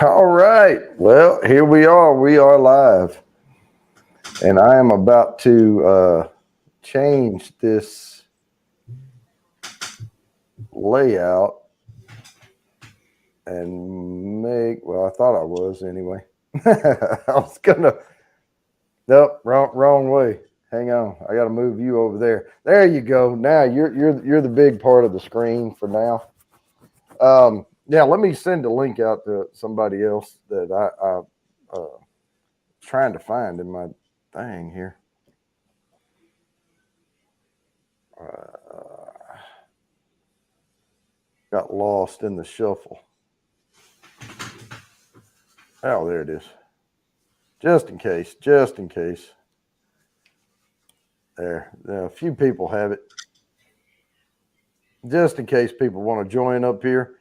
All right. Well, here we are. We are live. And I am about to change this layout and I thought I was anyway. I was gonna, nope, wrong way. Hang on. I got to move you over there. There you go. Now you're the big part of the screen for now. Yeah, let me send a link out to somebody else that I trying to find in my thing here. Got lost in the shuffle. Oh, there it is. Just in case. There. A few people have it. Just in case people want to join up here.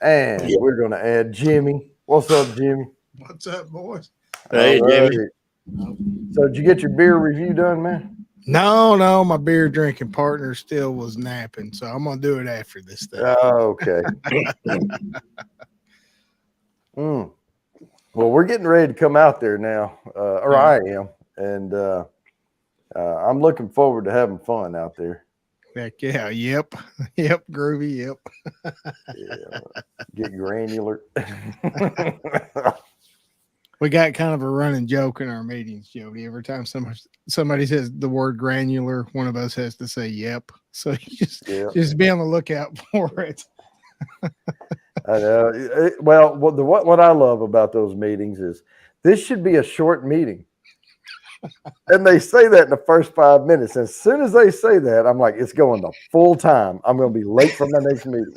And we're going to add Jimmy. What's up, Jimmy? What's up, boys? Hey, Jimmy. So did you get your beer review done, man? No, my beer drinking partner still was napping, so I'm gonna do it after this thing. Oh, okay. Well, we're getting ready to come out there now, or I am, and I'm looking forward to having fun out there. Heck yeah, yep, groovy, yep. Yeah, get granular. We got kind of a running joke in our meetings, Jody. Every time somebody says the word granular, one of us has to say "yep." So you just be on the lookout for it. I know. Well, what I love about those meetings is this should be a short meeting, and they say that in the first 5 minutes. As soon as they say that, I'm like, it's going to full time. I'm going to be late for my next meeting.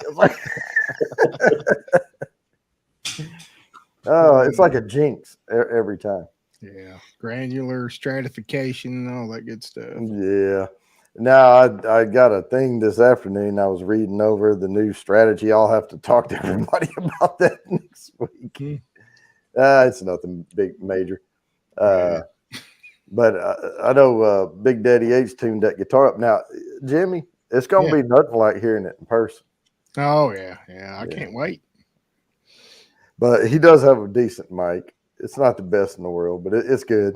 Oh, it's like a jinx every time. Yeah, granular stratification, all that good stuff. Yeah. Now I got a thing this afternoon. I was reading over the new strategy. I'll have to talk to everybody about that next week. It's nothing big major. But I know Big Daddy H tuned that guitar up. Now, Jimmy, it's gonna be nothing like hearing it in person. Oh yeah, I can't wait. But he does have a decent mic. It's not the best in the world, but it's good.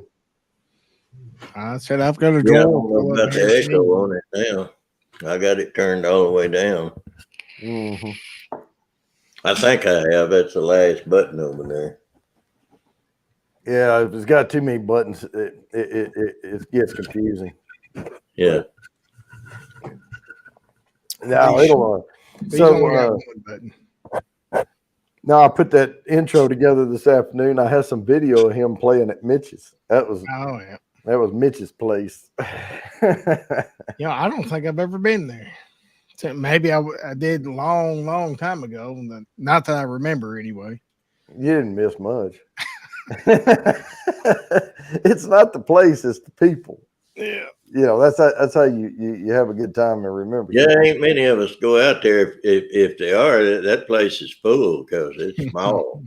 I said I've got a drawer. I don't know about the echo on it now. I got it turned all the way down. Mm-hmm. I think I have. That's the last button over there. Yeah, if it's got too many buttons, it gets confusing. Yeah. Now it'll. Now I put that intro together this afternoon. I had some video of him playing at Mitch's. That was Mitch's place. Yeah, I don't think I've ever been there. So maybe I did a long time ago. Not that I remember anyway. You didn't miss much. It's not the place; it's the people. Yeah, you know that's how you have a good time and remember. Yeah, ain't many of us go out there. If they are, that place is full because it's small.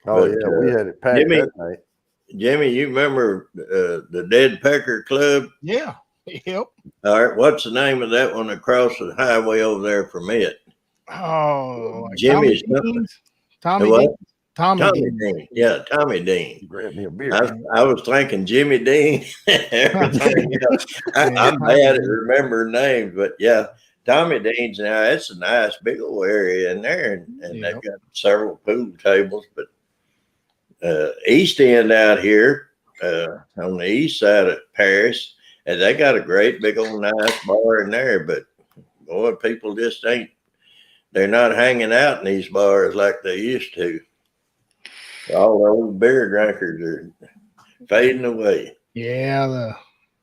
We had it packed that night. Jimmy, you remember the Dead Pecker Club? Yeah. Yep. All right. What's the name of that one across the highway over there from it? Oh, like Jimmy's Tommy Dean. Yeah, Tommy Dean. Grab me a beer. I was thinking Jimmy Dean. Everything else. I'm bad at remembering names, but yeah, Tommy Dean's now. It's a nice big old area in there, and they've got several pool tables. But East End out here on the east side of Paris, and they got a great big old nice bar in there. But boy, people just ain't. They're not hanging out in these bars like they used to. All the old beer drinkers are fading away. Yeah,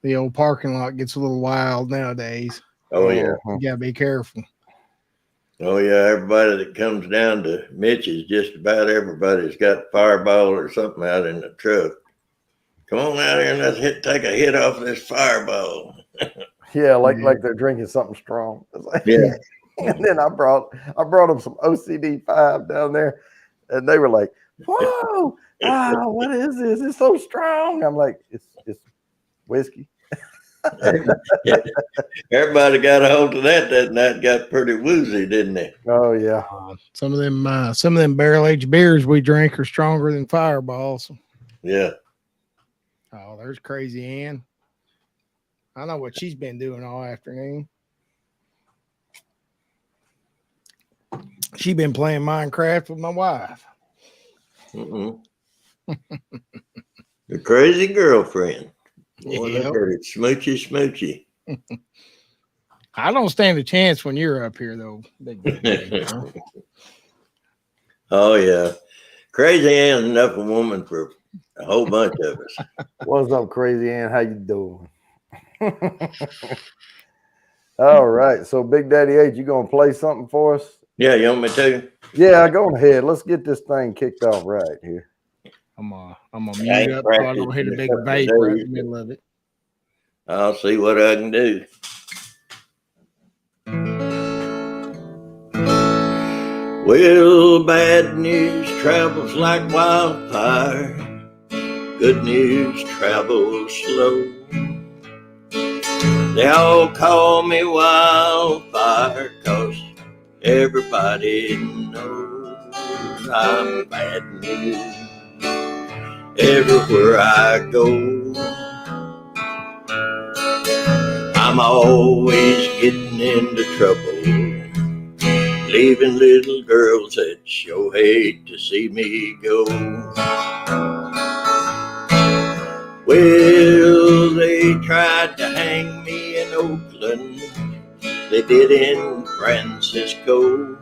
the old parking lot gets a little wild nowadays. Oh yeah, you gotta be careful. Oh yeah, everybody that comes down to Mitch's, just about everybody's got Fireball or something out in the truck. Come on out here and let's take a hit off this Fireball. Yeah, like they're drinking something strong. Yeah. And then I brought them some OCD 5 down there, and they were like, "Whoa, what is this? It's so strong." I'm like, "It's whiskey." Everybody got a hold of that night. Got pretty woozy, didn't they? Oh yeah. Some of them barrel aged beers we drink are stronger than Fireballs. Yeah. Oh, there's Crazy Ann. I know what she's been doing all afternoon. She's been playing Minecraft with my wife. The crazy girlfriend. Boy, Yep. look at it. Smoochy. I don't stand a chance when you're up here, though. Oh, yeah. Crazy Ann's enough a woman for a whole bunch of us. What's up, Crazy Ann? How you doing? All right. So, Big Daddy H, you going to play something for us? Yeah, you want me to? Yeah, go ahead. Let's get this thing kicked off right here. I'm gonna mute up so I don't hit a big vape right in the middle of it. I'll see what I can do. Well, bad news travels like wildfire. Good news travels slow. They all call me wildfire 'cause everybody knows I'm bad news. Everywhere I go, I'm always getting into trouble, leaving little girls that sure hate to see me go. Well, they tried to hang me in Oakland, they did in Francisco.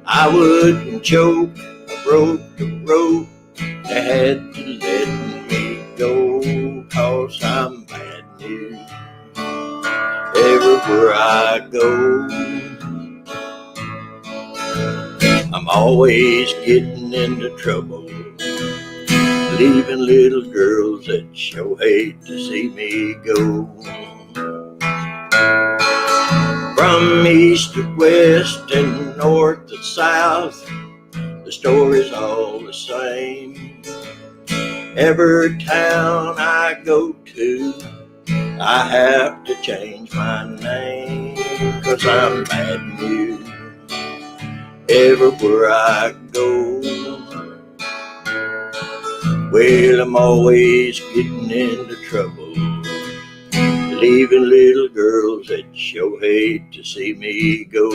I wouldn't choke, I broke the rope, they had to let me go, 'cause I'm bad news. Everywhere I go, I'm always getting into trouble, leaving little girls that sure hate to see me go. From east to west and north to south, the story's all the same. Every town I go to, I have to change my name, 'cause I'm bad news. Everywhere I go, well, I'm always getting into trouble, leaving little girls that sure hate to see me go.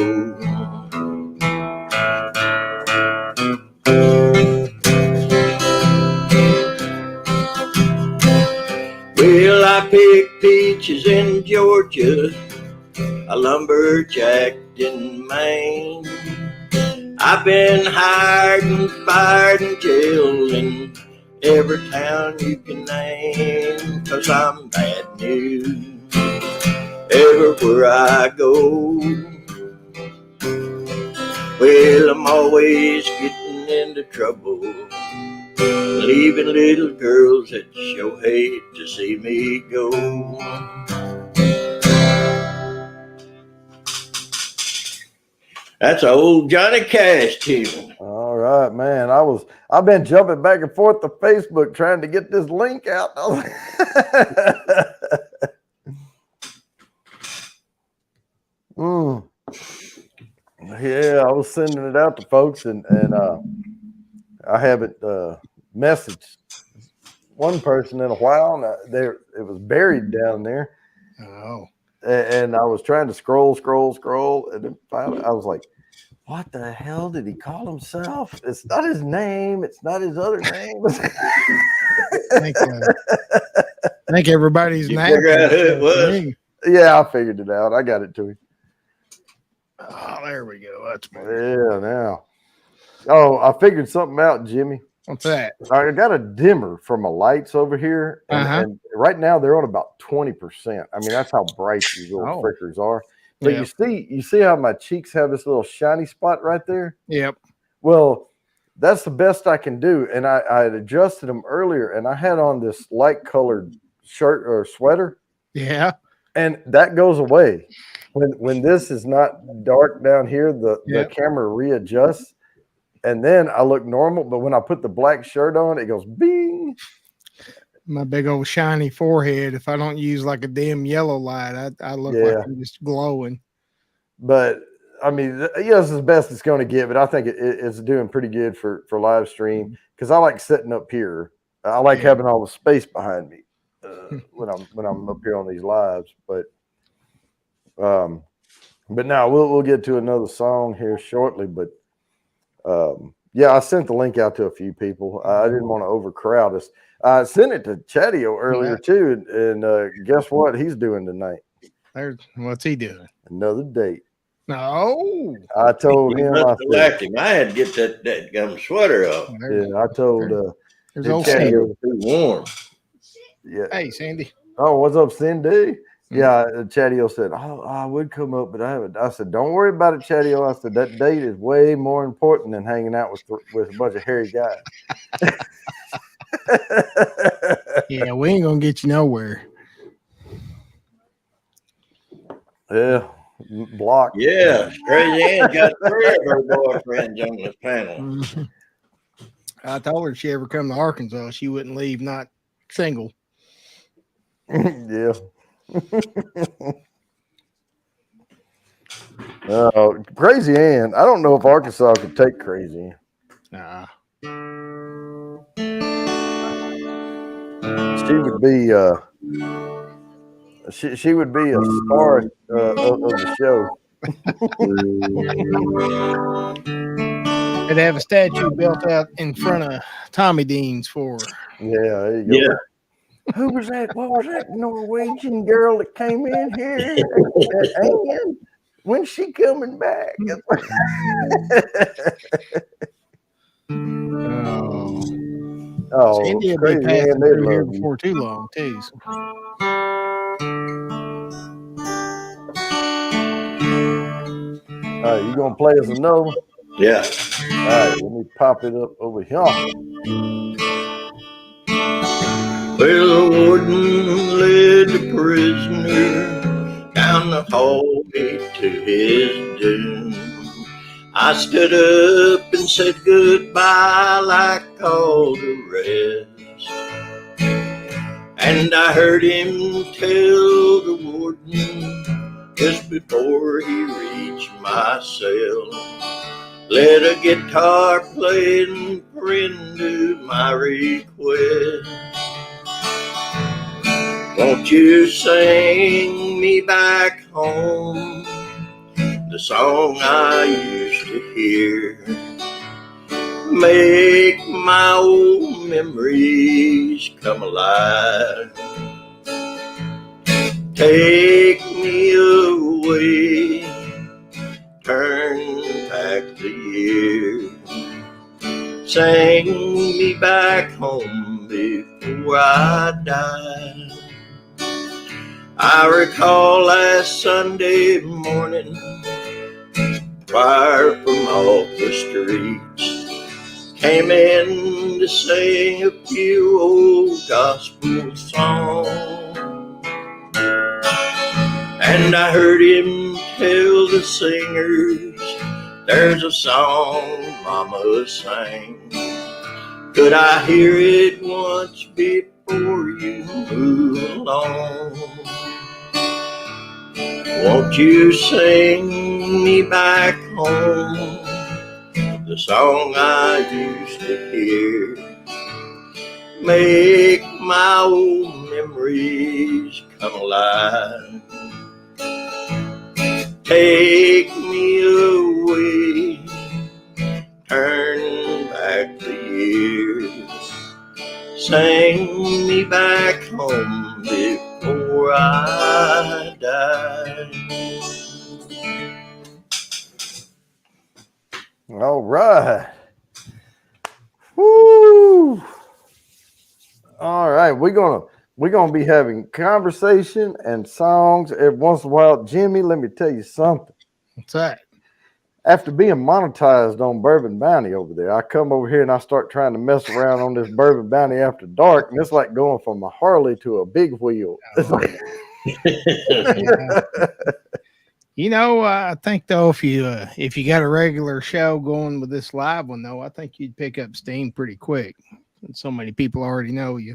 Well, I picked peaches in Georgia, I lumberjacked in Maine. I've been hired and fired and jailed in every town you can name, 'cause I'm bad news. Everywhere I go, well, I'm always getting into trouble, leaving little girls that sure hate to see me go. That's an old Johnny Cash tune. All right, man. I've been jumping back and forth to Facebook trying to get this link out. Yeah, I was sending it out to folks, and I haven't messaged one person in a while, and it was buried down there. Oh. And I was trying to scroll, and then finally I was like, what the hell did he call himself? It's not his name. It's not his other name. I think everybody's You name. figure out who it was? Yeah, I figured it out. I got it to him. Oh, there we go. That's better. Yeah, now. Oh, I figured something out, Jimmy. What's that? I got a dimmer for my lights over here, and right now they're on about 20%. I mean, that's how bright these little frickers are. But you see how my cheeks have this little shiny spot right there? Yep. Well, that's the best I can do. And I had adjusted them earlier, and I had on this light colored shirt or sweater. Yeah. And that goes away. When this is not dark down here, the camera readjusts. And then I look normal, but when I put the black shirt on, it goes bing. my big old shiny forehead. If I don't use like a damn yellow light, I look like I'm just glowing. But I mean, it's the best it's going to get. But I think it's doing pretty good for live stream because I like sitting up here. I like having all the space behind me when I'm up here on these lives. But now we'll get to another song here shortly. But I sent the link out to a few people. I didn't want to overcrowd us. I sent it to Chatio earlier too, and guess what he's doing tonight? What's he doing? Another date. No, I told him. I had to get that gum sweater off. I told. There's old Chatio too warm. Yeah. Hey, Sandy. Oh, what's up, Cindy? Yeah, Chatio said, I would come up, but I haven't. I said, don't worry about it, Chatio. I said, that date is way more important than hanging out with a bunch of hairy guys. Yeah, we ain't going to get you nowhere. Yeah, block. Yeah, Crazy Ann's got 3 of her boyfriends on this panel. Mm-hmm. I told her if she ever come to Arkansas, she wouldn't leave not single. Yeah. Crazy Ann. I don't know if Arkansas could take Crazy Ann. Nah. She would be she would be a star of the show. They'd have a statue built out in front of Tommy Dean's for her. Yeah, there you go. Yeah. Who was that? What was that Norwegian girl that came in here? Ann? When's she coming back? Sandy will be passing through here before too long, too. So. All right, you gonna play us another one? Yeah. All right, let me pop it up over here. Well, the warden led the prisoner down the hallway to his doom. I stood up and said goodbye like all the rest. And I heard him tell the warden just before he reached my cell, let a guitar playing friend do my request. Won't you sing me back home the song I used to hear? Make my old memories come alive. Take me away, turn back the years. Sing me back home before I die. I recall last Sunday morning, choir from off the streets came in to sing a few old gospel songs. And I heard him tell the singers, there's a song Mama sang. Could I hear it once before you move along? Won't you sing me back home the song I used to hear? Make my old memories come alive. Take me away, turn back the years. Sing me back home before I die. All right. Woo. All right. We're gonna be having conversation and songs every once in a while. Jimmy, let me tell you something. What's that? After being monetized on Bourbon Bounty over there, I come over here and I start trying to mess around on this Bourbon Bounty After Dark, and it's like going from a Harley to a big wheel. It's like You know, I think though, if you got a regular show going with this live one though, I think you'd pick up steam pretty quick. And so many people already know you.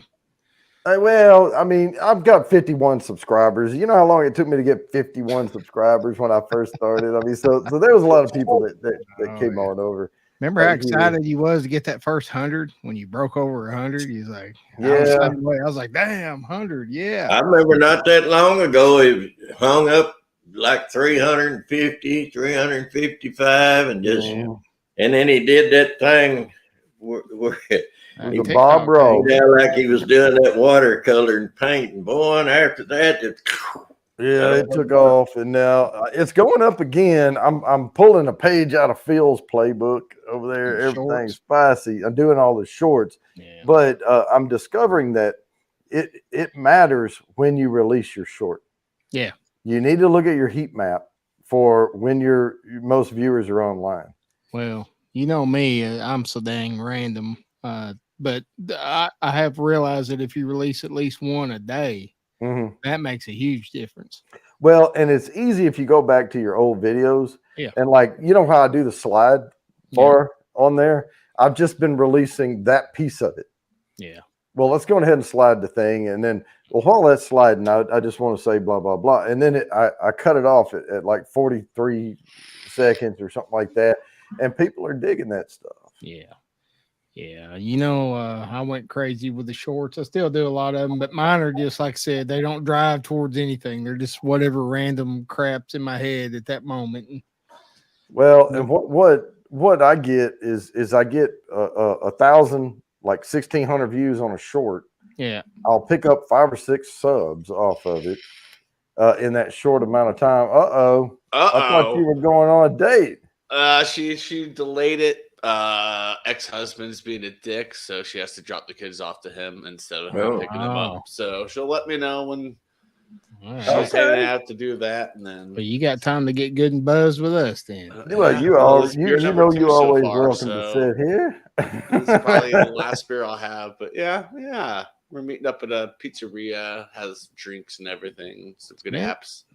Well, I mean, I've got 51 subscribers. You know how long it took me to get 51 subscribers when I first started? I mean, so there was a lot of people that came on over. Remember how excited you was to get that first 100 when you broke over 100? He's like, I was like, damn, 100, yeah. I remember not that long ago, it hung up like 350, 355, and just, and then he did that thing where he Bob Ross. Like he was doing that watercolor and painting. Boy, and after that, it took off, and now it's going up again. I'm pulling a page out of Phil's playbook over there. Everything's spicy. I'm doing all the shorts, but I'm discovering that it matters when you release your short. Yeah, you need to look at your heat map for when most viewers are online. Well, you know me, I'm so dang random. But I have realized that if you release at least one a day, that makes a huge difference. Well, and it's easy if you go back to your old videos. Yeah. And like, you know how I do the slide bar on there? I've just been releasing that piece of it. Yeah. Well, let's go ahead and slide the thing. And then, while that's sliding, I just want to say blah, blah, blah. And then I cut it off at like 43 seconds or something like that. And people are digging that stuff. Yeah. Yeah, I went crazy with the shorts. I still do a lot of them, but mine are just like I said, they don't drive towards anything. They're just whatever random crap's in my head at that moment. Well, and what I get is I get 1,000, like 1,600 views on a short. Yeah, I'll pick up 5 or 6 subs off of it in that short amount of time. I thought you were going on a date. She delayed it. Ex-husband's being a dick, so she has to drop the kids off to him instead of her picking them up. So she'll let me know when she's gonna have to do that, and then. But you got time to get good and buzzed with us, then. Well, you always welcome to sit here. This is probably the last beer I'll have, but yeah, we're meeting up at a pizzeria, has drinks and everything, some good apps.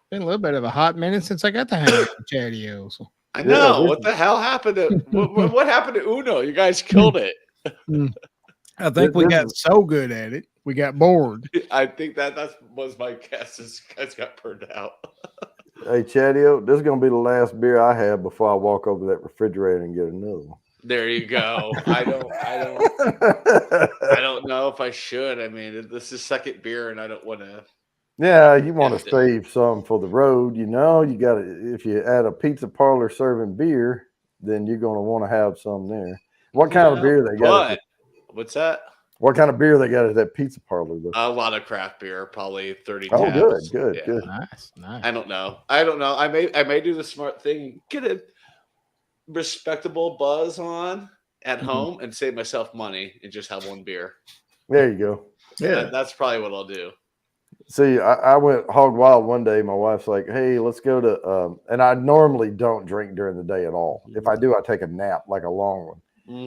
Been a little bit of a hot minute since I got to hang out with Chatty-O. So. I know. What the hell happened to what happened to Uno? You guys killed it. I think we got so good at it, we got bored. I think that was my guess. Is guys got burned out. Hey, Chatty-O, this is gonna be the last beer I have before I walk over that refrigerator and get another one. There you go. I don't know if I should. I mean, this is second beer, and I don't want to. Yeah, you want to save some for the road. You got to, if you add a pizza parlor serving beer, then you're going to want to have some there. What kind of beer they got? What's that? What kind of beer they got at that pizza parlor? Though? A lot of craft beer, probably 30 Oh, tabs. good. Nice. I don't know. I may do the smart thing, get a respectable buzz on at home and save myself money and just have one beer. There you go. Yeah, that's probably what I'll do. See, I went hog wild one day. My wife's like, hey, let's go to, and I normally don't drink during the day at all. If I do, I take a nap, like a long one.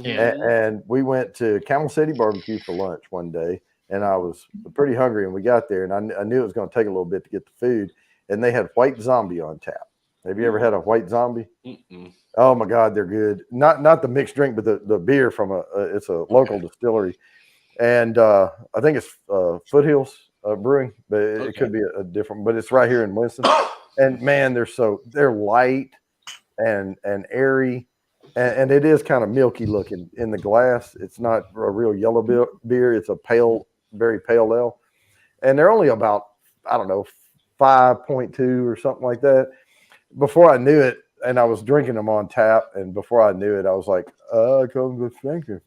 And we went to Camel City Barbecue for lunch one day, and I was pretty hungry, and we got there, and I knew it was going to take a little bit to get the food, and they had White Zombie on tap. Have you ever had a White Zombie? Oh, my God, they're good. Not the mixed drink, but the beer from it's a local distillery. And I think it's Foothills Brewing, but it could be a different, but it's right here in Winston. And man, they're light and airy, and it is kind of milky looking in the glass. It's not a real yellow beer. It's a very pale ale, and they're only about 5.2 or something like that. Before I knew it, and I was drinking them on tap, and before I knew it, I was like, come to drink it.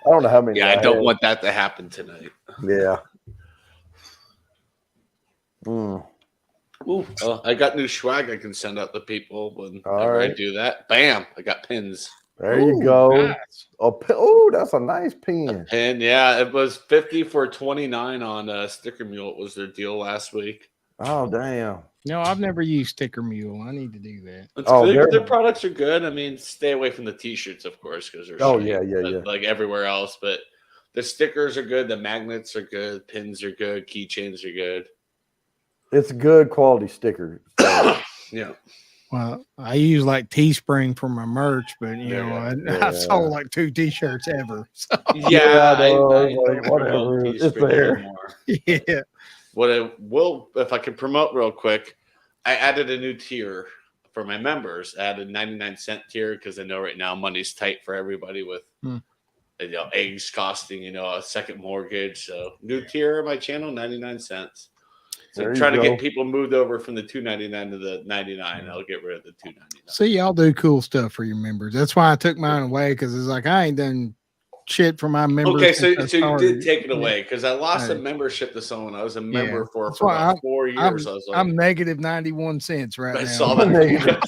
I don't know how many. Yeah, I don't want that to happen tonight. Yeah. Ooh, I got new swag I can send out to people whenever I do that. Bam! I got pins. There you go. Nice. Oh, that's a nice pin. A pin, yeah. It was 50 for 29 on Sticker Mule. It was their deal last week. Oh, damn. No, I've never used Sticker Mule. I need to do that. Their products are good. I mean, stay away from the T-shirts, of course, because they're yeah, like everywhere else. But the stickers are good. The magnets are good. Pins are good. Keychains are good. It's good quality sticker. Yeah. Well, I use like Teespring for my merch, but you know, I sold like 2 T-shirts ever. So. Yeah, I know. I Like, don't whatever. promote It's Teespring there. anymore. Yeah. What I will, if I can promote real quick, I added a new tier for my members. I added 99-cent tier because I know right now money's tight for everybody with eggs costing a second mortgage. So new tier on my channel, 99 cents. So I'm trying to get people moved over from the $2.99 to the 99. I'll get rid of the $2.99. See, y'all do cool stuff for your members. That's why I took mine away, because it's like I ain't done shit for my members. Okay, so you did take it away because I lost a membership to someone I was a member for about 4 years. I'm negative 91 cents right now. I saw that.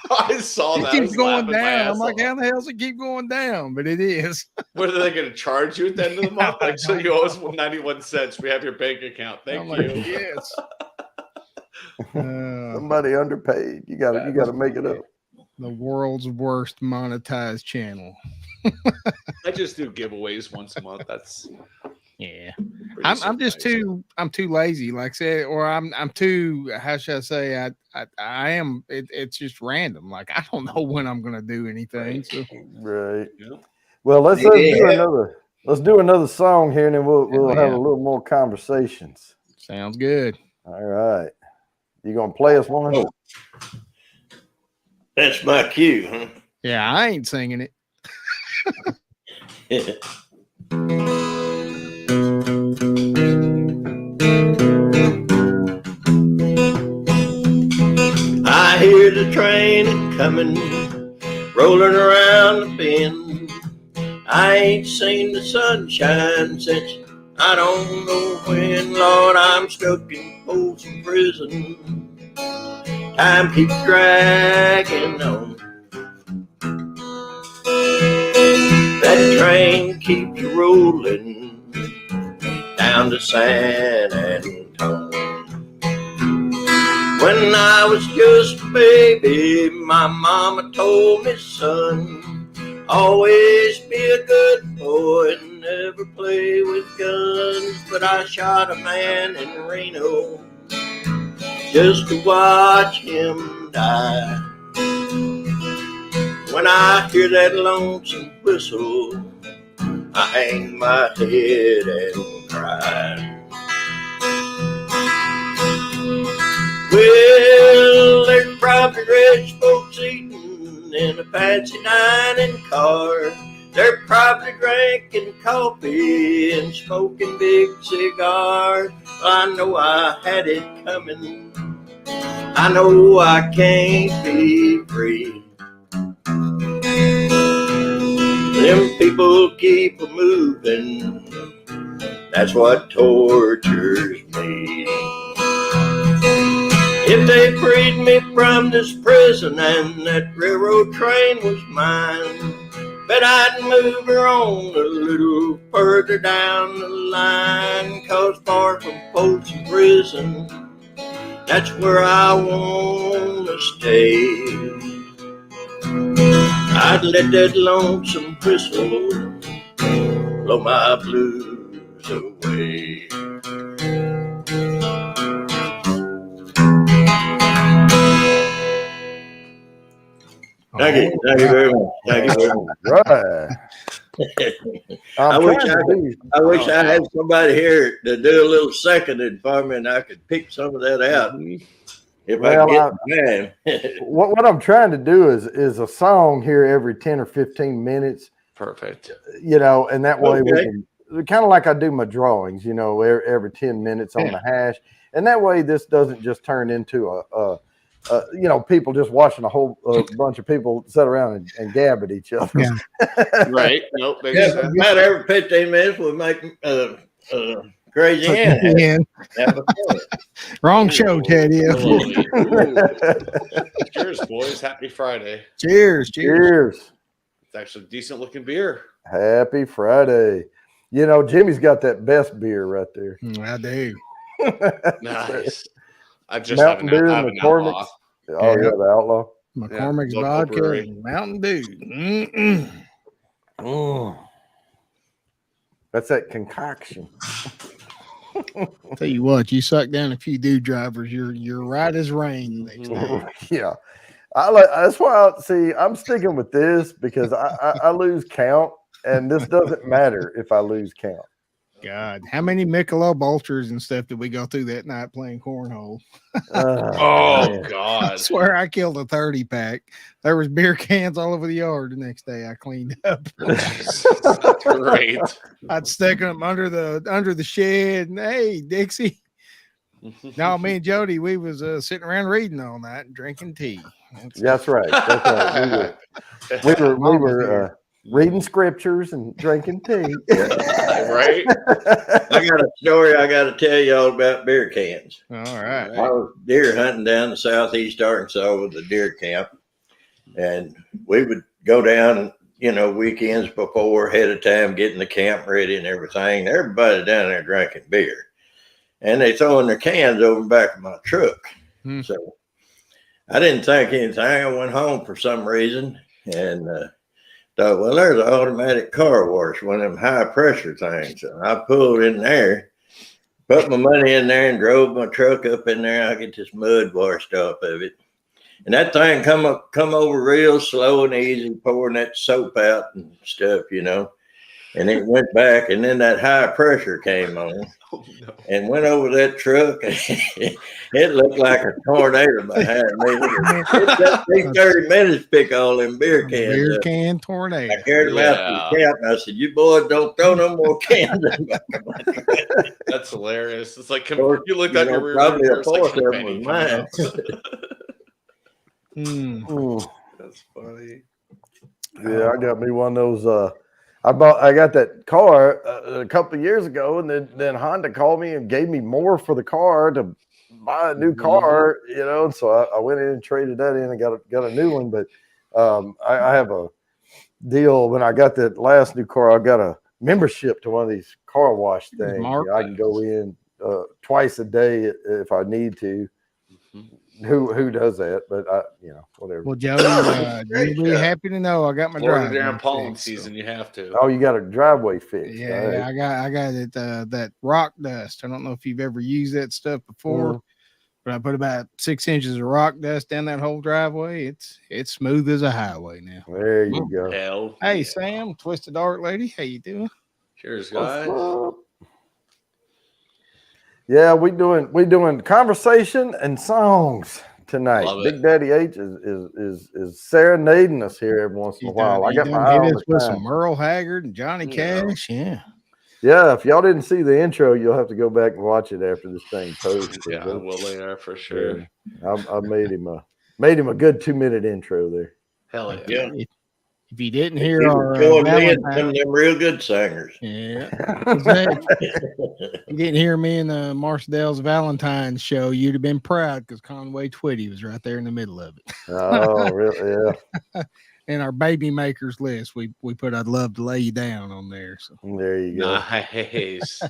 I saw that. It keeps going down. I'm like, how the hell does it keep going down? But it is. What are they going to charge you at the end of the month? Like, so you owe us 91 cents. We have your bank account. Thank you. Like, yes. Somebody underpaid. You got to make it up. The world's worst monetized channel. I just do giveaways once a month. That's I'm just too lazy, like I said, or I'm too, how should I say, I am it's just random. Like I don't know when I'm gonna do anything. So. Right. Yeah. Well, let's do another song here, and then we'll have a little more conversations. Sounds good. All right. You gonna play us one? Oh. That's my cue, huh? Yeah, I ain't singing it. I hear the train coming, rolling around the bend. I ain't seen the sunshine since I don't know when. Lord, I'm stuck in Folsom Prison. Time keeps dragging on. That train keeps rolling down to San Antonio. When I was just a baby, my mama told me, son, always be a good boy and never play with guns. But I shot a man in Reno just to watch him die. When I hear that lonesome whistle, I hang my head and cry. Well, there's probably rich folks eating in a fancy dining car. They're probably drinking coffee and smoking big cigars. I know I had it coming. I know I can't be free. Them people keep moving. That's what tortures me. If they freed me from this prison and that railroad train was mine, bet I'd move her on a little further down the line. 'Cause far from Folsom Prison, that's where I wanna stay. I'd let that lonesome whistle blow my blues away. Thank you very much. Thank you very much. Right. I wish I had somebody here to do a little seconding for me, and I could pick some of that out. If I get mine. What I'm trying to do is a song here every 10 or 15 minutes. Perfect. And that way we can, kind of like I do my drawings, every 10 minutes on the hash. And that way this doesn't just turn into people just watching a whole bunch of people sit around and gab at each other. Yeah. Right. Nope. About every 15 minutes we'll make crazy hand. Wrong show, Teddy. Cheers, boys. Happy Friday. Cheers. Cheers. It's actually decent looking beer. Happy Friday. Jimmy's got that best beer right there. I do. Nice. I just Mountain Dew, McCormick's. Oh, yeah, the Outlaw. McCormick's vodka and Mountain Dew. That's that concoction. Tell you what, you suck down a few dude drivers, you're right as rain next time. Yeah. That's why I'm sticking with this because I lose count, and this doesn't matter if I lose count. God, how many Michelob Ultras and stuff did we go through that night playing cornhole? Oh God! I swear I killed a 30-pack. There was beer cans all over the yard. The next day I cleaned up. That's great. I'd stick them under the shed. And, hey, Dixie. No, me and Jody, we was sitting around reading all night and drinking tea. That's right. We were reading scriptures and drinking tea. Right? I got a story I got to tell y'all about beer cans. All right. I was deer hunting down in southeast Arkansas with the deer camp, and we would go down, weekends before, ahead of time, getting the camp ready and everything. Everybody down there drinking beer, and they throwing their cans over the back of my truck. So I didn't think anything. I went home for some reason and thought, well, there's an automatic car wash, one of them high pressure things. So I pulled in there, put my money in there, and drove my truck up in there. I get this mud washed off of it. And that thing come over real slow and easy, pouring that soap out and stuff, And it went back, and then that high pressure came on and went over that truck. It looked like a tornado behind me. It took me 30 minutes to pick all them beer cans Beer up. can tornado. I carried them out to the camp, and I said, you boys don't throw no more cans in my truck. That's hilarious. It's like, Or, you looked at your rear probably mirror, a fourth like of them was mine. That's funny. Yeah, I got me one of those. I got that car a couple of years ago, and then Honda called me and gave me more for the car to buy a new car, And so I went in and traded that in and got a new one. But I have a deal. When I got that last new car, I got a membership to one of these car wash things. I can go in twice a day if I need to. Who does that? But whatever. Well, Joe, you'll be happy to know I got my Florida driveway during pollen fixed, season, you have to. Oh, you got a driveway fix. Yeah, right. I got it. That rock dust. I don't know if you've ever used that stuff before, but I put about 6 inches of rock dust down that whole driveway. It's smooth as a highway now. There you go. Hell, Hey, Sam, Twisted Art Lady, how you doing? Cheers, guys. Yeah, we doing conversation and songs tonight. Love Big it. Daddy H is serenading us here every once in a while. I got my eye on the with time. some Merle Haggard and Johnny Cash. Yeah. Yeah, if y'all didn't see the intro, you'll have to go back and watch it after this thing posts. Yeah, I will later for sure. Yeah, I made him a good 2-minute intro there. Hell yeah. If you didn't hear He our was going me and Valentine, some of them real good singers. yeah, you didn't hear me and Marcell's Valentine's show, you'd have been proud because Conway Twitty was right there in the middle of it. Oh, really? Yeah. In our baby makers list, we put "I'd love to lay you down" on there. So There you go, Nice.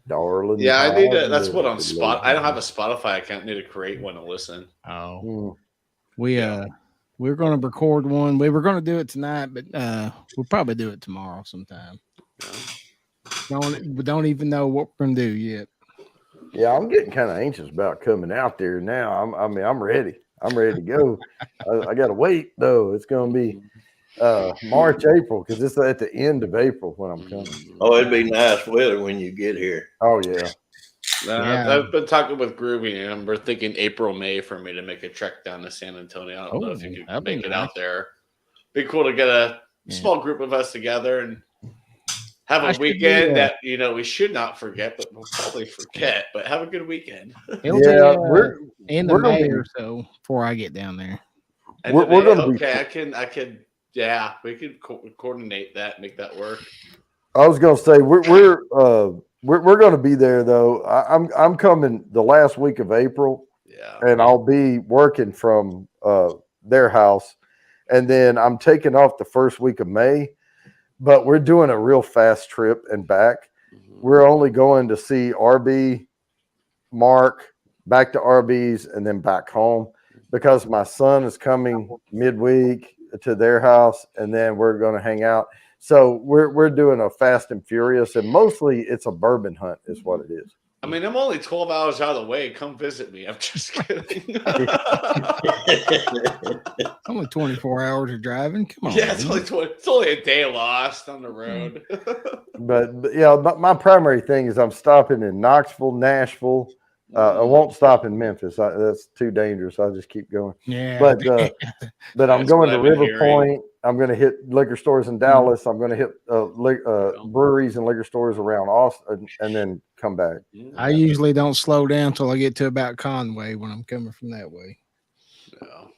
darling. Yeah, I need to. That's what on Spot. I don't have a Spotify account. I need to create one to listen. We're going to record one. We were going to do it tonight, but we'll probably do it tomorrow sometime. We don't even know what we're going to do yet. Yeah, I'm getting kind of anxious about coming out there now. I'm ready. I'm ready to go. I got to wait though. It's going to be March, April, because it's at the end of April when I'm coming. Oh, it'd be nice weather when you get here. Oh yeah. I've been talking with Groovy, and we're thinking April, May for me to make a trek down to San Antonio. I don't know if you could make it out there. Be cool to get a small group of us together and have a weekend that we should not forget, but we'll probably forget. But have a good weekend. We're in the May or so before I get down there. We're going to be I can. Yeah, we could coordinate that, make that work. I was going to say we're going to be there though. I'm coming the last week of April. Yeah, and I'll be working from their house, and then I'm taking off the first week of May. But we're doing a real fast trip and back. We're only going to see RB, Mark, back to RB's, and then back home because my son is coming midweek to their house, and then we're going to hang out. So we're doing a fast and furious, and mostly it's a bourbon hunt is what it is. I mean, I'm only 12 hours out of the way. Come visit me. I'm just kidding. Only 24 hours of driving. Come on. Yeah, it's only a day lost on the road. but yeah, my primary thing is I'm stopping in Knoxville, Nashville. I won't stop in Memphis. That's too dangerous. I'll just keep going. Yeah. But I'm going to River Point. I'm going to hit liquor stores in Dallas. I'm going to hit breweries and liquor stores around Austin, and then come back. I usually don't slow down till I get to about Conway when I'm coming from that way. No.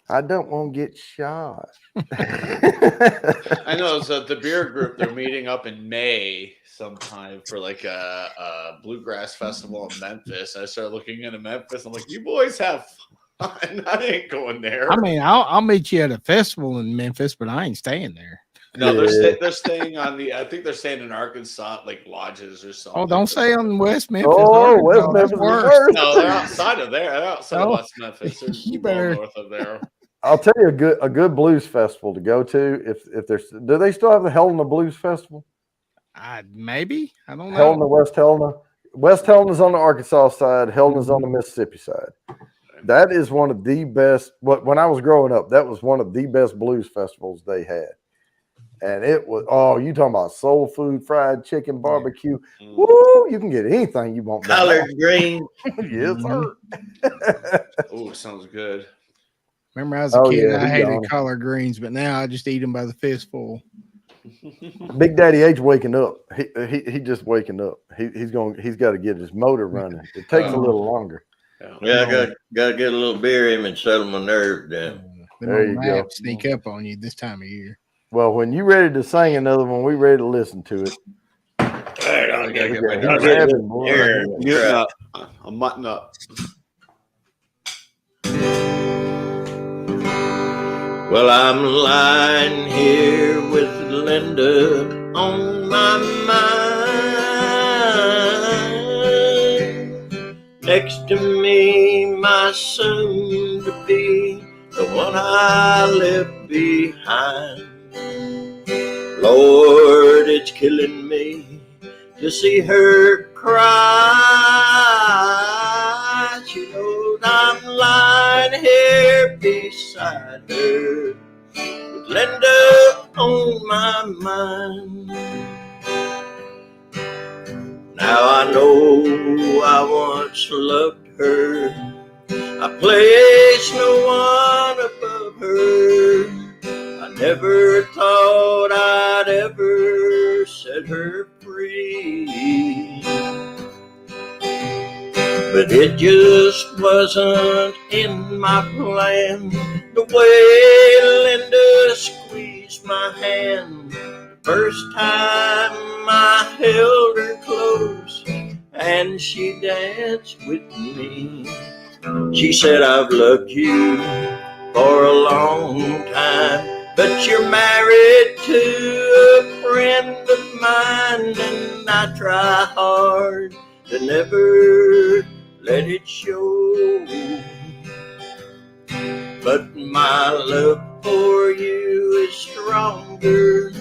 I don't want to get shot. I know. So the beer group, they're meeting up in May sometime for like a bluegrass festival in Memphis. I started looking into Memphis. I'm like, you boys have fun. I ain't going there. I mean, I'll meet you at a festival in Memphis, but I ain't staying there. No, they're staying on the. I think they're staying in Arkansas, like lodges or something. Oh, don't say on West Memphis. Oh, West Memphis is worse. No, they're outside of there. They're outside of West Memphis. They're You better north of there. I'll tell you a good blues festival to go to. If there's, do they still have the Helena Blues Festival? Maybe, I don't know. Helena, West Helena. West Helena's on the Arkansas side. Helena's on the Mississippi side. That is one of the best. When I was growing up, that was one of the best blues festivals they had. And it was, you talking about soul food, fried chicken, barbecue. Woo, you can get anything you want. Collard green. Yes, sir. Oh, sounds good. Remember, as a kid, I hated collard greens, but now I just eat them by the fistful. Big Daddy H waking up. He just waking up. He's got to get his motor running. It takes a little longer. Yeah, I got to get a little beer in and settle my nerves down. There you go. Sneak up on you this time of year. Well, when you're ready to sing another one, we ready to listen to it. All right, I gotta get my I'm mutton up. Well, I'm lying here with Linda on my mind. Next to me, my soon-to-be, the one I left behind. Lord, it's killing me to see her cry. She knows I'm lying here beside her with Linda on my mind. Now I know I once loved her. I place no one above her. I never thought I'd ever set her free. But it just wasn't in my plan. The way Linda squeezed my hand the first time I held her close and she danced with me. She said, I've loved you for a long time, but you're married to a friend of mine, and I try hard to never let it show. But my love for you is stronger.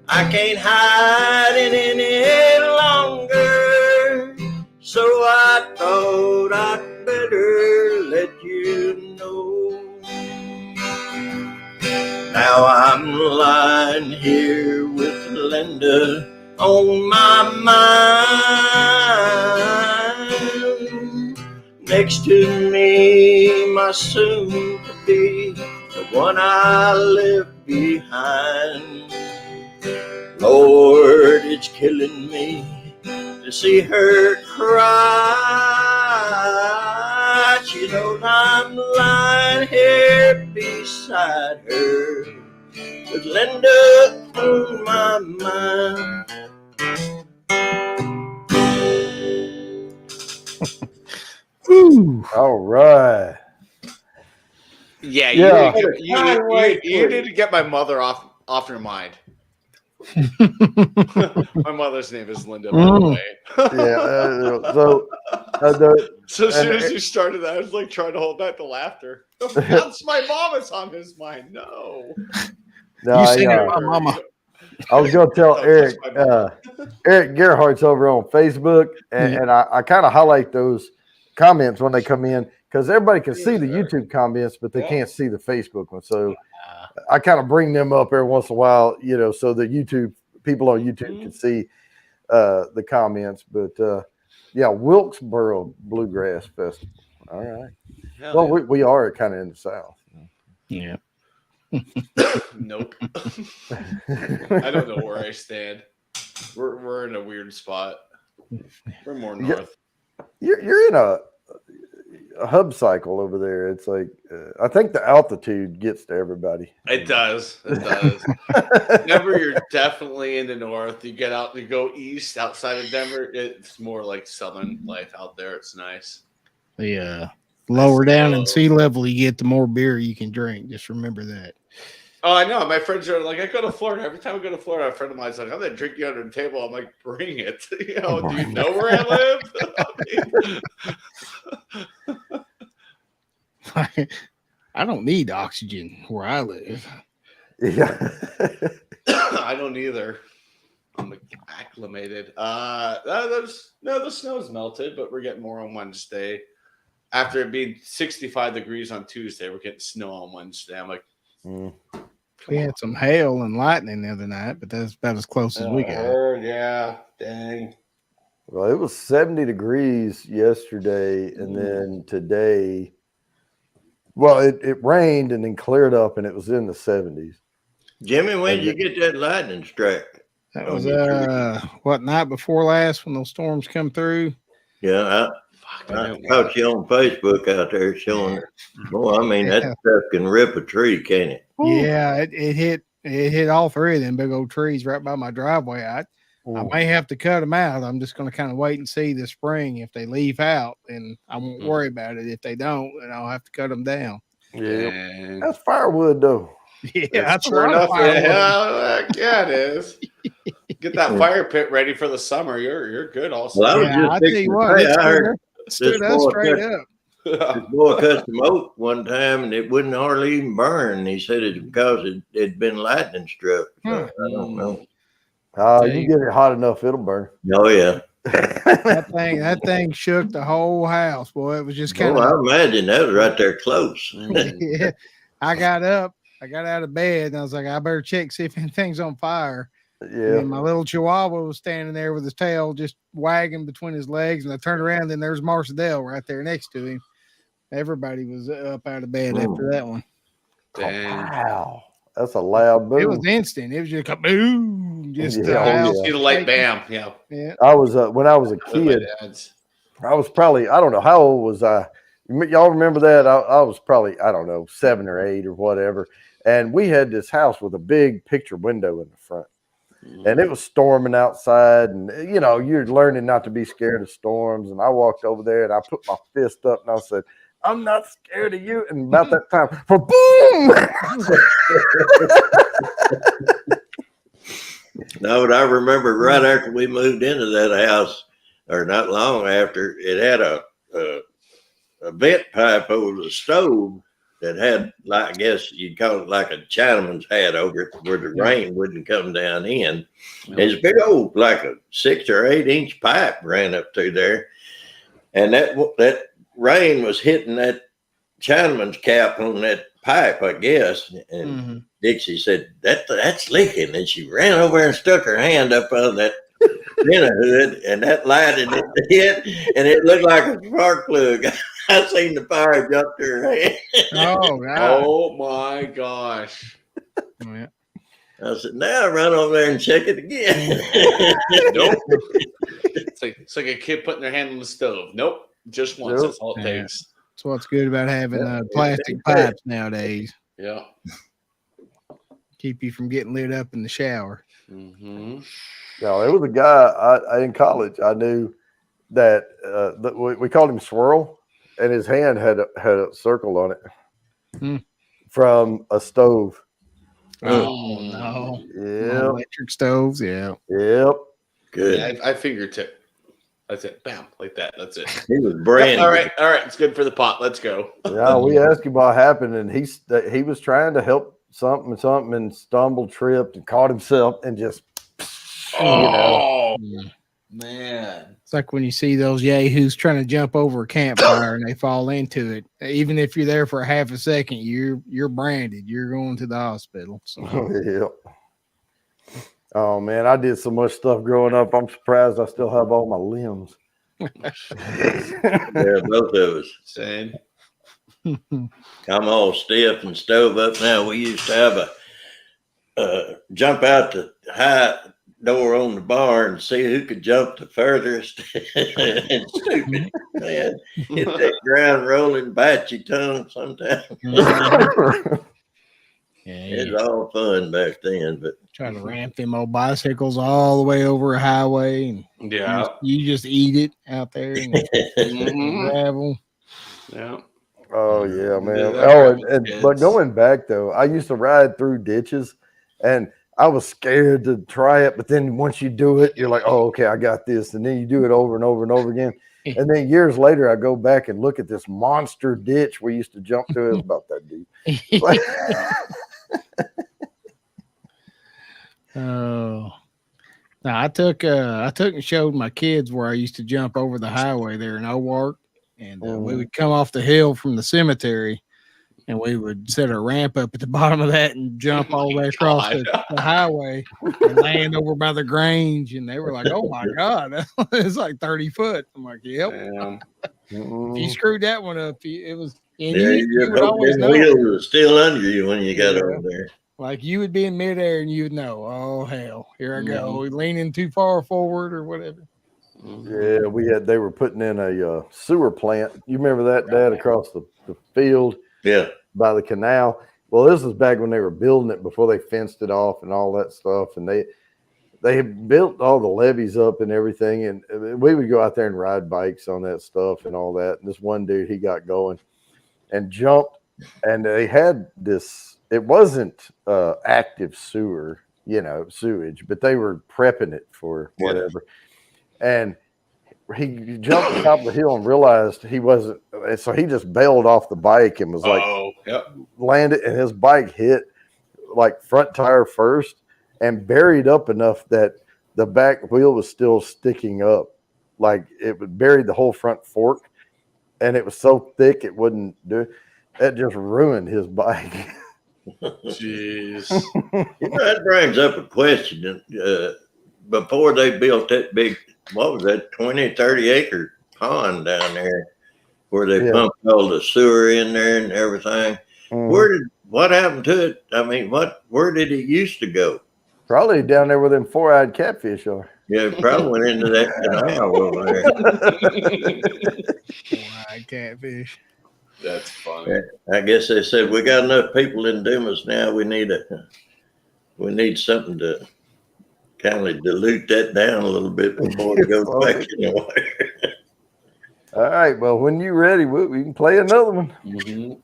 I can't hide it any longer. So I thought I'd better let you know. Now I'm lying here with Linda on my mind. Next to me, my soon-to-be, the one I left behind. Lord, it's killing me to see her cry. She knows I'm lying here beside her with Linda on my mind. All right. Yeah, you need to get my mother off your mind. My mother's name is Linda, by the way. So as soon as you started that, I was like trying to hold back the laughter. That's my mom is on his mind. No, you sing it, my mama. I was going to tell Eric. Eric Gerhardt's over on Facebook, and I kind of highlight those comments when they come in because everybody can see the YouTube comments, but they can't see the Facebook one. So I kind of bring them up every once in a while, so the people on YouTube can see the comments. But Wilkesboro Bluegrass Festival. All right. Well, we are kind of in the South. Yeah. Nope. I don't know where I stand. We're in a weird spot. We're more north. You're in a hub cycle over there. It's like I think the altitude gets to everybody. It does. Denver, you're definitely in the north. You go east outside of Denver. It's more like southern life out there. It's nice. Yeah. Lower down in sea level you get, the more beer you can drink. Just remember that. Oh, I know. My friends are like, I go to Florida. Every time I go to Florida, a friend of mine's like, I'm gonna drink you under the table. I'm like, bring it. Do you know where I live? I don't need oxygen where I live. Yeah. I don't either. I'm acclimated. The snow's melted, but we're getting more on Wednesday. After it being 65 degrees on Tuesday, we're getting snow on Wednesday. I'm like, we had some hail and lightning the other night, but that's about as close as we got. Yeah, dang. Well, it was 70 degrees yesterday, and then today, well, it rained and then cleared up, and it was in the 70s. Jimmy, when did you get that lightning strike? That was night before last when those storms come through. Yeah, I caught you on Facebook out there showing it. Boy, I mean, that stuff can rip a tree, can't it? Yeah, it hit all three of them big old trees right by my driveway. I may have to cut them out. I'm just going to kind of wait and see this spring. If they leave out, then I won't worry about it. If they don't, then I'll have to cut them down. Yeah, that's firewood, though. Yeah, that's sure enough. Yeah, it is. Get that fire pit ready for the summer. You're good. Also, well, I tell you what, I heard stood up straight up. This boy cut some oak one time and it wouldn't hardly even burn. He said it's because it'd been lightning struck. So I don't know. You get it hot enough, it'll burn. Oh yeah. that thing shook the whole house, boy. It was just kind of. I imagine that was right there close. Yeah. I got out of bed and I was like, I better check, see if anything's on fire. Yeah. And my little Chihuahua was standing there with his tail just wagging between his legs, and I turned around and there's Marcel right there next to him. Everybody was up out of bed after that one. Dang. Wow. That's a loud boom. It was instant. It was just a boom. Just see the light, bam. Yeah. I was when I was a kid. I was probably, I don't know, how old was I? Y'all remember that? I was probably, I don't know, 7 or 8 or whatever. And we had this house with a big picture window in the front. And it was storming outside, and you're learning not to be scared of storms. And I walked over there and I put my fist up and I said, I'm not scared of you. And about that time, boom! No, but I remember right after we moved into that house, or not long after, it had a vent pipe over the stove that had, like, I guess you'd call it like a Chinaman's hat over it, where the rain wouldn't come down in. And it's big old, like a 6 or 8 inch pipe ran up through there, and that rain was hitting that Chinaman's cap on that pipe, I guess. And Dixie said, that's leaking. And she ran over and stuck her hand up on that hood, and that light and it hit, and it looked like a spark plug. I seen the fire jump to her hand. Oh, God. Oh my gosh. Yeah. I said, now run over there and check it again. Nope. It's like a kid putting their hand on the stove. Nope. Just once. That's all it takes. That's what's good about having plastic pipes nowadays. Yeah. Keep you from getting lit up in the shower. No, there was a guy in college I knew that we called him Swirl, and his hand had a circle on it from a stove. Oh no! Yeah, electric stoves. Yeah. Yep. Good. Yeah, I fingertip. That's it. Bam, like that. That's it. He was brand. All right. It's good for the pot. Let's go. Yeah, we asked him what happened, and he was trying to help something, and stumbled, tripped, and caught himself, and just. Man. It's like when you see those yahoos trying to jump over a campfire and they fall into it. Even if you're there for a half a second, you're branded. You're going to the hospital. So. Yeah. Oh man, I did so much stuff growing up. I'm surprised I still have all my limbs. Yeah, both of us. Same. I'm all stiff and stove up now. We used to have a jump out the high door on the barn and see who could jump the furthest. And stupid, man. Hit that ground rolling, bite your tongue sometimes. It's all fun back then, but try to ramp them old bicycles all the way over a highway, and you just eat it out there in the gravel. Yeah. Oh yeah, man. But going back though, I used to ride through ditches, and I was scared to try it. But then once you do it, you're like, oh, okay, I got this. And then you do it over and over and over again. And then years later, I go back and look at this monster ditch we used to jump to. It was about that deep. Oh, now I took and showed my kids where I used to jump over the highway there in Owark, and we would come off the hill from the cemetery, and we would set a ramp up at the bottom of that and jump all the way across the highway and land over by the Grange. And they were like, "Oh my God, it's like 30 foot." I'm like, "Yep." If you screwed that one up, it was. And you would always know. Wheels were still under you when you got over there. Like you would be in midair and you'd know, oh hell, here I go, leaning too far forward or whatever. Yeah, they were putting in a sewer plant. You remember that, Dad, across the field? Yeah, by the canal. Well, this was back when they were building it before they fenced it off and all that stuff, and they built all the levees up and everything, and we would go out there and ride bikes on that stuff and all that. And this one dude, he got going and jumped, and they had this. It wasn't active sewage, but they were prepping it for whatever. And he jumped on top of the hill and realized he wasn't. So he just bailed off the bike and was landed, and his bike hit like front tire first and buried up enough that the back wheel was still sticking up. Like it would buried the whole front fork, and it was so thick it wouldn't do it. That just ruined his bike. Jeez. That brings up a question. Before they built that big, what was that, 20, 30 acre pond down there where they pumped all the sewer in there and everything, what happened to it? I mean, where did it used to go? Probably down there where them four-eyed catfish are. Yeah, it probably went into that canal over there. Four-eyed catfish. That's funny. I guess they said we got enough people in Dumas now. We need something to kind of dilute that down a little bit before it goes back in the water. All right. Well, when you're ready, we can play another one. Mm-hmm.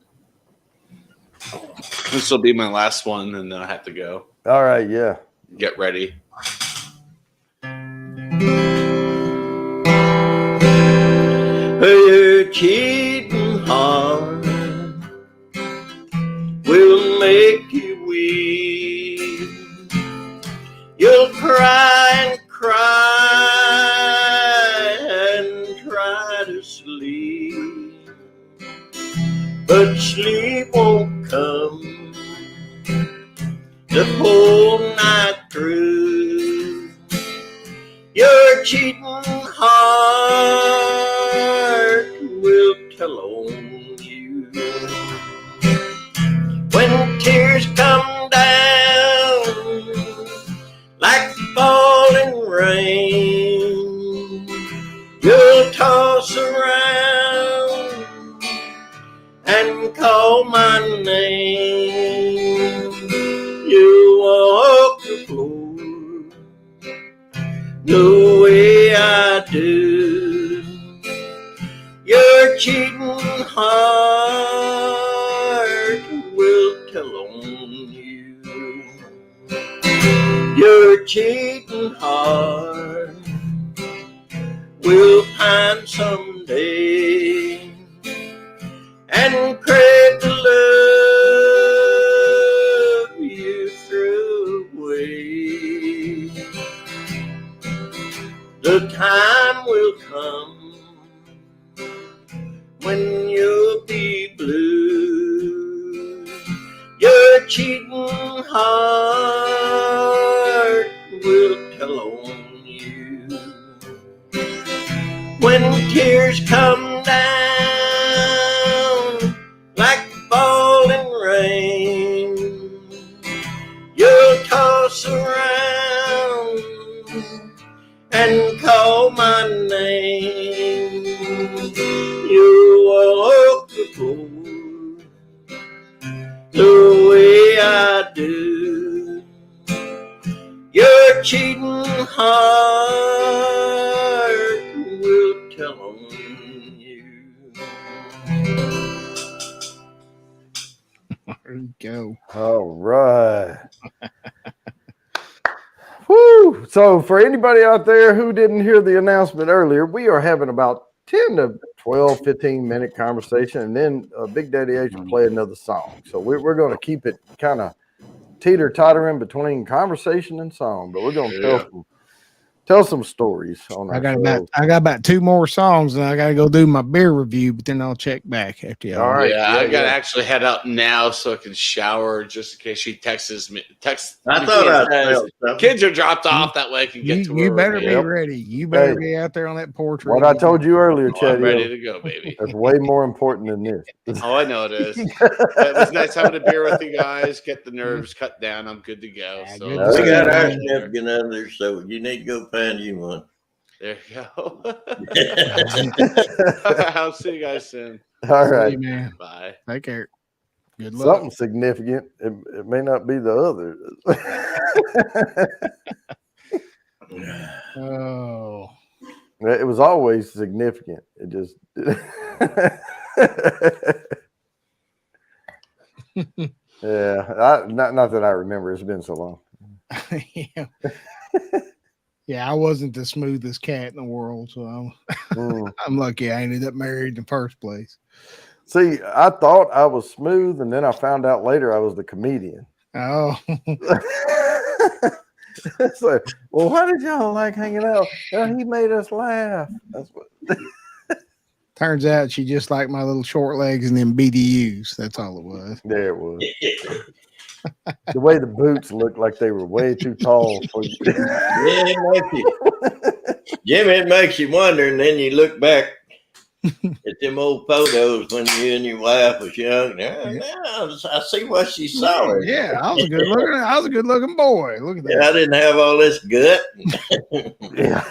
This will be my last one, and then I have to go. All right. Yeah. Get ready. You're cheating hard will make you weep. You'll cry and cry and try to sleep, but sleep won't come the whole night through. Your cheating heart will tell on you. When tears come down like falling rain, you'll toss around and call my name. You walk the floor the way I do. Your cheating heart will tell on you. Your cheating heart will pine someday and crave the love you threw away. The the time will come when you'll be blue. Your cheating heart will tell on you. When tears come down like falling rain, you'll toss around and call my name. You walk the floor the way I do. Your cheating heart will tell on you. There you go. All right. Woo! So for anybody out there who didn't hear the announcement earlier, we are having about 10 to 12, 15-minute conversation, and then Big Daddy H will play another song. So we're going to keep it kind of teeter-tottering between conversation and song, but we're going to tell some stories on our show. I got about 2 more songs, and I got to go do my beer review, but then I'll check back after y'all. All right. Yeah, I got to actually head out now so I can shower just in case she texts me. I thought I felt something. Kids are dropped off, that way I can get to where You better we're be ready. You better be out there on that porch. What I told you earlier, Chetty. I'm ready to go, baby. That's way more important than this. Oh, I know it is. It was nice having a beer with you guys. Get the nerves cut down. I'm good to go. Yeah, So good We got our Yeah. significant other, so you need to go find you one. there you go. I'll see you guys soon. All right. Hey, man. Bye. Take care. Good luck. Something significant. It may not be the other. Oh. It was always significant. It just yeah. Not that I remember. It's been so long. Yeah. Yeah, I wasn't the smoothest cat in the world, so I'm lucky I ended up married in the first place. See, I thought I was smooth, and then I found out later I was the comedian. Oh. It's like, well, why did y'all like hanging out? Oh, he made us laugh. That's what. Turns out she just liked my little short legs and them BDUs. That's all it was. There it was. The way the boots looked like they were way too tall for you. Yeah, Jimmy, it makes you wonder, and then you look back at them old photos when you and your wife was young. Now I see what she saw. Yeah, I was a good looking boy. Look at that. Yeah, I didn't have all this gut. Yeah.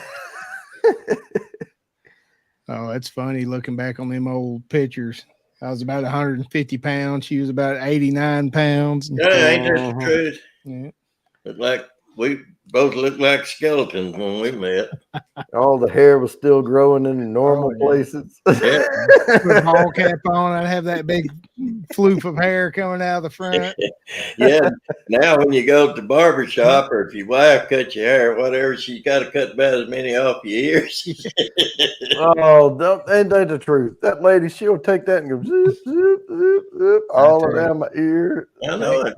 Oh, it's funny looking back on them old pictures. I was about 150 pounds. She was about 89 pounds. Yeah, ain't that the truth? Yeah. We both looked like skeletons when we met. All the hair was still growing in the normal places. Yeah. Put a ball cap on. I'd have that big floof of hair coming out of the front. Yeah. Now when you go to the barber shop, or if your wife cuts your hair, whatever, she's got to cut about as many off your ears. Oh, ain't that the truth? That lady, she'll take that and go zoop, zoop, zoop, zoop, all around my ear. I know it.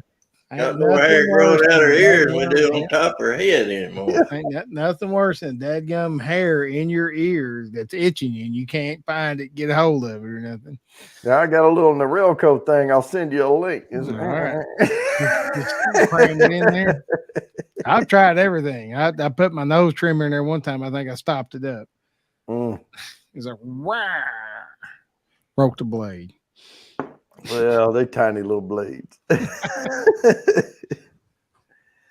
Got Ain't more nothing hair growing worse out her than ears than we dadgum- do on top of her head anymore. Ain't got nothing worse than dadgum hair in your ears that's itching you and you can't find it, get a hold of it or nothing. Now I got a little Norelco thing. I'll send you a link. All right. Just cram it in there. I've tried everything. I put my nose trimmer in there one time. I think I stopped it up. It's like, wow. Broke the blade. Well, they tiny little blades. I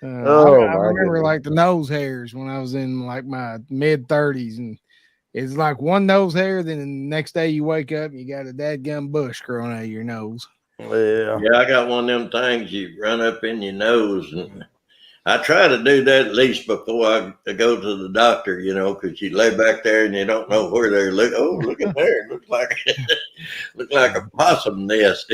remember goodness. like the nose hairs when I was in like my mid 30s, and it's like one nose hair. Then the next day you wake up and you got a dadgum bush growing out of your nose. Yeah. Yeah, I got one of them things you run up in your nose, and I try to do that at least before I go to the doctor, because you lay back there and you don't know where they're looking. Oh, look at there. Look like a possum nest.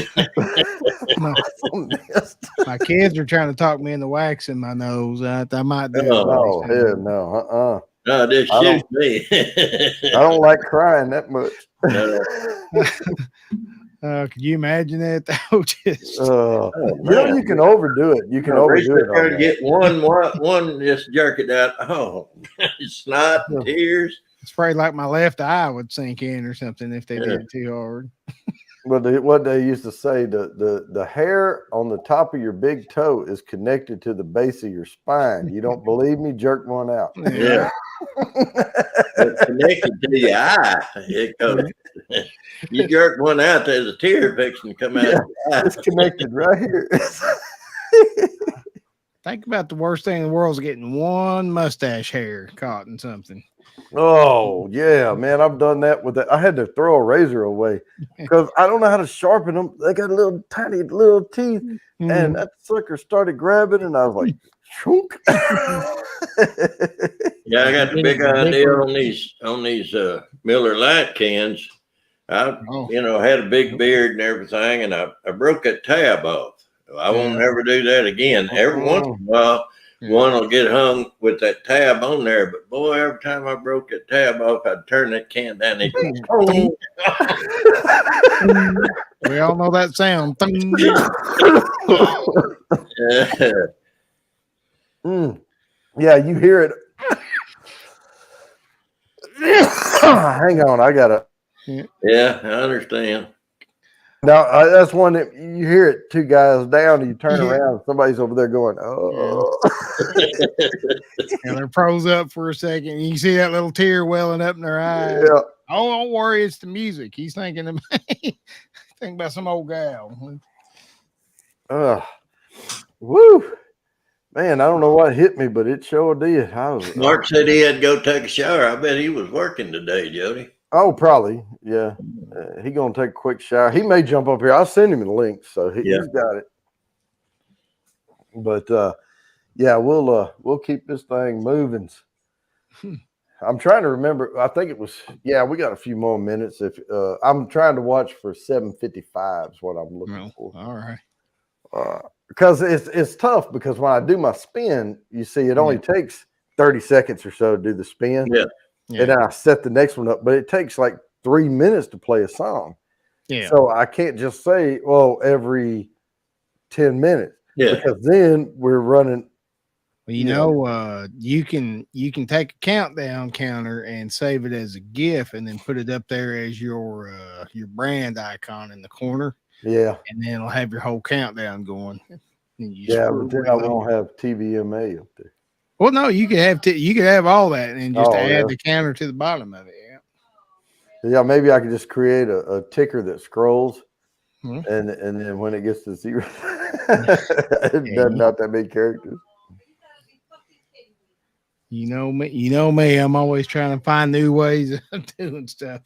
My kids are trying to talk me into waxing my nose. I might do. Oh, hell no. No, just I shoot me. I don't like crying that much. Could you imagine that? Though? Just you can overdo it. You can overdo it. Try to get one, just jerk it out. Oh, snot and tears. It's probably like my left eye would sink in or something if they did it too hard. Well, what they used to say, the hair on the top of your big toe is connected to the base of your spine. You don't believe me? Jerk one out. Yeah. It's connected to your eye. It goes. You jerk one out, there's a tear fixing to come out. Yeah, it's connected right here. Think about the worst thing in the world is getting one mustache hair caught in something. Oh yeah, man, I've done that with that. I had to throw a razor away because I don't know how to sharpen them. They got little tiny little teeth, and that sucker started grabbing, and I was like, "Chook." Yeah, I got the big idea on these Miller Lite cans. I had a big beard and everything, and I broke that tab off. I won't ever do that again. Every once in a while, one will get hung with that tab on there, but boy, every time I broke that tab off, I'd turn that can down. And we all know that sound. Yeah, you hear it. Hang on, I gotta. Yeah, I understand. Now that's one that you hear it. Two guys down, and you turn around, somebody's over there going, "Oh." And they're froze up for a second. And you can see that little tear welling up in their eyes. Yeah. Oh, don't worry, it's the music. He's thinking about some old gal. Woo. Man, I don't know what hit me, but it sure did. Mark said he had to go take a shower. I bet he was working today, Jody. Oh, probably. Yeah. He going to take a quick shower. He may jump up here. I'll send him the link, so he's got it. But yeah, we'll keep this thing moving. I'm trying to remember. I think it was, we got a few more minutes. If I'm trying to watch for 7:55 is what I'm looking for. All right. Because it's tough because when I do my spin, you see it only takes 30 seconds or so to do the spin. Yeah. And then I set the next one up, but it takes like 3 minutes to play a song. Yeah. So I can't just say, well, every 10 minutes. Yeah. Because then we're running. Well, you can take a countdown counter and save it as a GIF and then put it up there as your brand icon in the corner. Yeah. And then it'll have your whole countdown going. But then I won't have TVMA up there. Well, no, you could have all that and just add the counter to the bottom of it. Yeah, maybe I could just create a ticker that scrolls, and then when it gets to 0, not that many characters. You know me. I'm always trying to find new ways of doing stuff.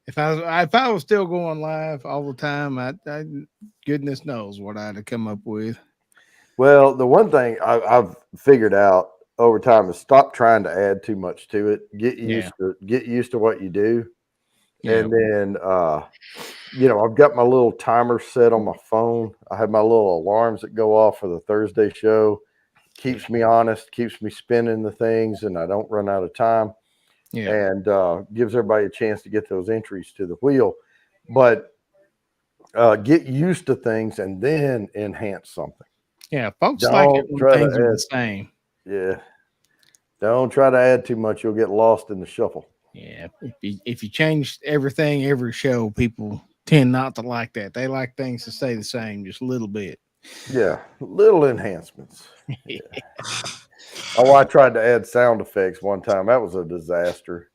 If I was still going live all the time, I goodness knows what I'd have come up with. Well, the one thing I've figured out over time is stop trying to add too much to it. Get used to what you do. Yeah. And then, I've got my little timer set on my phone. I have my little alarms that go off for the Thursday show. Keeps me honest, keeps me spinning the things, and I don't run out of time. Yeah. And gives everybody a chance to get those entries to the wheel. But get used to things and then enhance something. Yeah, folks like it when things are the same. Yeah. Don't try to add too much. You'll get lost in the shuffle. Yeah. If you change everything every show, people tend not to like that. They like things to stay the same just a little bit. Yeah. Little enhancements. Yeah. I tried to add sound effects one time. That was a disaster.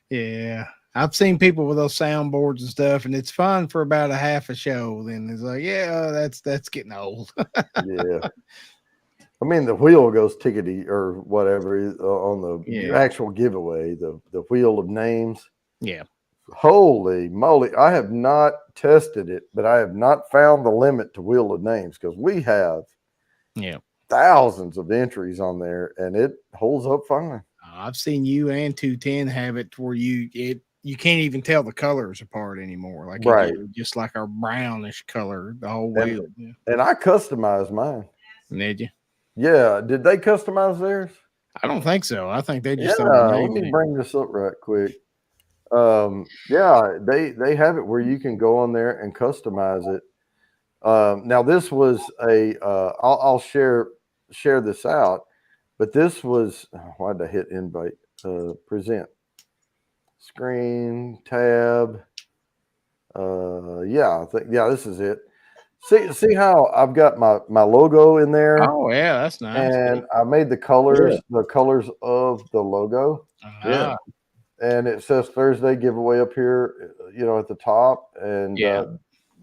Yeah. I've seen people with those soundboards and stuff, and it's fun for about a half a show. Then it's like, that's getting old. Yeah. I mean, the wheel goes tickety or whatever on the actual giveaway, the wheel of names. Yeah. Holy moly. I have not tested it, but I have not found the limit to wheel of names because we have thousands of entries on there, and it holds up fine. I've seen you and 210 have it where you can't even tell the colors apart anymore. Like just like a brownish color, the whole wheel. And I customized mine. Did you? Yeah. Did they customize theirs? I don't think so. I think they just let me bring this up right quick. Yeah, they have it where you can go on there and customize it. Now this was I'll share this out, but this was why did I hit invite? Present screen tab. Yeah, I think this is it. See how I've got my logo in there, Oh yeah, that's nice. and I made the colors of the logo. Yeah. And it says Thursday giveaway up here, at the top, and Yeah.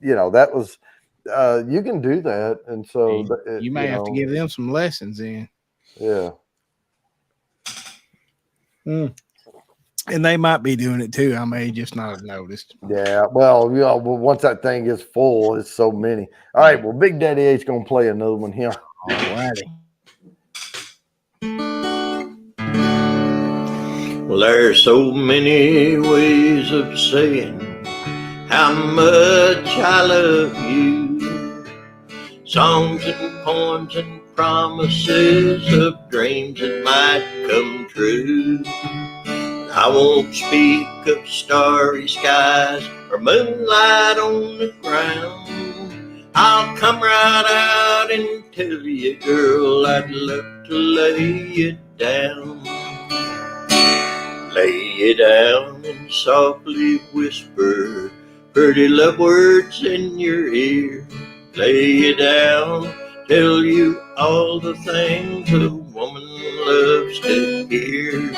that was you can do that, and so you may have to give them some lessons in. Yeah. And they might be doing it too. I may just not have noticed. Yeah. Well, once that thing gets full, it's so many. All right. Well, Big Daddy H gonna play another one here. All righty. Well, there's so many ways of saying how much I love you. Songs and poems and promises of dreams that might come true. I won't speak of starry skies or moonlight on the ground. I'll come right out and tell you, girl, I'd love to lay it down. Lay you down and softly whisper pretty love words in your ear. Lay you down, tell you all the things a woman loves to hear.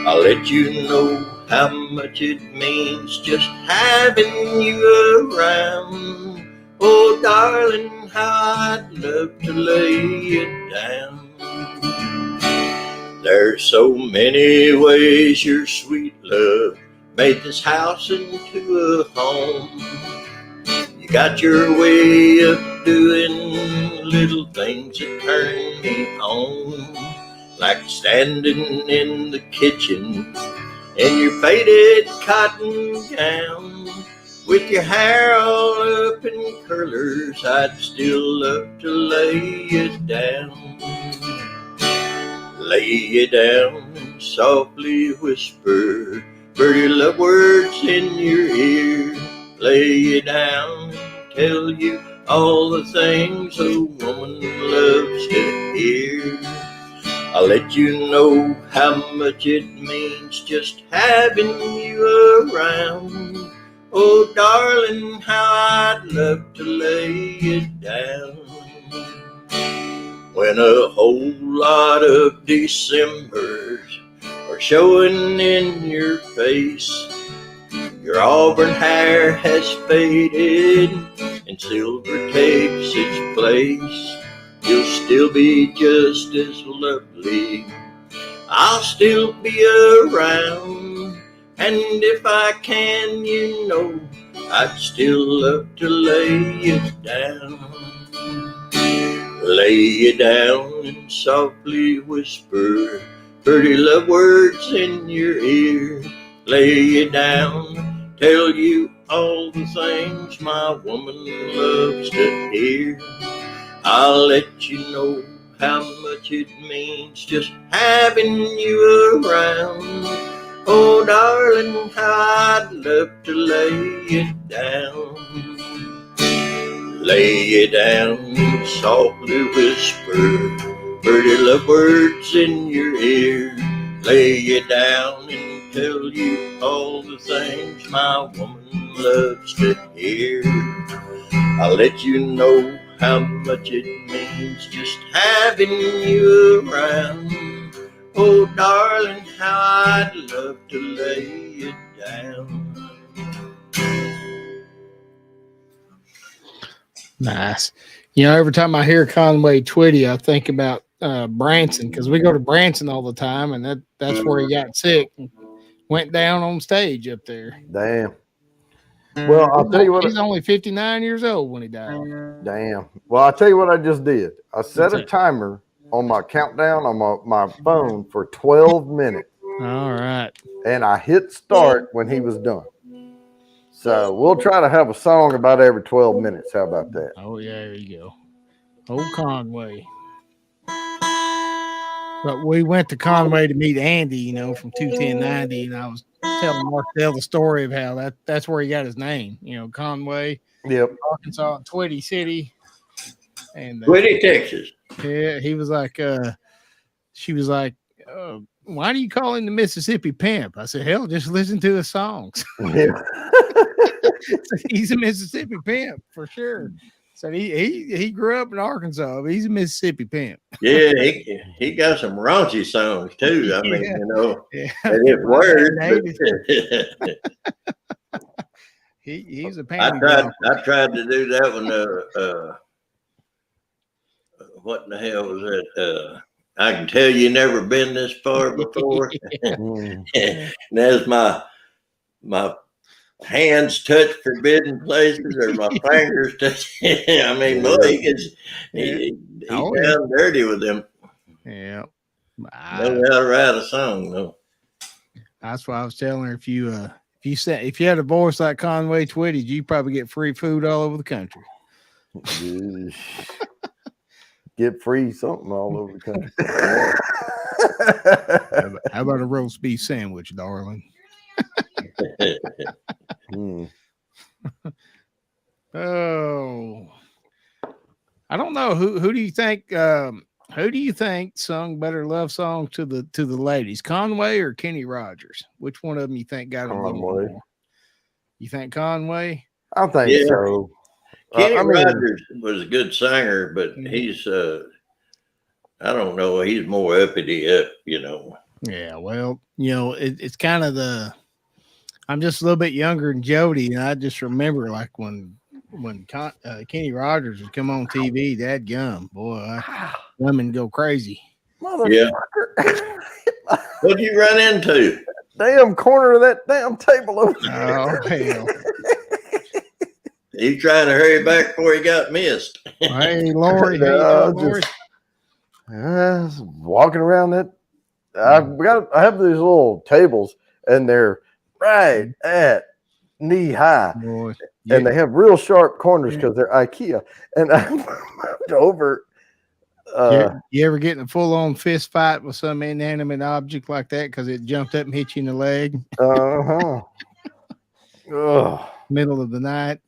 I'll let you know how much it means just having you around. Oh, darling, how I'd love to lay it down. There's so many ways your sweet love made this house into a home. You got your way of doing little things that turn me on. Like standing in the kitchen in your faded cotton gown, with your hair all up in curlers, I'd still love to lay it down. Lay you down and softly whisper pretty love words in your ear. Lay you down, tell you all the things a woman loves to hear. I'll let you know how much it means just having you around. Oh, darling, how I'd love to lay it down. When a whole lot of Decembers are showing in your face, your auburn hair has faded and silver takes its place. You'll still be just as lovely, I'll still be around. And if I can, you know, I'd still love to lay it down. Lay you down and softly whisper pretty love words in your ear. Lay you down, tell you all the things my woman loves to hear. I'll let you know how much it means just having you around. Oh, darling, how I'd love to lay it down. Lay you down and softly whisper pretty love words in your ear. Lay you down and tell you all the things my woman loves to hear. I'll let you know how much it means just having you around. Oh, darling, how I'd love to lay it down. Nice. Every time I hear Conway Twitty, I think about Branson, because we go to Branson all the time, and that's where he got sick and went down on stage up there. Damn. Well, I'll tell you what. He's only 59 years old when he died. Damn. Well, I'll tell you what I just did. I set a timer on my countdown on my phone for 12 minutes. All right. And I hit start when he was done. So we'll try to have a song about every 12 minutes. How about that? Oh, yeah, there you go. Old Conway. But we went to Conway to meet Andy, from 21090, and I was telling Marcel the story of how that's where he got his name. You know, Conway, Arkansas, Twitty City, and Twitty, Texas. Yeah, he was like, she was like, why do you call him the Mississippi Pimp? I said, hell, just listen to his songs. Yeah. He's a Mississippi Pimp for sure. So he grew up in Arkansas, but he's a Mississippi Pimp. Yeah, he got some raunchy songs too. I mean, Yeah. you know, Yeah. and his words. He's a I panty. tried to do that one. What in the hell was that? I can tell you never been this far before. And as my hands touch forbidden places, or my fingers touch. I mean, boy, he's down dirty with them. Yeah, know how to write a song though. That's why I was telling her if you had a voice like Conway Twitty, you probably get free food all over the country. Get free something all over the country. How about a roast beef sandwich, darling? Oh, I don't know who do you think sung better love song to the ladies, Conway or Kenny Rogers? Which one of them you think got a little more? You think Conway? I think so. Kenny Rogers was a good singer, but he's I don't know, he's more uppity up, you know. Yeah, well, you know, it's kind of I'm just a little bit younger than Jody, and I just remember like when Kenny Rogers would come on TV, that gum, boy, women go crazy. Motherfucker. Yeah. What'd you run into? Damn corner of that damn table over there. Oh, hell. He's trying to hurry back before he got missed. Hey, Lori. Lori? Just walking around that. I have these little tables, and they're right at knee high. Boy. And they have real sharp corners because they're IKEA. And I moved over. You ever get in a full-on fist fight with some inanimate object like that because it jumped up and hit you in the leg? Middle of the night.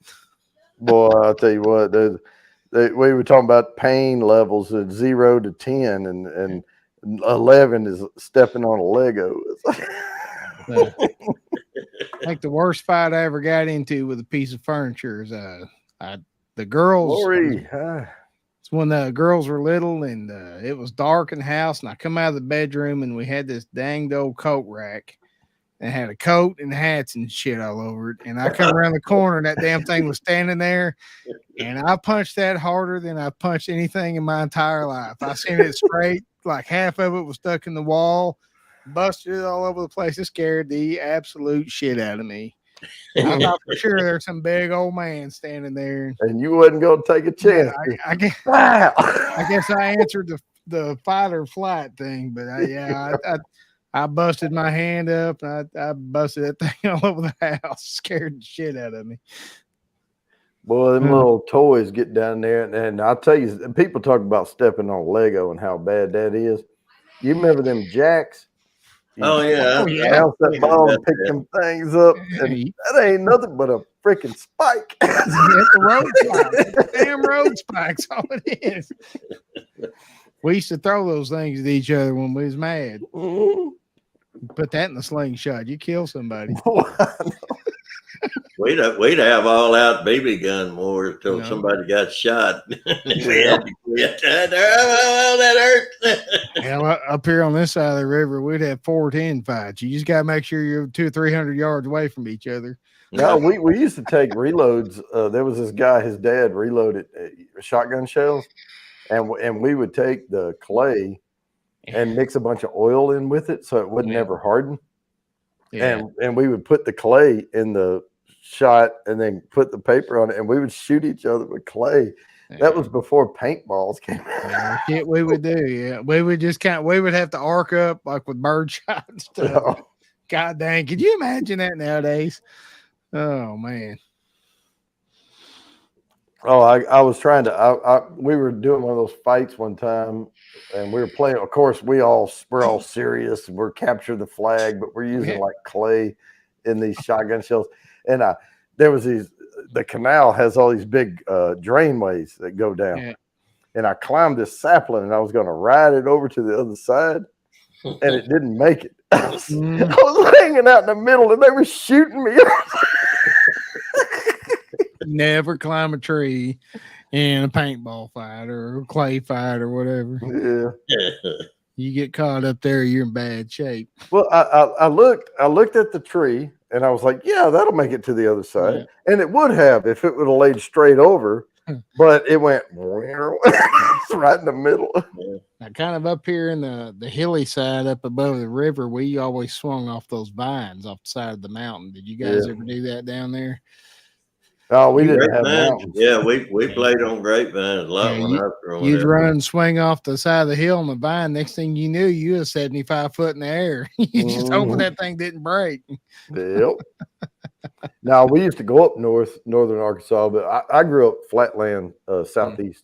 Boy, I'll tell you what, we were talking about pain levels at 0 to 10, and 11 is stepping on a Lego. I think the worst fight I ever got into with a piece of furniture is the girls. Lori, it's when the girls were little and it was dark in the house, and I come out of the bedroom and we had this danged old coat rack and had a coat and hats and shit all over it. And I come around the corner and that damn thing was standing there, and I punched that harder than I punched anything in my entire life. I seen it straight, like half of it was stuck in the wall, busted it all over the place. It scared the absolute shit out of me. I thought for sure there's some big old man standing there. And you wasn't going to take a chance. I guess I answered the fight or flight thing, but I busted my hand up. And I busted that thing all over the house. Scared the shit out of me. Boy, them little toys get down there. And I'll tell you, people talk about stepping on Lego and how bad that is. You remember them jacks? Oh, yeah. Bounce that ball and pick them things up. And that ain't nothing but a freaking spike. It's a road spike. Damn road spikes, all it is. We used to throw those things at each other when we was mad. Put that in the slingshot. You kill somebody. We'd have all out BB gun wars until somebody got shot. That hurt. Hell, up here on this side of the river, we'd have 410 fights. You just got to make sure you're 200 or 300 yards away from each other. No, we used to take reloads. There was this guy, his dad reloaded shotgun shells, and we would take the clay and mix a bunch of oil in with it so it would never harden. Yeah. And we would put the clay in the shot and then put the paper on it, and we would shoot each other with clay. Yeah. That was before paintballs came out. Shit, we would do, yeah. We would just we would have to arc up like with bird shot and stuff. Oh. God dang, could you imagine that nowadays? Oh man. Oh, I was trying to. We were doing one of those fights one time, and we were playing. Of course, we're all serious, and we're capture the flag, but we're using like clay, in these shotgun shells. And there was the canal has all these big drainways that go down. Yeah. And I climbed this sapling and I was going to ride it over to the other side, and it didn't make it. I was hanging out in the middle and they were shooting me. Never climb a tree in a paintball fight or a clay fight or whatever. Yeah. You get caught up there, you're in bad shape. Well, I looked at the tree and I was like, yeah, that'll make it to the other side. Yeah. And it would have if it would have laid straight over, but it went right in the middle. Yeah. Now, kind of up here in the hilly side up above the river, we always swung off those vines off the side of the mountain. Did you guys ever do that down there? Oh, we didn't have mountains. Yeah, we played on grapevines a lot when I was growing up. You'd run and swing off the side of the hill on the vine. Next thing you knew, you were 75 foot in the air. You just hoping that thing didn't break. Yep. Now, we used to go up northern Arkansas, but I grew up flatland southeast.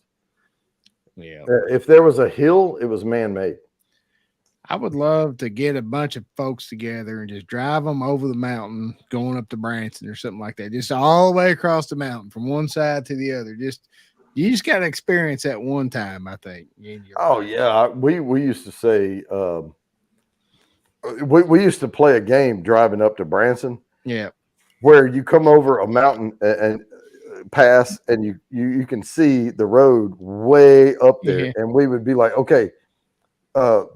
Yeah. If there was a hill, it was man-made. I would love to get a bunch of folks together and just drive them over the mountain, going up to Branson or something like that. Just all the way across the mountain from one side to the other. You just got to experience that one time, I think. Oh yeah, we used to say we used to play a game driving up to Branson. Yeah, where you come over a mountain and pass, and you can see the road way up there, and we would be like, okay.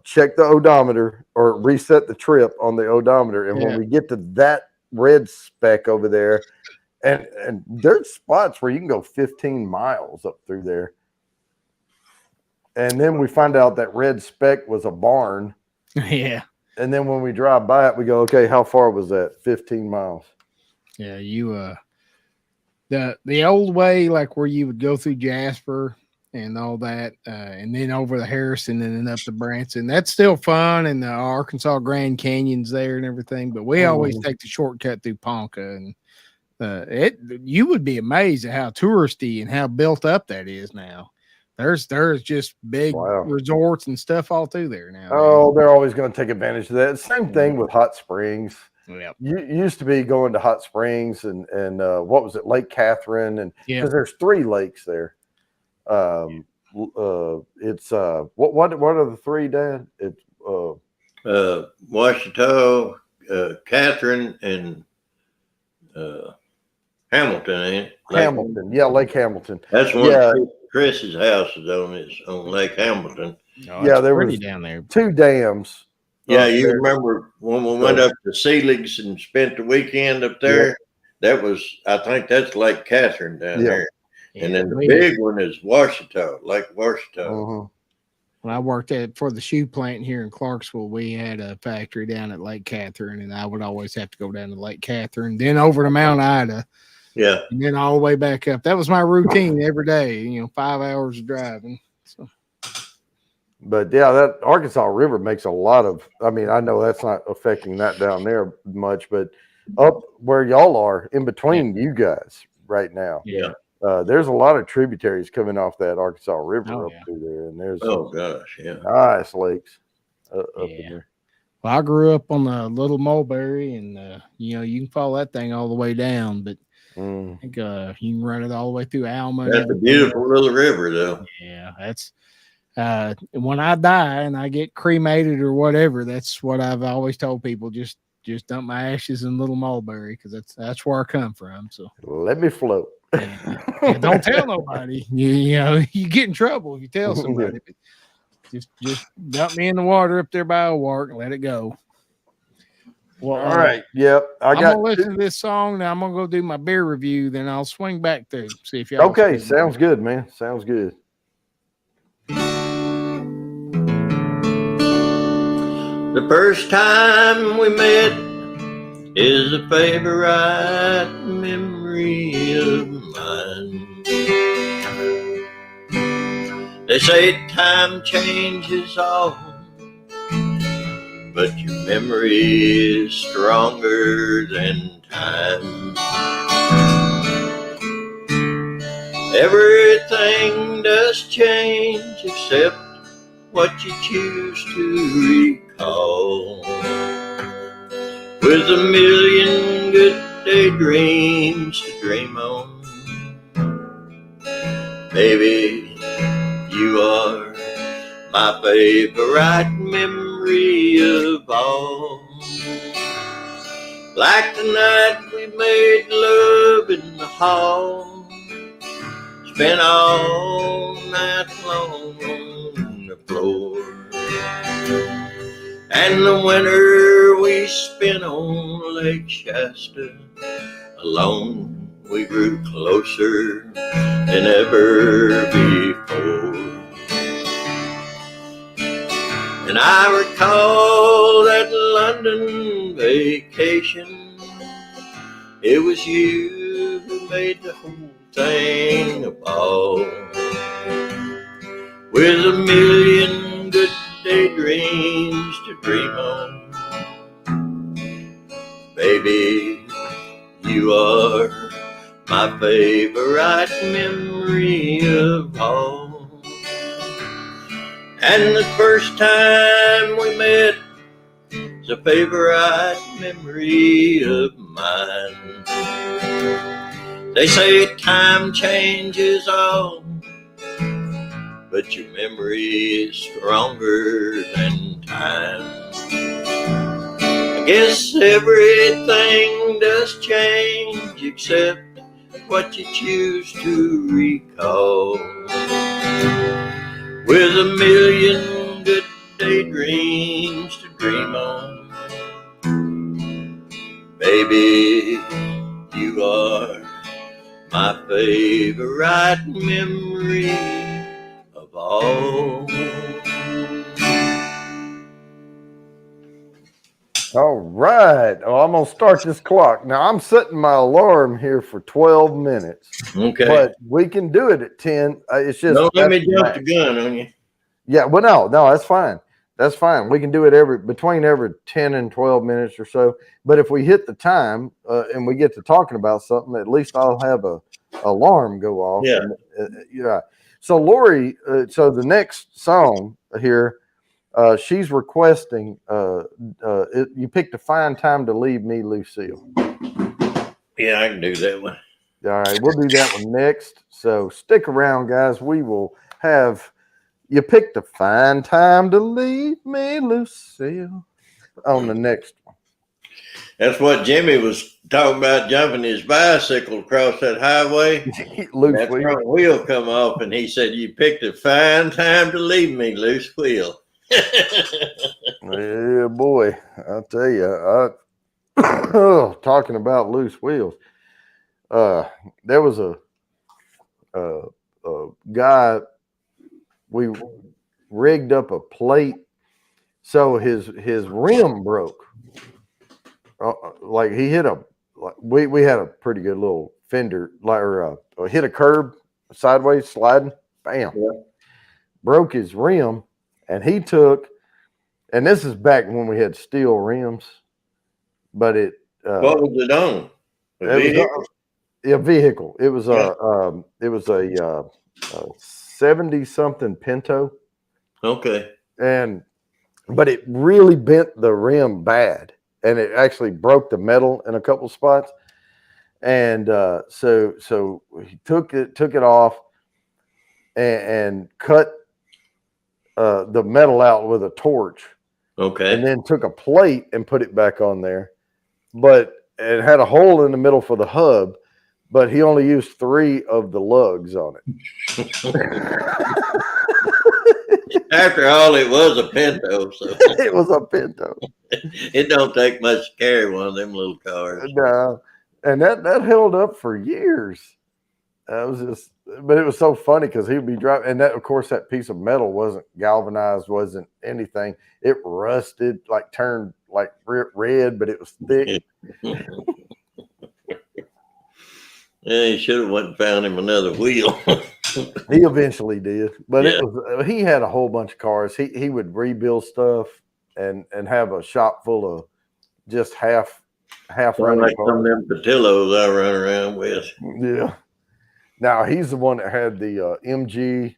Check the odometer or reset the trip on the odometer. And when we get to that red speck over there, and there's spots where you can go 15 miles up through there. And then we find out that red speck was a barn. Yeah. And then when we drive by it, we go, okay, how far was that? 15 miles. Yeah. The old way, like where you would go through Jasper and all that, and then over the Harrison and then up to Branson. That's still fun, and the Arkansas Grand Canyon's there and everything. But we always take the shortcut through Ponca, and you would be amazed at how touristy and how built up that is now. There's just big resorts and stuff all through there now. Oh, they're always going to take advantage of that. Same thing with hot springs. Yep. You used to be going to hot springs and what was it, Lake Catherine, and because there's 3 lakes there. It's what are the 3, Dad? It's Washita, Catherine, and Hamilton, ain't it? Hamilton, Lake Hamilton. That's one. Chris's house is on Lake Hamilton. Oh, there was down there 2 dams. Yeah, you remember when we went up to Selig's and spent the weekend up there? Yeah. I think that's Lake Catherine down there. And then the big one is Washita, Lake Washita. When I worked for the shoe plant here in Clarksville, we had a factory down at Lake Catherine, and I would always have to go down to Lake Catherine, then over to Mount Ida. Yeah. And then all the way back up. That was my routine every day, 5 hours of driving. So. But that Arkansas River makes a lot of, I know that's not affecting that down there much, but up where y'all are in between you guys right now. Yeah. There's a lot of tributaries coming off that Arkansas River up through there, and there's nice lakes up in there. Well, I grew up on the Little Mulberry, and you can follow that thing all the way down, but I think you can run it all the way through Alma. That's a beautiful little river, though. Yeah, that's when I die and I get cremated or whatever. That's what I've always told people: just dump my ashes in Little Mulberry, because that's where I come from. So let me float. Don't tell nobody. You get in trouble if you tell somebody. Just dump me in the water up there by Owark and let it go. Well, all right. Yep. I'm gonna listen to this song. Now I'm gonna go do my beer review. Then I'll swing back to see if y'all. Okay, sounds good, man. Sounds good. The first time we met is a favorite memory of mine. They say time changes all, but your memory is stronger than time. Everything does change except what you choose to recall. With a million good daydreams to dream on. Baby, you are my favorite memory of all. Like the night we made love in the hall, spent all night long on the floor, and the winter we spent on Lake Shasta alone. We grew closer than ever before. And I recall that London vacation. It was you who made the whole thing a ball. With a million good daydreams to dream on. Baby, you are my favorite memory of all. And the first time we met is a favorite memory of mine. They say time changes all, but your memory is stronger than time. I guess everything does change except what you choose to recall. With a million good daydreams to dream on. Baby, you are my favorite memory of all. All right. Oh, I'm going to start this clock. Now, I'm setting my alarm here for 12 minutes. Okay. But we can do it at 10. It's just. Don't let me jump the gun on you. Yeah. Well, no, that's fine. That's fine. We can do it between every 10 and 12 minutes or so. But if we hit the time and we get to talking about something, at least I'll have a alarm go off. Yeah. Yeah. So, Lori, so the next song here, she's requesting you picked a fine time to leave me, Lucille. Yeah, I can do that one. All right, we'll do that one next. So stick around, guys. We will have you picked a fine time to leave me, Lucille, on the next one. That's what Jimmy was talking about, jumping his bicycle across that highway. That front wheel come off, and he said, "You picked a fine time to leave me, loose wheel." Yeah, boy, I'll tell you, talking about loose wheels. There was a guy, we rigged up a plate, so his rim broke. Like he hit we had a pretty good little fender, hit a curb sideways sliding, bam, broke his rim, and he took. And this is back when we had steel rims, but it. What was it on? A vehicle. It was a 70-something Pinto. Okay. But it really bent the rim bad, and it actually broke the metal in a couple spots. And so he took it off and cut the metal out with a torch. Okay. And then took a plate and put it back on there. But it had a hole in the middle for the hub, but he only used 3 of the lugs on it. After all, it was a Pinto. So it was a Pinto. It don't take much to carry one of them little cars. No. And that held up for years. But it was so funny because he'd be driving, and that, of course, that piece of metal wasn't galvanized, wasn't anything. It rusted, like turned like red, but it was thick. Yeah, he should have went and found him another wheel. He eventually did, but he had a whole bunch of cars. He would rebuild stuff and have a shop full of just half running like cars. Some of them Patillos I run around with. Yeah. Now he's the one that had the MG.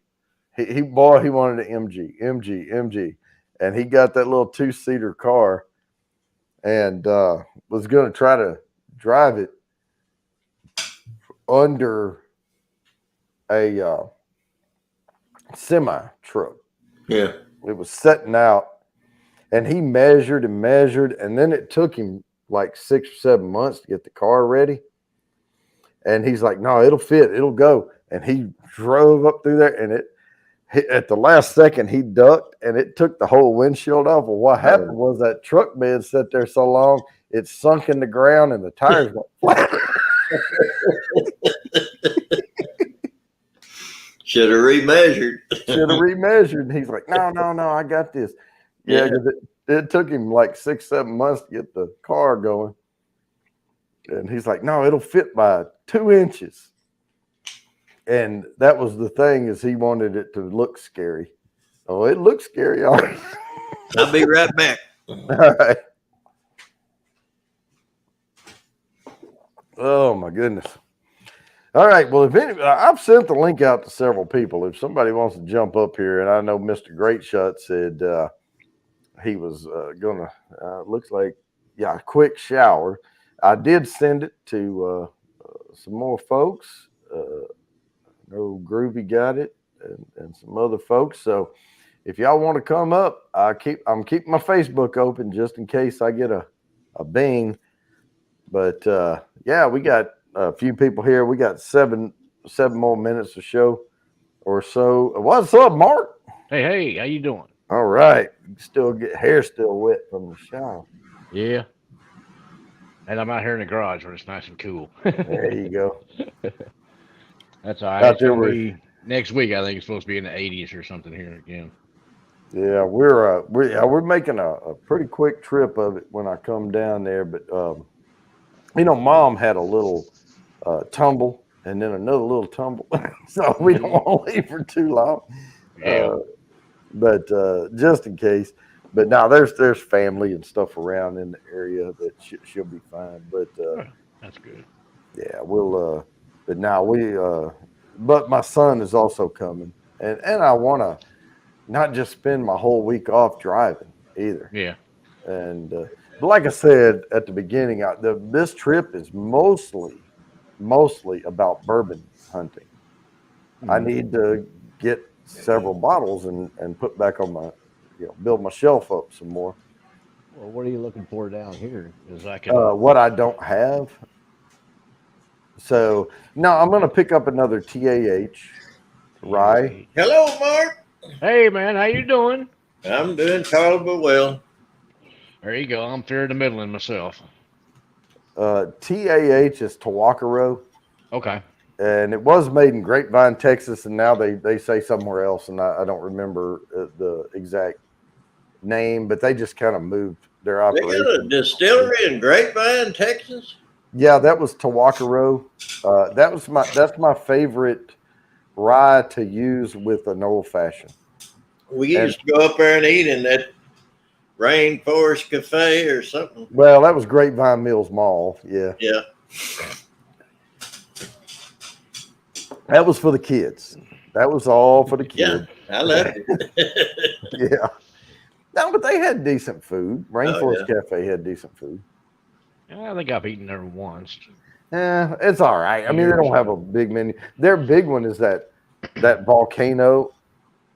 He wanted an MG, and he got that little 2-seater car, and was going to try to drive it under a semi truck. Yeah. It was setting out, and he measured and measured, and then it took him like 6 or 7 months to get the car ready. And he's like, no, it'll fit, it'll go. And he drove up through there, and at the last second he ducked, and it took the whole windshield off. Well, what happened was that truck bed sat there so long, it sunk in the ground, and the tires went flat. Should have remeasured. And he's like, no, I got this. Yeah, because it took him like 6, 7 months to get the car going. And he's like, no, it'll fit by 2 inches. And that was the thing, is he wanted it to look scary. Oh, it looks scary. All right. I'll be right back. All right. Oh my goodness. All right. Well, I've sent the link out to several people. If somebody wants to jump up here, and I know Mr. Great Shot said he was gonna. Looks like a quick shower. I did send it to some more folks. No Groovy got it, and some other folks. So if y'all want to come up, I'm keeping my Facebook open just in case I get a bing. But yeah, we got a few people here. We got seven more minutes to show or so. What's up, Mark? Hey, how you doing? All right. Still get hair still wet from the shower. Yeah. And I'm out here in the garage where it's nice and cool. There you go. That's all right. It's gonna be next week. I think it's supposed to be in the 80s or something here again. Yeah, we're making a pretty quick trip of it when I come down there. But Mom had a little tumble and then another little tumble, so we don't want to leave for too long. Yeah. But just in case. But now there's family and stuff around in the area that she'll be fine. But that's good. Yeah, we'll. But now but my son is also coming, and I want to not just spend my whole week off driving either. Yeah. And but like I said at the beginning, this trip is mostly about bourbon hunting. I need to get several bottles and put back on my, build my shelf up some more. Well, what are you looking for down here? Is what I don't have. So no, I'm going to pick up another TAH rye. Hello, Mark. Hey, man, how you doing? I'm doing tolerable well. There you go. I'm fair to middling myself. TAH is Tawakaro. Okay. And it was made in Grapevine, Texas, and now they say somewhere else, and I don't remember the exact name, but they just kind of moved their operation. They got a distillery in Grapevine, Texas? Yeah, that was Tawakaro. That's my favorite rye to use with an old fashioned. We used to go up there and eat in that Rainforest Cafe or something. Well, that was Grapevine Mills Mall. Yeah. Yeah. That was for the kids. That was all for the kids. Yeah, I loved it. Yeah. No, but they had decent food. Rainforest Cafe had decent food. I think I've eaten there once. Yeah, it's all right. I mean, they don't have a big menu. Their big one is that volcano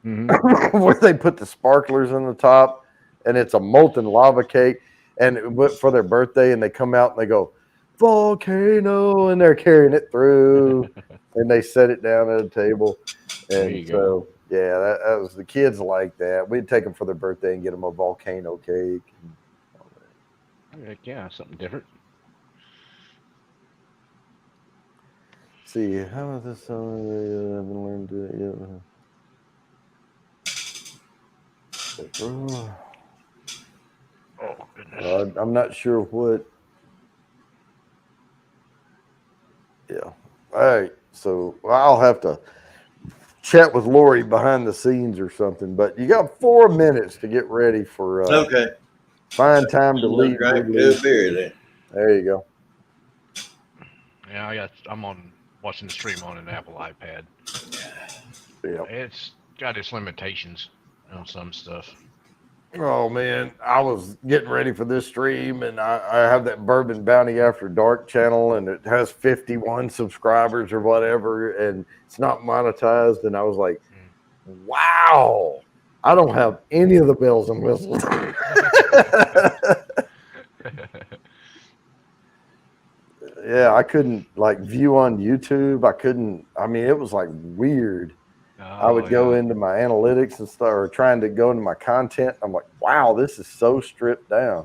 where they put the sparklers on the top, and it's a molten lava cake. And for their birthday, and they come out and they go, volcano, and they're carrying it through, and they set it down at a table. And so, yeah, that was the kids like that. We'd take them for their birthday and get them a volcano cake. Yeah, something different. See, how is this song? I haven't learned it yet. Oh, goodness. I'm not sure what. Yeah. All right. So I'll have to chat with Lori behind the scenes or something. But you got 4 minutes to get ready for. Okay. Find time to leave. Drink a beer then. There you go. Yeah, I'm watching the stream on an Apple iPad. Yeah. It's got its limitations on some stuff. Oh man, I was getting ready for this stream, and I have that Bourbon Bounty After Dark channel, and it has 51 subscribers or whatever, and it's not monetized. And I was like, wow, I don't have any of the bells and whistles. Yeah, I couldn't like view on YouTube. I couldn't. I mean, it was like weird. I would go into my analytics and stuff, or trying to go into my content. I'm like, wow, this is so stripped down.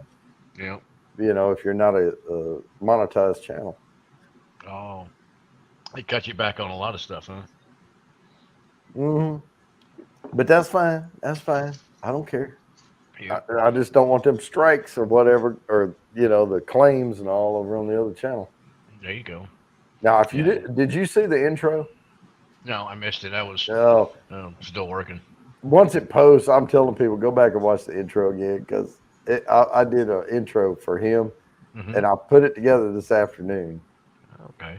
Yeah. You know, if you're not a monetized channel. Oh, they cut you back on a lot of stuff, huh? Mm-hmm. But that's fine. That's fine. I don't care. Yeah. I just don't want them strikes or whatever, or the claims and all over on the other channel. There you go. Now, if you did you see the intro? No, I missed it. I was still working. Once it posts, I'm telling people go back and watch the intro again, because I did an intro for him, and I put it together this afternoon. Okay.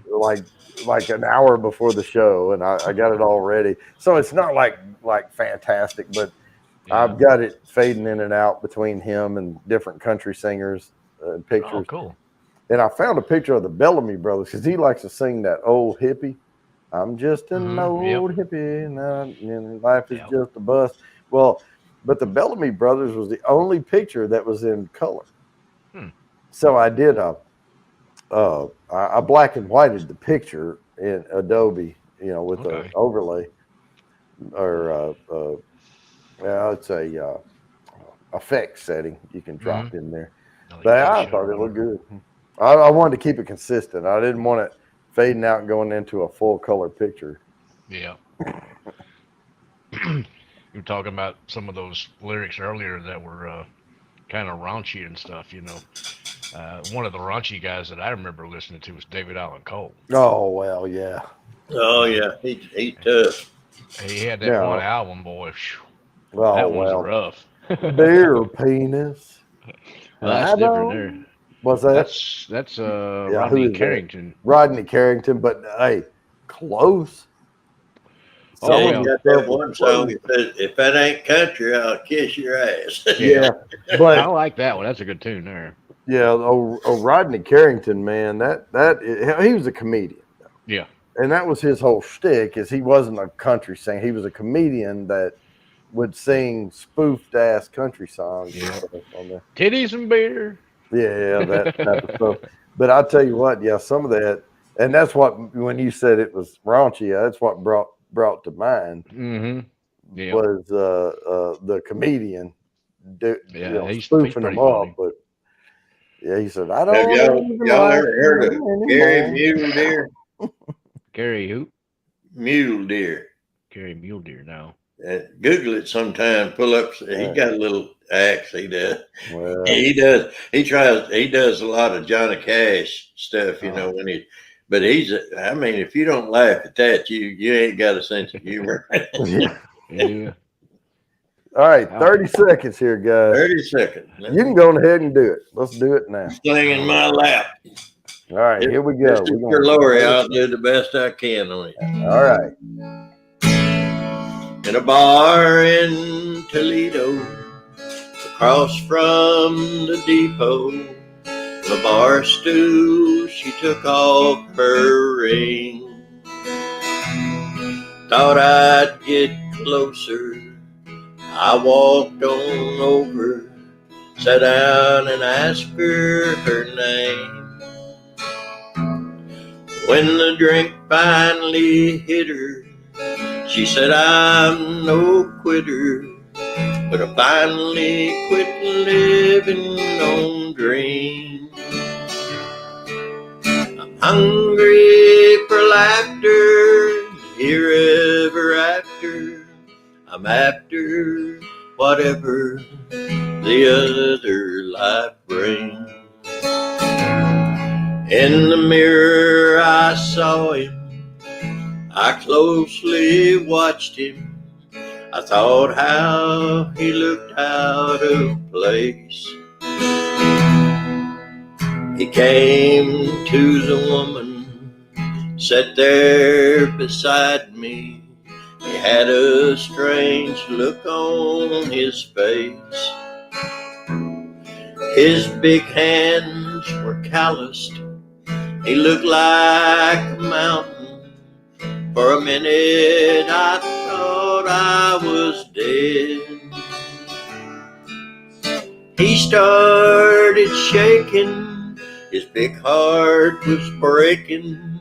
Like an hour before the show, and I got it all ready. So it's not like fantastic, but I've got it fading in and out between him and different country singers pictures. Oh, cool. And I found a picture of the Bellamy brothers, because he likes to sing that old hippie. I'm just an old hippie, and life is just a bust. Well, but the Bellamy brothers was the only picture that was in color. So I did I black and whited the picture in Adobe, with the overlay, or it's a effect setting you can drop in there. But I thought it looked good. I wanted to keep it consistent. I didn't want it fading out and going into a full color picture. Yeah. You were talking about some of those lyrics earlier that were kind of raunchy and stuff, one of the raunchy guys that I remember listening to was David Allan Cole. Oh, well, yeah. Oh, yeah. He's tough. He had that one album, boy. Oh, that one's rough. Beer penis. Well, that's different there. What's that? That's Rodney Carrington. Rodney Carrington, but hey, close. Someone got that one song that says, "If that ain't country, I'll kiss your ass." Yeah, but I like that one. That's a good tune there. Yeah, Rodney Carrington, man, he was a comedian. Yeah, and that was his whole shtick. Is he wasn't a country singer; he was a comedian that would sing spoofed ass country songs. Yeah. On there. Titties and beer. Yeah, that type of stuff. But I'll tell you what, some of that, and that's what, when you said it was raunchy, that's what brought to mind was the comedian, he's spoofing him up. But he said, "I don't." Have y'all ever heard of Gary Mule Deer? Gary who? Mule Deer. Gary Mule Deer. No. Google it sometime. Pull up. He got a little axe. He does. Well, he does. He does a lot of Johnny Cash stuff. But if you don't laugh at that, you ain't got a sense of humor. Yeah. All right, 30 seconds here, guys. 30 seconds. You can go ahead and do it. Let's do it now. Sling in my lap. All right, here we go. Mr. Lori, I'll do the best I can on it. All right. In a bar in Toledo, across from the depot, the bar stool, she took off her ring. Thought I'd get closer. I walked on over, sat down and asked her name. When the drink finally hit her, she said, "I'm no quitter, but I finally quit living on dreams. I'm hungry for laughter, here ever after. I'm after whatever the other life brings." In the mirror I saw him, I closely watched him. I thought how he looked out of place. He came to the woman, sat there beside me. He had a strange look on his face. His big hands were calloused. He looked like a mountain. For a minute I thought I was dead. He started shaking, his big heart was breaking.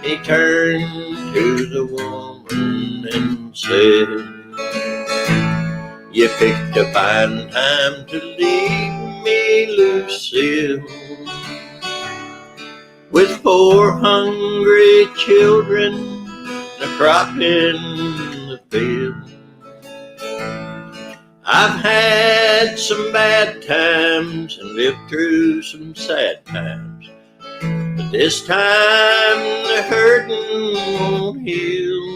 He turned to the woman and said, "You picked a fine time to leave me, Lucille, with 4 hungry children and a crop in the field. I've had some bad times and lived through some sad times, but this time the hurting won't heal.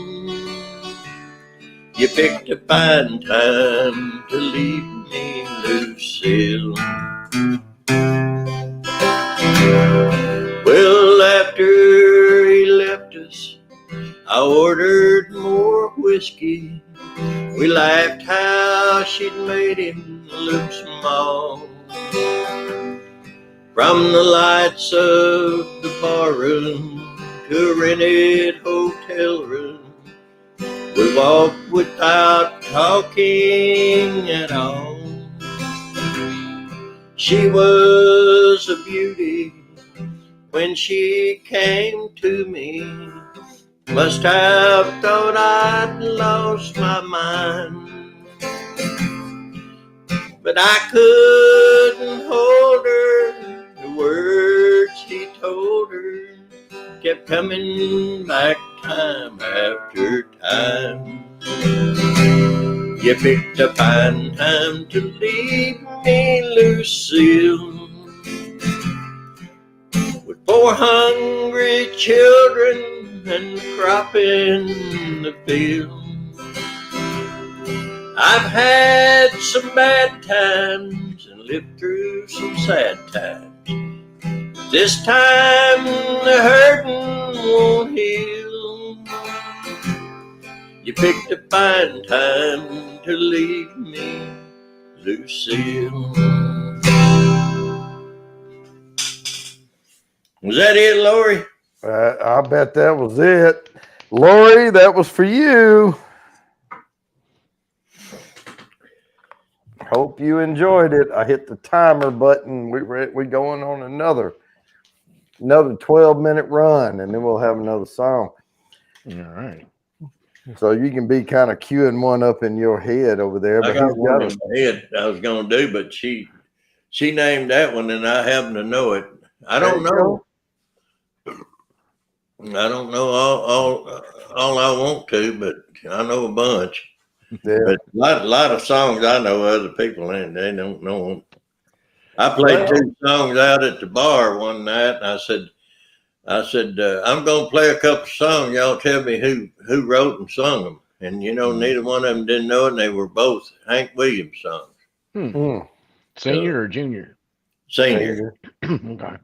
You picked a fine time to leave me, Lucille." Well, after he left us, I ordered more whiskey. We laughed how she'd made him look small. From the lights of the barroom to a rented hotel room, we walked without talking at all. She was a beauty when she came to me. Must have thought I'd lost my mind, but I couldn't hold her. The words he told her kept coming back time after time. You picked a fine time to leave me, Lucille, with 4 hungry children and the crop in the field. I've had some bad times and lived through some sad times. This time the hurting won't heal. You picked a fine time to leave me, Lucille. Was that it, Lori? I bet that was it. Lori, that was for you. Hope you enjoyed it. I hit the timer button. We going on another 12-minute run, and then we'll have another song. All right. So you can be kind of queuing one up in your head over there. I But got one in my head I was going to do, but she named that one, and I happen to know it. I don't know. I don't know all I want to, but I know a bunch. Yeah. But a lot of songs I know other people and they don't know them. I played 2 songs out at the bar one night, and I said, I'm going to play a couple songs. Y'all tell me who wrote and sung them. And, neither one of them didn't know it, and they were both Hank Williams songs. Senior or junior? Senior. Okay.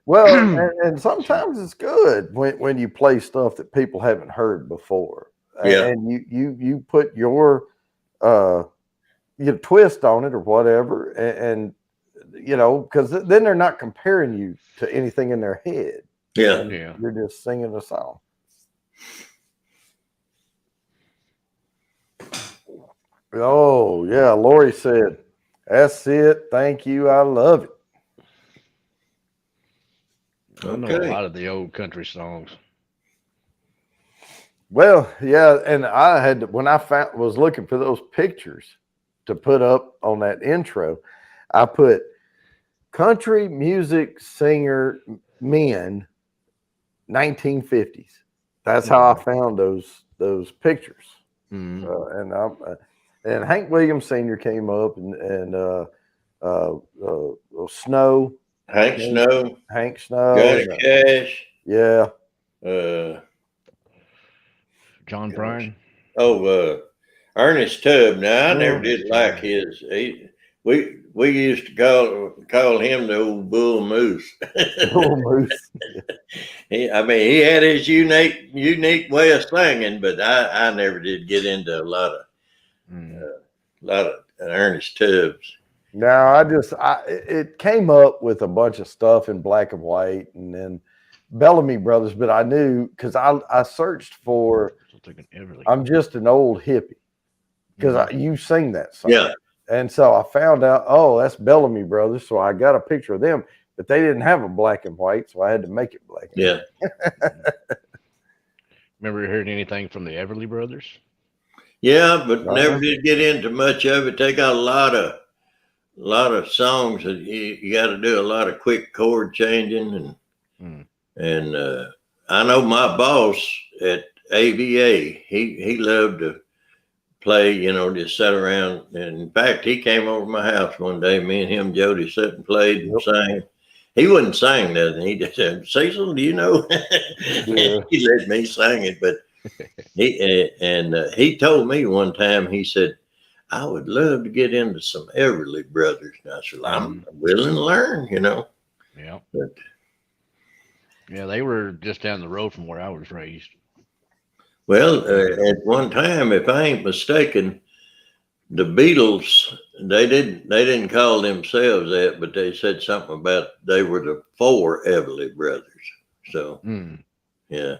Well, and sometimes it's good when you play stuff that people haven't heard before. Yeah. And you put your twist on it or whatever, and because then they're not comparing you to anything in their head. Yeah. You're just singing a song. Oh, yeah. Lori said, "That's it. Thank you. I love it." I know a lot of the old country songs. Well, yeah, and I had when I was looking for those pictures to put up on that intro, I put country music singer men 1950s. That's how I found those pictures. Mm-hmm. And Hank Williams Sr. came up and Snow. Hank Snow. Johnny Cash. Yeah. John Prine. Ernest Tubb. Now I never did like his. We used to call him the old Bull Moose. Bull Moose. He had his unique way of singing, but I never did get into a lot of Ernest Tubbs. No, it came up with a bunch of stuff in black and white, and then Bellamy Brothers. But I knew because I searched for. I'm just an old hippie because you sing that song. Yeah. And so I found out, oh, that's Bellamy Brothers. So I got a picture of them, but they didn't have a black and white, so I had to make it black. Yeah. Remember hearing anything from the Everly Brothers? Yeah, but never did get into much of it. They got a lot of songs that you got to do a lot of quick chord changing, and I know my boss at AVA, he loved to play, just sat around. And in fact, he came over to my house one day. Me and him, Jody, sat and played and sang. He wouldn't sing nothing. He just said, "Cecil, do you know?" Yeah. He let me sing it, but he told me one time. He said, "I would love to get into some Everly Brothers." And I said, "I'm willing to learn," Yeah. But yeah, they were just down the road from where I was raised. Well, at one time, if I ain't mistaken, the Beatles, they didn't call themselves that, but they said something about they were the 4 Everly Brothers. So, yeah.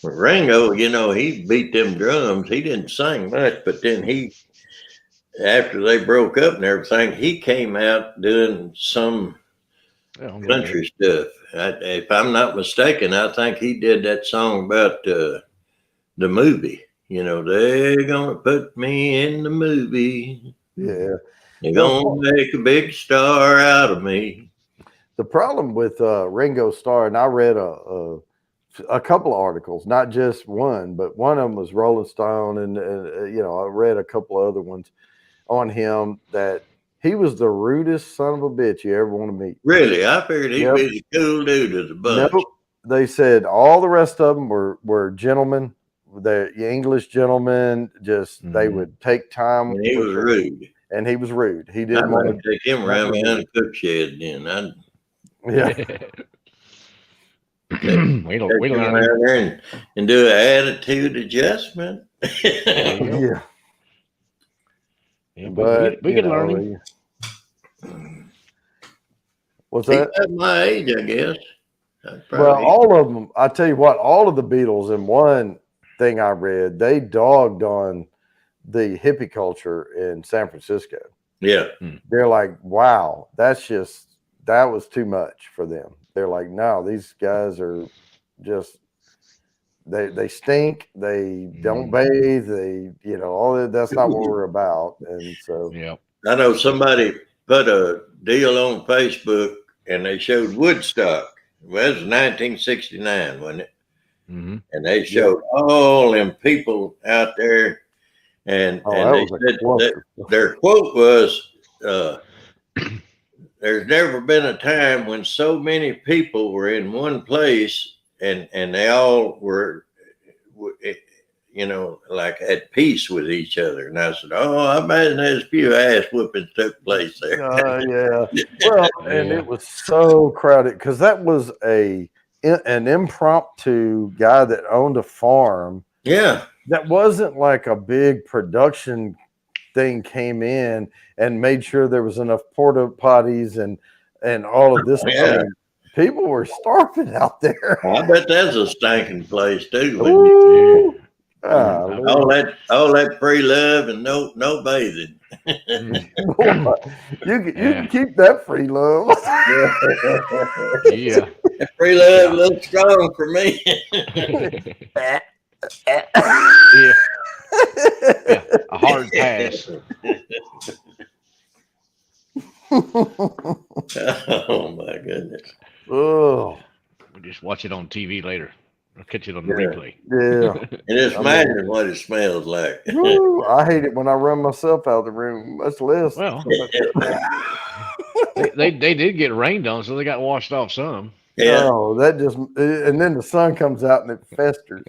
But Ringo, he beat them drums. He didn't sing much, but then after they broke up and everything, he came out doing some country stuff. If I'm not mistaken, I think he did that song about the movie. They're gonna put me in the movie. Yeah, they're gonna make a big star out of me. The problem with Ringo Starr, and I read a couple of articles, not just one, but one of them was Rolling Stone, and I read a couple of other ones on him that he was the rudest son of a bitch you ever want to meet. Really? I figured he'd be the cool dude of the bunch. Nope. They said all the rest of them were gentlemen, the English gentlemen, just they would take time. And he was rude. And he was rude. He didn't want to take him around behind the cook shed then. Yeah. we learn around there and do an attitude adjustment. Yeah. Yeah, but we can learn. What's that? At my age, I guess. Well, all of them. I tell you what, all of the Beatles. In one thing I read, they dogged on the hippie culture in San Francisco. Yeah, they're like, wow, that was too much for them. They're like, no, these guys are just. They stink. They don't bathe. They, all that. That's not what we're about. And so, I know somebody put a deal on Facebook, and they showed Woodstock. Well, it was 1969, wasn't it? And they showed all them people out there, and they said that their quote was, "There's never been a time when so many people were in one place." And they all were, like at peace with each other. And I said, "Oh, I imagine there's a few ass whoopings took place there." Yeah. Well, and it was so crowded because that was an impromptu guy that owned a farm. Yeah. That wasn't like a big production thing came in and made sure there was enough porta potties and all of this. Yeah. People were starving out there. I bet that's a stinking place too. All that free love and no bathing. You can keep that free love. Yeah. Free love looks strong for me. Yeah. A hard pass. Oh my goodness. Oh, We'll just watch it on TV later. I'll catch it on the replay. Yeah. And just imagine what it smells like. Woo, I hate it when I run myself out of the room. Much less. Well, they did get rained on, so they got washed off some. Yeah. Oh, that just and then the sun comes out and it festers.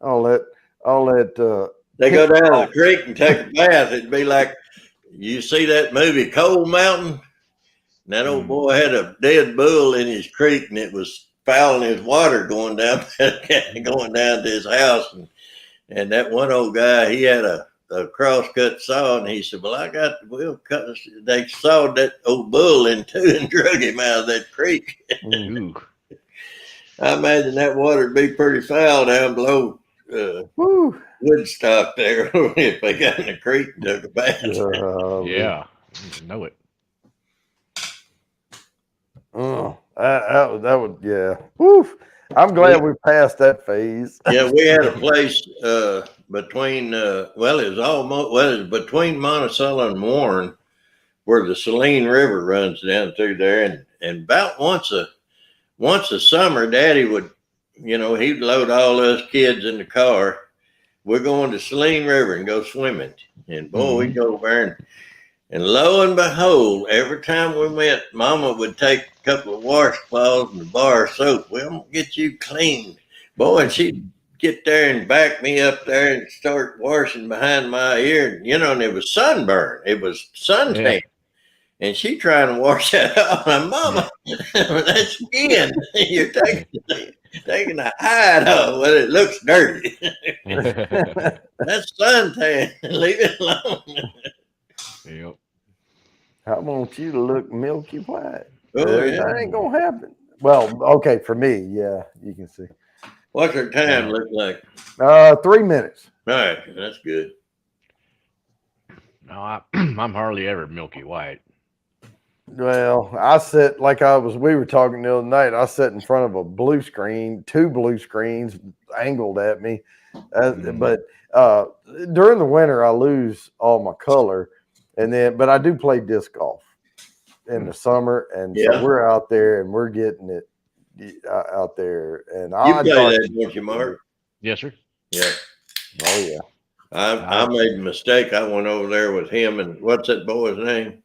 all that They go down the creek and take a bath. It'd be like, you see that movie Cold Mountain? And that old boy had a dead bull in his creek, and it was fouling his water going down to his house. And that one old guy, he had a crosscut saw, and he said, "Well, we'll cut." They sawed that old bull in two and drug him out of that creek. Ooh. I imagine that water'd be pretty foul down below Woodstock there if they got in the creek and took a bath. Yeah, know it. Oh, that would, yeah. Woo. I'm glad we passed that phase. Yeah, we had a place between it was between Monticello and Warren, where the Saline River runs down through there, and about once a summer, Daddy would, he'd load all us kids in the car. We're going to Saline River and go swimming, and boy, we'd go over there, and lo and behold, every time we went, Mama would take a couple of washcloths and a bar of soap. We're going to get you clean. Boy, and she'd get there and back me up there and start washing behind my ear. And it was sunburn. It was suntan. Yeah. And she trying to wash that off. And Mama, that skin, you're taking the hide off. Well, it looks dirty. That's suntan. Leave it alone. Yep. I want you to look milky white. Oh, yeah. That ain't gonna happen. Well, okay, for me, yeah, you can see. What's her time look like? 3 minutes. All right, that's good. No, I'm hardly ever milky white. Well, I sat we were talking the other night. I sat in front of a blue screen, 2 blue screens angled at me. But during the winter, I lose all my color. But I do play disc golf in the summer. And so we're out there and we're getting it out there. And you play that, don't you, Mark? Yes, sir. Yeah. Oh, yeah. I made a mistake. I went over there with him, and what's that boy's name?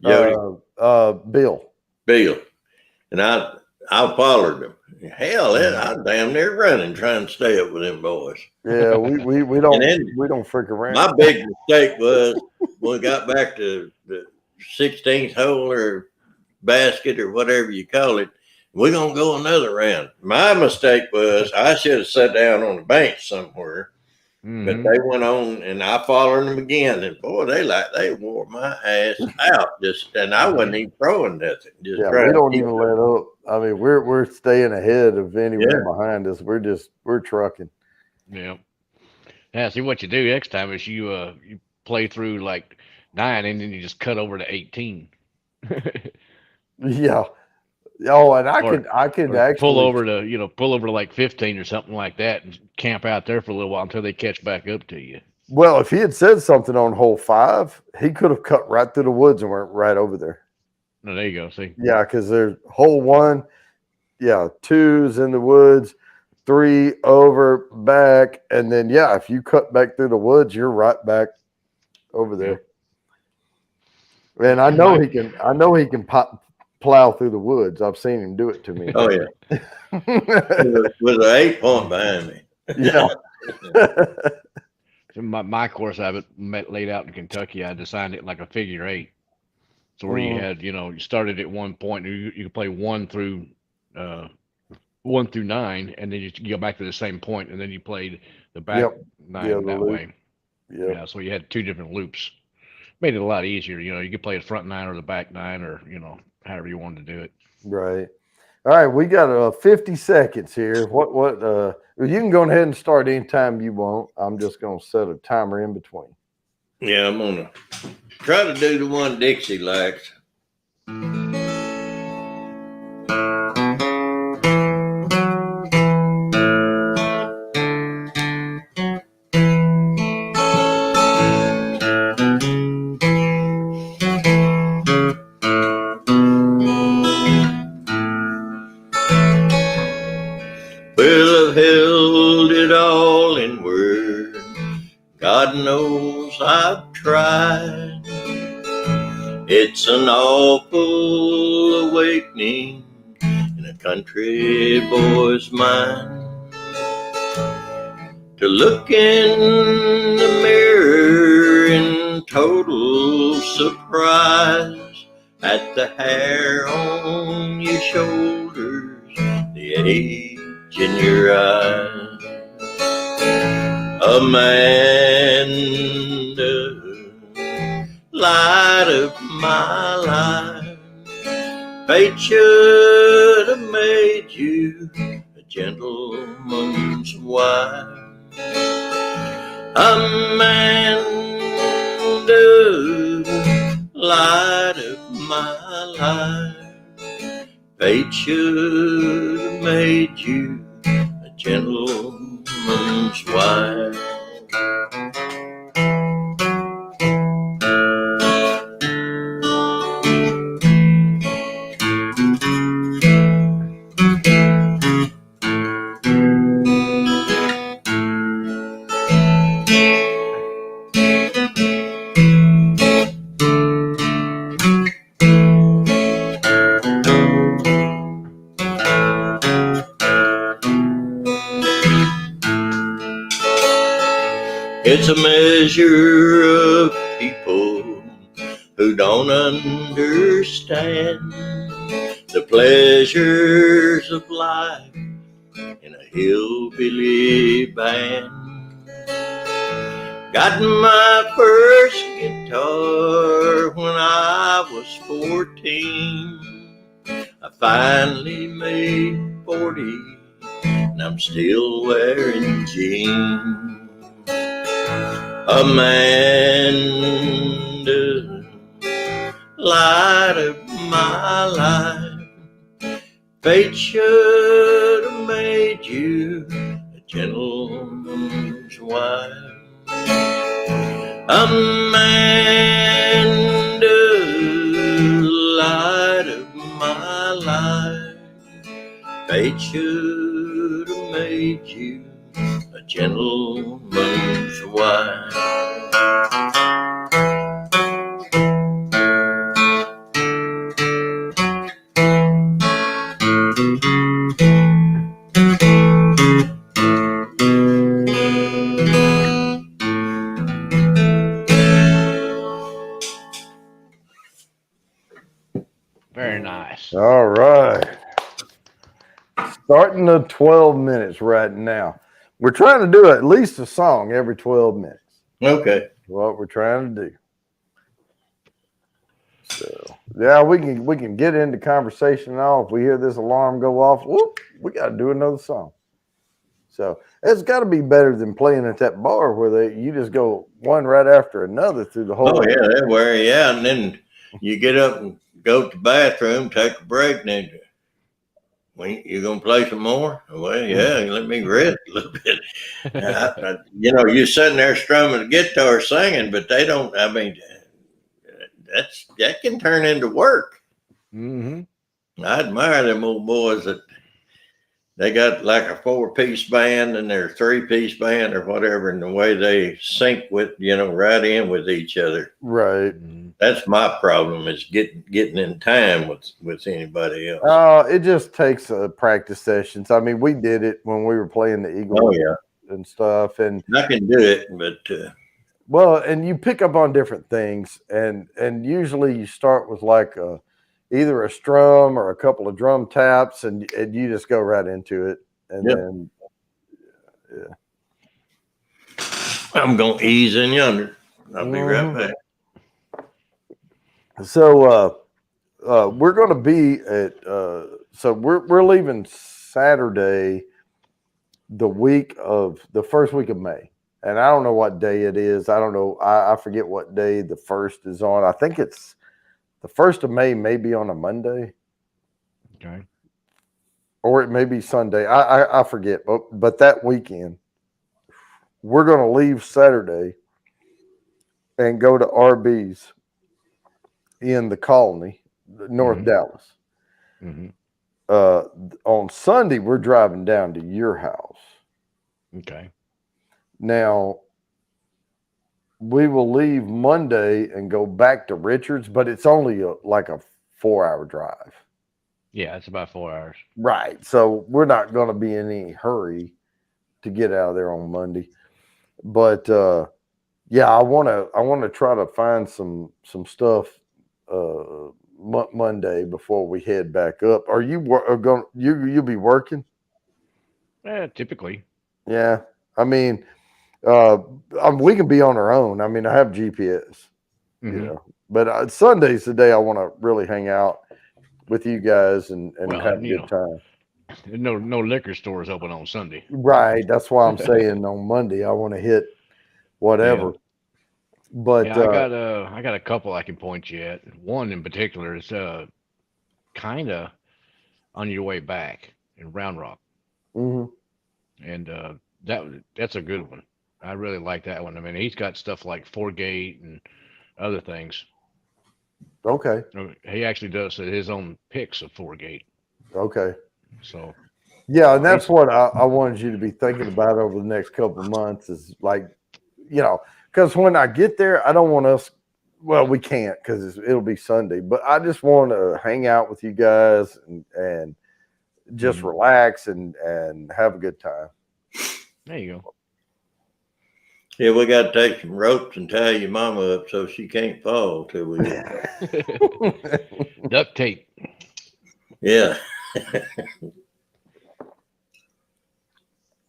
Bill. Bill. And I followed him. Hell, I damn near running trying to stay up with them boys. Yeah, we don't freak around. My big mistake was when we got back to the 16th hole or basket or whatever you call it. We're gonna go another round. My mistake was I should have sat down on the bench somewhere. But they went on, and I followed them again, and boy, they wore my ass out. And I wasn't even throwing nothing. We don't even let up. I mean, we're staying ahead of anyone behind us. We're trucking. Yeah. Yeah. See, what you do next time is you play through like 9, and then you just cut over to 18. Yeah. Oh, and I could actually pull over to like 15 or something like that and camp out there for a little while until they catch back up to you. Well, if he had said something on hole 5, he could have cut right through the woods and went right over there. No, there you go. See? Yeah, because there's hole 1, 2's in the woods, 3 over, back, and then if you cut back through the woods, you're right back over there. And I know he can plow through the woods. I've seen him do it to me. Oh yeah, with an 8 point behind me. Yeah. So my course I laid out in Kentucky. I designed it like a figure 8. So where you had, you started at one point, you could play 1 through 9, and then you go back to the same point, and then you played the back 9 that way. Yeah. So you had 2 different loops. Made it a lot easier. You could play the front 9 or the back 9, or however you wanted to do it. Right. All right, we got 50 seconds here. What you can go ahead and start anytime you want. I'm just gonna set a timer in between. Yeah, I'm gonna try to do the one Dixie likes. Well, I've held it all in words. God knows I've tried. It's an awful awakening in a country boy's mind to look in the mirror in total surprise at the hair on your shoulders, the age in your eyes. Amanda, light of my life. Fate should have made you a gentleman's wife. Amanda, light of my life. Fate should have made you a gentleman's wife. It's a measure of people who don't understand the pleasures of life in a hillbilly band. Got my first guitar when I was 14. I finally made 40 and I'm still wearing jeans. Amanda, light of my life. Fate should have made you a gentleman's wife. Amanda, light of my life. Fate should have made you a gentleman's wife. Very nice. All right. Starting the 12 minutes right now. We're trying to do at least a song every 12 minutes. Okay. What we're trying to do. So yeah, we can get into conversation now. If we hear this alarm go off, whoop, we got to do another song. So it's got to be better than playing at that bar where you just go one right after another through the whole. Oh yeah, they wear you out, and then you get up and go to the bathroom, take a break, and then you gonna play some more? Well, yeah, let me rest a little bit. You're sitting there strumming the guitar, singing, but they don't. I mean, that can turn into work. Mm-hmm. I admire them old boys that they got like a 4-piece band and their 3-piece band or whatever, and the way they sync with, right in with each other. Right. That's my problem, is getting in time with anybody else. It just takes practice sessions. I mean, we did it when we were playing the Eagles and stuff. And I can do it, but well, and you pick up on different things, and usually you start with like either a strum or a couple of drum taps, and you just go right into it. And then, I'm going to ease in yonder. I'll be right back. So we're going to be at so we're leaving Saturday, the first week of May, and I don't know what day it is. I don't know. I forget what day the 1st is on. I think it's the 1st of May, maybe on a Monday. Okay. Or it may be Sunday. I forget. But that weekend, we're going to leave Saturday and go to RB's in the Colony, North Dallas. Mm-hmm. On Sunday, we're driving down to your house. Okay. Now, we will leave Monday and go back to Richards, but it's only like a 4-hour drive. Yeah, it's about 4 hours. Right. So we're not going to be in any hurry to get out of there on Monday. But yeah, I want to try to find some stuff Monday before we head back up. Are you going? You'll be working? Typically. Yeah. I mean, We can be on our own. I mean, I have GPS, you know, but Sunday's the day I want to really hang out with you guys and have a good time. No liquor stores open on Sunday. Right. That's why I'm saying on Monday I want to hit whatever. Yeah. But I got a couple I can point you at. One in particular is kind of on your way back in Round Rock. And that's a good one. I really like that one. I mean, he's got stuff like Four Gate and other things. Okay. He actually does his own picks of Four Gate. Okay. So. Yeah, and that's what I wanted you to be thinking about over the next couple of months is like, you know, because when I get there, I don't want us. Well, we can't because it'll be Sunday, but I just want to hang out with you guys and just relax and have a good time. There you go. Yeah, we got to take some ropes and tie your mama up so she can't fall till we duct tape. Yeah.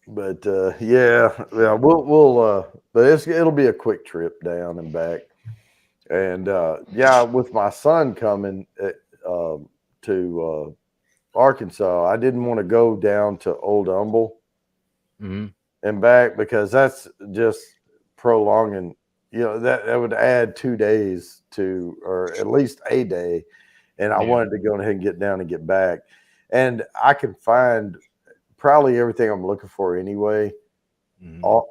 But yeah, we'll but it'll be a quick trip down and back. And yeah, with my son coming to Arkansas, I didn't want to go down to Old Humble and back because that's just prolonging. You know, that would add 2 days to, or at least a day. And I wanted to go ahead and get down and get back. And I can find probably everything I'm looking for anyway.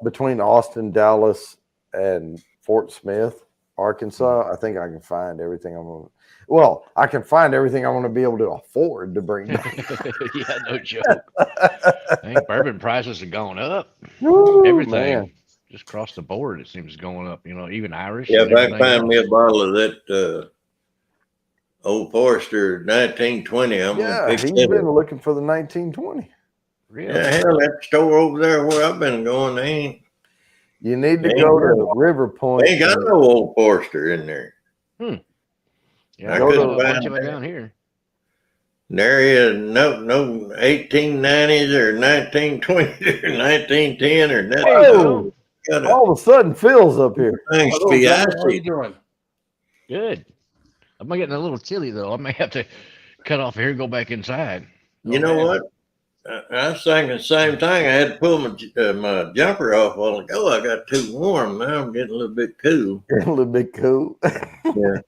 Between Austin, Dallas, and Fort Smith, Arkansas, I think I can find everything I'm going to. Well, I can find everything I want to be able to afford to bring back. Yeah, no joke. I think bourbon prices have gone up. Woo, everything man. Just across the board, it seems going up. You know, even Irish. Yeah, if I can find me a bottle of that Old Forester 1920, I'm gonna pick he's it been up. looking for the 1920. Really? Yeah, hell, that store over there where I've been going, they ain't. You need to go to River Point. They ain't got no Old Forester in there. Yeah, I couldn't a bunch find of it down here. There is no 1890s or 1920s or 1910 or nothing. Whoa. All of a sudden, Phil's up here. Thanks, Hello, be John. How are you icy. doing? Good. I'm getting a little chilly though. I may have to cut off here and go back inside. You know what? I was thinking the same thing. I had to pull my jumper off a while ago. I got too warm. Now I'm getting a little bit cool. A little bit cool. Yeah.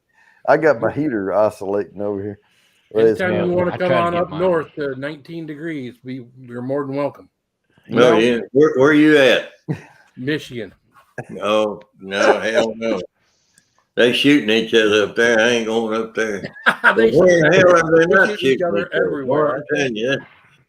I got my heater oscillating over here. Anytime you want I to come tried to on get up mine. north to 19 degrees, you're more than welcome. No, yeah. Where you at? Michigan. Oh, no, hell no. They shooting each other up there. I ain't going up there. They Where the hell are they shoot not each shooting other each other? everywhere, Boy, aren't I'm telling you,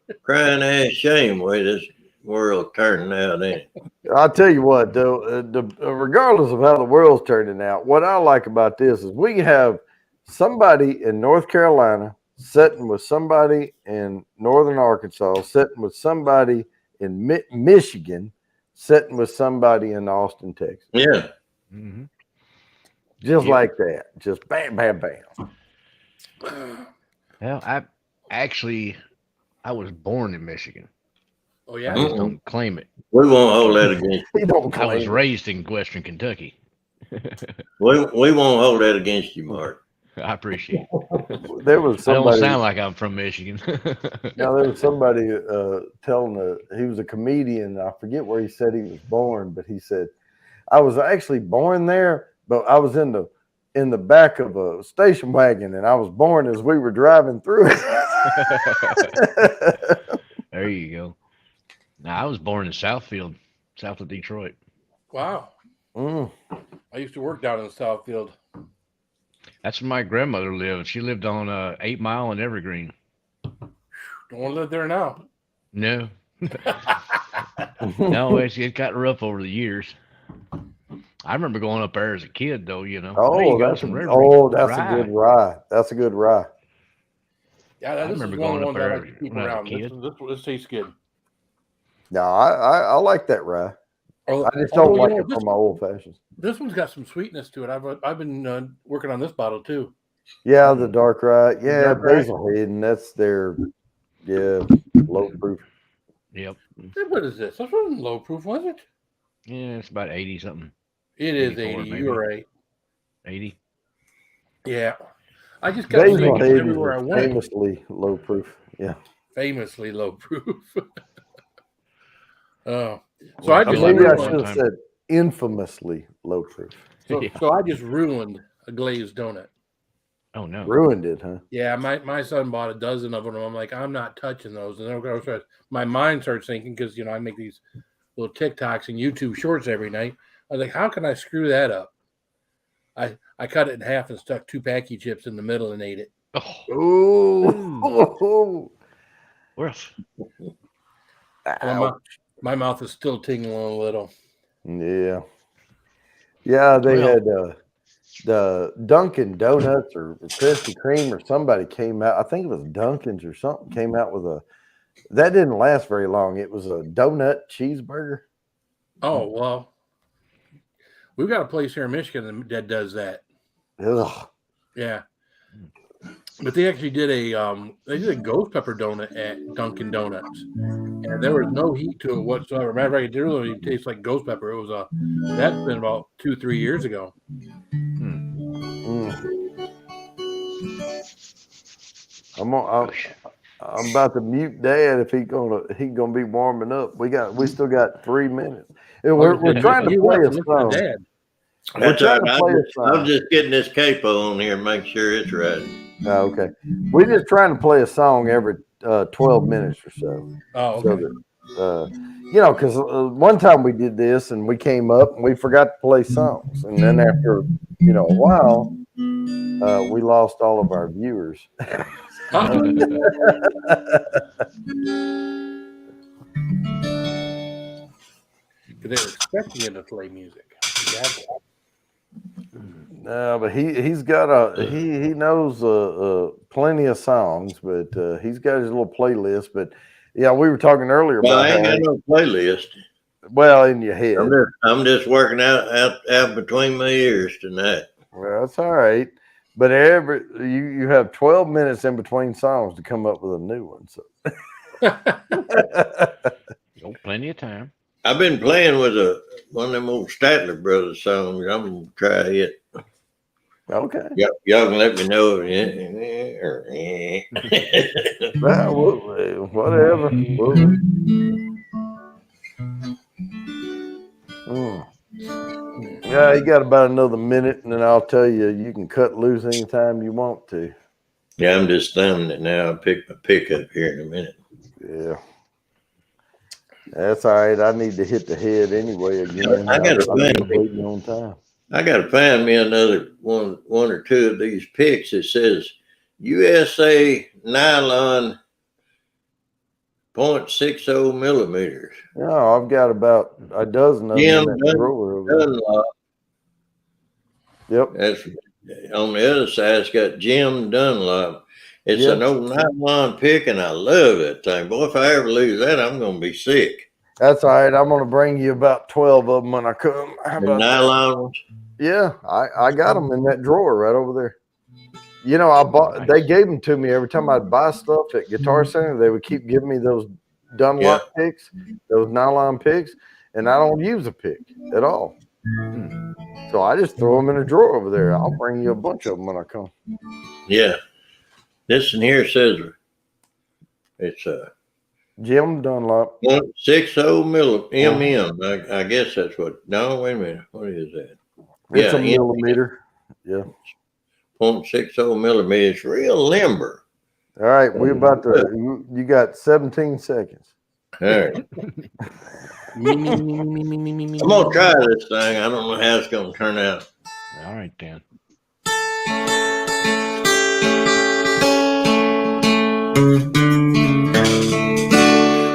that's crying ass shame the way this world turning out, ain't it? I'll tell you what, though, regardless of how the world's turning out, what I like about this is we have somebody in North Carolina sitting with somebody in Northern Arkansas, sitting with somebody in Michigan, sitting with somebody in Austin, Texas. Yeah. Just like that. Just bam, bam, bam. Well, I was born in Michigan. Oh, yeah? I just don't claim it. We won't hold that against you. He don't I was claim it. raised in Western Kentucky. We won't hold that against you, Mark. I appreciate it. There was I don't somebody. sound like I'm from Michigan. Now there was somebody telling he was a comedian. I forget where he said he was born, but he said, "I was actually born there, but I was in the back of a station wagon, and I was born as we were driving through it." There you go. Now I was born in Southfield, south of Detroit. Wow. I used to work down in Southfield. That's where my grandmother lived. She lived on 8 Mile and Evergreen. Don't want to live there now. No. No, it got rough over the years. I remember going up there as a kid, though, you know. Oh, that's a good rye. That's a good rye. Yeah, this remember is one going of up the ones I there like to keep when I was a around. kid. This tastes good. No, I like that rye. I just don't like it for my old fashions. This one's got some sweetness to it. I've been working on this bottle too. Yeah, the dark rye. Yeah, Dark rye. Basil Hayden. That's their low proof. Yep. What is this? This wasn't low proof, was it? Yeah, it's about 80 something. It is 80. maybe. You're right. 80. Yeah. I just got Basal leaks 80 everywhere I is went. famously low proof. Yeah. Famously low proof. Oh. So Well, I I feel just like Maybe I one should have time- said infamously low proof. so, Yeah. so I just ruined a glazed donut. Oh no. Ruined it, huh? Yeah, my son bought a dozen of them. I'm like, I'm not touching those. And then of course, my mind starts thinking because I make these little TikToks and YouTube shorts every night. I was like, how can I screw that up? I cut it in half and stuck 2 Packy chips in the middle and ate it. Oh, Worse. My mouth is still tingling a little. yeah. Yeah, they had the Dunkin' Donuts or Krispy Kreme or somebody came out. I think it was Dunkin's or something came out with that didn't last very long. It was a donut cheeseburger. Oh, well, we've got a place here in Michigan that does that. Ugh. Yeah. But they actually did a ghost pepper donut at Dunkin' Donuts. And there was no heat to it whatsoever. Matter of fact, it didn't really taste like ghost pepper. It was that's been about 2-3 years ago. I'm about to mute Dad if he's gonna be warming up. We still got 3 minutes. We're trying to play a song. We're trying to play a song. I'm just getting this capo on here and make sure it's right. Oh, okay. We're just trying to play a song every 12 minutes or so. Oh, okay. So that, because one time we did this and we came up and we forgot to play songs. And then after, a while, we lost all of our viewers. They were expecting you to play music. No, but he's got he knows plenty of songs, but he's got his little playlist. But yeah, we were talking earlier about. I ain't got no playlist. Well, in your head. I'm just working out between my ears tonight. Well, that's all right. But you have 12 minutes in between songs to come up with a new one. So plenty of time. I've been playing with one of them old Statler Brothers songs. I'm gonna try it. Okay. Y'all can let me know. Whatever. Yeah, you got about another minute, and then I'll tell you you can cut loose anytime you want to. Yeah, I'm just thumbing it now. I'll pick my pickup here in a minute. Yeah. That's all right. I need to hit the head anyway again. I gotta find me another one or two of these picks. It says USA nylon 0.60 millimeters. No, I've got about a dozen of them in that drawer over Dunlop. Yep. That's on the other side. It's got Jim Dunlop. It's an old nylon pick, and I love that thing. Boy, if I ever lose that, I'm going to be sick. That's all right. I'm going to bring you about 12 of them when I come. How about nylon ones? Yeah, I got them in that drawer right over there. They gave them to me every time I'd buy stuff at Guitar Center. They would keep giving me those Dunlop picks, those nylon picks, and I don't use a pick at all. So I just throw them in a drawer over there. I'll bring you a bunch of them when I come. Yeah. This in here says it's Jim Dunlop. 0.60 mm. I guess that's what. No, wait a minute. What is that? It's a millimeter. Yeah. 0.60 millimeters. It's real limber. All right. We're about to. You got 17 seconds. All right. I'm gonna try this thing. I don't know how it's gonna turn out. All right, Dan.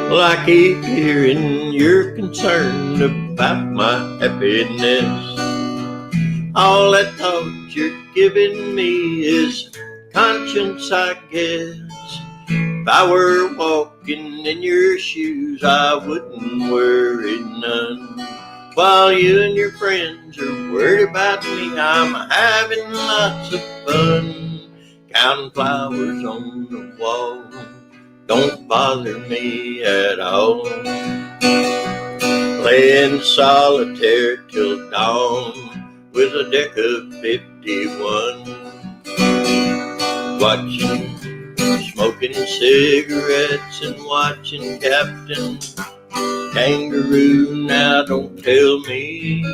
Well, I keep hearing you're concerned about my happiness. All that thought you're giving me is conscience, I guess. If I were walking in your shoes, I wouldn't worry none. While you and your friends are worried about me, I'm having lots of fun. Counting flowers on the wall don't bother me at all. playing solitaire till dawn with a deck of 51. Watching, smoking cigarettes and watching Captain Kangaroo. Now don't tell me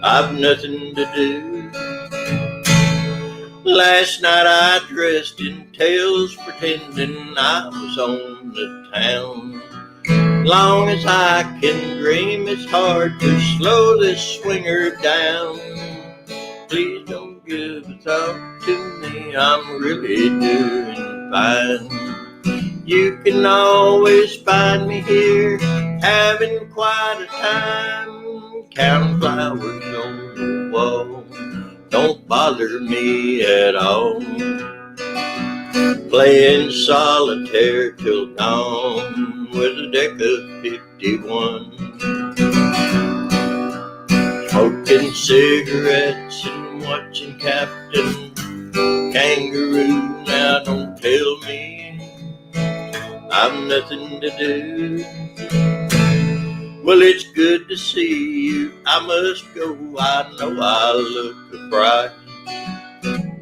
I've nothing to do. Last night I dressed in tails, pretending I was on the town. Long as I can dream, it's hard to slow this swinger down. Please don't give a thought to me, I'm really doing fine. You can always find me here, having quite a time. Counting flowers on the wall don't bother me at all. Playing solitaire till dawn with a deck of 51. Smoking cigarettes and watching Captain Kangaroo. Now don't tell me I've nothing to do. Well, it's good to see you. I must go. I know I look a fright.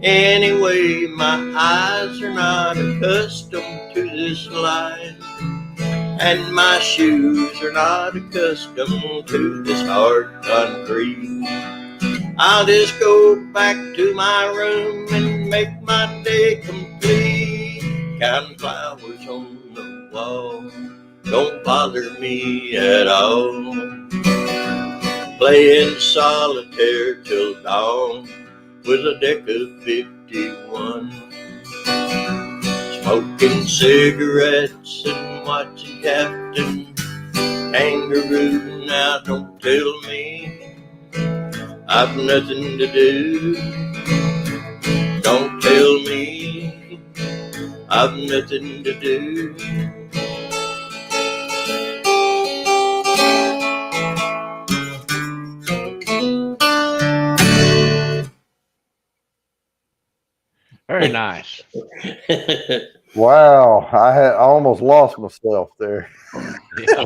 Anyway, my eyes are not accustomed to this light, and my shoes are not accustomed to this hard concrete. I'll just go back to my room and make my day complete. Counting flowers on the wall don't bother me at all. Playing solitaire till dawn with a deck of 51. Smoking cigarettes and watching Captain Kangaroo. Now don't tell me I've nothing to do. Don't tell me I've nothing to do. Very nice. Wow, I almost lost myself there. Yeah.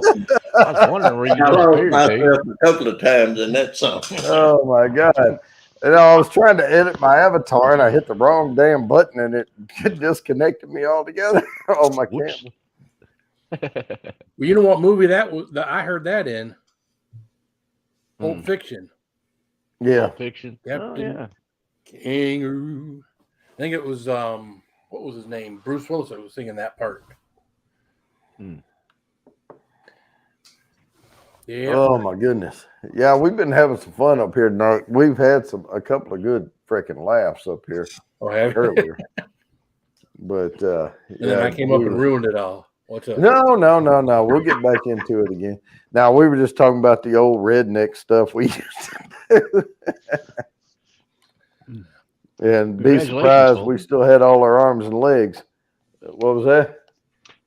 I was wondering where you I lost disappeared myself to. a couple of times in that song. Oh my God. I was trying to edit my avatar and I hit the wrong damn button and it disconnected me altogether on my Whoops. camera. Well, you know what movie that was? I heard that in Pulp Fiction. Yeah. Pulp Fiction. Yep. Oh, yeah. Kangaroo. I think it was what was his name? Bruce Willis was singing that part. Yeah. Oh my goodness. Yeah, we've been having some fun up here tonight. We've had a couple of good freaking laughs up here earlier. But and then I came up and ruined it all. What's up? No. We'll get back into it again. Now we were just talking about the old redneck stuff we used to do. And be surprised we still had all our arms and legs. What was that?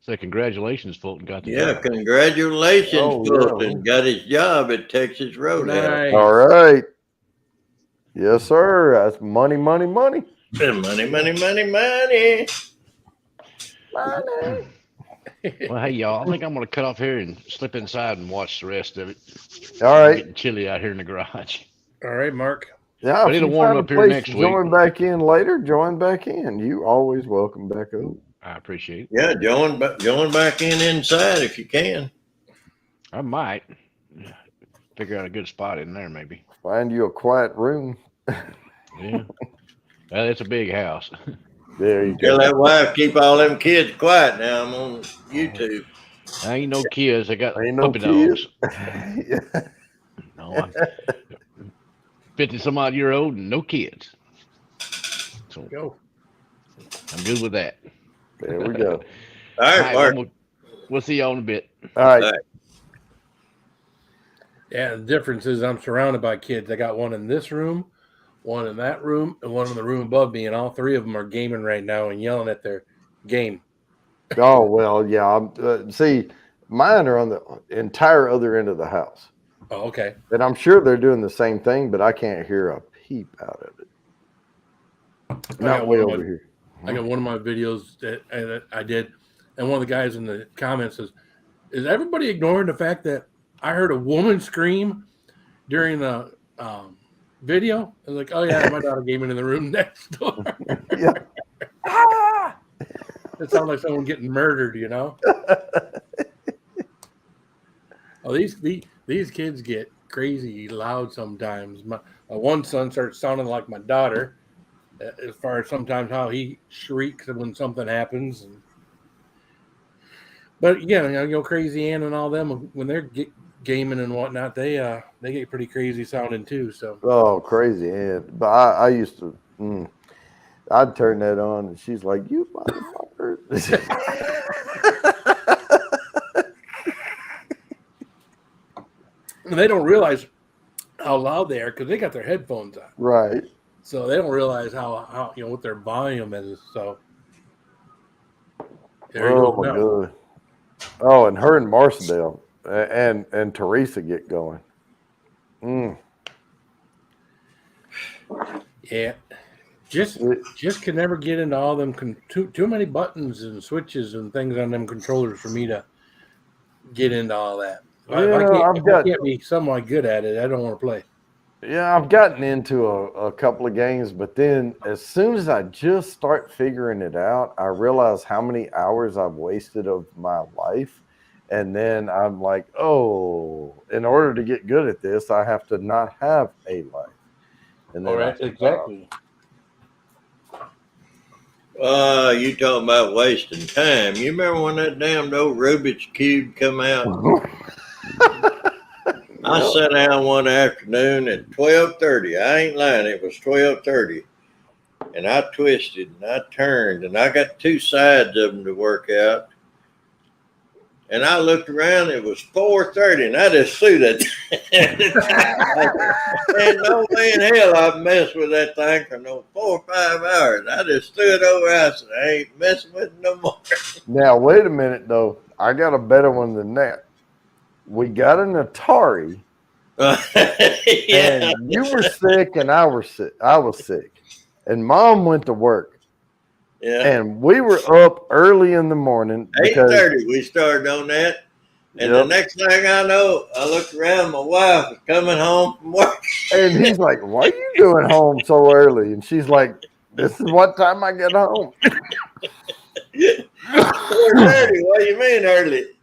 So congratulations, Fulton got the Yeah, job. congratulations, Fulton. Got his job at Texas Roadhouse. Nice. All right. Yes, sir. That's money. Money, money, money, money. Well, hey, y'all, I think I'm going to cut off here and slip inside and watch the rest of it. All right. It's getting chilly out here in the garage. All right, Mark. Yeah, But if it'll you warm find a up here place next to week. join back in later, join back in. You always welcome back up. I appreciate it. Yeah, join back in inside if you can. I might figure out a good spot in there, maybe. Find you a quiet room. Yeah. Well, it's a big house. There you Tell go. that wife keep all them kids quiet now. I'm on YouTube. I ain't no kids. I got Ain't no puppy kids. dogs. No, I'm 50-some-odd-year-old and no kids. So Go. I'm good with that. There we go. All right, Mark. We'll see y'all in a bit. All right. All right. Yeah, the difference is I'm surrounded by kids. I got one in this room, one in that room, and one in the room above me, and all three of them are gaming right now and yelling at their game. Oh, well, yeah. See, mine are on the entire other end of the house. Oh, okay. And I'm sure they're doing the same thing, but I can't hear a peep out of it. Not way over here. I got one of my videos that I did, and one of the guys in the comments says, "Is everybody ignoring the fact that I heard a woman scream during the video. I was like, oh yeah, my daughter gaming in the room next door. Yeah. It sounds like someone getting murdered, you know. Oh, these kids get crazy loud sometimes. My one son starts sounding like my daughter, as far as sometimes how he shrieks when something happens. But yeah, Crazy Ann and all them when they're gaming and whatnot, they get pretty crazy sounding too. So Crazy Ann. But I used to. I'd turn that on, and she's like, "You motherfucker." They don't realize how loud they are because they got their headphones on. Right. So they don't realize how what their volume is. So there Oh my God. Oh, and her and Marcel and Teresa get going. Yeah. Just can never get into all them too many buttons and switches and things on them controllers for me to get into all that. If I can't be somewhat good at it, I don't want to play. Yeah, I've gotten into a couple of games, but then as soon as I just start figuring it out, I realize how many hours I've wasted of my life. And then I'm like, oh, in order to get good at this, I have to not have a life. And then exactly. You talking about wasting time. You remember when that damn old Rubik's Cube come out? I sat down one afternoon at 12:30. I ain't lying. It was 12:30. And I twisted and I turned and I got two sides of them to work out. And I looked around, it was 4:30, and I just threw that. Ain't no way in hell I've messed with that thing for no 4 or 5 hours. I just threw it over. I said, I ain't messing with it no more. Now, wait a minute, though. I got a better one than that. We got an Atari, and you were sick, and I was sick, and Mom went to work. Yeah. And we were up early in the morning. 8:30 we started on that. And the next thing I know, I looked around, my wife was coming home from work. And he's like, "Why are you doing home so early?" And she's like, "This is what time I get home." 4:30, what do you mean early?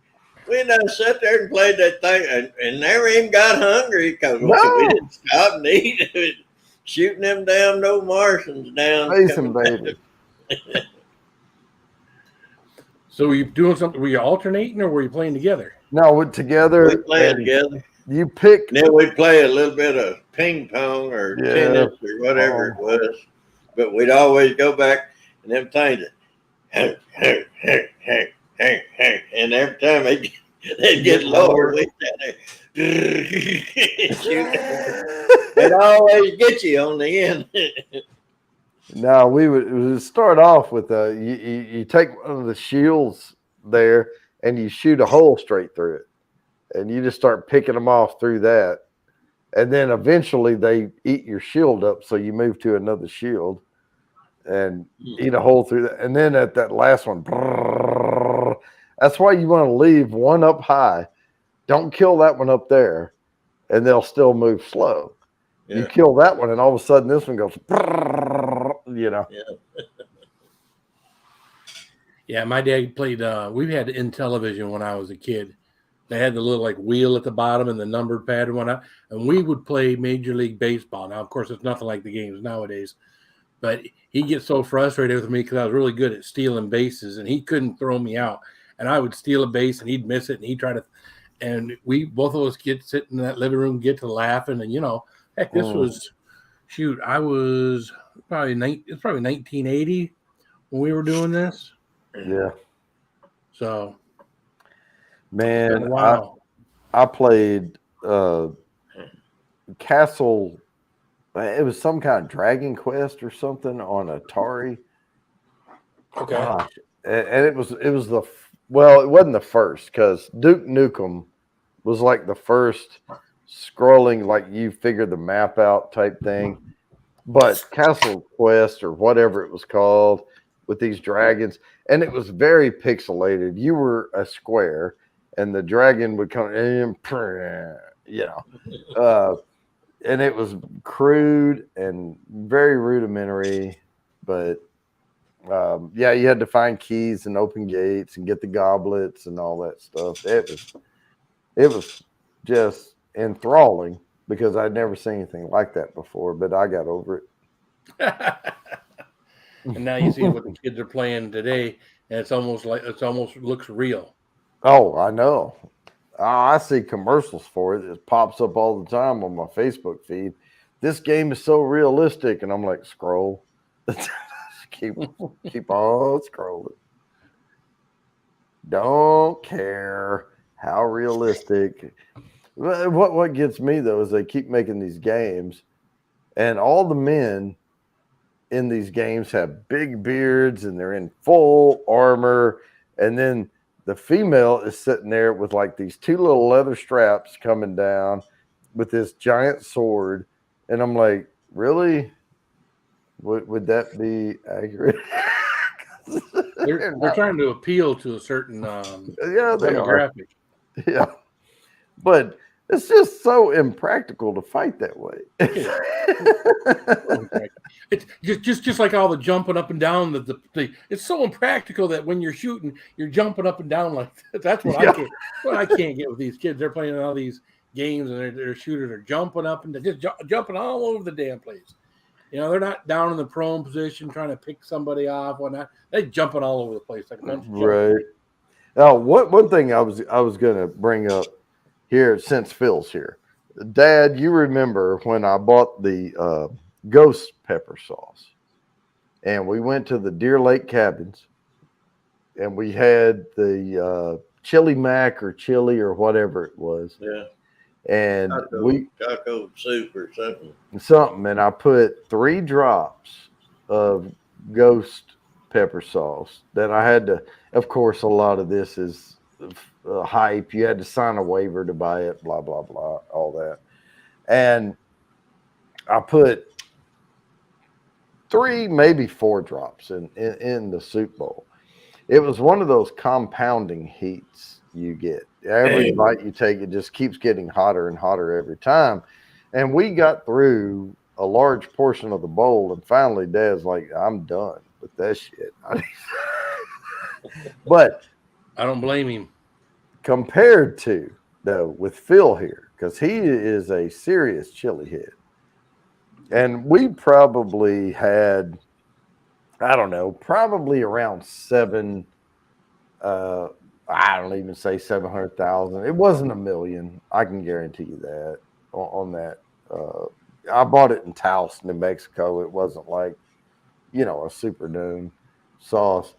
We done sat there and played that thing and never even got hungry because we didn't stop and eat. Shooting them damn no Martians down. Face him, baby. So were you doing something? Were you alternating or were you playing together? No, we're together. We played together. You pick. Then we'd play a little bit of ping pong or tennis or whatever it was. But we'd always go back and them things. And every time they'd get lower, we'd stand there. They'd always get you on the end. No, we would start off with you take one of the shields there and you shoot a hole straight through it, and you just start picking them off through that, and then eventually they eat your shield up, so you move to another shield and eat a hole through that, and then at that last one, that's why you want to leave one up high. Don't kill that one up there, and they'll still move slow. Yeah. You kill that one, and all of a sudden this one goes, Yeah, my dad played, we had Intellivision when I was a kid. They had the little wheel at the bottom and the numbered pad and whatnot, and we would play Major League Baseball. Now, of course, it's nothing like the games nowadays, but he gets so frustrated with me because I was really good at stealing bases, and he couldn't throw me out. And I would steal a base, and he'd miss it, and he'd try to, and we both of us sit in that living room, get to laughing, and heck, this was, I was it's probably 1980 when we were doing this. Yeah. So, man, wow. I played Castle. It was some kind of Dragon Quest or something on Atari. Okay. Gosh. And it was it wasn't the first, because Duke Nukem was like the first scrolling, like you figure the map out type thing. But Castle Quest or whatever it was called with these dragons, and it was very pixelated. You were a square, and the dragon would come in, and it was crude and very rudimentary, but yeah, you had to find keys and open gates and get the goblets and all that stuff. It was just enthralling because I'd never seen anything like that before, but I got over it. And now you see what the kids are playing today, and it's almost looks real. Oh, I know. I see commercials for it. It pops up all the time on my Facebook feed. This game is so realistic, and I'm like, scroll. keep on scrolling. Don't care how realistic. What gets me though is they keep making these games, and all the men in these games have big beards and they're in full armor, and then the female is sitting there with like these two little leather straps coming down with this giant sword, and I'm like, really? Would that be accurate? They're trying to appeal to a certain demographic. Yeah, but it's just so impractical to fight that way. It's just like all the jumping up and down. It's so impractical that when you're shooting, you're jumping up and down like that. That's what I can't get with these kids. They're playing all these games and their shooters are jumping up and just jumping all over the damn place. You know, they're not down in the prone position trying to pick somebody off. Whatnot. They're jumping all over the place like a bunch of right. Now, one thing I was going to bring up here since Phil's here, Dad, you remember when I bought the ghost pepper sauce, and we went to the Deer Lake cabins, and we had the chili mac or chili or whatever it was. Yeah. And taco soup or something, and I put 3 drops of ghost pepper sauce that I had to. Of course, a lot of this is hype. You had to sign a waiver to buy it. Blah blah blah, all that. And I put 3, maybe 4 drops in the soup bowl. It was one of those compounding heats you get. Every bite you take, it just keeps getting hotter and hotter every time. And we got through a large portion of the bowl, and finally Dad's like, I'm done with that shit. But I don't blame him. Compared to, though, with Phil here, because he is a serious chili head. And we probably had, I don't know, probably around 7, I don't even say 700,000. It wasn't $1 million. I can guarantee you that on that. I bought it in Taos, New Mexico. It wasn't like, a Superdome sauce.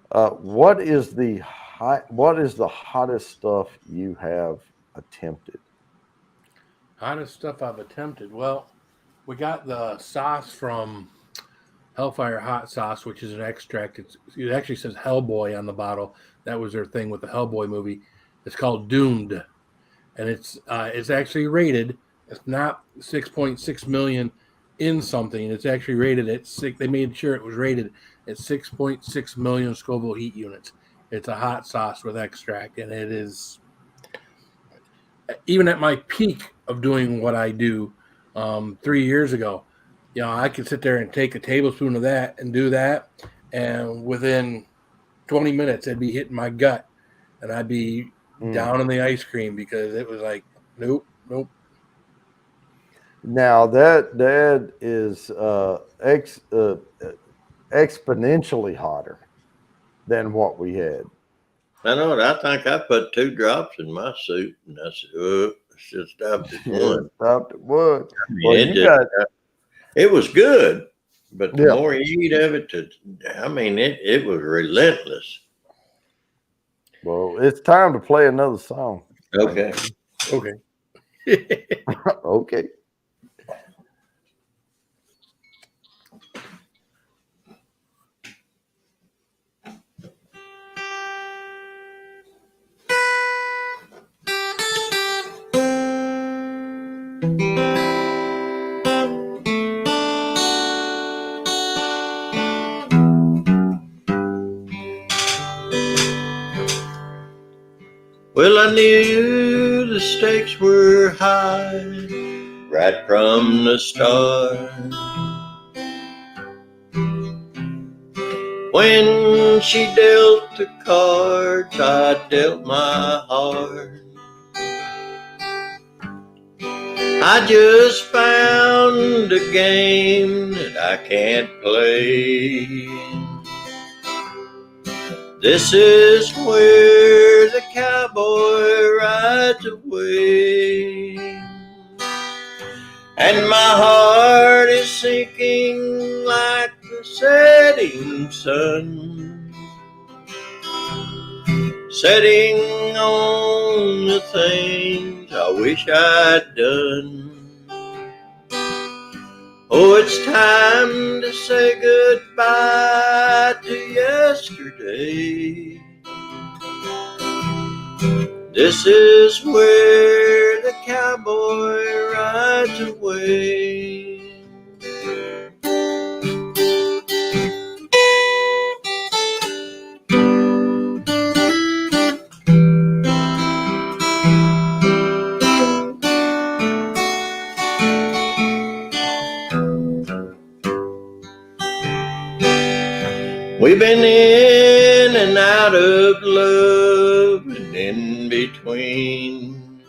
What is the hottest stuff you have attempted? Hottest stuff I've attempted. Well, we got the sauce from Hellfire Hot Sauce, which is an extract. It actually says Hellboy on the bottle. That was their thing with the Hellboy movie. It's called Doomed, and it's actually rated. It's not 6.6 million in something. It's actually rated at 6. They made sure it was rated at 6.6 million Scoville heat units. It's a hot sauce with extract, and it is, even at my peak of doing what I do 3 years ago, I could sit there and take a tablespoon of that and do that, and within 20 minutes, it'd be hitting my gut, and I'd be down in the ice cream because it was like, nope. Now that is exponentially hotter than what we had. I know it. I think I put 2 drops in my soup, and I said, "Oh, it's just stopped at 1." Stopped at 1. Well, it was good, but the more you eat of it, it was relentless. Well, it's time to play another song. Okay. Okay. Well, I knew the stakes were high right from the start. When she dealt the cards, I dealt my heart. I just found a game that I can't play. This is where the cowboy rides away, and my heart is sinking like the setting sun, setting on the things I wish I'd done. Oh, it's time to say goodbye to yesterday. This is where the cowboy rides away. We've been in and out of love and in between.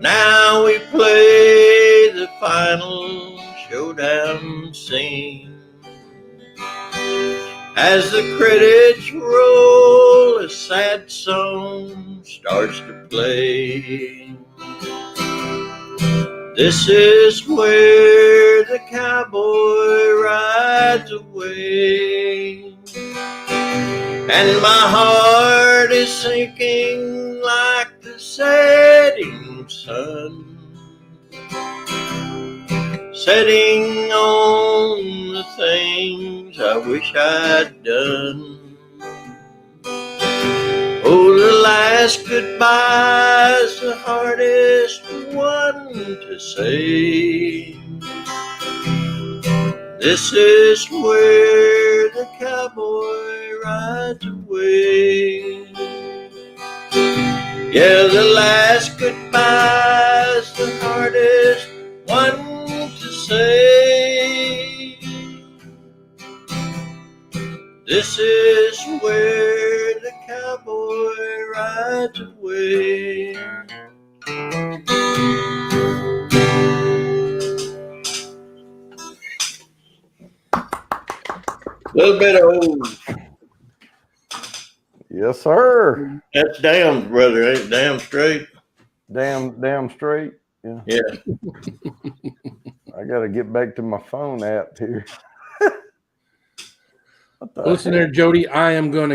Now we play the final showdown scene. As the credits roll, a sad song starts to play. This is where the cowboy rides away, and my heart is sinking like the setting sun, setting on the things I wish I'd done. Oh, the last goodbye's the hardest one to say. This is where the cowboy rides away. Yeah, the last goodbye's the hardest one to say. This is where the cowboy rides away. Little bit of old. Yes, sir. That's damn, brother. Ain't damn straight. Damn straight. Yeah. Yeah. I got to get back to my phone app here. Listen there, Jody. I forgot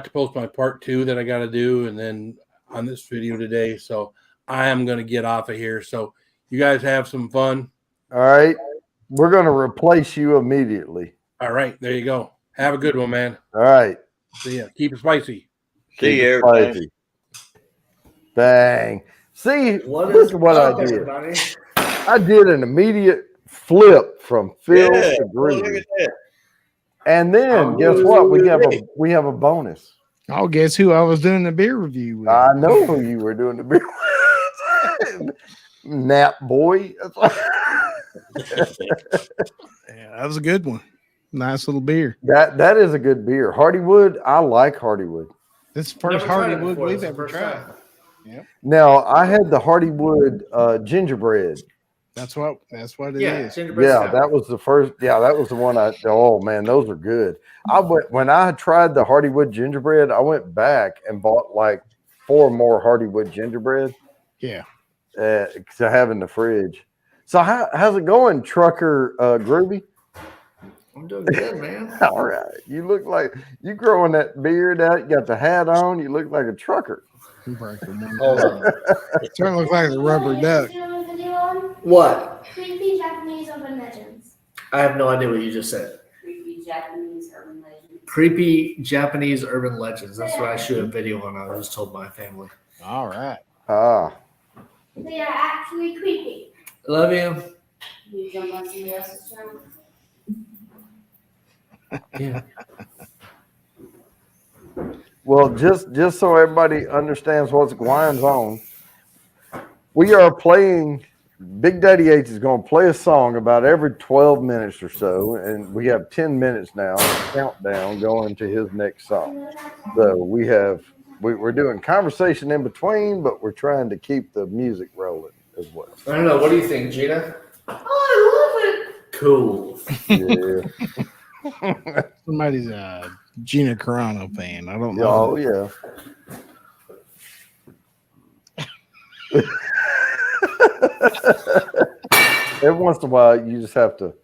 to post my part 2 that I got to do, and then on this video today. So I am going to get off of here. So you guys have some fun. All right. We're going to replace you immediately. All right. There you go. Have a good one, man. All right. See ya. Keep it spicy. See you, everybody. Bang. See, look at what I did. Everybody? I did an immediate flip from Phil to Green. Look at that. And then guess what? We have a bonus. Oh, guess who I was doing the beer review with? I know who you were doing the beer with. Nap boy. Yeah, that was a good one. Nice little beer. That is a good beer. Hardywood. I like Hardywood. This is the first Hardywood we've ever tried. Yep. Now I had the Hardywood gingerbread. That's what it is. Yeah, that was the first. Yeah, that was the one oh man, those are good. When I tried the Hardywood gingerbread, I went back and bought like 4 more Hardywood gingerbread. Yeah. To have in the fridge. So how's it going, Trucker Groovy? I'm doing good, man. All right. You look like you growing that beard out. You got the hat on. You look like a trucker. Hold on. Starting to look like a rubber duck. What? Creepy Japanese urban legends. I have no idea what you just said. Creepy Japanese urban legends. Creepy Japanese urban legends. That's what I shoot a video on. I just told my family. All right. They are actually creepy. Love you. You jump on somebody else's channel. Yeah. Well, just so everybody understands what's going on, we are playing. Big Daddy H is going to play a song about every 12 minutes or so, and we have 10 minutes now, countdown going to his next song. So we're doing conversation in between, but we're trying to keep the music rolling as well. I don't know. What do you think, Gina? Oh, I love it. Cool. Yeah. Somebody's a Gina Carano fan. I don't know. Oh, yeah. Every once in a while, you just have to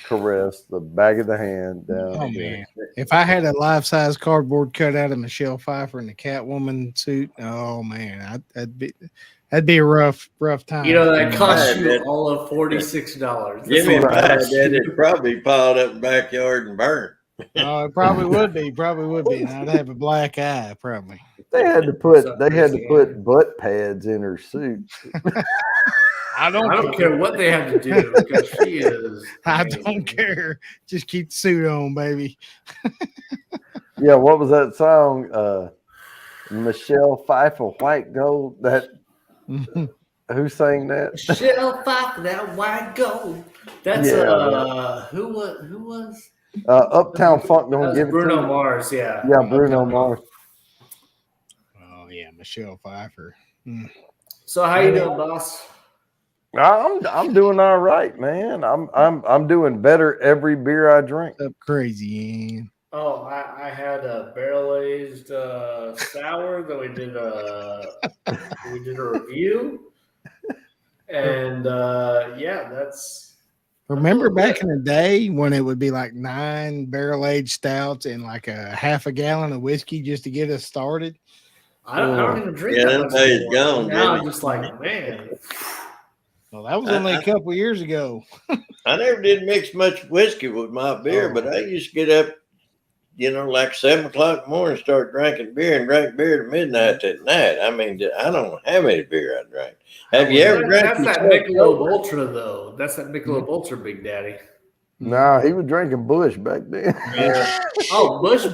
caress the back of the hand down. Oh, man. If I had a life-size cardboard cutout of Michelle Pfeiffer in the Catwoman suit, oh, man, that'd be a rough time. You know, that cost you all of $46. Jimmy and my dad had probably piled up in the backyard and burned. Oh, it probably would be. And I'd have a black eye, probably. They had to put butt pads in her suit. I don't care what they have to do because she is. I don't care. Just keep the suit on, baby. Yeah, what was that song? Michelle Pfeiffer, White Gold. That who sang that? Michelle Pfeiffer, that white gold. That's who was? Uptown Funk. Don't give Bruno it to Mars. Yeah. Yeah, Bruno Mars. Oh yeah, Michelle Pfeiffer. So how you doing, boss? I'm doing all right, man. I'm doing better every beer I drink. Up crazy, Ian. Oh, I had a barrel aged sour that we did a review, and that's. Remember back in the day when it would be like 9 barrel aged stouts and like a half a gallon of whiskey just to get us started? I don't even drink Yeah, that that much day's anymore. gone, Now baby. I'm just like, man. Well, that was only a couple years ago. I never did mix much whiskey with my beer, but I used to get up, like 7 o'clock in the morning, start drinking beer and drink beer to midnight that night. I mean, I don't know how many beer I drank. Have you ever drank? That's that Michelob Ultra, though. That's that Michelob Ultra, Big Daddy. Nah, he was drinking Bush back then. Oh, Bush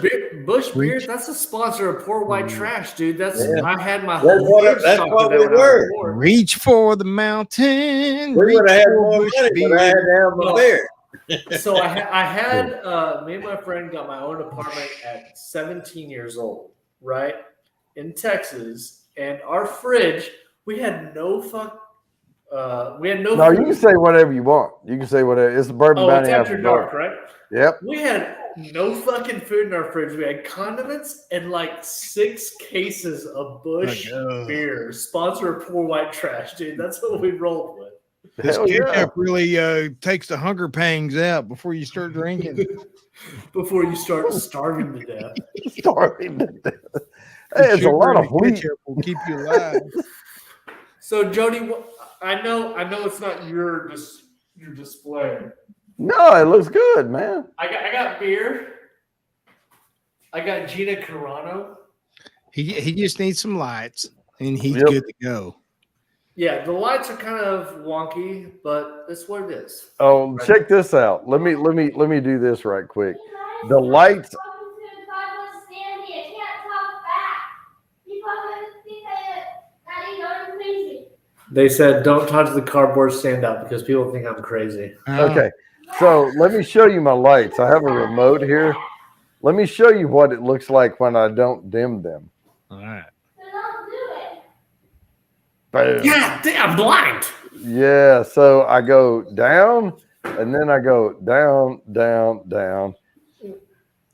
beer. That's a sponsor of Poor White Trash, dude. I had my whole That's what we were. Reach for the mountain. We would have had more Bush money, but I had to have my beer. So I had me and my friend got my own apartment at 17 years old, right, in Texas, and our fridge, we had no No, you can say whatever you want. You can say whatever. It's the Bourbon Bounty After After Dark, Dark, right? Yep. We had no fucking food in our fridge. We had condiments and like 6 cases of Bush beer, sponsor of Poor White Trash, dude. That's what we rolled with. This ketchup really takes the hunger pangs out before you start drinking. Before you start starving to death. Starving to death. Hey, it's a lot of wheat. Ketchup will keep you alive. So Jody, I know it's not your display. No, it looks good, man. I got beer. I got Gina Carano. He just needs some lights and he's good to go. Yeah, the lights are kind of wonky, but that's what it is. Oh, check this out. Let me do this right quick. The lights. They said don't touch the cardboard stand up because people think I'm crazy. Okay, so let me show you my lights. I have a remote here. Let me show you what it looks like when I don't dim them. All right. Bam. Yeah, I'm blind. Yeah, so I go down, and then I go down, down, down.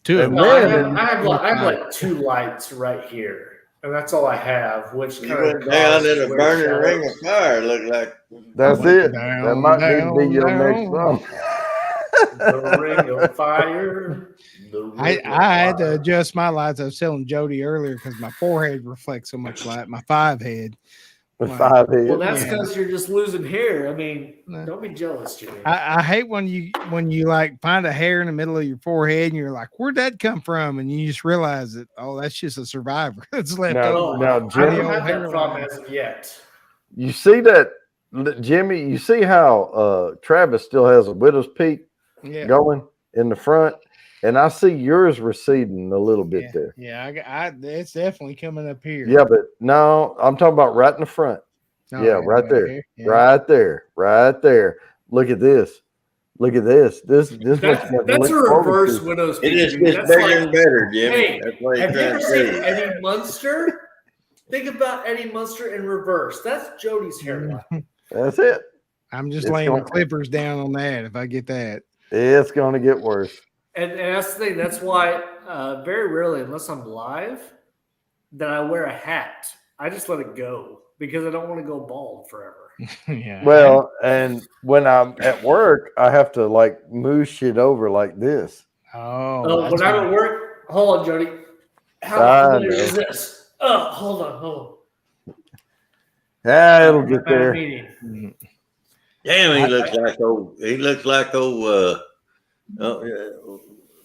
I have like 2 lights right here, and that's all I have. Which you went down in a burning ring of fire. Look like that's it. That might be your next song. The ring of fire. I had to adjust my lights. I was telling Jody earlier because my forehead reflects so much light. My 5 head. The 5 head. Well, that's because you're just losing hair. I mean, don't be jealous, Jimmy. I hate when you like find a hair in the middle of your forehead and you're like, where'd that come from? And you just realize that that's just a survivor that's left over. Now, Jimmy, I don't have that problem as of yet. You see that, Jimmy? You see how Travis still has a widow's peak going in the front, And I see yours receding a little bit there. Yeah, it's definitely coming up here. Yeah, but no, I'm talking about right in the front. Yeah, right there. Yeah. Right there. Right there. Look at this. Look at this. This that's a reverse widow's peak. It just gets bigger and better, Jimmy. Hey, that's what have you ever he's seen Eddie Munster? Think about Eddie Munster in reverse. That's Jody's hairline. That's it. I'm just laying the clippers down on that if I get that. It's going to get worse. And that's the thing. That's why very rarely, unless I'm live, that I wear a hat. I just let it go because I don't want to go bald forever. Yeah. Well, and when I'm at work, I have to like move shit over like this. Oh, when I'm at work, hold on, Jody. How familiar is this? Oh, hold on. Yeah, it'll get there. Damn, he looks like old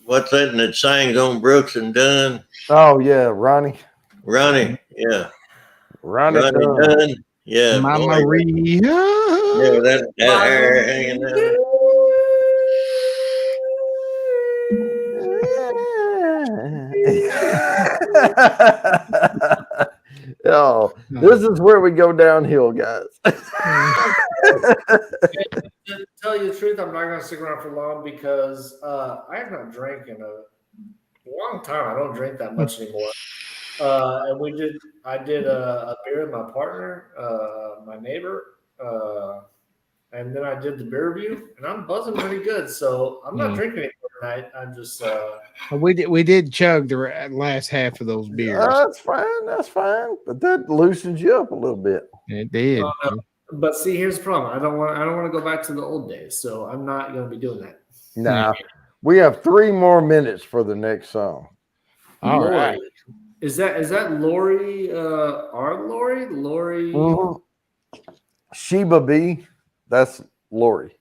what's that that sang on Brooks and Dunn? Oh yeah, Ronnie, yeah. Ronnie Dunn. Yeah, Mama Maria. Yeah, that hair hanging out. Oh, this is where we go downhill, guys. To tell you the truth, I'm not going to stick around for long because I have not drank in a long time. I don't drink that much anymore. And I did a beer with my partner, my neighbor, and then I did the beer review, and I'm buzzing pretty good. So I'm not drinking anymore tonight. I'm just. We did chug the last half of those beers. That's fine. That's fine. But that loosens you up a little bit. It did. But see, here's the problem. I don't want to go back to the old days, so I'm not going to be doing that. Nah, we have 3 more minutes for the next song. All right. Is that Lori? Our Lori? Lori? Mm-hmm. Sheba B. That's Lori.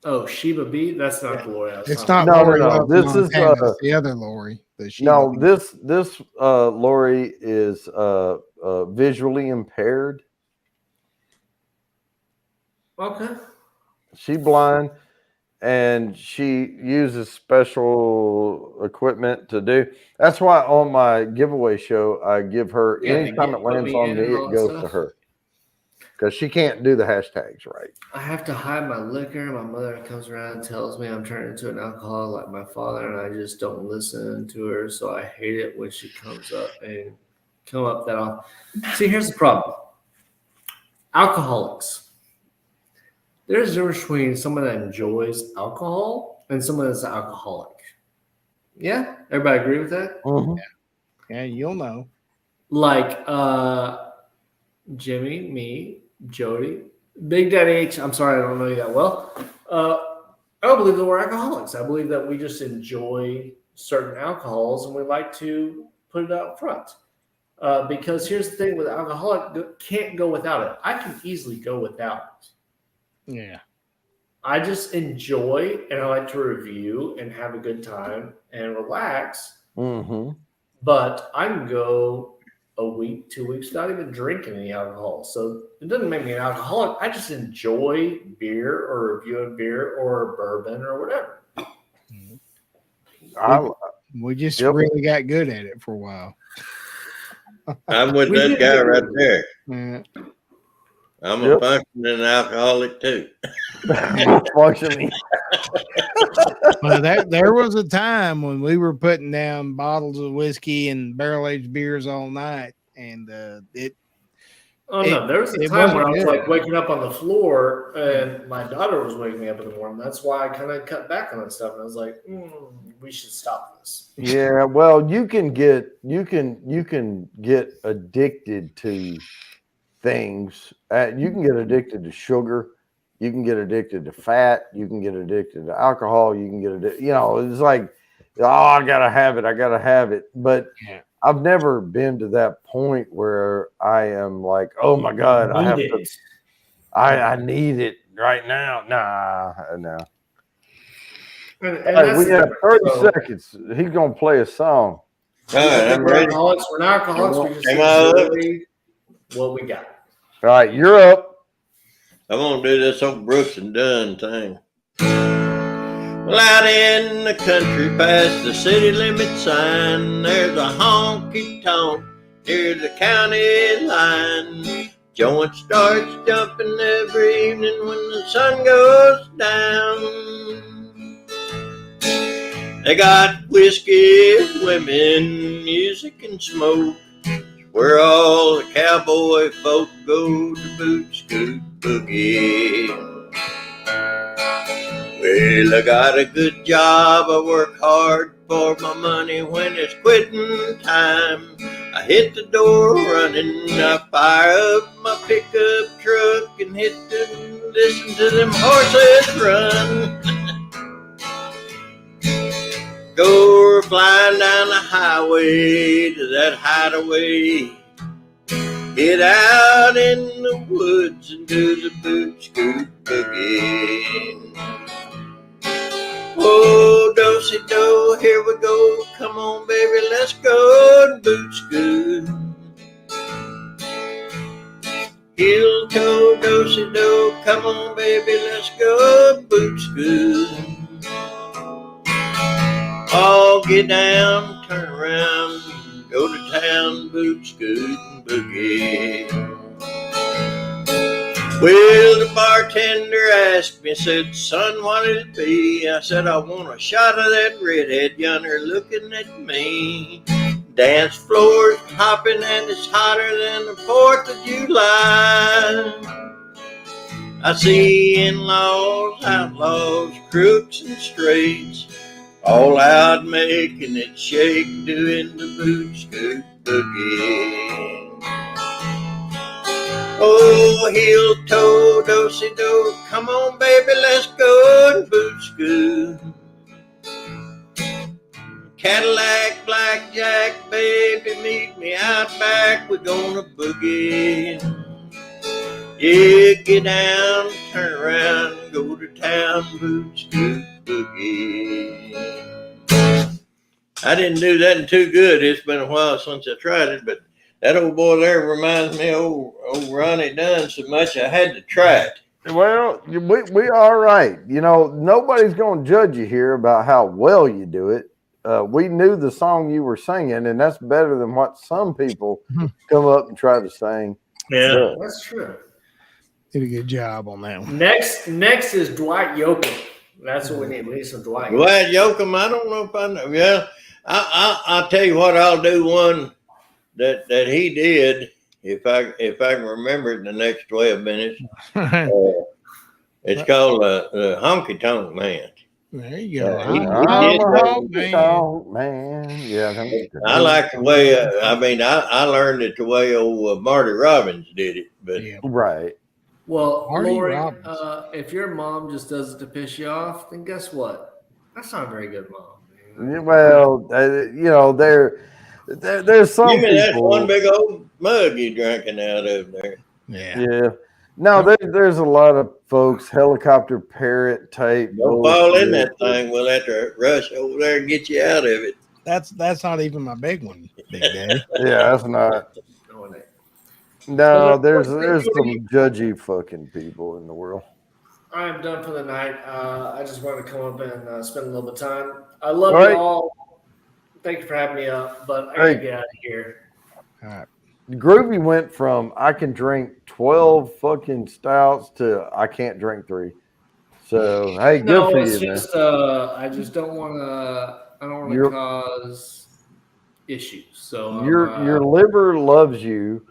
Oh, Sheba B. That's not Lori. It's not Lori. No. This is the other Lori. No, this Lori is visually impaired. Okay. She's blind, and she uses special equipment to do. That's why on my giveaway show, I give her anytime it lands on me, it goes to her. Because she can't do the hashtags right. I have to hide my liquor. My mother comes around and tells me I'm turning into an alcoholic like my father, and I just don't listen to her. So I hate it when she comes up and come up that often. See, here's the problem. Alcoholics. There's a difference between someone that enjoys alcohol and someone that's an alcoholic. Yeah? Everybody agree with that? Mm-hmm. Yeah, you'll know. Like Jimmy, me, Jody, Big Daddy H. I'm sorry, I don't know you that well. I don't believe that we're alcoholics. I believe that we just enjoy certain alcohols and we like to put it out front. Because here's the thing with alcoholic, can't go without it. I can easily go without it. Yeah. I just enjoy and I like to review and have a good time and relax. Mm-hmm. But I can go a week, 2 weeks without even drinking any alcohol. So it doesn't make me an alcoholic. I just enjoy beer or reviewing beer or bourbon or whatever. We just really got good at it for a while. I'm with that guy right there. Yeah. I'm a functioning alcoholic too. Functioning. Well, there was a time when we were putting down bottles of whiskey and barrel-aged beers all night, and there was a time where I was like waking up on the floor, and my daughter was waking me up in the morning. That's why I kind of cut back on that stuff. And I was like, we should stop this. Yeah, well, you can get addicted to things. You can get addicted to sugar. You can get addicted to fat. You can get addicted to alcohol. You can get addicted. It's like, I gotta have it. But I've never been to that point where I am like, oh my God, I need it right now. No. And we have 30 seconds. He's gonna play a song. All right, I'm ready. We're not alcoholics. We just enjoy what we got. All right, you're up. I'm gonna do this old Brooks and Dunn thing. Well, out in the country past the city limit sign, there's a honky-tonk near the county line. Joint starts jumping every evening when the sun goes down. They got whiskey, women, music, and smoke, where all the cowboy folk go to boot scoot boogie. Well, I got a good job, I work hard for my money. When it's quitting time, I hit the door running, I fire up my pickup truck and listen to them horses run. Go flying down the highway to that hideaway. Get out in the woods and do the boot scoot boogie. Oh, do-si-do, here we go. Come on, baby, let's go boot scoot. Heel toe, do-si-do, come on, baby, let's go boot scoot. Oh, get down, turn around, go to town, boot scoot and boogie. Well, the bartender asked me, said, son, what'd it be? I said, I want a shot of that redhead yonder looking at me. Dance floor's hopping and it's hotter than the 4th of July. I see in-laws, outlaws, crooks and straights, all out making it shake, doing the boot scoot boogie. Oh, heel toe, do-si-do, come on, baby, let's go and boot scoot. Cadillac, blackjack, baby, meet me out back, we're gonna boogie. Yeah, get down, turn around, go to town, boot scoot boogie. I didn't do that too good. It's been a while since I tried it, but that old boy there reminds me of old Ronnie Dunn so much I had to try it. Well, we all right. You know, nobody's going to judge you here about how well you do it. We knew the song you were singing, and that's better than what some people come up and try to sing. Yeah, that's true. Did a good job on that one. Next is Dwight Yoakam. That's what we need. We need some Dwight. Dwight Yoakam, I don't know if I know. Yeah, I'll tell you what. I'll do one that he did if I can remember it in the next 12 minutes. It's called the Honky Tonk Man. There you go. Man. Yeah, I like the way. I learned it the way old Marty Robbins did it. But right. Well, Lori, if your mom just does it to piss you off, then guess what? That's not a very good mom. Man. Well, you know, there's some people. That's one big old mug you drinking out of there. Yeah. No, there's a lot of folks, helicopter parrot type. Don't fall in that thing. We'll have to rush over there and get you out of it. That's not even my big one, Big Daddy. Yeah, that's not. No, there's some judgy fucking people in the world. I am done for the night. I just wanted to come up and spend a little bit of time. I love you all. Thank you for having me up, but I gotta get out of here. All right. Groovy went from I can drink 12 fucking stouts to I can't drink 3. So hey, good for you, just, man. I just don't want to. I don't want to cause issues. So your liver loves you,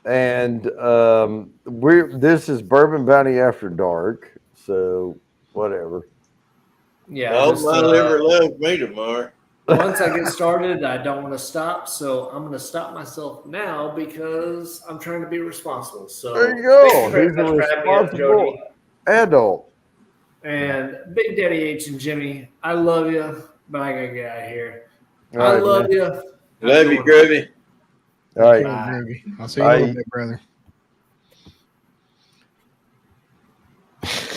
and this is Bourbon Bounty After Dark. So whatever. Yeah. My liver loves me tomorrow. Once I get started, I don't want to stop. So I'm going to stop myself now because I'm trying to be responsible. So there you go. He's a responsible adult. And Big Daddy H and Jimmy, I love you, but I got to get out of here. All right, love you. Love you, Groovy. All right. I'll see you in a little bit, brother.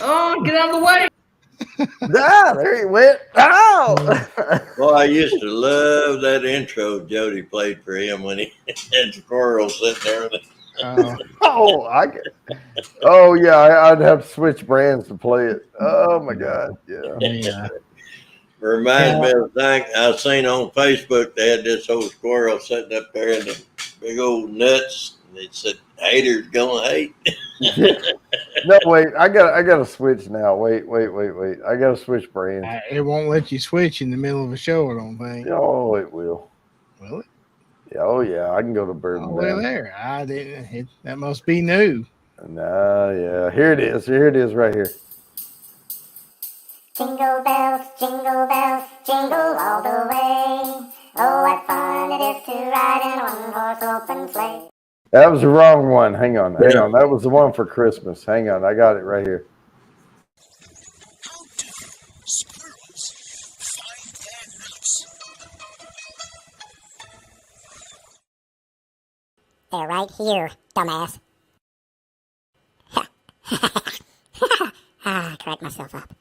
Oh, get out of the way. There he went. Oh! Well, I used to love that intro Jody played for him when he had squirrels sitting there. Oh, yeah, I'd have to switch brands to play it. Oh, my God. Yeah. Reminds me of the thing I seen on Facebook. They had this old squirrel sitting up there in the big old nuts, and it said, "Haters gonna hate." No, wait. I got to switch now. Wait. I got to switch brands. It won't let you switch in the middle of a show, I don't think. Oh, it will. Will it? Yeah, oh, yeah. I can go to Bourbon Oh, well, Bounty. there. I didn't. That must be new. Nah, yeah. Here it is. Here it is right here. Jingle bells, jingle all the way. Oh, what fun it is to ride in a one-horse open sleigh. That was the wrong one. Hang on. That was the one for Christmas. Hang on. I got it right here. How do squirrels find their nuts? They're right here, dumbass. I cracked myself up.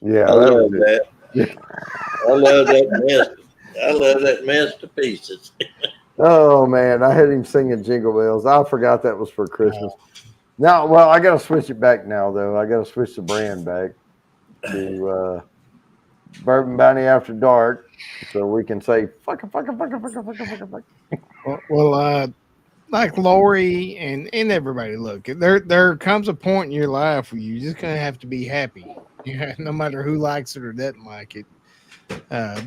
Yeah, I love was that. I love that mess. I love that mess to pieces. Oh man, I had him singing Jingle Bells. I forgot that was for Christmas. Now, well, I got to switch it back now, though. I got to switch the brand back to Bourbon Bounty After Dark, so we can say fuck. Well, like Lori and everybody, look, there comes a point in your life where you're just gonna have to be happy, no matter who likes it or doesn't like it.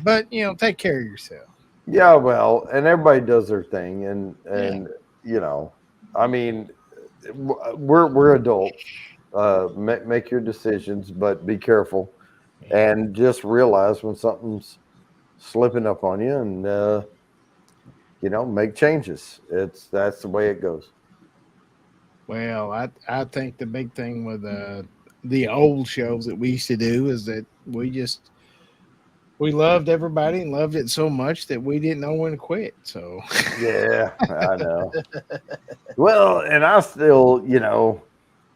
But take care of yourself. Yeah, well, and everybody does their thing, and I mean, we're adults. Make your decisions, but be careful, and just realize when something's slipping up on you, and make changes. That's the way it goes. Well, I think the big thing with the old shows that we used to do is that we loved everybody and loved it so much that we didn't know when to quit. So yeah, I know. Well, and I still,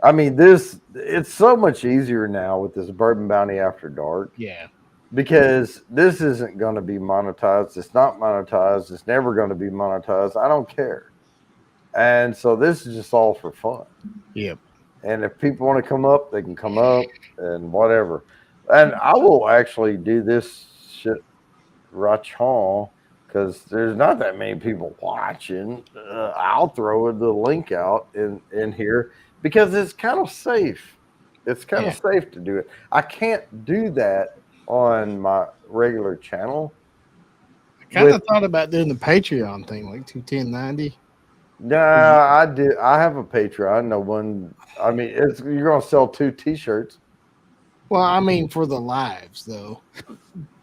I mean, it's so much easier now with this Bourbon Bounty After Dark. Yeah. Because this isn't going to be monetized. It's not monetized. It's never going to be monetized. I don't care. And so this is just all for fun. Yep. And if people want to come up, they can come up and whatever. And I will actually do this shit rachon because there's not that many people watching. I'll throw the link out in here because it's kind of safe. It's kind of safe to do it. I can't do that on my regular channel. I kind of thought about doing the Patreon thing, like 21090. Nah, I did. I have a Patreon. No one. I mean, you're gonna sell 2 T-shirts. Well, I mean, for the lives though.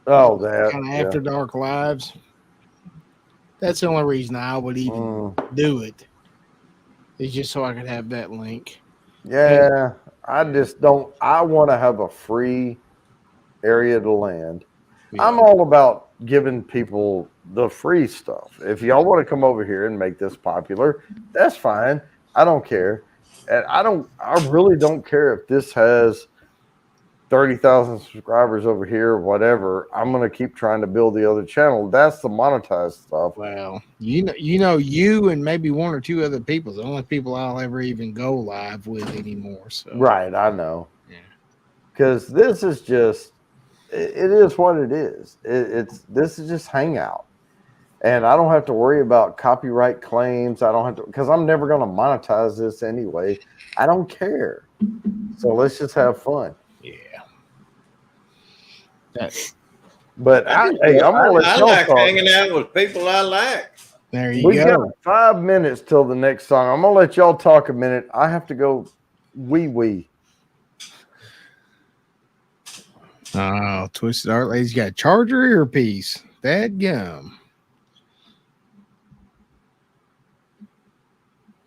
Oh, that kind of After Dark lives. That's the only reason I would even do it. It's just so I could have that link. Yeah, I just don't. I want to have a free area to land. Yeah. I'm all about giving people the free stuff. If y'all want to come over here and make this popular, that's fine. I don't care. And I really don't care if this has 30,000 subscribers over here or whatever. I'm going to keep trying to build the other channel. That's the monetized stuff. Well, you and maybe 1 or 2 other people, the only people I'll ever even go live with anymore. So right, I know. Yeah. Because this is just, it is what it is. This is just hangout. And I don't have to worry about copyright claims. I don't have to, because I'm never going to monetize this anyway. I don't care. So let's just have fun. Yeah. But I'm gonna let y'all like talk. Hanging out with people I like. There you go. We got 5 minutes till the next song. I'm gonna let y'all talk a minute. I have to go wee. Oh, Twisted Art Lady's got a charger earpiece. That gum.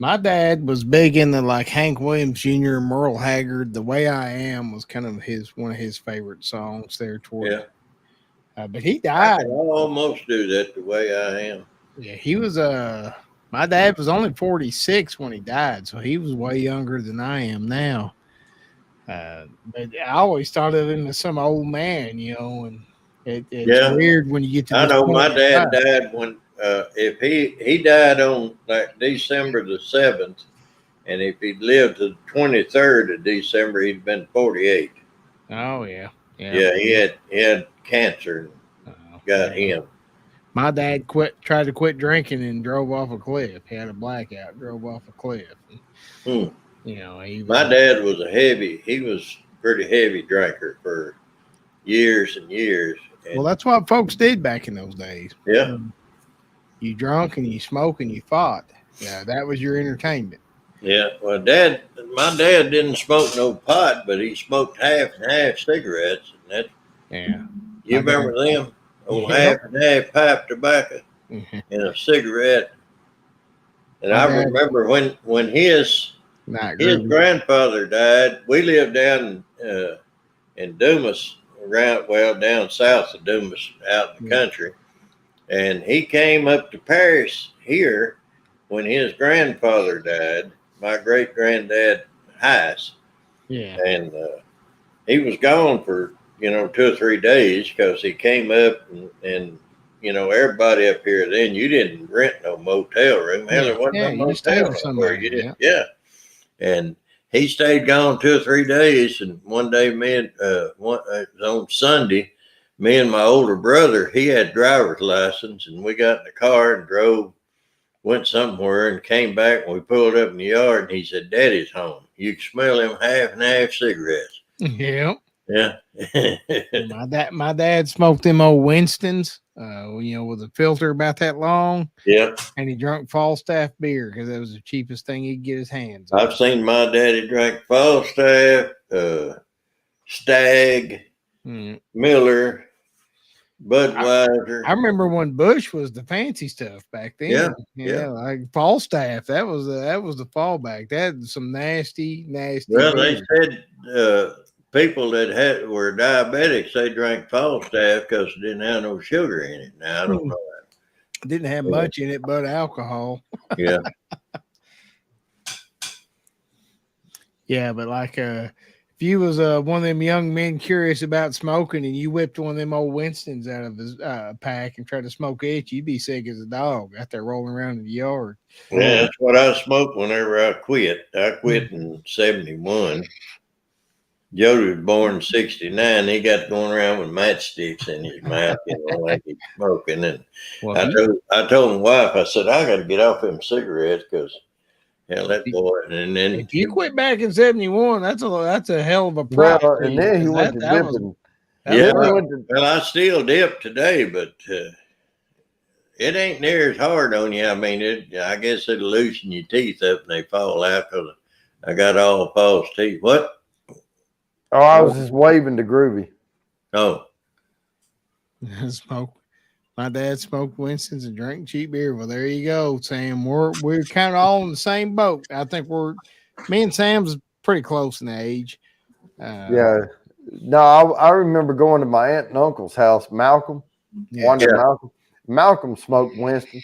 My dad was big into like Hank Williams Jr. and Merle Haggard. The Way I Am was kind of one of his favorite songs there toward. Yeah. But he died. I can almost do that the way I am. Yeah, he was my dad was only 46 when he died, so he was way younger than I am now. But I always thought of him as some old man, and it's weird when you get to. I know my dad died when. If he died on like December the 7th, and if he'd lived to the 23rd of December, he'd been 48. Oh yeah. Yeah, he had cancer. Got him. My dad tried to quit drinking and drove off a cliff. He had a blackout, drove off a cliff. You know, my dad was he was pretty heavy drinker for years and years. And, well, that's what folks did back in those days. Yeah. You drunk and you smoke and you fought. Yeah, that was your entertainment. Yeah. Well, my dad didn't smoke no pot, but he smoked half and half cigarettes. And you remember them? Old half and half pipe tobacco and a cigarette. And I remember when his grandfather died, we lived down in Dumas, down south of Dumas, out in the country. And he came up to Paris here when his grandfather died, my great granddad Heiss. Yeah. And he was gone for 2 or 3 days because he came up and everybody up here then, you didn't rent no motel room. Hell, there wasn't no motel room. Yeah. And he stayed gone 2 or 3 days. And one day, it was on Sunday, me and my older brother, he had driver's license, and we got in the car and drove, went somewhere and came back, and we pulled up in the yard, and he said, "Daddy's home. You can smell them half and half cigarettes." Yeah. Yeah. my dad smoked them old Winstons, with a filter about that long. Yeah. And he drank Falstaff beer because that was the cheapest thing he'd get his hands on. I've seen my daddy drink Falstaff, Stag, Miller, Budweiser. I remember when Bush was the fancy stuff back then. Yeah. Like Falstaff, that was the fallback. That was some nasty. Well, beer. They said people that were diabetics, they drank Falstaff because it didn't have no sugar in it. Now I don't know that. It didn't have much in it but alcohol. Yeah. Yeah, but like if you was one of them young men curious about smoking and you whipped one of them old Winstons out of his pack and tried to smoke it, you'd be sick as a dog out there rolling around in the yard. Yeah, that's what I smoked whenever I quit. I quit in 71. Jody was born in 69. He got going around with matchsticks in his mouth, like he's smoking. And I told my wife, I said, I got to get off them cigarettes because hell, that boy. And then if you quit back in 71, that's a hell of a price. Well, and then he went to dipping. Well, I still dip today, but it ain't near as hard on you. I mean, I guess it'll loosen your teeth up and they fall out because I got all false teeth. What? Oh, I was just waving to Groovy. Oh. Smoke. My dad smoked Winston's and drank cheap beer. Well, there you go, Sam. We're kind of all in the same boat. I think me and Sam's pretty close in age. Yeah. No, I remember going to my aunt and uncle's house, Malcolm. Malcolm smoked Winston.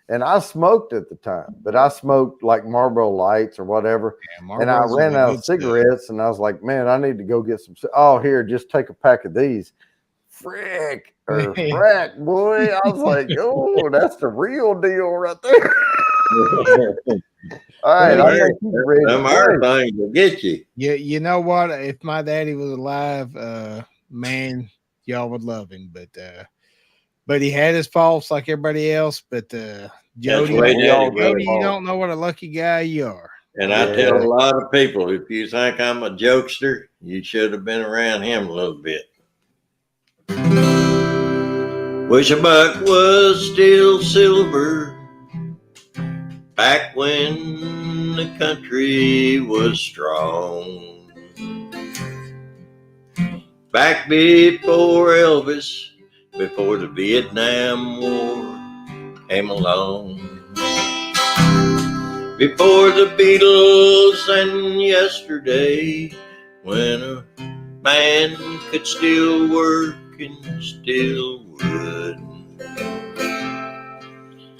And I smoked at the time, but I smoked like Marlboro Lights or whatever. Yeah, and I ran out of cigarettes, and I was like, man, I need to go get some. Oh, here, just take a pack of these. Frick, boy. I was like, oh, that's the real deal right there. All right, I think he's ready. Them our things will get you. Yeah, you know what? If my daddy was alive, man, y'all would love him. But he had his faults like everybody else. But Jody, you don't know what a lucky guy you are. And I tell a lot of people, if you think I'm a jokester, you should have been around him a little bit. Wish a buck was still silver back when the country was strong. Back before Elvis, before the Vietnam War came along. Before the Beatles and yesterday, when a man could still work and still would,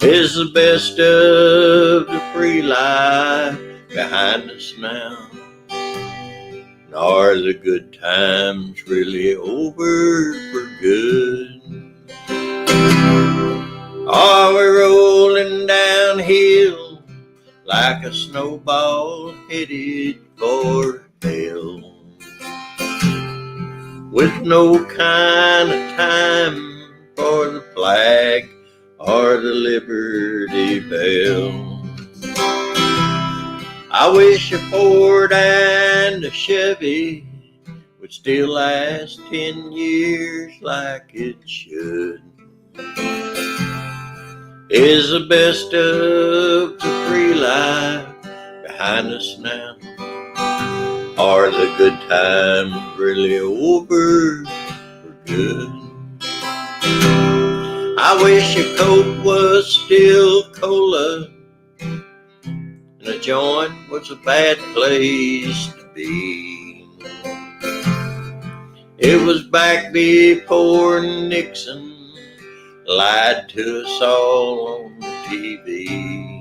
is the best of the free life behind us now. And are the good times really over for good? Are we rolling downhill like a snowball headed for hell? with no kind of time for the flag or the Liberty Bell. I wish a Ford and a Chevy would still last 10 years like it should. Is the best of the free life behind us now? Are the good times really over for good? I wish a Coke was still cola and a joint was a bad place to be. It was back before Nixon lied to us all on the TV.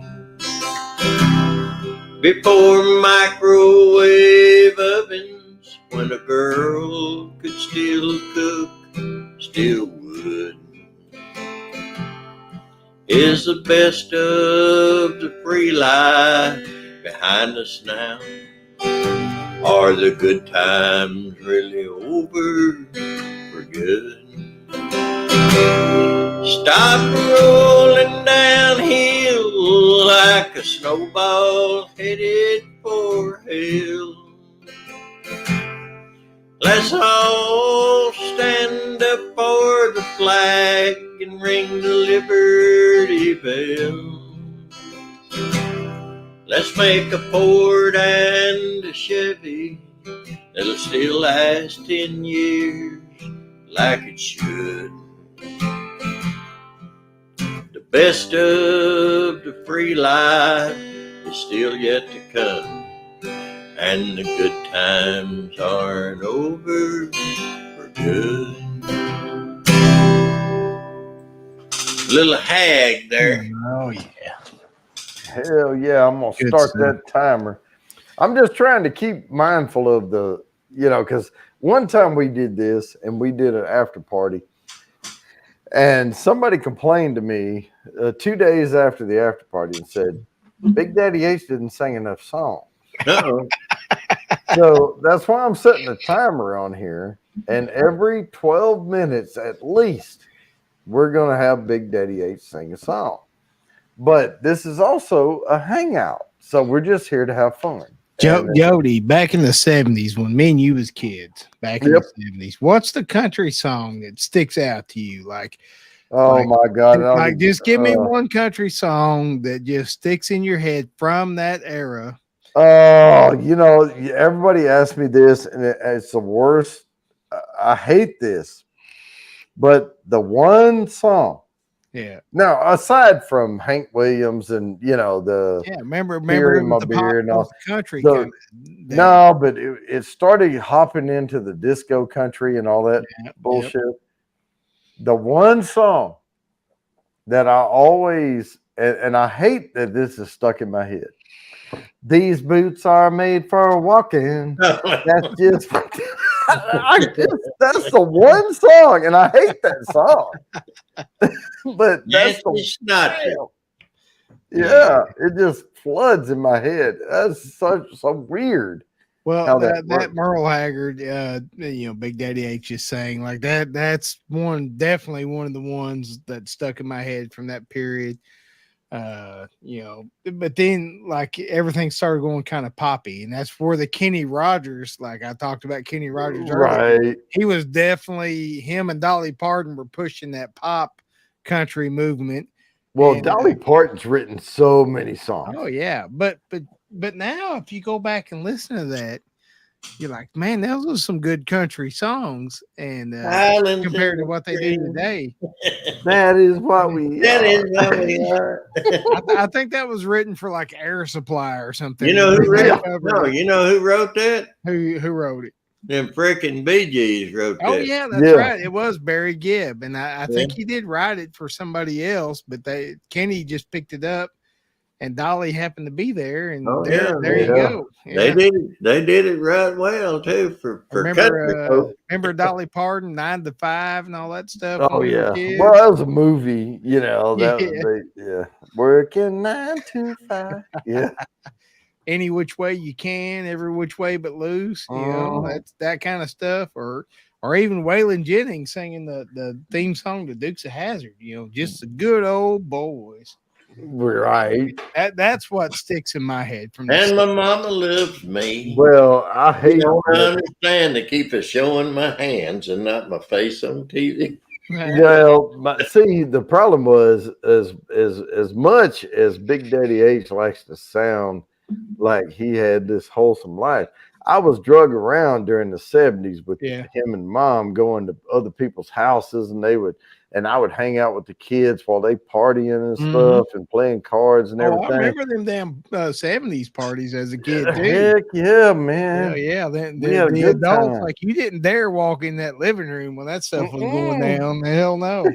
Before microwave ovens, when a girl could still cook, still would. Is the best of the free life behind us now? Are the good times really over for good? Stop rolling downhill like a snowball headed for hell. Let's all stand up for the flag and ring the Liberty Bell. Let's make a Ford and a Chevy that'll still last 10 years like it should. The best of the free life is still yet to come, and the good times aren't over for good. Little hag there. Oh yeah. Hell yeah, I'm gonna start that timer. I'm just trying to keep mindful of the, because one time we did this and we did an after party, and somebody complained to me 2 days after the after party and said, Big Daddy H didn't sing enough songs. Uh-oh. So that's why I'm setting a timer on here, and every 12 minutes at least, we're gonna have Big Daddy H sing a song. But this is also a hangout, so we're just here to have fun. Jody, back in the 70s, when me and you was kids, back in the 70s, what's the country song that sticks out to you? My God. Just give me one country song that just sticks in your head from that era. Oh, everybody asks me this, and it's the worst. I hate this. But the one song. Yeah. Now, aside from Hank Williams and remember my the beer and all country. No, but it started hopping into the disco country and all that bullshit. Yep. The one song that I always and I hate that this is stuck in my head. These boots are made for walking. That's just that's the one song, and I hate that song. But that's not. Yeah, it just floods in my head. That's so weird. Well, that Merle Haggard, Big Daddy H is saying like that. That's definitely one of the ones that stuck in my head from that period. But then like everything started going kind of poppy, and that's where the Kenny Rogers, like I talked about Kenny Rogers earlier. Right. He was definitely, him and Dolly Parton were pushing that pop country movement. Well, Dolly Parton's written so many songs. Oh yeah, but now if you go back and listen to that, you're like, man, those are some good country songs, and compared to what they do today. That is what we are. I think that was written for like Air Supply or something. You know who wrote? No, you know who wrote that? Who wrote it? Them freaking Bee Gees wrote that. Oh yeah, that's right. It was Barry Gibb, and I think he did write it for somebody else, but Kenny just picked it up, and Dolly happened to be there, and there you go. Yeah. They did it right well too for remember Dolly Parton 9 to 5 and all that stuff. Oh yeah, well that was a movie, working 9 to 5. Yeah. Any which way you can, every which way but loose. That's that kind of stuff. Or or even Waylon Jennings singing the theme song to Dukes of Hazzard. Just the good old boys. Right. That's what sticks in my head from And my mama loves me. Well, I hate. You don't understand to keep it showing my hands and not my face on TV. Well, see, the problem was as much as Big Daddy H likes to sound like he had this wholesome life. I was drug around during the 70s with him and Mom going to other people's houses, and I would hang out with the kids while they partying and stuff and playing cards and everything. I remember them damn 70s parties as a kid too. Heck yeah, man. Yeah. The adults, like, you didn't dare walk in that living room when that stuff was going down. Hell no.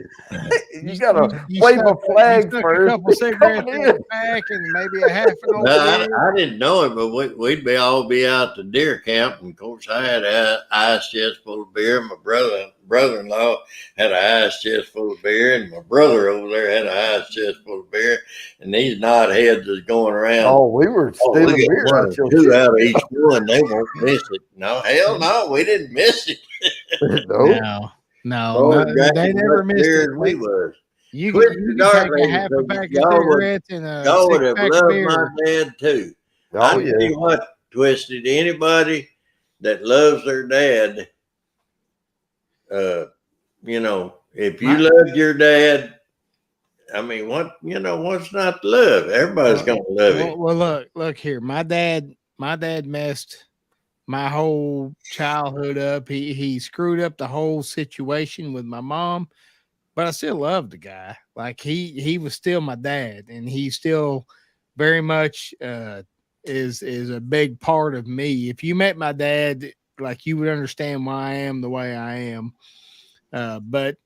You gotta wave a flag first. A couple cigarettes in the back and maybe a half an old I didn't know it, but we'd all be out to deer camp, and of course I had an ice chest full of beer. My brother-in-law had an ice chest full of beer, and my brother over there had an ice chest full of beer, and these knotheads was going around. Oh, we were stealing beer. Two out of each one. They won't miss it. No, hell no, we didn't miss it. No, they never missed it. We was. You can take a half a pack of cigarettes and a y'all would have six-pack of loved beer. my dad too. Oh, I tell you what, Twisted, anybody that loves their dad, if you loved your dad, I mean, what's not to love? Everybody's gonna love it. Well, look here. My dad messed my whole childhood up. He screwed up the whole situation with my mom, but I still loved the guy. Like, he was still my dad, and he still very much is a big part of me. If you met my dad, like, you would understand why I am the way I am. But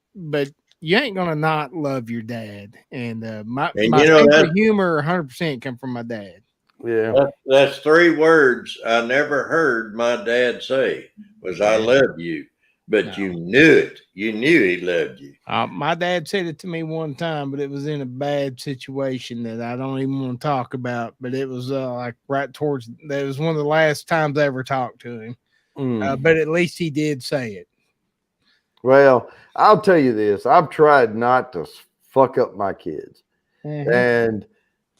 you ain't gonna not love your dad, and my sense of humor 100% come from my dad. Yeah, that's 3 words I never heard my dad say was "I love you," but you knew it. You knew he loved you. My dad said it to me one time, but it was in a bad situation that I don't even want to talk about. But it was like right towards. That was one of the last times I ever talked to him. But at least he did say it. Well, I'll tell you this. I've tried not to fuck up my kids. And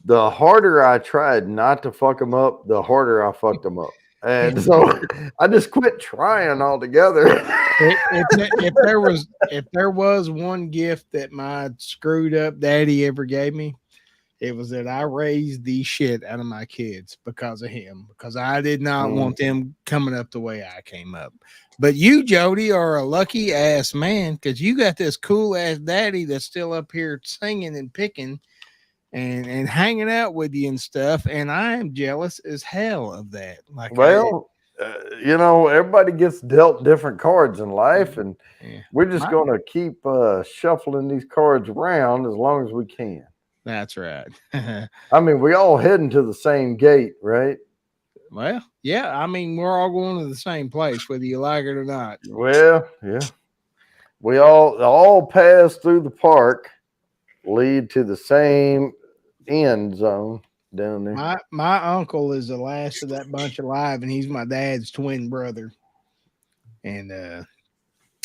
the harder I tried not to fuck them up, the harder I fucked them up. And so I just quit trying altogether. If there was one gift that my screwed up daddy ever gave me, it was that I raised the shit out of my kids because of him, because I did not want them coming up the way I came up. But you, Jody, are a lucky ass man, because you got this cool ass daddy that's still up here singing and picking and hanging out with you and stuff. And I am jealous as hell of that. Like, everybody gets dealt different cards in life, and we're just going to keep shuffling these cards around as long as we can. That's right. I mean, we all heading to the same gate, right? Well, yeah. I mean, we're all going to the same place, whether you like it or not. Well, yeah. We all pass through the park, lead to the same end zone down there. My uncle is the last of that bunch alive, and he's my dad's twin brother. And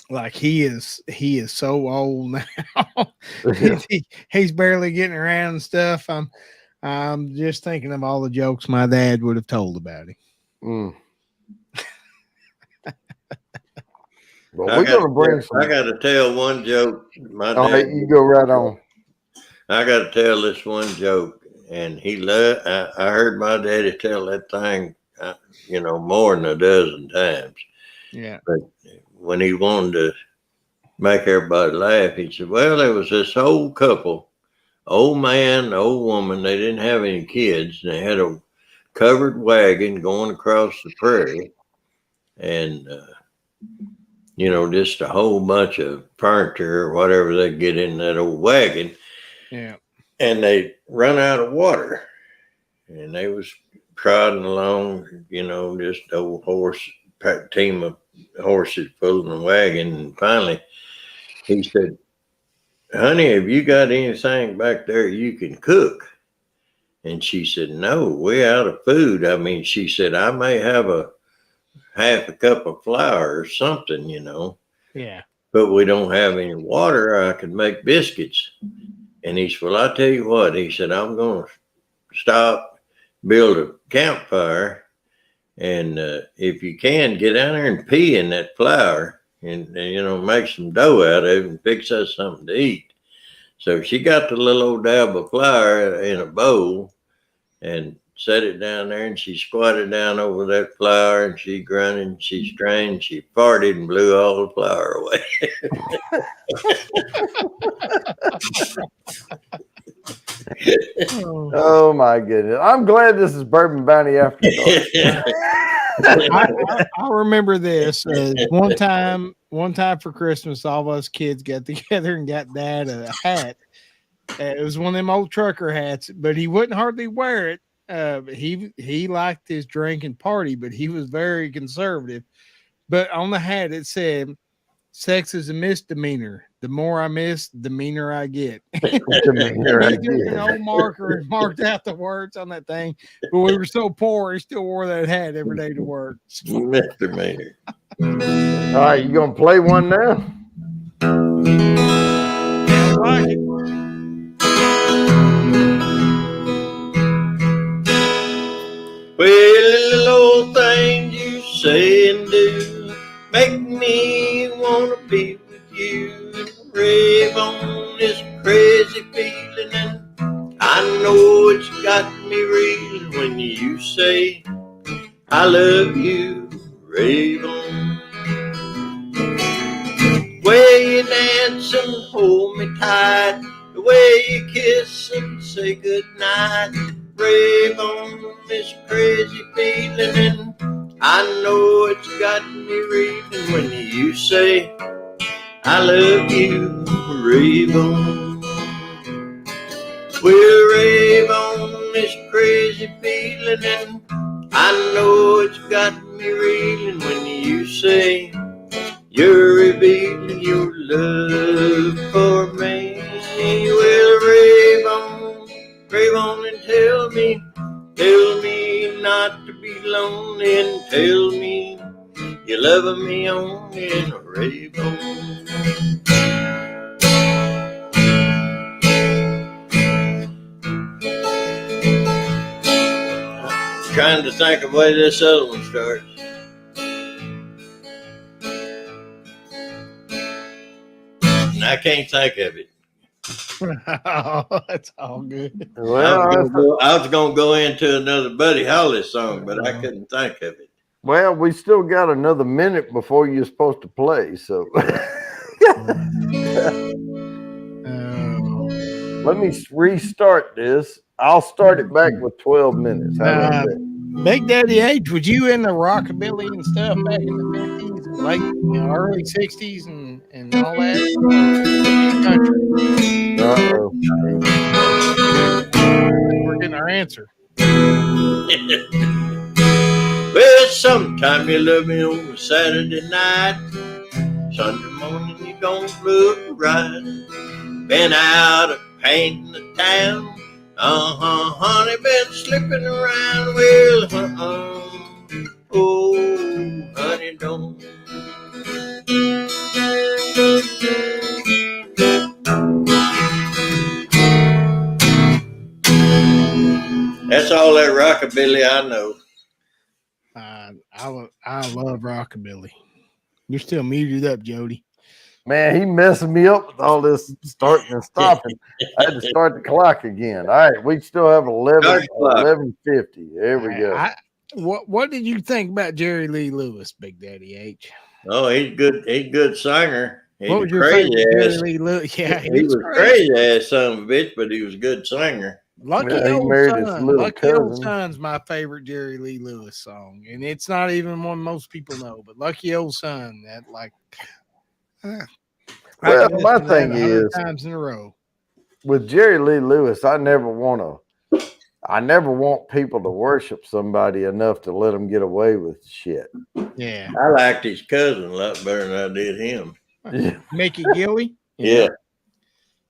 like, he is so old now. He's barely getting around and stuff. I'm just thinking of all the jokes my dad would have told about him. Well, we're gonna bring some. I got to tell one joke. My dad, you go right on. I got to tell this one joke, and I heard my daddy tell that thing, more than a dozen times. Yeah. But when he wanted to make everybody laugh, he said, "Well, there was this old couple, old man, old woman. They didn't have any kids, and they had a covered wagon going across the prairie, and just a whole bunch of furniture or whatever they get in that old wagon." Yeah. And they run out of water, and they was trotting along, just an old team of horses pulling the wagon. And finally he said, "Honey, have you got anything back there you can cook?" And she said, "No, we're out of food. I mean," she said, "I may have a half a cup of flour or something, Yeah. But we don't have any water. I could make biscuits. And he said, well, I tell you what, he said, I'm going to stop, build a campfire. And if you can, get down there and pee in that flour and make some dough out of it and fix us something to eat. So she got the little old dab of flour in a bowl and set it down there, and she squatted down over that flour, and she grunted, she strained, she farted and blew all the flour away. Oh my goodness. I'm glad this is Bourbon Bounty After Dark. I remember this. One time for Christmas, all of us kids got together and got Dad a hat. It was one of them old trucker hats, but he wouldn't hardly wear it. He liked his drink and party, but he was very conservative. But on the hat it said, "Sex is a misdemeanor. The more I miss, the meaner I get." An old marker and marked out the words on that thing. But we were so poor, he still wore that hat every day to work. Misdemeanor. All right, you gonna play one now? Sounds like it. Well, little old things you say and do make me wanna be with you and rave on this crazy feeling, and I know it's got me reeling when you say I love you, rave on. The way you dance and hold me tight, the way you kiss and say goodnight, rave on this crazy feeling, and I know it's got me raving when you say I love you, rave on. We'll rave on this crazy feeling, and I know it's got me reeling when you say you're revealing your love for me. We'll rave on and tell me not to be lonely, and tell me you're loving me on and rave on. Trying to think of the way this other one starts. And I can't think of it. Oh, that's all good. Well, I was gonna go into another Buddy Holly song, but I couldn't think of it. Well, we still got another minute before you're supposed to play, so let me restart this. I'll start it back with 12 minutes. How about that? Big Daddy H, was you in the rockabilly and stuff back in the 50s, late, early 60s and all that? Uh-oh. We're getting our answer. Well, sometime you love me on a Saturday night, Sunday morning you don't look right. Been out painting the town, honey, been slipping around. Well, oh, honey, don't. That's all that rockabilly I know. I love rockabilly. You're still muted up, Jody. Man, he messing me up with all this starting and stopping. I had to start the clock again. All right, we still have 11:50. There we go. What did you think about Jerry Lee Lewis, Big Daddy H? Oh, he's good. He's a good singer. He's what was your crazy favorite ass. Jerry Lee Lewis? Yeah, he was crazy ass son of a bitch, but he was a good singer. Lucky Old Son's my favorite Jerry Lee Lewis song, and it's not even one most people know. But Lucky Old Son, that well, my thing is, times in a row with Jerry Lee Lewis, I never want people to worship somebody enough to let them get away with shit. Yeah, I liked his cousin a lot better than I did him. Mickey Gilley. Yeah.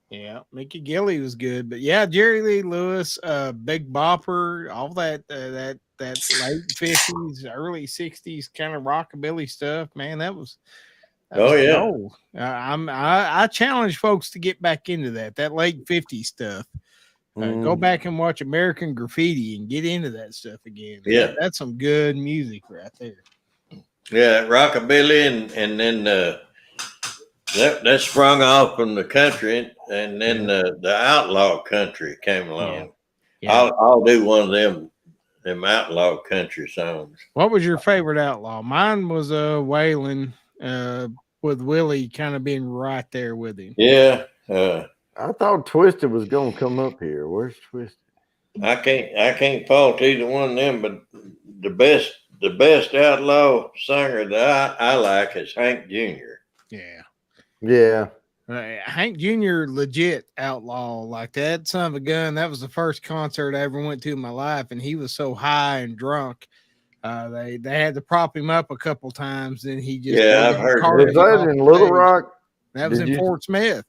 Yeah, Mickey Gilley was good, but yeah, Jerry Lee Lewis, Big Bopper, all that late 50s, early 60s kind of rockabilly stuff, man. That was Oh yeah. Gold. I challenge folks to get back into that late 50s stuff. Go back and watch American Graffiti and get into that stuff again. Yeah. That's some good music right there. Yeah, rockabilly, and then that sprung off from the country, and then the outlaw country came along. Yeah. I'll do one of them outlaw country songs. What was your favorite outlaw? Mine was Waylon, with Willie kind of being right there with him. Yeah. I thought Twisted was gonna come up here. Where's Twisted? I can't fault either one of them, but the best outlaw singer that I like is Hank Jr. Yeah. Yeah. Hank Jr. legit outlaw like that. Son of a gun. That was the first concert I ever went to in my life, and he was so high and drunk. They had to prop him up a couple times, and he just I've heard. Was that in Little Rock? That was in Fort Smith.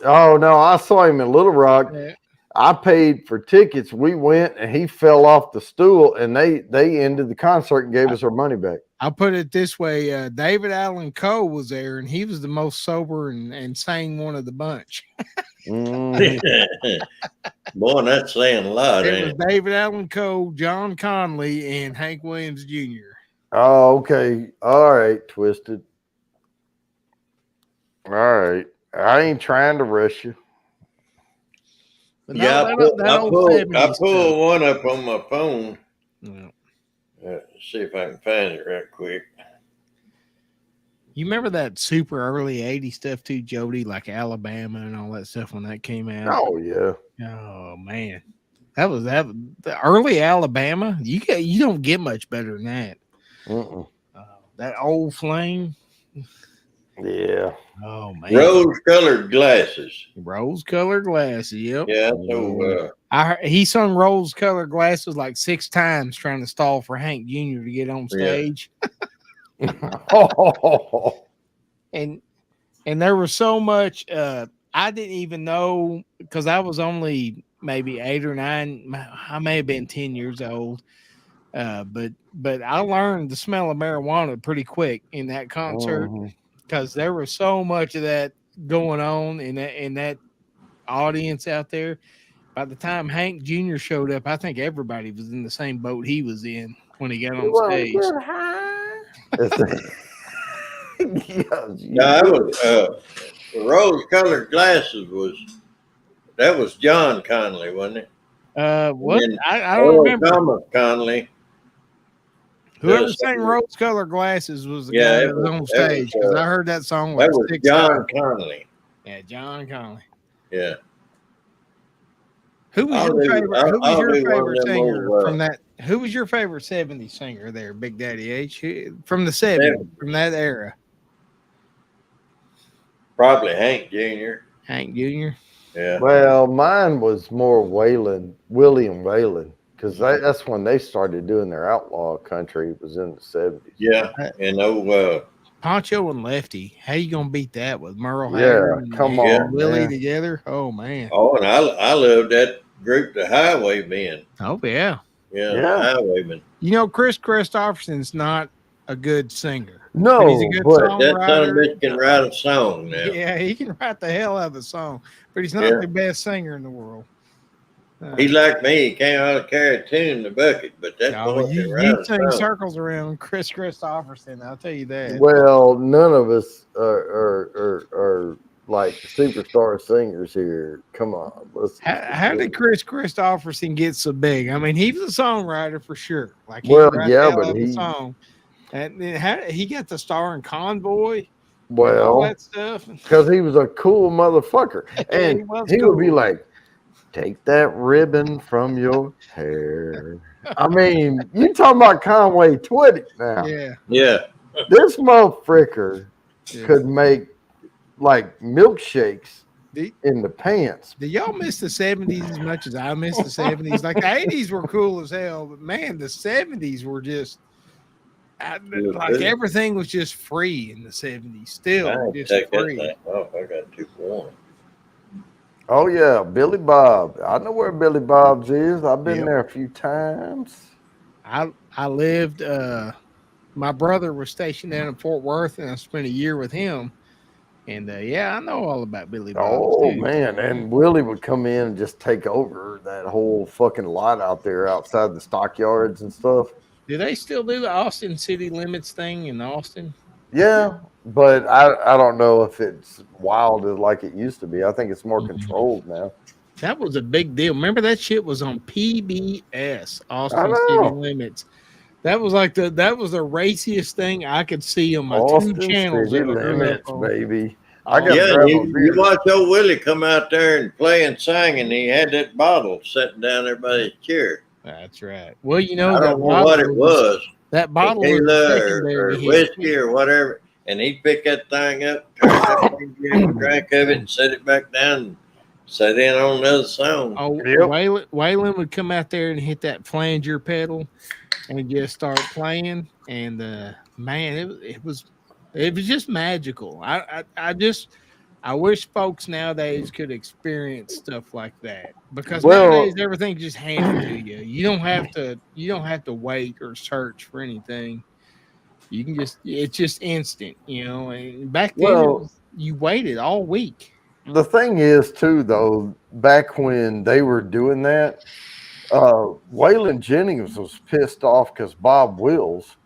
Oh no, I saw him in Little Rock. Yeah. I paid for tickets. We went, and he fell off the stool, and they ended the concert and gave us our money back. I'll put it this way: David Allen Coe was there, and he was the most sober and sane one of the bunch. Boy, that's saying a lot. It was David Allen Coe, John Conley, and Hank Williams Jr. Oh, okay. All right, Twisted. All right. I ain't trying to rush you. Yeah, I pulled one up on my phone. Yeah. See if I can find it right quick. You remember that super early 80s stuff too, Jody, like Alabama and all that stuff when that came out? Oh, yeah. Oh, man. The early Alabama. You don't get much better than that. That Old Flame. Yeah. Oh, man. Rose-colored glasses. Rose-colored glasses, yep. Yeah, so he sung Rose-colored glasses like 6 times trying to stall for Hank Jr. to get on stage. And there was so much I didn't even know, because I was only maybe 8 or 9. I may have been 10 years old. But I learned the smell of marijuana pretty quick in that concert. Because there was so much of that going on in that audience out there. By the time Hank Jr. showed up, I think everybody was in the same boat he was in when he got on stage. Rose-colored glasses was John Conley, wasn't it? What? I don't remember. Thomas Conley. Whoever sang Rose-colored glasses was the guy that was on stage, because I heard that song like that was 6 John times. Conley. Yeah, John Conley. Yeah. Who was your favorite? Who was your favorite singer from that? Who was your favorite 70s singer there, Big Daddy H? From the 70s, from that era? Probably Hank Jr. Hank Jr. Yeah. Well, mine was more William Waylon. Because that's when they started doing their outlaw country. It was in the 70s. Yeah, and Poncho and Lefty. How you gonna beat that with Merle Haggard and Willie together? Oh man. Oh, and I loved that group, the Highwaymen. Oh yeah. Yeah. Highwaymen. You know, Chris Christopherson's not a good singer. No, but he's a good songwriter. That son of a bitch can write a song now. Yeah, he can write the hell out of a song, but he's not the best singer in the world. He's like me. He can't hardly carry a tune in the bucket, but that's you sing circles around Chris Christopherson. I'll tell you that. Well, none of us are like superstar singers here. Come on, how did Chris Christopherson get so big? I mean, he was a songwriter for sure. Like, but he song, and then how he got the star in Convoy. Well, all that stuff because he was a cool motherfucker, and he would be like, "Take that ribbon from your hair." I mean, you talking about Conway Twitty now? Yeah. This motherfucker could make like milkshakes in the pants. Do y'all miss the 70s as much as I miss the 70s? Like the 80s were cool as hell, but man, the 70s were just like everything was just free in the 70s. Still just free. Oh, I got too warm. Oh yeah, Billy Bob. I know where Billy Bob's is. I've been there a few times. I lived my brother was stationed down in Fort Worth, and I spent a year with him. And yeah, I know all about Billy Bob's Oh too. man, and Willie would come in and just take over that whole fucking lot out there outside the stockyards and stuff. Do they still do the Austin city limits thing in Austin? Yeah, but I don't know if it's wild like it used to be. I think it's more controlled now. That was a big deal. Remember that shit was on PBS, Austin I City know. Limits. That was like the raciest thing I could see on my Austin two channels. City That I grew Limits, up on. baby. I got Yeah, to grab a you beer. watch old Willie come out there and play and sing, and he had that bottle sitting down there by his chair. That's right. Well, you I know don't know what it was. That bottle was Tequila the secondary or hit. whiskey or whatever, and he'd pick that thing up, turn that thing, give him a drink of it, and set it back down, and set in on another song. Oh, Yep. Waylon would come out there and hit that flanger pedal and just start playing, and man, it was just magical. I wish folks nowadays could experience stuff like that, because nowadays everything's just handed to you. You don't have to wait or search for anything. You can it's just instant, you know. And back then you waited all week. The thing is too, though, back when they were doing that, Waylon Jennings was pissed off because Bob Wills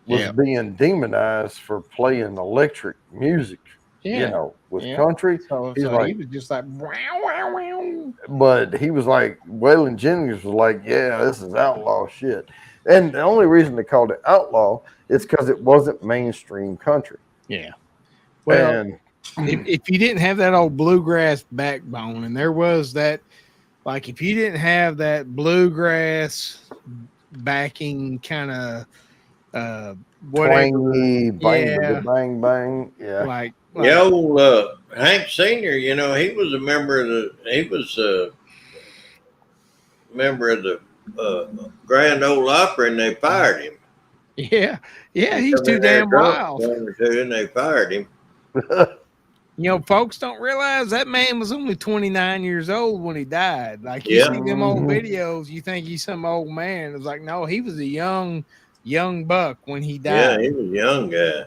was being demonized for playing electric music. Yeah. You know, with country. So he was just like, wow, wow, wow. But he was like, Waylon Jennings was like, yeah, this is outlaw shit. And the only reason they called it outlaw is because it wasn't mainstream country. Yeah. Well, and if you didn't have that old bluegrass backbone, and there was that, like, if you didn't have that bluegrass backing kind of whatever, twangy, bang, bang, yeah. Like yeah, old Hank Senior, you know, he was a member of the Grand Ole Opry, and they fired him. Yeah, he's too damn wild. And they fired him. You know, folks don't realize that man was only 29 years old when he died. Like, you see them old videos, you think he's some old man. It's like, no, he was a young buck when he died. Yeah, he was a young guy.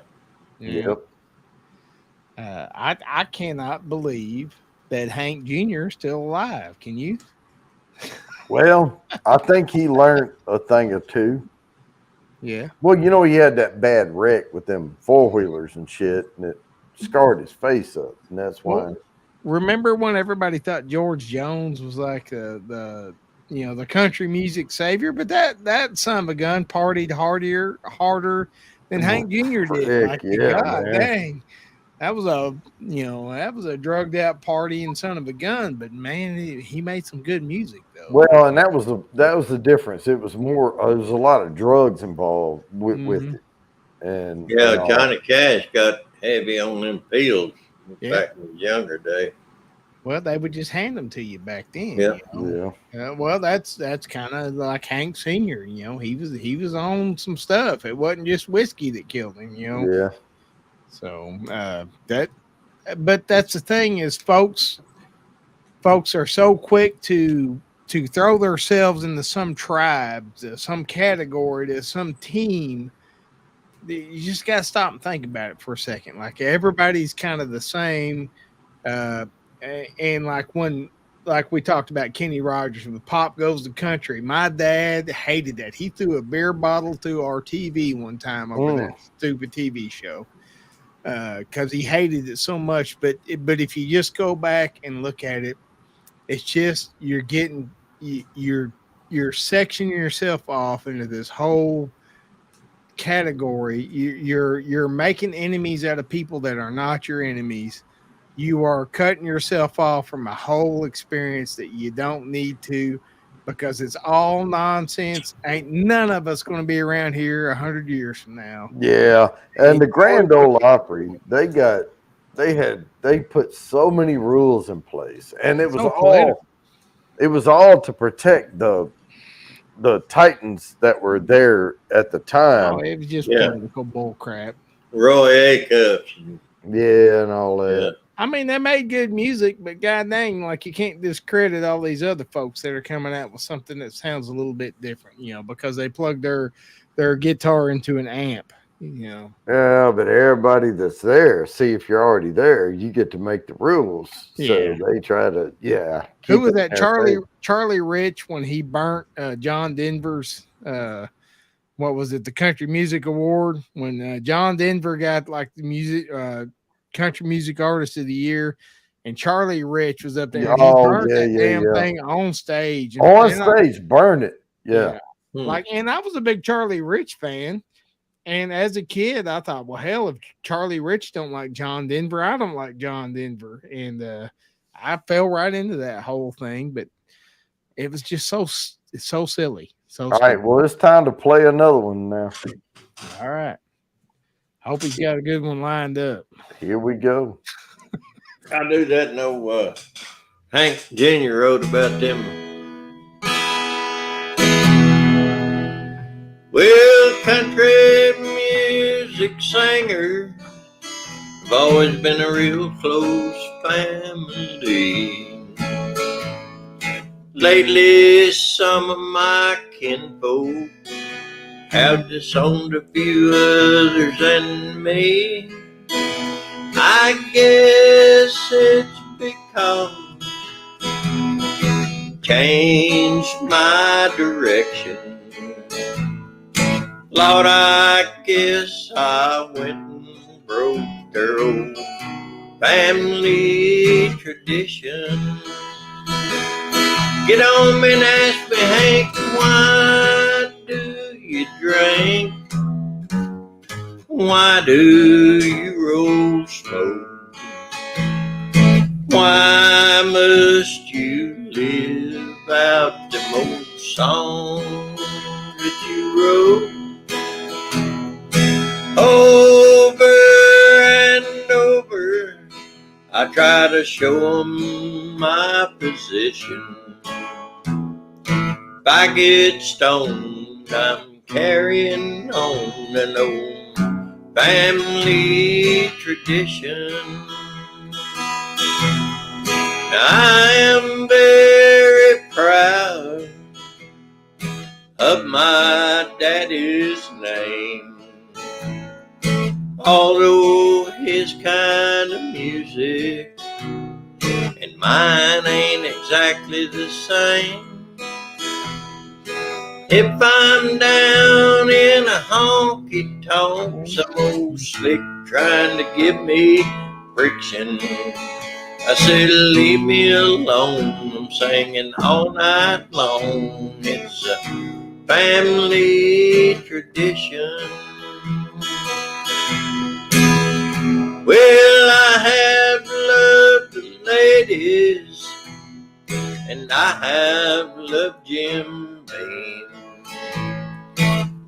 Yep. I cannot believe that Hank Jr. is still alive. Can you? Well, I think he learned a thing or two. Yeah. Well, you know, he had that bad wreck with them four-wheelers and shit, and it scarred his face up, and that's why. Well, remember when everybody thought George Jones was like the country music savior? But that son of a gun partied harder than Hank Jr. did. Like, God dang. That was a drugged out partying son of a gun, but man, he made some good music though. Well, and that was the difference. It was more. There was a lot of drugs involved with it, and Johnny Cash got heavy on them pills back in his younger day. Well, they would just hand them to you back then. Yeah, you know? Well, that's kind of like Hank Sr. You know, he was on some stuff. It wasn't just whiskey that killed him. You know. Yeah. So but that's the thing is, folks are so quick to throw themselves into some tribe, to some category, to some team. You just got to stop and think about it for a second. Like, everybody's kind of the same. And like we talked about Kenny Rogers with Pop Goes the Country. My dad hated that. He threw a beer bottle through our TV one time over that stupid TV show. Because he hated it so much, but if you just go back and look at it, it's just you're sectioning yourself off into this whole category. You're making enemies out of people that are not your enemies. You are cutting yourself off from a whole experience that you don't need to, because it's all nonsense. Ain't none of us going to be around here 100 years from now. Yeah, and the Grand Ole Opry, they put so many rules in place, and it was all to protect the titans that were there at the time. Oh, it was just political bull crap. Roy Acuff. Yeah, and all that. Yeah. I mean, they made good music, but god dang, like, you can't discredit all these other folks that are coming out with something that sounds a little bit different, you know, because they plug their guitar into an amp. Yeah, but everybody that's there, see if you're already there, you get to make the rules. So they try to, Who was that? Charlie Rich when he burnt John Denver's what was it? The Country Music Award when John Denver got like the music country music artist of the year, and Charlie Rich was up there and he burned that damn thing on stage. And burn it. Yeah. Like, and I was a big Charlie Rich fan. And as a kid, I thought, well, hell, if Charlie Rich don't like John Denver, I don't like John Denver. And I fell right into that whole thing, but it was just so silly. All right, well, it's time to play another one now. All right. Hope he's got a good one lined up. Here we go. I knew that Hank Jr. wrote about them. Well, country music singer have always been a real close family. Lately, some of my kinfolk have disowned a few others than me. I guess it's because changed my direction. Lord, I guess I went and broke their old family tradition. Get on me and ask me, Hank, why do you drink? Why do you roll smoke? Why must you live out them old songs that you wrote? Over and over, I try to show 'em my position. If I get stoned, I'm carrying on an old family tradition. I am very proud of my daddy's name. Although his kind of music and mine ain't exactly the same. If I'm down in a honky tonk, some old slick trying to give me friction, I said, leave me alone. I'm singing all night long. It's a family tradition. Well, I have loved the ladies, and I have loved Jim Beam.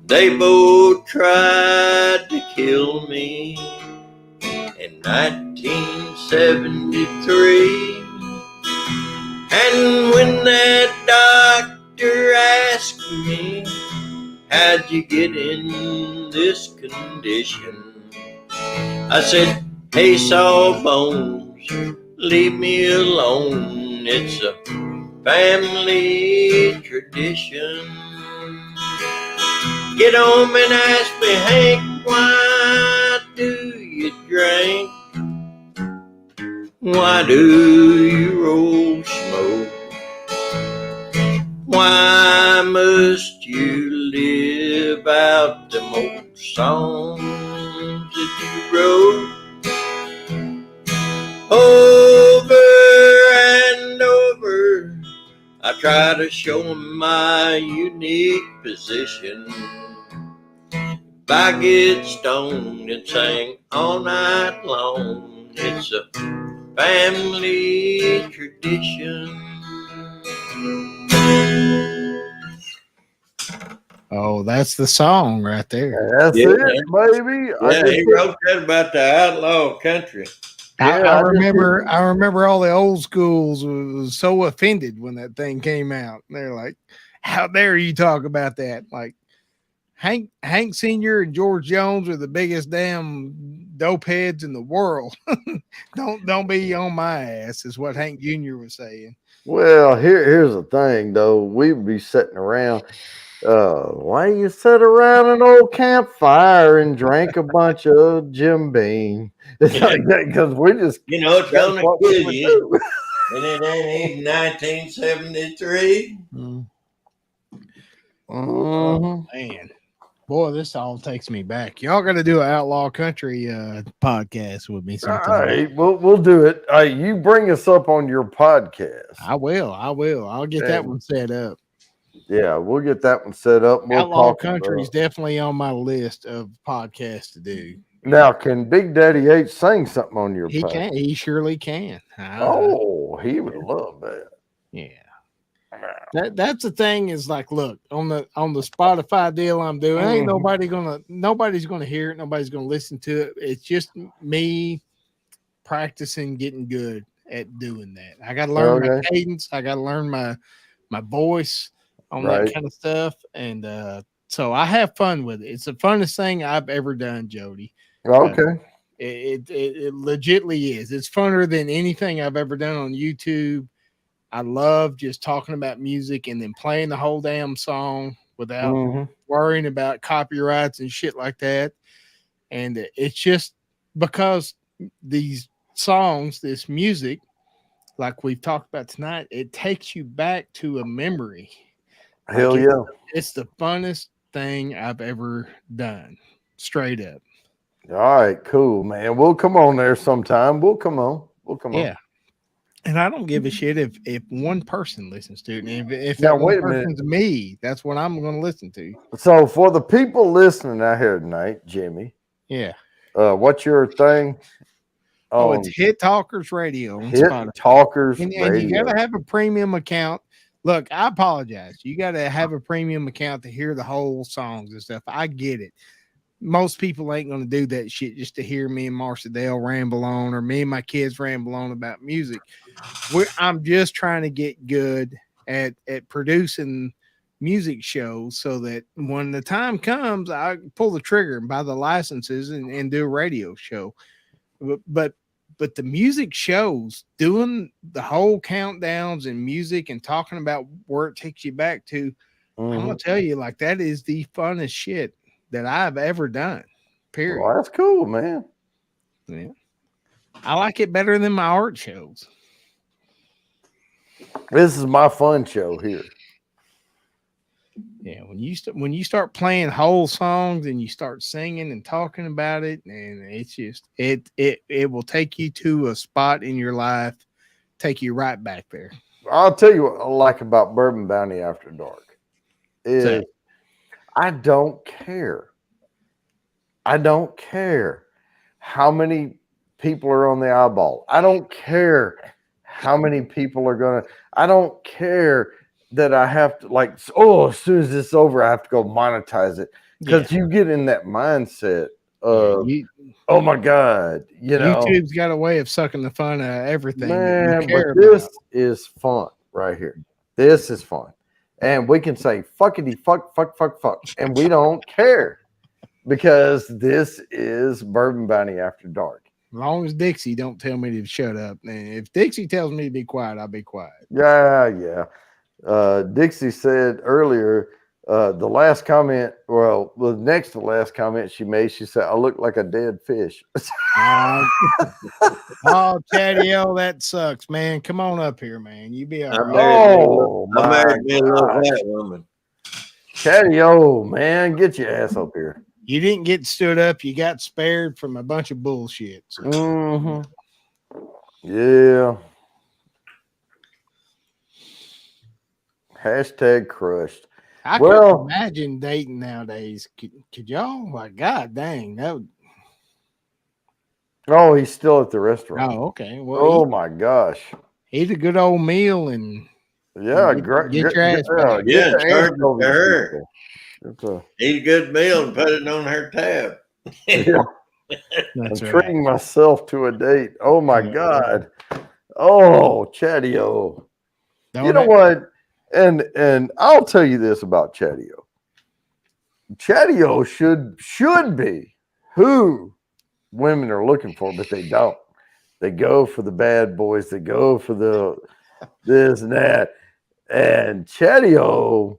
They both tried to kill me in 1973. And when that doctor asked me, how'd you get in this condition? I said, hey, Sawbones, leave me alone. It's a family tradition. Get on and ask me, Hank, why do you drink? Why do you roll smoke? Why must you live out them old songs that you wrote? Over and over, I try to show 'em my unique position. If I get stoned and sing all night long, it's a family tradition. Oh, that's the song right there. That's it, baby. Yeah, he wrote that about the outlaw country. I remember all the old schools was so offended when that thing came out. They're like, how dare you talk about that? Like Hank Sr. and George Jones are the biggest damn dope heads in the world. Don't be on my ass, is what Hank Jr. was saying. Well, here's the thing though. We'd be sitting around. Why you sit around an old campfire and drank a bunch of Jim Beam? It's Yeah. like that because we just, it's that's going to what we kill would you. do. And it ain't even 1973. Oh, man. Boy, this all takes me back. Y'all got to do an outlaw country podcast with me sometime. All right, we'll do it. You bring us up on your podcast. I will. I'll get that one set up. Yeah, we'll get that one set up. We'll Outlaw talk country is about. definitely on my list of podcasts to do. Now, can Big Daddy H sing something on your He podcast? can. He surely can. Oh, he would love that. Yeah. That's the thing is like, look, on the Spotify deal I'm doing, ain't nobody's gonna hear it, nobody's gonna listen to it. It's just me practicing getting good at doing that. I gotta learn my cadence, I gotta learn my voice on that kind of stuff. And so I have fun with it. It's the funnest thing I've ever done, Jody. Okay. It legitly is. It's funner than anything I've ever done on YouTube. I love just talking about music and then playing the whole damn song without worrying about copyrights and shit like that. And it's just because these songs, this music, like we've talked about tonight, it takes you back to a memory. Hell yeah. It's the funnest thing I've ever done. Straight up. All right, cool, man. We'll come on there sometime. We'll come on. Yeah. And I don't give a shit if one person listens to it. And if now, that wait one a minute. person's me, that's what I'm going to listen to. So for the people listening out here tonight, Jimmy. Yeah. What's your thing? It's Hit Talkers Radio on Hit Spotify. Talkers Radio. Radio. And you got to have a premium account. Look, I apologize. You got to have a premium account to hear the whole songs and stuff. I get it. Most people ain't going to do that shit just to hear me and Marcia Dale ramble on or me and my kids ramble on about music. I'm just trying to get good at producing music shows so that when the time comes, I pull the trigger and buy the licenses and do a radio show. But the music shows, doing the whole countdowns and music and talking about where it takes you back to, I'm going to tell you, like, that is the funnest shit that I've ever done. Period. Well, that's cool, man. Yeah. I like it better than my art shows. This is my fun show here. Yeah, when you start playing whole songs and you start singing and talking about it, and it's just it will take you to a spot in your life, take you right back there. I'll tell you what I like about Bourbon Bounty After Dark is I don't care. I don't care how many people are on the eyeball. I don't care how many people are going to. I don't care that I have to, like, as soon as it's over, I have to go monetize it. Because you get in that mindset of, oh my God, YouTube's got a way of sucking the fun out of everything. Man, but this is fun right here. This is fun. And we can say fuckity fuck, and we don't care because this is Bourbon Bounty After Dark. As long as Dixie don't tell me to shut up. And if Dixie tells me to be quiet, I'll be quiet. Yeah. Dixie said earlier, the last comment, the next to the last comment she made, she said, I look like a dead fish. Oh, Chatty-O, that sucks, man. Come on up here, man. You be all right. I married me a little fat woman. Chatty-O, man, get your ass up here. You didn't get stood up. You got spared from a bunch of bullshit. So. Yeah. Hashtag crushed. I couldn't imagine dating nowadays. Could y'all? Like, God dang. That would... Oh, he's still at the restaurant. Oh, okay. Well, my gosh. Eat a good old meal and get your ass back. Charge her. Eat a good meal and put it on her tab. I'm treating myself to a date. Oh my God. Oh, Chatty-O. You know what? And I'll tell you this about Chatty-O. Chatty-O should be who women are looking for, but they don't. They go for the bad boys. They go for the this and that. And Chatty-O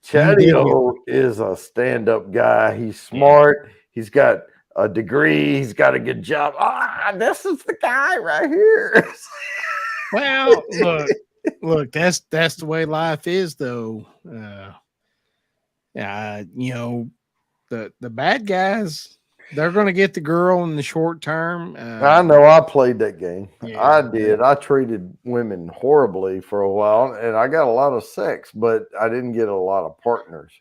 Chatio is a stand-up guy. He's smart. Yeah. He's got a degree. He's got a good job. This is the guy right here. Well, look, that's the way life is, though. The bad guys, they're going to get the girl in the short term. I know. I played that game. Yeah, I did. Yeah. I treated women horribly for a while, and I got a lot of sex, but I didn't get a lot of partners.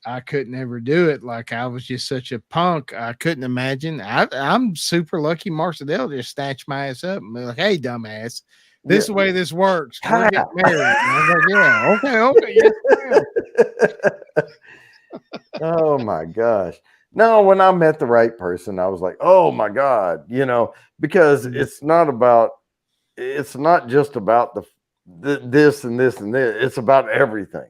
I couldn't ever do it. Like, I was just such a punk. I couldn't imagine. I'm super lucky. Marcel just snatched my ass up and be like, "Hey, dumbass, this is the way this works. We're getting married." And I was like, "Yeah, okay, yes, oh my gosh. No, when I met the right person, I was like, oh my God, because it's not just about this and this and this. It's about everything.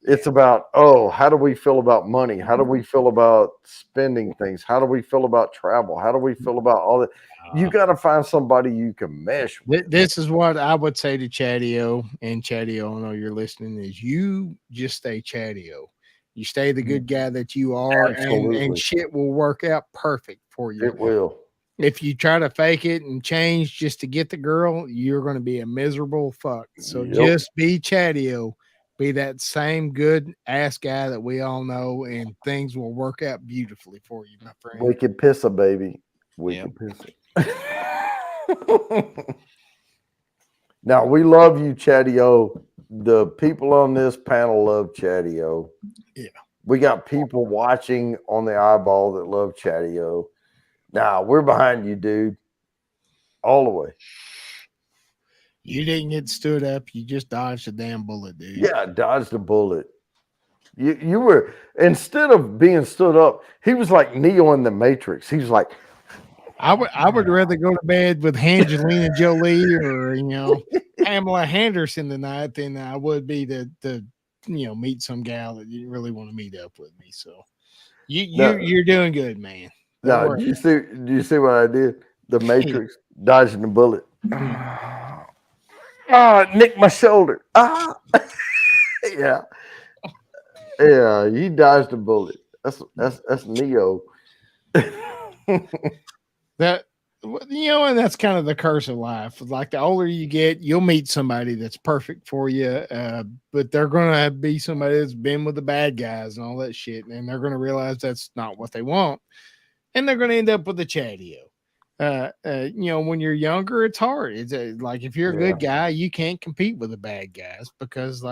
It's about, how do we feel about money? How do we feel about spending things? How do we feel about travel? How do we feel about all that? You got to find somebody you can mesh with. This is what I would say to Chatio, and Chatio, I know you're listening, is you just stay Chatio. You stay the good guy that you are, and shit will work out perfect for you. It will. If you try to fake it and change just to get the girl, you're going to be a miserable fuck. So just be Chatio. Be that same good ass guy that we all know, and things will work out beautifully for you, my friend. We can piss a baby. We can piss it. Now, we love you, Chatio. The people on this panel love Chatio. Yeah. We got people watching on the eyeball that love Chatio. Now, we're behind you, dude. All the way. You didn't get stood up. You just dodged a damn bullet, dude. Yeah, dodged a bullet. You were, instead of being stood up, he was like Neo in the Matrix. He was like, I would rather go to bed with Angelina Jolie or Pamela Henderson tonight than I would be to meet some gal that you really want to meet up with me. So you're doing good, man. No, do you see what I did? The Matrix, dodging the bullet. Nick my shoulder. Yeah. Yeah, he dodged a bullet. That's Neo. And that's kind of the curse of life. Like, the older you get, you'll meet somebody that's perfect for you, but they're going to be somebody that's been with the bad guys and all that shit, and they're going to realize that's not what they want, and they're going to end up with a Chatio. When you're younger, it's hard. It's like, if you're a good guy, you can't compete with the bad guys because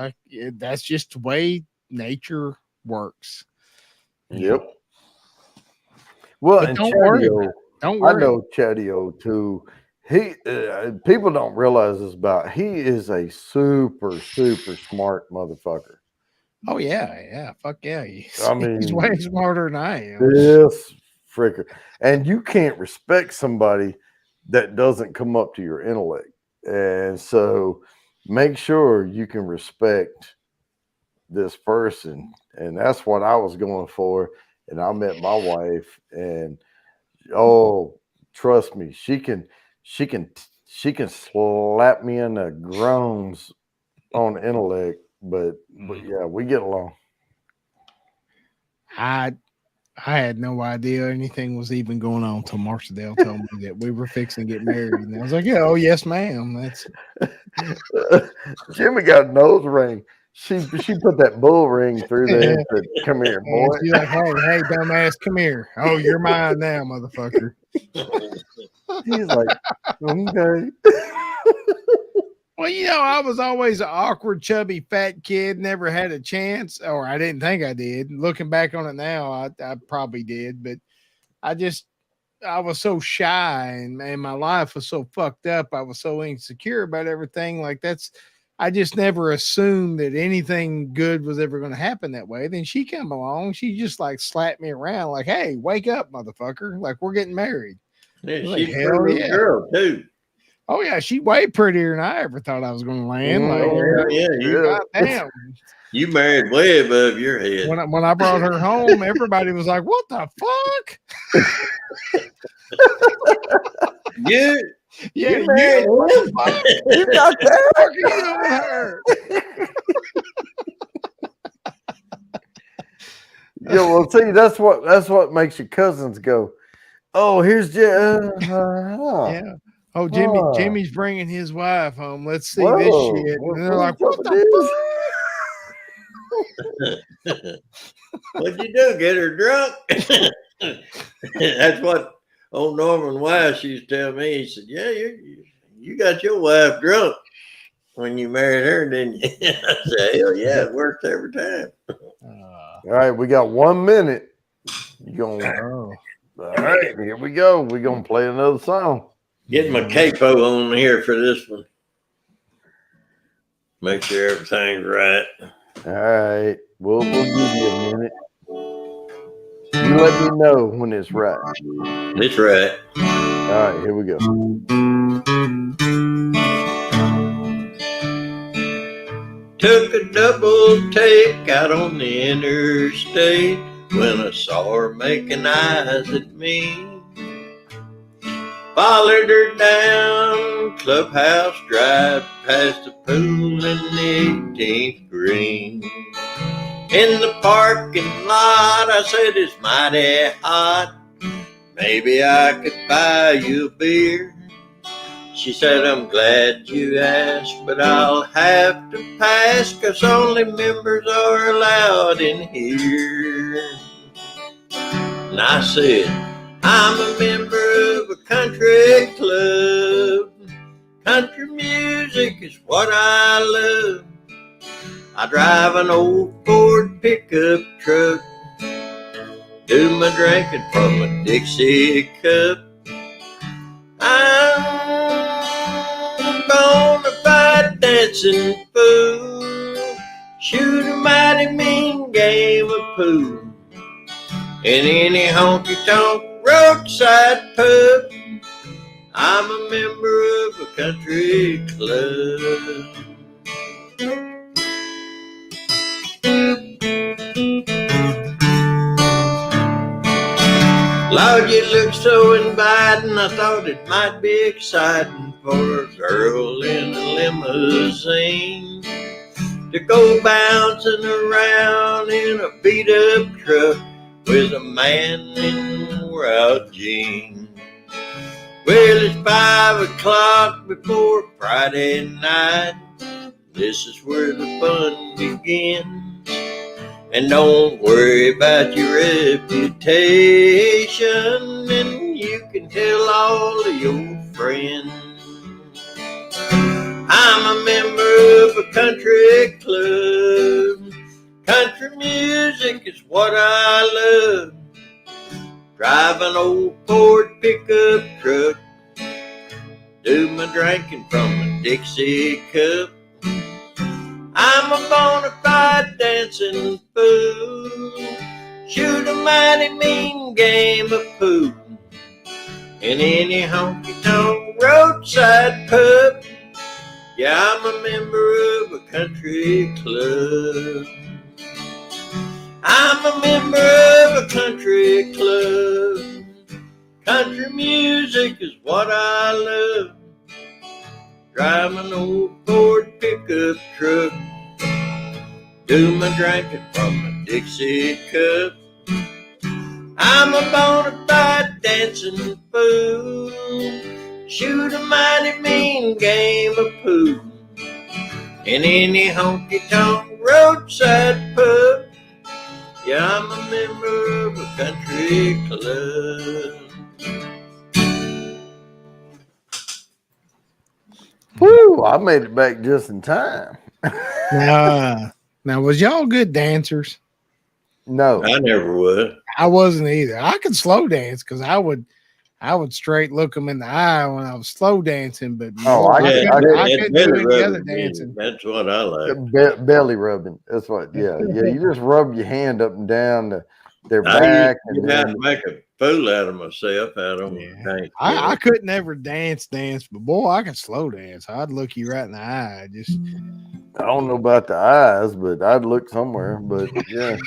that's just the way nature works. Yep. Well, but and don't Chatio, worry. Don't worry. I know Chatio too. He people don't realize this about. He is a super, super smart motherfucker. Oh yeah. Fuck yeah. He's way smarter than I am. Yes, fricker. And you can't respect somebody that doesn't come up to your intellect. And so make sure you can respect this person. And that's what I was going for. And I met my wife, and trust me, she can slap me in the groans on intellect, but yeah, we get along. I had no idea anything was even going on until Marcel told me that we were fixing to get married, and I was like, "Oh yes, ma'am." That's Jimmy got a nose ring. She put that bull ring through there and said, "Come here, boy." She's like, "Hey, dumbass, come here. Oh, you're mine now, motherfucker." He's like, "Okay." Well, I was always an awkward, chubby, fat kid. Never had a chance, or I didn't think I did. Looking back on it now, I probably did, but I was so shy, and my life was so fucked up. I was so insecure about everything. I just never assumed that anything good was ever going to happen that way. Then she came along. She just slapped me around like, "Hey, wake up, motherfucker. Like, we're getting married." Yeah, she's a pretty girl too. Oh yeah, she's way prettier than I ever thought I was going to land. Damn. You married way above your head. When I brought her home, everybody was like, "What the fuck?" Yeah, you got that. Her. Yeah, well, see, that's what makes your cousins go. Oh, here's Yeah. Oh, Jimmy's bringing his wife home. Let's see this Whoa, shit. And they're what's like, what up with the What'd you do? Get her drunk? That's what old Norman Wise used to tell me. He said, "Yeah, you got your wife drunk when you married her, didn't you?" I said, "Hell yeah, it worked every time." All right, we got 1 minute. You going? All right, here we go. We're gonna play another song. Get my capo on here for this one. Make sure everything's right. All right, we'll give you a minute. You let me know when it's right. It's right. All right, here we go. Took a double take out on the interstate when I saw her making eyes at me. Followed her down Clubhouse Drive past the pool in the 18th green. In the parking lot, I said, "It's mighty hot. Maybe I could buy you a beer." She said, "I'm glad you asked, but I'll have to pass, 'cause only members are allowed in here." And I said, "I'm a member of a country club. Country music is what I love. I drive an old Ford pickup truck. Do my drinking from a Dixie cup. I'm bona fide dancing fool. Shoot a mighty mean game of pool in any honky-tonk roadside pub. I'm a member of a country club." Lord, you look so inviting, I thought it might be exciting for a girl in a limousine to go bouncing around in a beat-up truck with a man in wore-out jeans. Well, it's 5 o'clock before Friday night. This is where the fun begins. And don't worry about your reputation, and you can tell all of your friends. I'm a member of a country club. Country music is what I love. Drive an old Ford pickup truck. Do my drinking from a Dixie cup. I'm a bona fide dancing fool. Shoot a mighty mean game of pool in any honky-tonk roadside pub. Yeah, I'm a member of a country club. I'm a member of a country club. Country music is what I love. Drive an old Ford pickup truck. Do my drinking from a Dixie cup. I'm a bona fide dancing fool. Shoot a mighty mean game of pool in any honky-tonk roadside pub. Yeah, I'm a member of a country club. Woo! I made it back just in time. Now, was y'all good dancers? No, I never would. I wasn't either. I could slow dance because I would straight look them in the eye when I was slow dancing. But I couldn't do any other dancing. That's what I like. Belly rubbing. That's what. Yeah. You just rub your hand up and down their back. And have to make a fool out of myself out on the I couldn't ever dance, but boy, I could slow dance. I'd look you right in the eye. I don't know about the eyes, but I'd look somewhere. But yeah.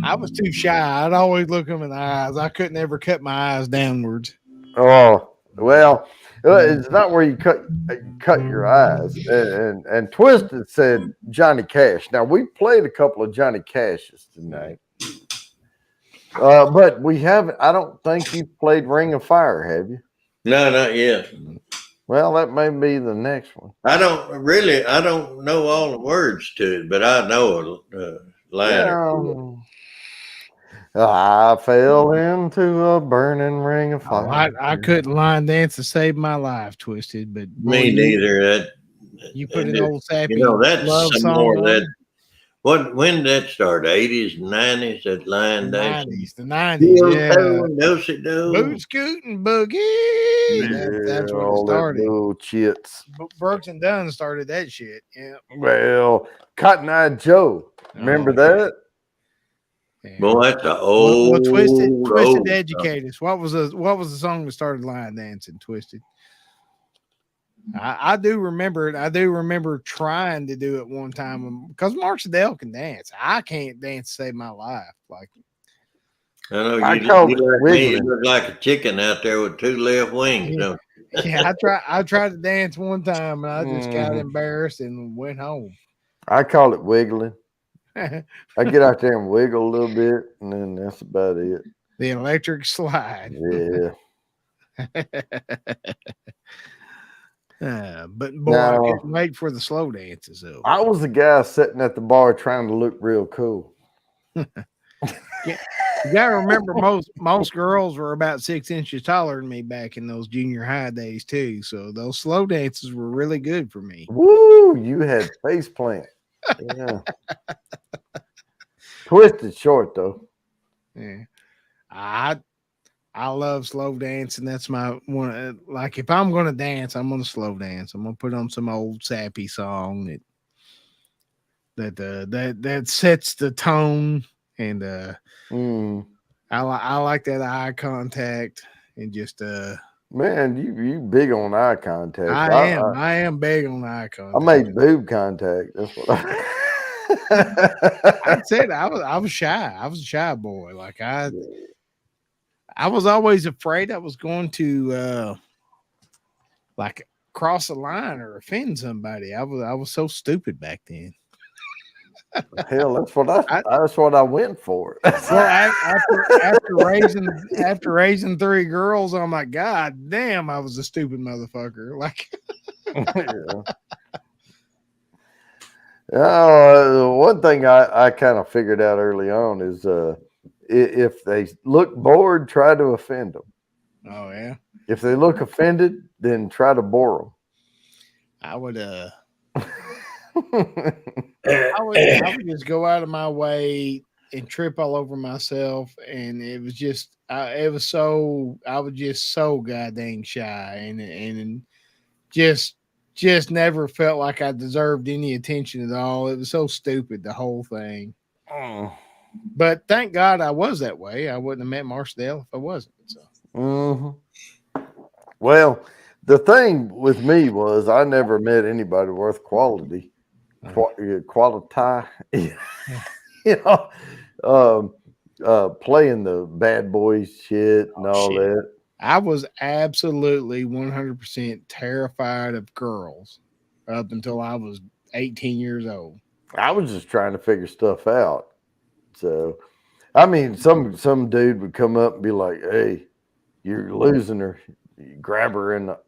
I was too shy. I'd always look them in the eyes. I couldn't ever cut my eyes downwards. Oh, well, It's not where you cut your eyes. And Twisted said Johnny Cash. Now we played a couple of Johnny Cashes tonight, but we haven't. I don't think you played Ring of Fire, have you? No, not yet. Well, that may be the next one. I don't know all the words to it, but I know a line or two. I fell into a burning ring of fire. I couldn't line dance to save my life, Twisted, but Me neither. You put an old sappy that's love some song more on. that. When did that start? 80s, 90s, that line dancing. The 90s, yeah. Boot scooting boogie. That's when it started. Little chits. Brooks and Dunn started that shit. Yeah. Well, Cotton Eye Joe. Remember that? Yeah. Well, that's an old. Twisted educate us. What was the song that started line dancing? Twisted. I do remember it. I do remember trying to do it one time because Marchdale can dance. I can't dance to save my life. Like I know you look like a chicken out there with two left wings. Yeah, yeah, I tried to dance one time and I just got embarrassed and went home. I call it wiggling. I get out there and wiggle a little bit, and then that's about it. The electric slide. Yeah. But boy, I couldn't wait for the slow dances though. I was the guy sitting at the bar trying to look real cool. You gotta remember most girls were about 6 inches taller than me back in those junior high days too. So those slow dances were really good for me. Woo! You had face plant. Yeah. Twisted short though. Yeah. I love slow dancing. That's my one. Like if I'm gonna dance, I'm gonna slow dance. I'm gonna put on some old sappy song that sets the tone. And I like that eye contact and just man, you big on eye contact. I am big on eye contact. I made boob contact. That's what I said. I was shy. I was a shy boy. Like I was always afraid I was going to like cross a line or offend somebody. I was so stupid back then. Hell, that's what I went for. Well, after raising 3 girls, I'm like, God damn, I was a stupid motherfucker. Like, one thing I kind of figured out early on is if they look bored, try to offend them. Oh yeah. If they look offended, then try to bore them. I would just go out of my way and trip all over myself, and it was just I was just so goddamn shy, and just never felt like I deserved any attention at all. It was so stupid, the whole thing. But thank God I was that way. I wouldn't have met Marchdale if I wasn't. So. Well, the thing with me was I never met anybody worth quality. Quality, playing the bad boys shit and all that. I was absolutely 100% terrified of girls up until I was 18 years old. I was just trying to figure stuff out. So, I mean, some dude would come up and be like, "Hey, you're losing her. You grab her on the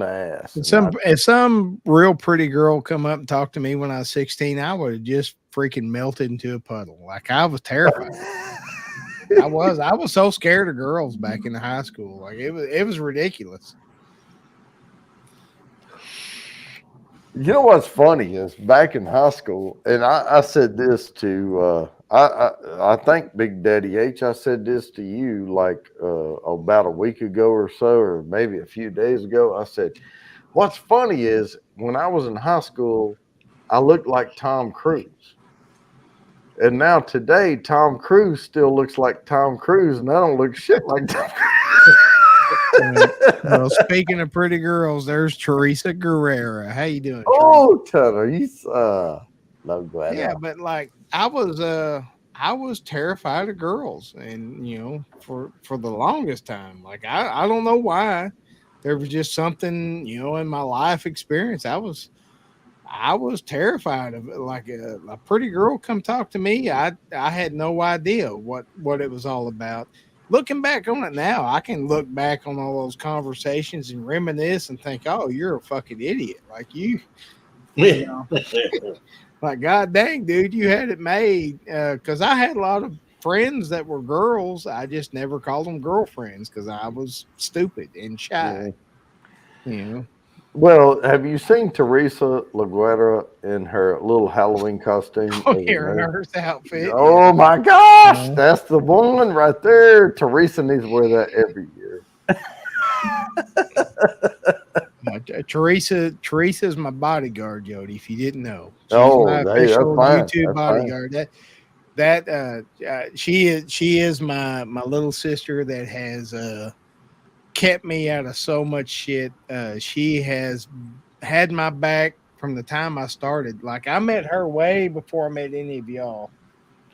ass." If some real pretty girl come up and talk to me when I was 16, I would have just freaking melted into a puddle. Like I was terrified. I was so scared of girls back in high school. Like it was ridiculous. You know what's funny is back in high school, and I said this to I think Big Daddy H. I said this to you like about a week ago or so, or maybe a few days ago. I said, what's funny is when I was in high school, I looked like Tom Cruise. And now today, Tom Cruise still looks like Tom Cruise, and I don't look shit like Tom Cruise. Well, speaking of pretty girls, there's Teresa Guerrera. How you doing? Oh, Teresa. Yeah, but like I was I was terrified of girls, and for the longest time, like I don't know why. There was just something, in my life experience. I was terrified of it. Like a pretty girl come talk to me. I had no idea what it was all about. Looking back on it now, I can look back on all those conversations and reminisce and think, "Oh, you're a fucking idiot!" Like you know, like God dang, dude, you had it made. Because I had a lot of friends that were girls. I just never called them girlfriends because I was stupid and shy. Yeah. Well, have you seen Teresa LaGuerra in her little Halloween costume? Oh, yeah, nurse outfit. Oh my gosh, that's the one right there. Teresa needs to wear that every year. Teresa's my bodyguard, Jody. If you didn't know, she's my official YouTube that's bodyguard. She is my little sister that has kept me out of so much shit. She has had my back from the time I started. Like I met her way before I met any of y'all.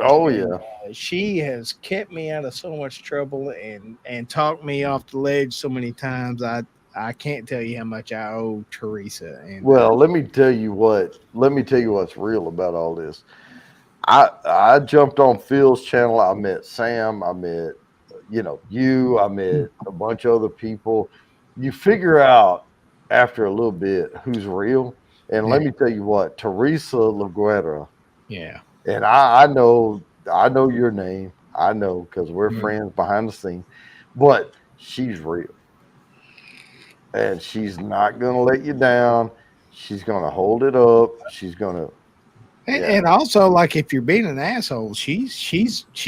Oh and, yeah. She has kept me out of so much trouble and talked me off the ledge so many times. I can't tell you how much I owe Teresa. And well, let me tell you what's real about all this. I jumped on Phil's channel. I met Sam. I met I met a bunch of other people. You figure out after a little bit who's real. And let me tell you what, Teresa LaGuerra. Yeah. And I know your name. I know because we're friends behind the scene. But she's real. And she's not gonna let you down. She's gonna hold it up. She's gonna And also, like, if you're being an asshole, she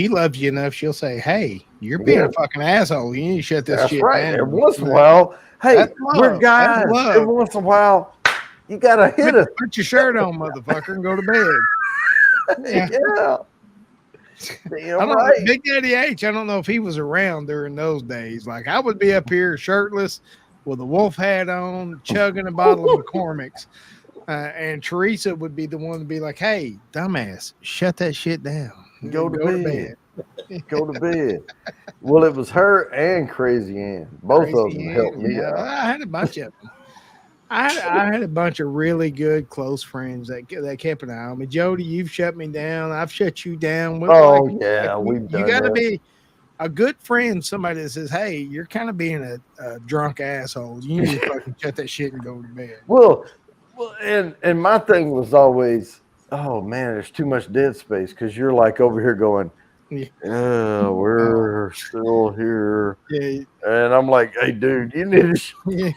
loves you enough. She'll say, "Hey, you're being a fucking asshole. You need to shut this shit down." Every once in a while, hey, we're guys. Every once in a while, you gotta hit us. Put your shirt on, motherfucker, and go to bed. Yeah. Damn right. Big Daddy H. I don't know if he was around during those days. Like I would be up here shirtless with a wolf hat on, chugging a bottle of McCormick's. And Teresa would be the one to be like, "Hey, dumbass, shut that shit down. Go to bed. Go to bed." Well, it was her and Crazy Ann. Both of them helped me out. I had a bunch of them. I had a bunch of really good close friends that kept an eye on me. Jody, you've shut me down. I've shut you down. We've done you got to be a good friend. Somebody that says, "Hey, you're kind of being a drunk asshole. You need to fucking shut that shit and go to bed." Well, and my thing was always, oh man, there's too much dead space because you're like over here going, we're still here, and I'm like, hey, dude, you need to.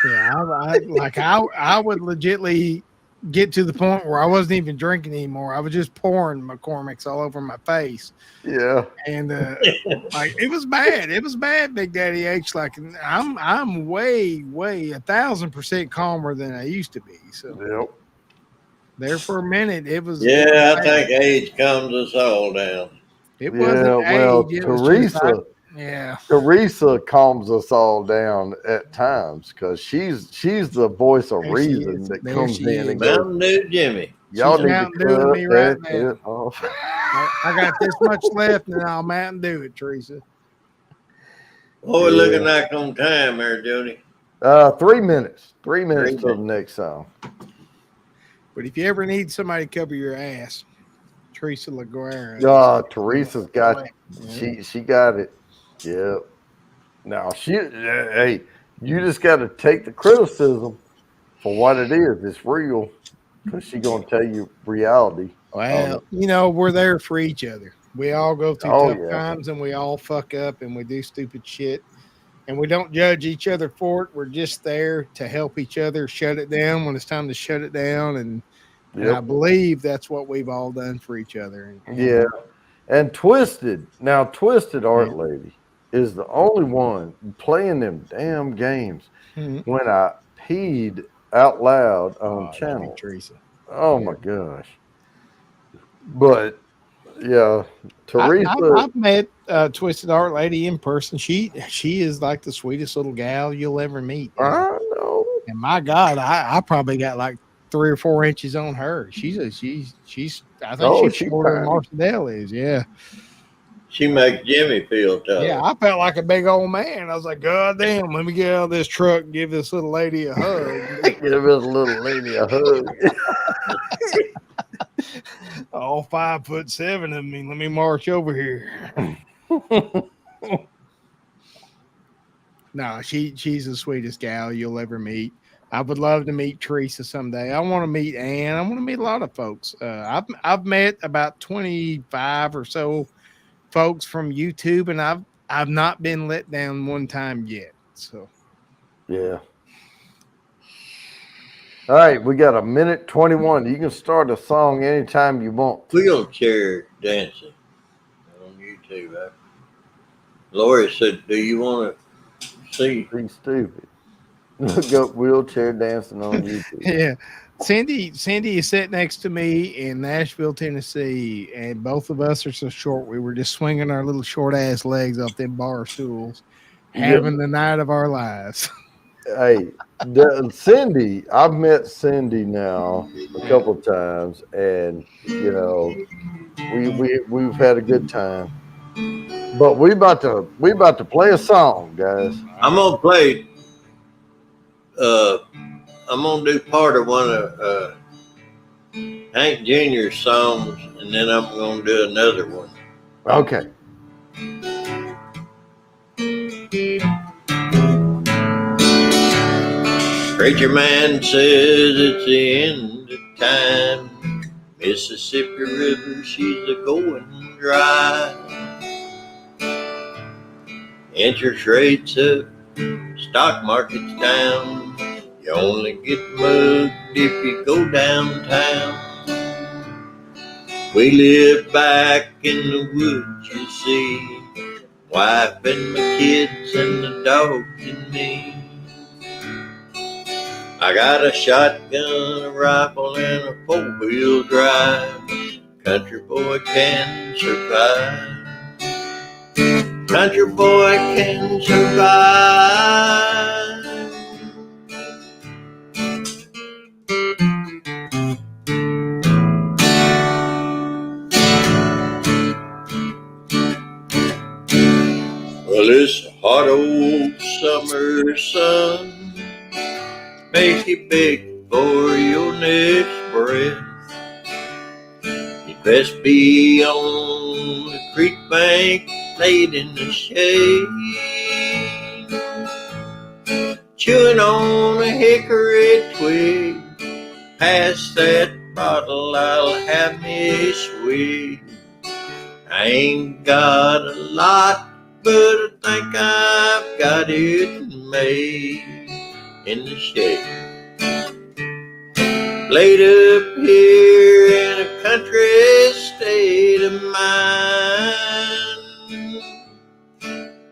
I would legitly get to the point where I wasn't even drinking anymore. I was just pouring McCormick's all over my face. Yeah. And like it was bad. It was bad, Big Daddy H. Like I'm way 1,000% calmer than I used to be. So there for a minute it was. Yeah, I think age calms us all down. It wasn't age. It Teresa. Yeah, Teresa calms us all down at times because she's the voice of reason that comes in and goes, Mountain Dew Jimmy. Y'all need to cut me right now. Off. I got this much left, and I'll Mountain Dew it, Teresa. What we're looking like on time there, Jody? 3 minutes. 3 minutes till the next song. But if you ever need somebody to cover your ass, Teresa LaGuerra. Teresa's got she got it. Yeah. Now hey, you just got to take the criticism for what it is. It's real because she's gonna tell you reality. Well, we're there for each other. We all go through tough times, and we all fuck up, and we do stupid shit, and we don't judge each other for it. We're just there to help each other shut it down when it's time to shut it down, and I believe that's what we've all done for each other. And Twisted Art Lady is the only one playing them damn games when I peed out loud on channel. Teresa. Oh my gosh. But Teresa. I've met Twisted Art Lady in person. She is like the sweetest little gal you'll ever meet. I know. And my God, I probably got like 3 or 4 inches on her. She's I think she's shorter than Marcel is. Yeah. She makes Jimmy feel tough. Yeah, I felt like a big old man. I was like, God damn, let me get out of this truck and give this little lady a hug. Give this little lady a hug. All 5'7" of me. Let me march over here. No, she's the sweetest gal you'll ever meet. I would love to meet Teresa someday. I want to meet Ann. I want to meet a lot of folks. I've met about 25 or so folks from YouTube, and I've not been let down one time yet. So yeah. All right, we got 1:21. You can start a song anytime you want. Wheelchair dancing on YouTube. Lori said, "Do you want to see?" Be stupid. Look up wheelchair dancing on YouTube. Yeah. Cindy is sitting next to me in Nashville, Tennessee, and both of us are so short. We were just swinging our little short ass legs off them bar stools, having the night of our lives. Hey, Cindy, I've met Cindy now a couple of times, and you know, we've had a good time. But we about to play a song, guys. I'm gonna play. I'm gonna do part of one of Hank Jr.'s songs, and then I'm gonna do another one. Okay. Preacher man says it's the end of time. Mississippi River, she's a going dry. Interest rates up, stock market's down. You only get mugged if you go downtown. We live back in the woods, you see. Wife and my kids and the dog and me. I got a shotgun, a rifle, and a four-wheel drive. Country boy can survive. Country boy can survive. Well, it's a hot old summer sun. Make you beg for your next breath. You'd best be on the creek bank, laid in the shade, chewing on a hickory twig. Pass that bottle, I'll have me a swig. I ain't got a lot, but I think I've got it made in the shade. Laid up here in a country state of mind,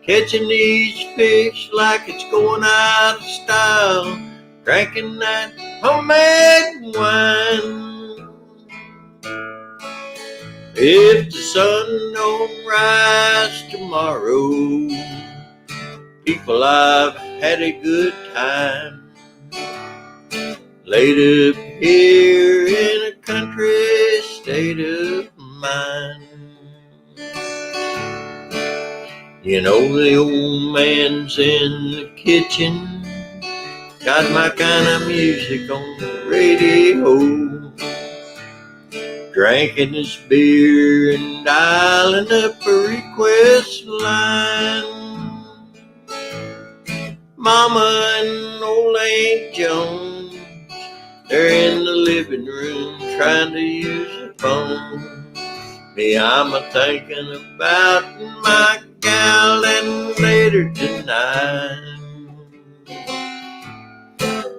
catching these fish like it's going out of style, drinking that homemade wine. If the sun don't rise tomorrow, people, I've had a good time. Laid up here in a country state of mind. You know the old man's in the kitchen, got my kind of music on the radio, drinking his beer and dialing up a request line. Mama and old Aunt Jones, they're in the living room trying to use the phone. Me, I'm a-thinking about my gal and later tonight.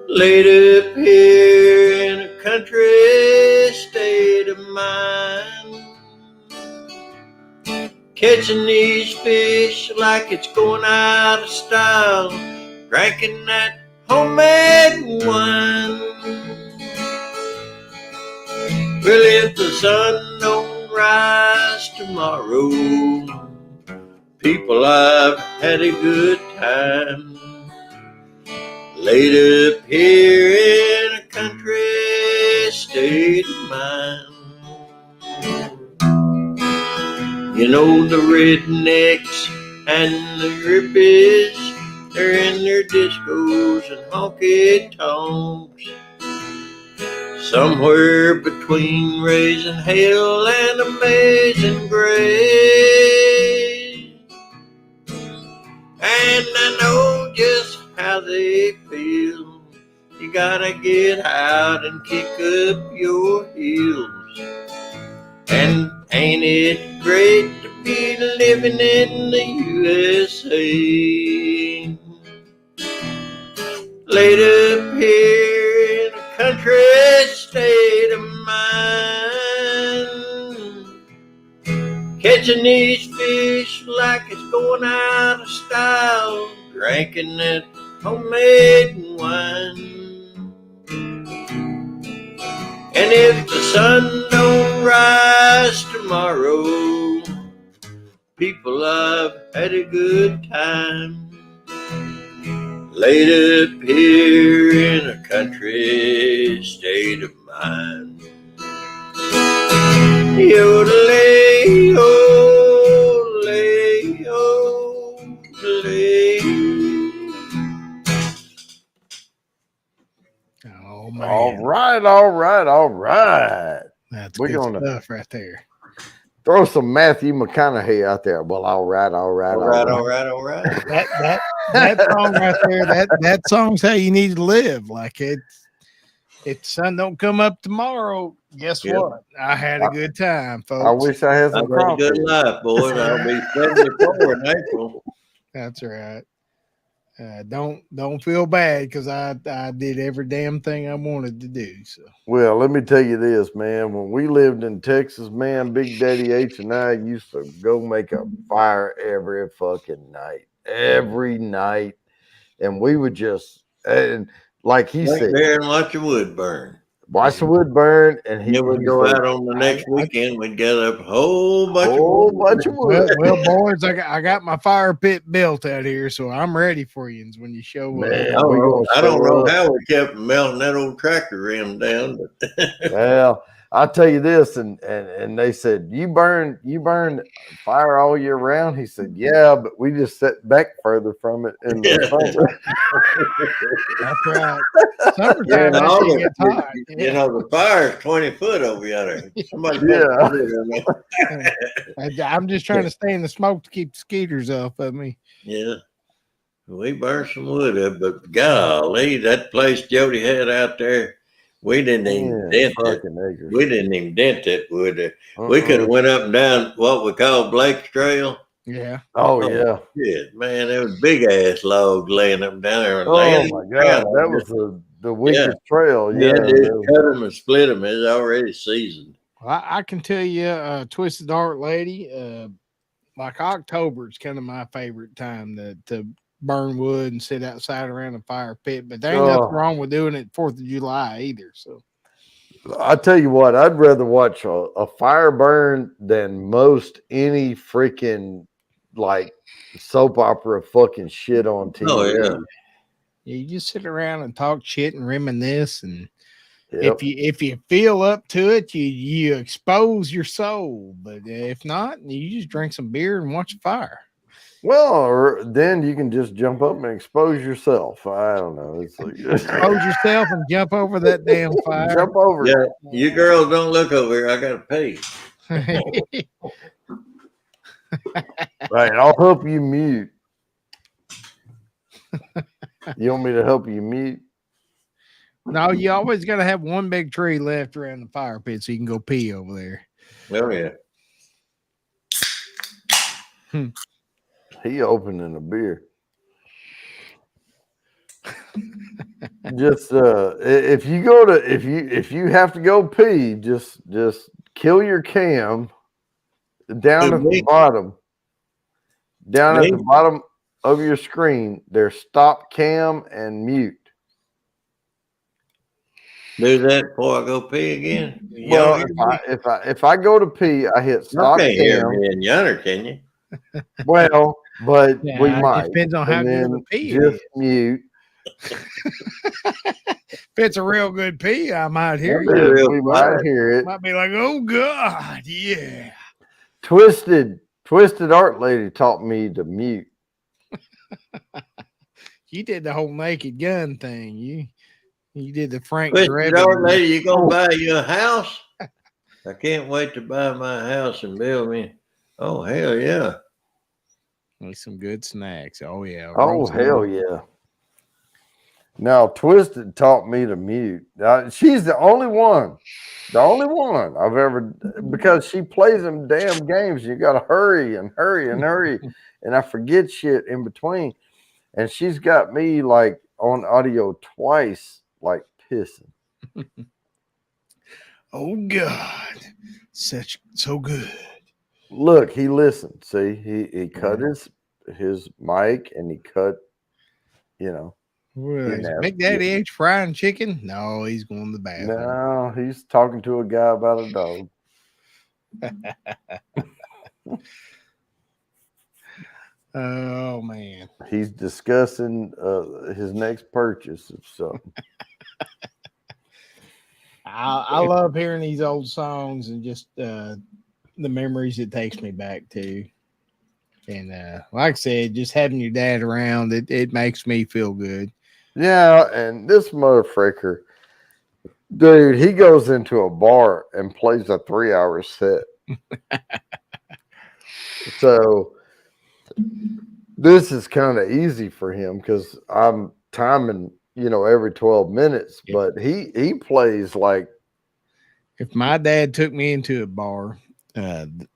Laid up here in a country state of mind, catching these fish like it's going out of style, drinking that homemade wine. Well, if the sun don't rise tomorrow, people, I've had a good time. Laid up here in a country mine. You know the rednecks and the rippies, they're in their discos and honky tonks. Somewhere between raising hell and amazing grace. And I know just how they feel. You gotta get out and kick up your heels. And ain't it great to be living in the USA? Laid up here in a country state of mind, catching these fish like it's going out of style, drinking that homemade wine. And if the sun don't rise tomorrow, people, I've had a good time. Laid up here in a country state of mind. Yodelay-o, lay-o, lay. Oh man! All right. That's We're good gonna stuff right there. throw some Matthew McConaughey out there. Well, all right. All right. That song right there, that song's how you need to live. Like if the sun don't come up tomorrow, guess what? I had a good time, folks. I wish I had some I've had a good life, boys. I'll be 74 in April. That's right. Don't feel bad because I did every damn thing I wanted to do. So Well, let me tell you this, man. When we lived in Texas, man, Big Daddy H and I used to go make a fire every fucking night. Every night. And we would just, and like he Drink said, beer and watch the wood burn. watch the wood burn, and he Then we'd go out on the next weekend. We'd gather up a whole bunch of wood. Well, boys, I got my fire pit built out here, so I'm ready for you when you show up. Man, I don't know how we kept melting that old tractor rim down, but well, I'll tell you this, and they said, you burn fire all year round. He said, yeah, but we just set back further from it in the summer. That's right. Summertime, that shit gets hot. You know, the fire's 20 foot over yonder. Somebody I'm just trying to stay in the smoke to keep the skeeters off of me. Yeah. We burned some wood up, but golly, that place Jody had out there, we didn't even dent it. We didn't even dent that wood. We could have went up and down what we call Blake's Trail. Yeah. Oh yeah. Shit, man, there was big ass logs laying up down there. Oh my God, that was the weakest trail. Yeah, just cut them and split them. It's already seasoned. Well, I can tell you, Twisted Art Lady, like October is kind of my favorite time to burn wood and sit outside around a fire pit. But there ain't nothing wrong with doing it 4th of July either. So I tell you what, I'd rather watch a fire burn than most any freaking like soap opera fucking shit on TV. Oh yeah. You just sit around and talk shit and reminisce, and if you feel up to it, you expose your soul. But if not, you just drink some beer and watch a fire. Well, or then you can just jump up and expose yourself. I don't know. It's like expose yourself and jump over that damn fire. Jump over. Yeah, you girls don't look over here. I gotta pay. Right, I'll help you mute. You want me to help you mute? No, you always got to have one big tree left around the fire pit so you can go pee over there. Oh yeah. He opening a beer. Just if you have to go pee, just kill your cam down at the bottom. Down at the bottom of your screen, there's stop cam and mute. Do that before I go pee again. Well, if I go to pee, I hit stop cam. Hear me in yonder, can you? Well, but we might. Depends on how good the pee just is. mute, If it's a real good pee, I might hear That'd be you. real We quiet. might hear it. Might be like, oh God, yeah. Twisted Art Lady taught me to mute. You did the whole Naked Gun thing. You did the Frank Twisted Drebin. Art Lady, you gonna Oh. buy you a house? I can't wait to buy my house and build me. Oh hell yeah! With some good snacks. Oh yeah. Oh, roast hell beef. yeah. Now, Twisted taught me to mute. She's the only one I've ever, because she plays them damn games. You got to hurry and hurry and hurry. And I forget shit in between. And she's got me like on audio twice, like pissing. Oh God. So good. Look, he listened. See, he cut his mic and he cut, you know. Is Big Daddy H frying chicken? No, he's going to the bathroom. No, he's talking to a guy about a dog. Oh man, He's discussing his next purchase of something. I love hearing these old songs and just the memories it takes me back to. And like I said, just having your dad around, it makes me feel good. Yeah, and this motherfucker, dude, he goes into a bar and plays a 3-hour set. So this is kind of easy for him because I'm timing, every 12 minutes, but he plays like. If my dad took me into a bar,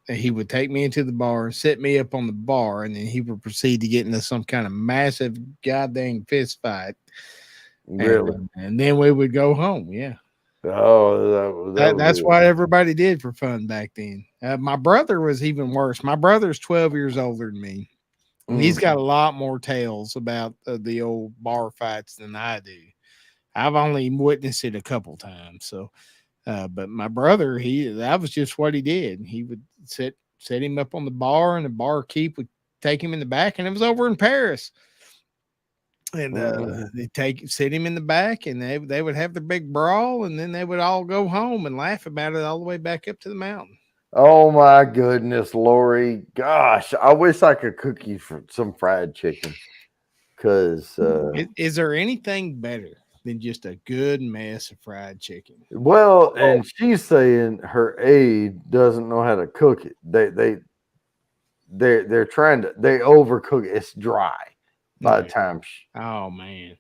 he would take me into the bar, set me up on the bar, and then he would proceed to get into some kind of massive goddamn fist fight. Really? And then we would go home. Yeah. Oh, that's what everybody did for fun back then. My brother was even worse. My brother's 12 years older than me. And he's got a lot more tales about the old bar fights than I do. I've only witnessed it a couple times. So, but my brother, that was just what he did. He would set him up on the bar, and the barkeep would take him in the back, and it was over in Paris. And they sit him in the back, and they would have their big brawl, and then they would all go home and laugh about it all the way back up to the mountain. Oh my goodness, Lori! Gosh, I wish I could cook you for some fried chicken. Because is there anything better than just a good mess of fried chicken? Well, and she's saying her aide doesn't know how to cook it. They're trying to overcook it. It's dry. By the time, oh man,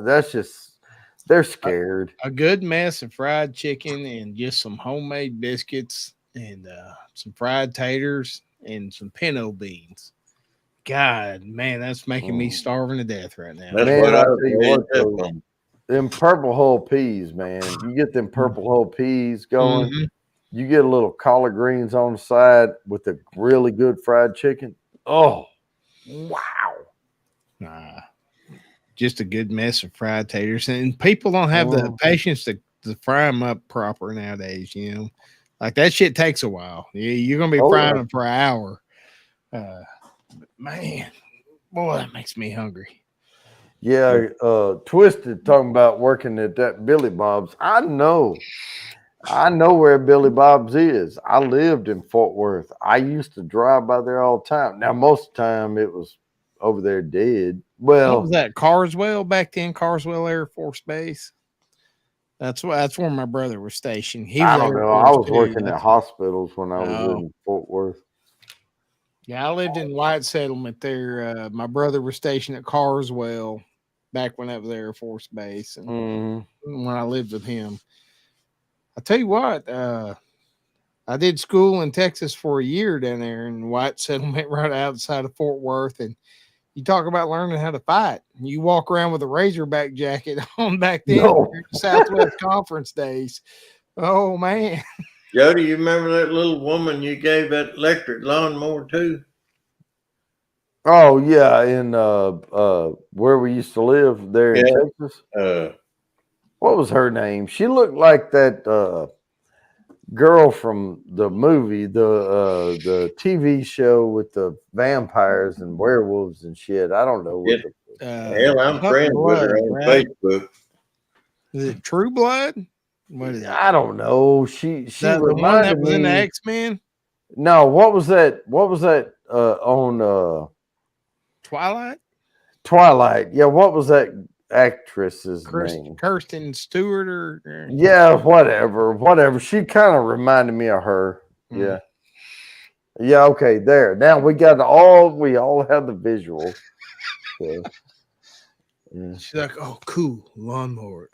that's just they're scared. A good mess of fried chicken and just some homemade biscuits and some fried taters and some pinto beans. God, man, that's making me starving to death right now. That's man, what I tell you what, them purple hull peas, man. You get them purple hull peas going. Mm-hmm. You get a little collard greens on the side with a really good fried chicken. Oh, wow. Just a good mess of fried taters, and people don't have the patience to fry them up proper nowadays. Like that shit takes a while. You're gonna be frying them for an hour. Man, boy, that makes me hungry. Yeah, Twisted talking about working at that Billy Bob's. I know where Billy Bob's is. I lived in Fort Worth. I used to drive by there all the time. Now, most of the time it was over there dead. Well, what was that, Carswell back then? Carswell Air Force Base. That's where my brother was stationed. I don't know. I was working at hospitals when I was in Fort Worth. Yeah, I lived in White Settlement there. My brother was stationed at Carswell back when that was Air Force Base, and when I lived with him. I tell you what, I did school in Texas for a year down there in White Settlement, right outside of Fort Worth, and you talk about learning how to fight. You walk around with a Razorback jacket on back then, Southwest Conference days. Oh, man. Jody, you remember that little woman you gave that electric lawnmower to? Oh, yeah, in where we used to live there in Texas. What was her name? She looked like that girl from the movie, the TV show with the vampires and werewolves and shit. I don't know. Hell, I'm Something friends with her Blood, on right? Facebook. Is it True Blood? What is it? I don't know. She The one reminded that was in the me. X-Men? No, what was that? What was that on Twilight? Twilight? Yeah, what was that actress's name? Kirsten Stewart or Yeah, whatever. She kind of reminded me of her. Yeah. Yeah, okay, there. Now we all have the visual. So, yeah. She's like, oh, cool, lawnmower.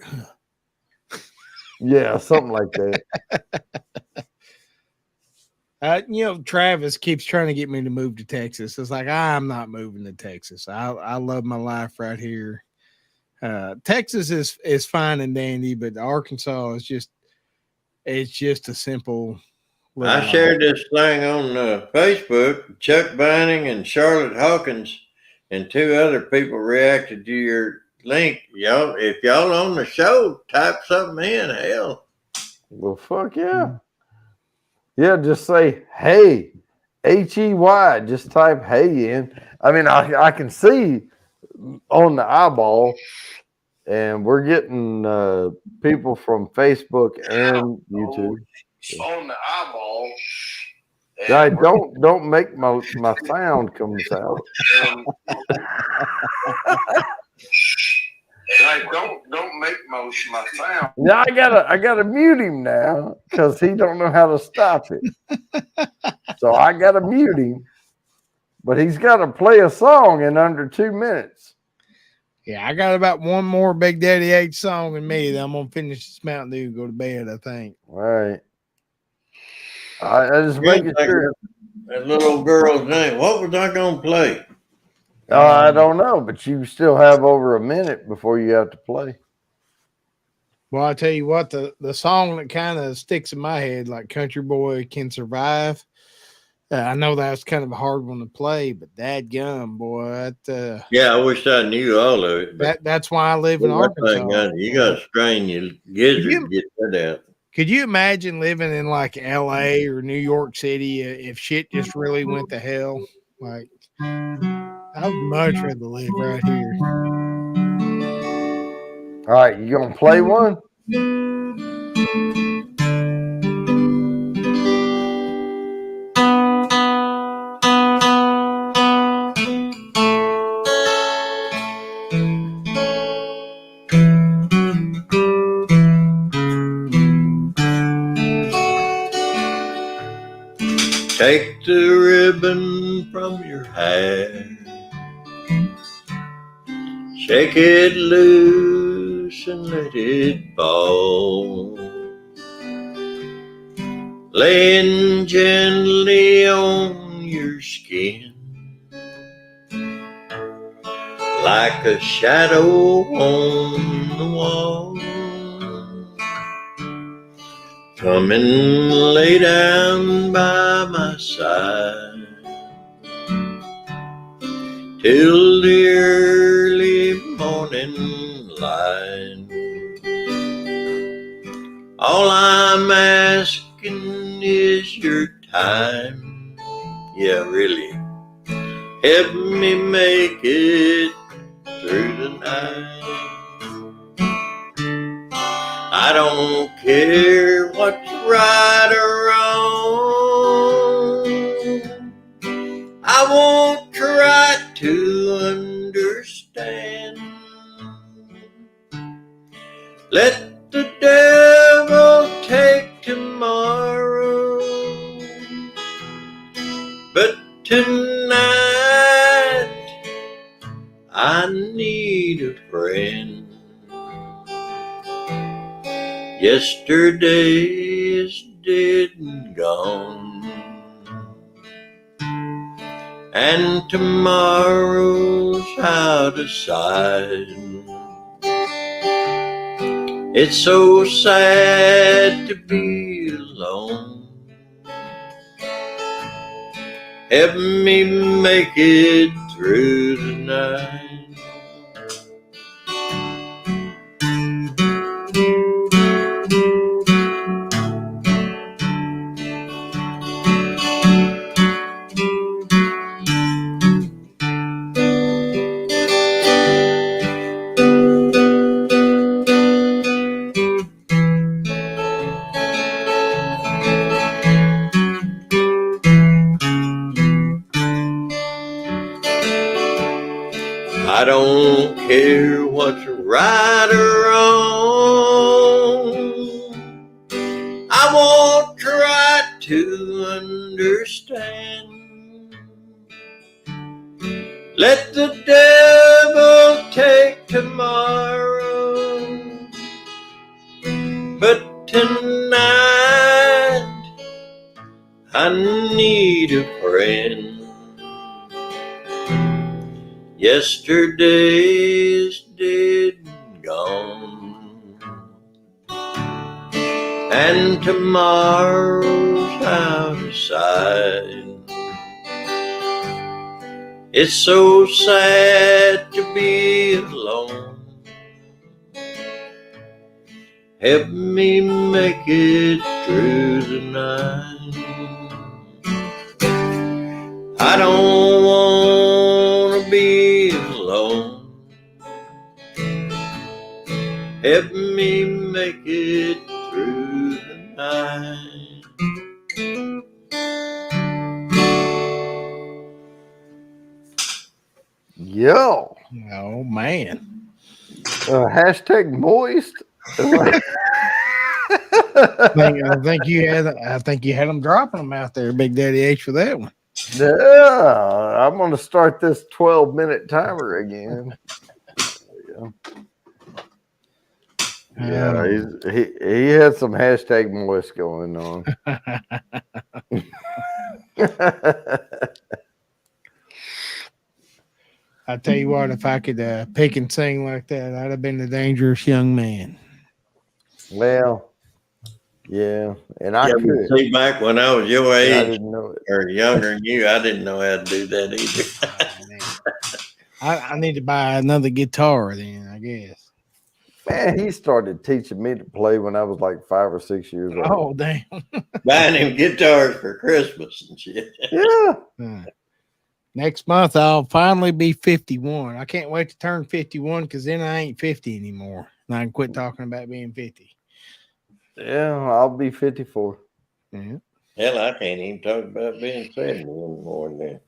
Yeah, something like that. Travis keeps trying to get me to move to Texas. It's like, I'm not moving to Texas. I love my life right here. Texas is fine and dandy, but Arkansas is just a simple. I shared this thing on Facebook. Chuck Vining and Charlotte Hawkins and 2 other people reacted to your link. Y'all, if y'all on the show, type something in. Hell. Well, fuck yeah. Yeah, just say, hey, HEY. Just type hey in. I mean, I can see on the eyeball, and we're getting people from Facebook and YouTube. On the eyeball. Right, don't make my sound comes out. Don't make my sound. Yeah, I gotta mute him now because he don't know how to stop it. So I gotta mute him, but he's got to play a song in under 2 minutes. Yeah, I got about one more Big Daddy H song in me. Then I'm gonna finish this Mountain Dew and go to bed, I think. All right. I just making sure. That little girl's name. What was I gonna play? I don't know, but you still have over a minute before you have to play. Well, I tell you what, the song that kind of sticks in my head, like Country Boy Can Survive. I know that's kind of a hard one to play, but dadgum, boy. Yeah, I wish I knew all of it. That's why I live in Arkansas. You got to strain your gizzard to get that out. Could you imagine living in like LA or New York City if shit just really went to hell? Like, I would much rather live right here. All right, you gonna play one? Take the ribbon from your hair, shake it loose and let it fall, laying gently on your skin like a shadow on the wall. Come and lay down by my side till the early morning light. All I'm asking is your time. Yeah, really. Help me make it through the night. I don't care what's right or wrong. I won't try to understand. Let the devil take tomorrow, but tonight I need a friend. Yesterday is dead and gone, and tomorrow's out of sight. It's so sad to be alone. Help me make it through the night. I don't care what's right or wrong. I won't try to understand. Let the devil take tomorrow, but tonight I need a friend. Yesterday's dead and gone, and tomorrow's out of sight. It's so sad to be alone. Help me make it through the night. I don't want to be alone. Help me make it through the night. Yo. Oh man. Hashtag moist. I think you had them dropping them out there, Big Daddy H, for that one. Yeah, I'm gonna start this 12-minute timer again. Yeah, he had some hashtag moist going on. I tell you what, if I could pick and sing like that, I'd have been a dangerous young man. Well, yeah, and I could see back when I was your age, I didn't know it. or younger than you, I didn't know how to do that either. I need to buy another guitar then, I guess. Man, he started teaching me to play when I was like 5 or 6 years old. Oh, damn. Buying him guitars for Christmas and shit. Yeah. Next month, I'll finally be 51. I can't wait to turn 51 because then I ain't 50 anymore. And I can quit talking about being 50. Yeah, I'll be 54. Yeah. Hell, I can't even talk about being 70 anymore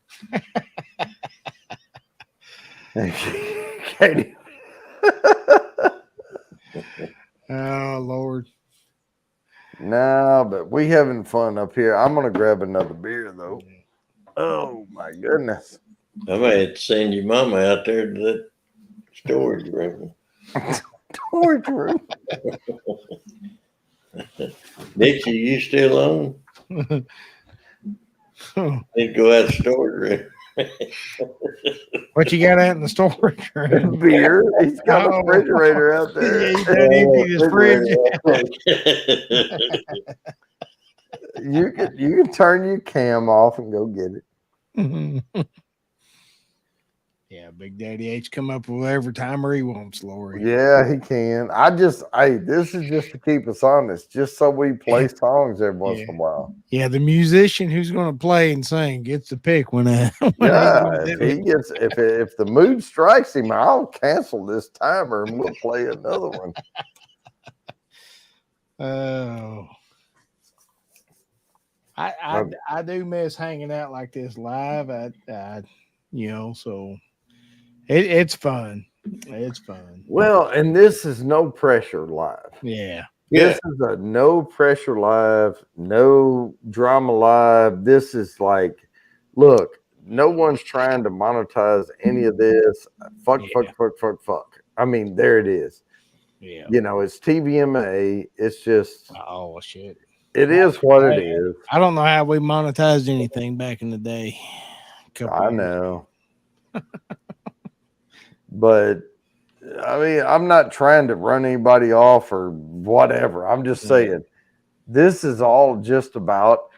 then. Katie. Oh, Lord. No, but we having fun up here. I'm going to grab another beer, though. Oh, my goodness. I might have to send your mama out there to that storage room. Storage room? Dixie, you still on? Need to go out of the storage room. What you got out in the storage room? Beer. He's got a refrigerator out there. Yeah, he's done emptied his fridge. You can turn your cam off and go get it. Yeah, Big Daddy H come up with whatever timer he wants, Lori. Yeah, he can. This is just to keep us honest, just so we play songs every once in a while. Yeah, the musician who's going to play and sing gets to pick when if the mood strikes him, I'll cancel this timer and we'll play another one. Oh. I do miss hanging out like this live. So it's fun. It's fun. Well, and this is no pressure live. Yeah. This is a no pressure live, no drama live. This is like, look, no one's trying to monetize any of this. Fuck. I mean, there it is. Yeah. It's TVMA. It's just, oh shit. It is what it is. I don't know how we monetized anything back in the day. I know. But I mean, I'm not trying to run anybody off or whatever. I'm just saying this is all just about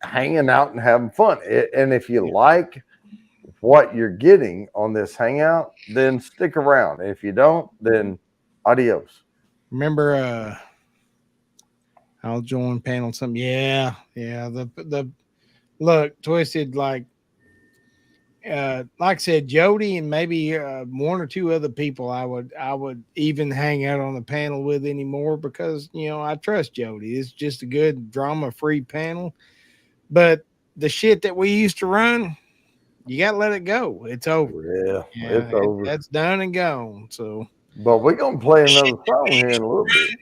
hanging out and having fun. And if you like what you're getting on this hangout, then stick around. If you don't, then adios. Remember, I'll join panel something. Yeah. The look, Twisted, like I said, Jody and maybe one or two other people I would even hang out on the panel with anymore because I trust Jody. It's just a good drama-free panel. But the shit that we used to run, you got to let it go. It's over. Yeah, it's over. That's done and gone. So, but we're gonna play another song here in a little bit.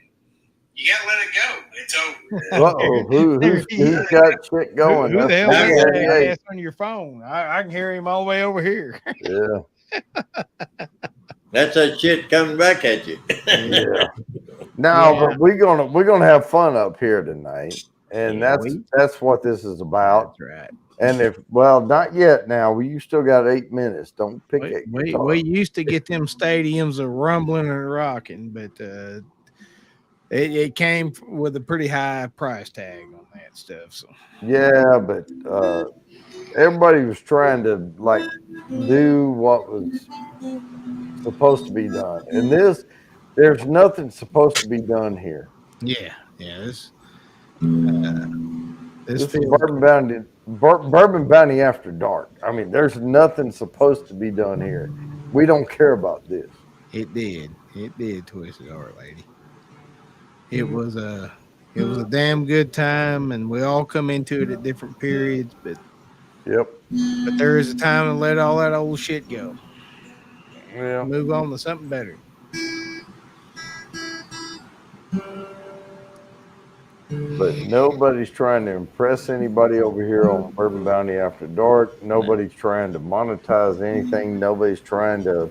You gotta let it go. It's over. Uh-oh, who's got shit going? Who the hell is That's that ass on your phone? I can hear him all the way over here. Yeah. That's that shit coming back at you. Yeah. No, but we're gonna have fun up here tonight. And that's what this is about. That's right. And not yet now. You still got 8 minutes. Don't pick it. We used to get them stadiums a rumbling and rocking, but it came with a pretty high price tag on that stuff. So yeah, but everybody was trying to like do what was supposed to be done. And there's nothing supposed to be done here. Yeah. This is Bourbon Bounty After Dark. I mean, there's nothing supposed to be done here. We don't care about this. It did, Twisted Heart Lady. It was a damn good time, and we all come into it at different periods. But but there is a time to let all that old shit go. Yeah, move on to something better. But nobody's trying to impress anybody over here on Bourbon Bounty After Dark. Nobody's trying to monetize anything. Nobody's trying to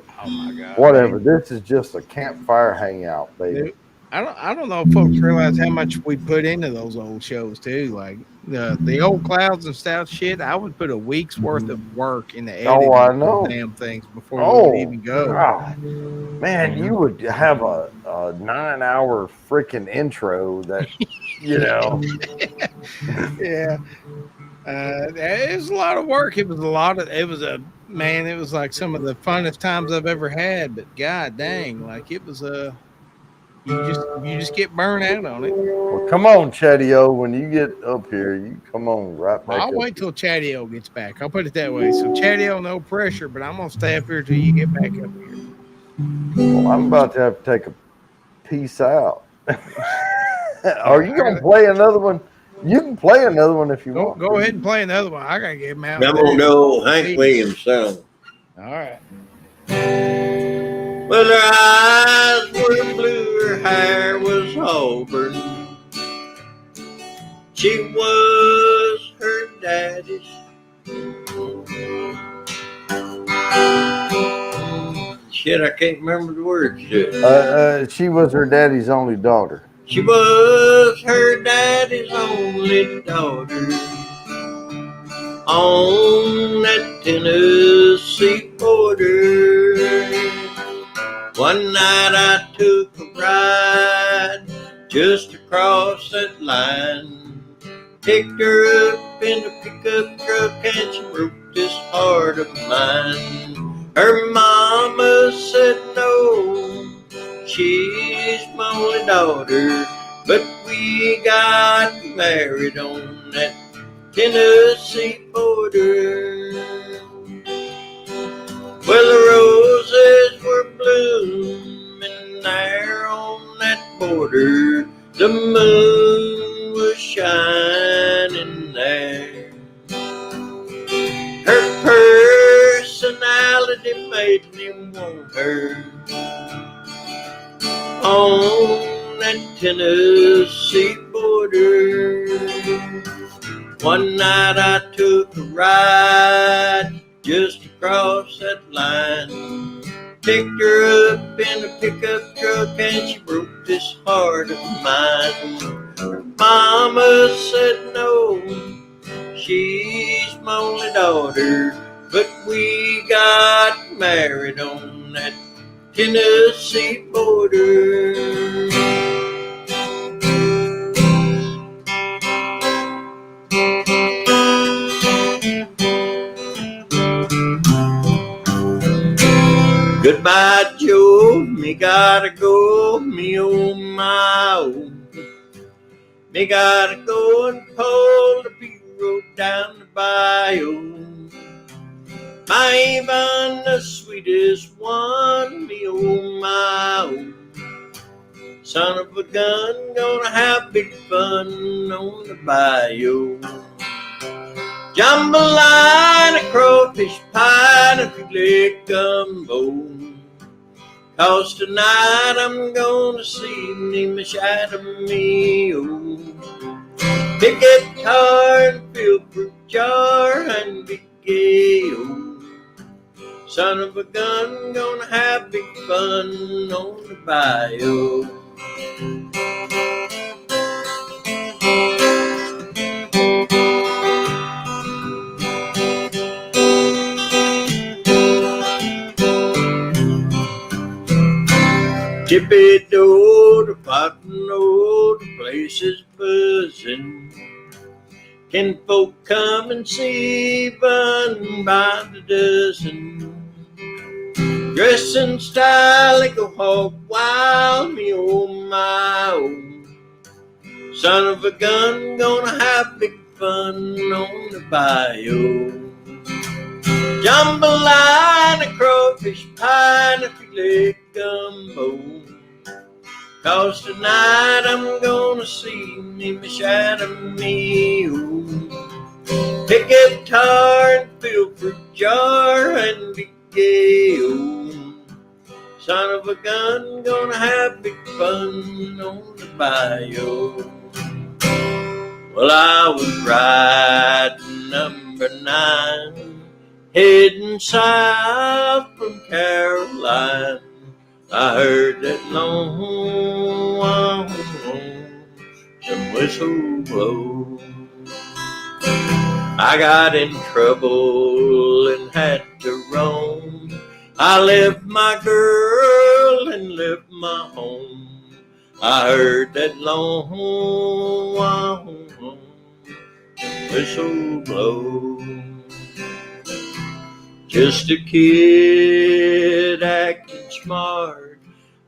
whatever. Man. This is just a campfire hangout, baby. Dude, I don't know if folks realize how much we put into those old shows too. Like the old Clouds and Stout shit, I would put a week's worth of work in the editing I know. Damn things before we would even go. God. Man, you would have a 9-hour freaking intro that Yeah. It was a lot of work. It was like some of the funnest times I've ever had, but god dang, like it was you just get burned out on it. Well, come on, Chatty-O, when you get up here, you come on right back. I'll wait till Chatty-O gets back. I'll put it that way. So Chatty-O, no pressure, but I'm gonna stay up here till you get back up here. Well, I'm about to have to take a piece out. Are you gonna play another one? You can play another one if you want. Go ahead and play another one. I gotta get him out. I'm gonna go Hank Williams song. All right. Well, her eyes were blue, her hair was auburn. She was her daddy's. Shit, I can't remember the words to it. She was her daddy's only daughter. She was her daddy's only daughter on that Tennessee border. One night I took a ride just across that line, picked her up in a pickup truck and she broke this heart of mine. Her mama said no, she's my only daughter, but we got married on that Tennessee border. Well, the roses were blooming there on that border. The moon was shining there. Her personality made me want her on that Tennessee border. One night I took a ride just across that line, picked her up in a pickup truck and she broke this heart of mine. Her mama said no, she's my only daughter, but we got married on that Tennessee border. Goodbye, Joe, me gotta go, me oh my oh. Me gotta go and pull the big road down the bayou. My Avon, the sweetest one, me oh my oh. Son of a gun, gonna have big fun on the bayou. Jambalaya, crawfish pie and a pig gumbo. 'Cause tonight I'm gonna see me Miss Adam meal. Big guitar and fill fruit jar and big gale. Son of a gun, gonna have big fun on the bayou. Tippy-do, the cotton-o, the place is buzzing. Can folk come and see Bun by the dozen? Dress in style like a hog wild, me oh my oh. Son of a gun, gonna have big fun on the bayou. Jambalaya, a crawfish pie, and a filet gumbo. 'Cause tonight I'm gonna see me Miss Adam meal. Pick guitar and fill fruit jar and big gale. Son of a gun, gonna have big fun on the bayou. Well, I was riding number 9, heading south from Caroline. I heard that long some whistle blow. I got in trouble and had to roam. I left my girl and left my home. I heard that long whistle blow. Just a kid acting smart,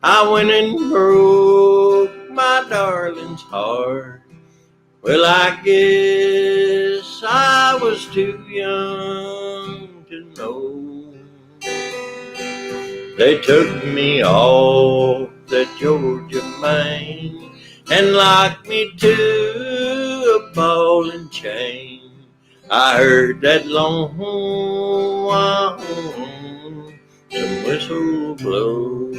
I went and broke my darling's heart. Well, I guess I was too young to know. They took me off the Georgia main and locked me to a ball and chain. I heard that long some whistle blow.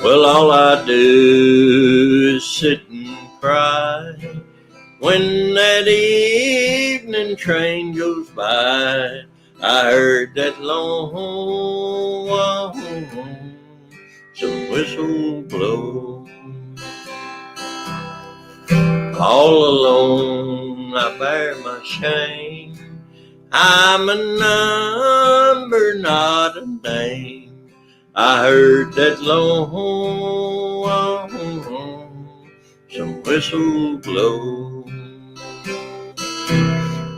Well, all I do is sit and cry when that evening train goes by. I heard that long some whistle blow. All alone I bear my shame. I'm a number, not a name. I heard that long some whistle blow.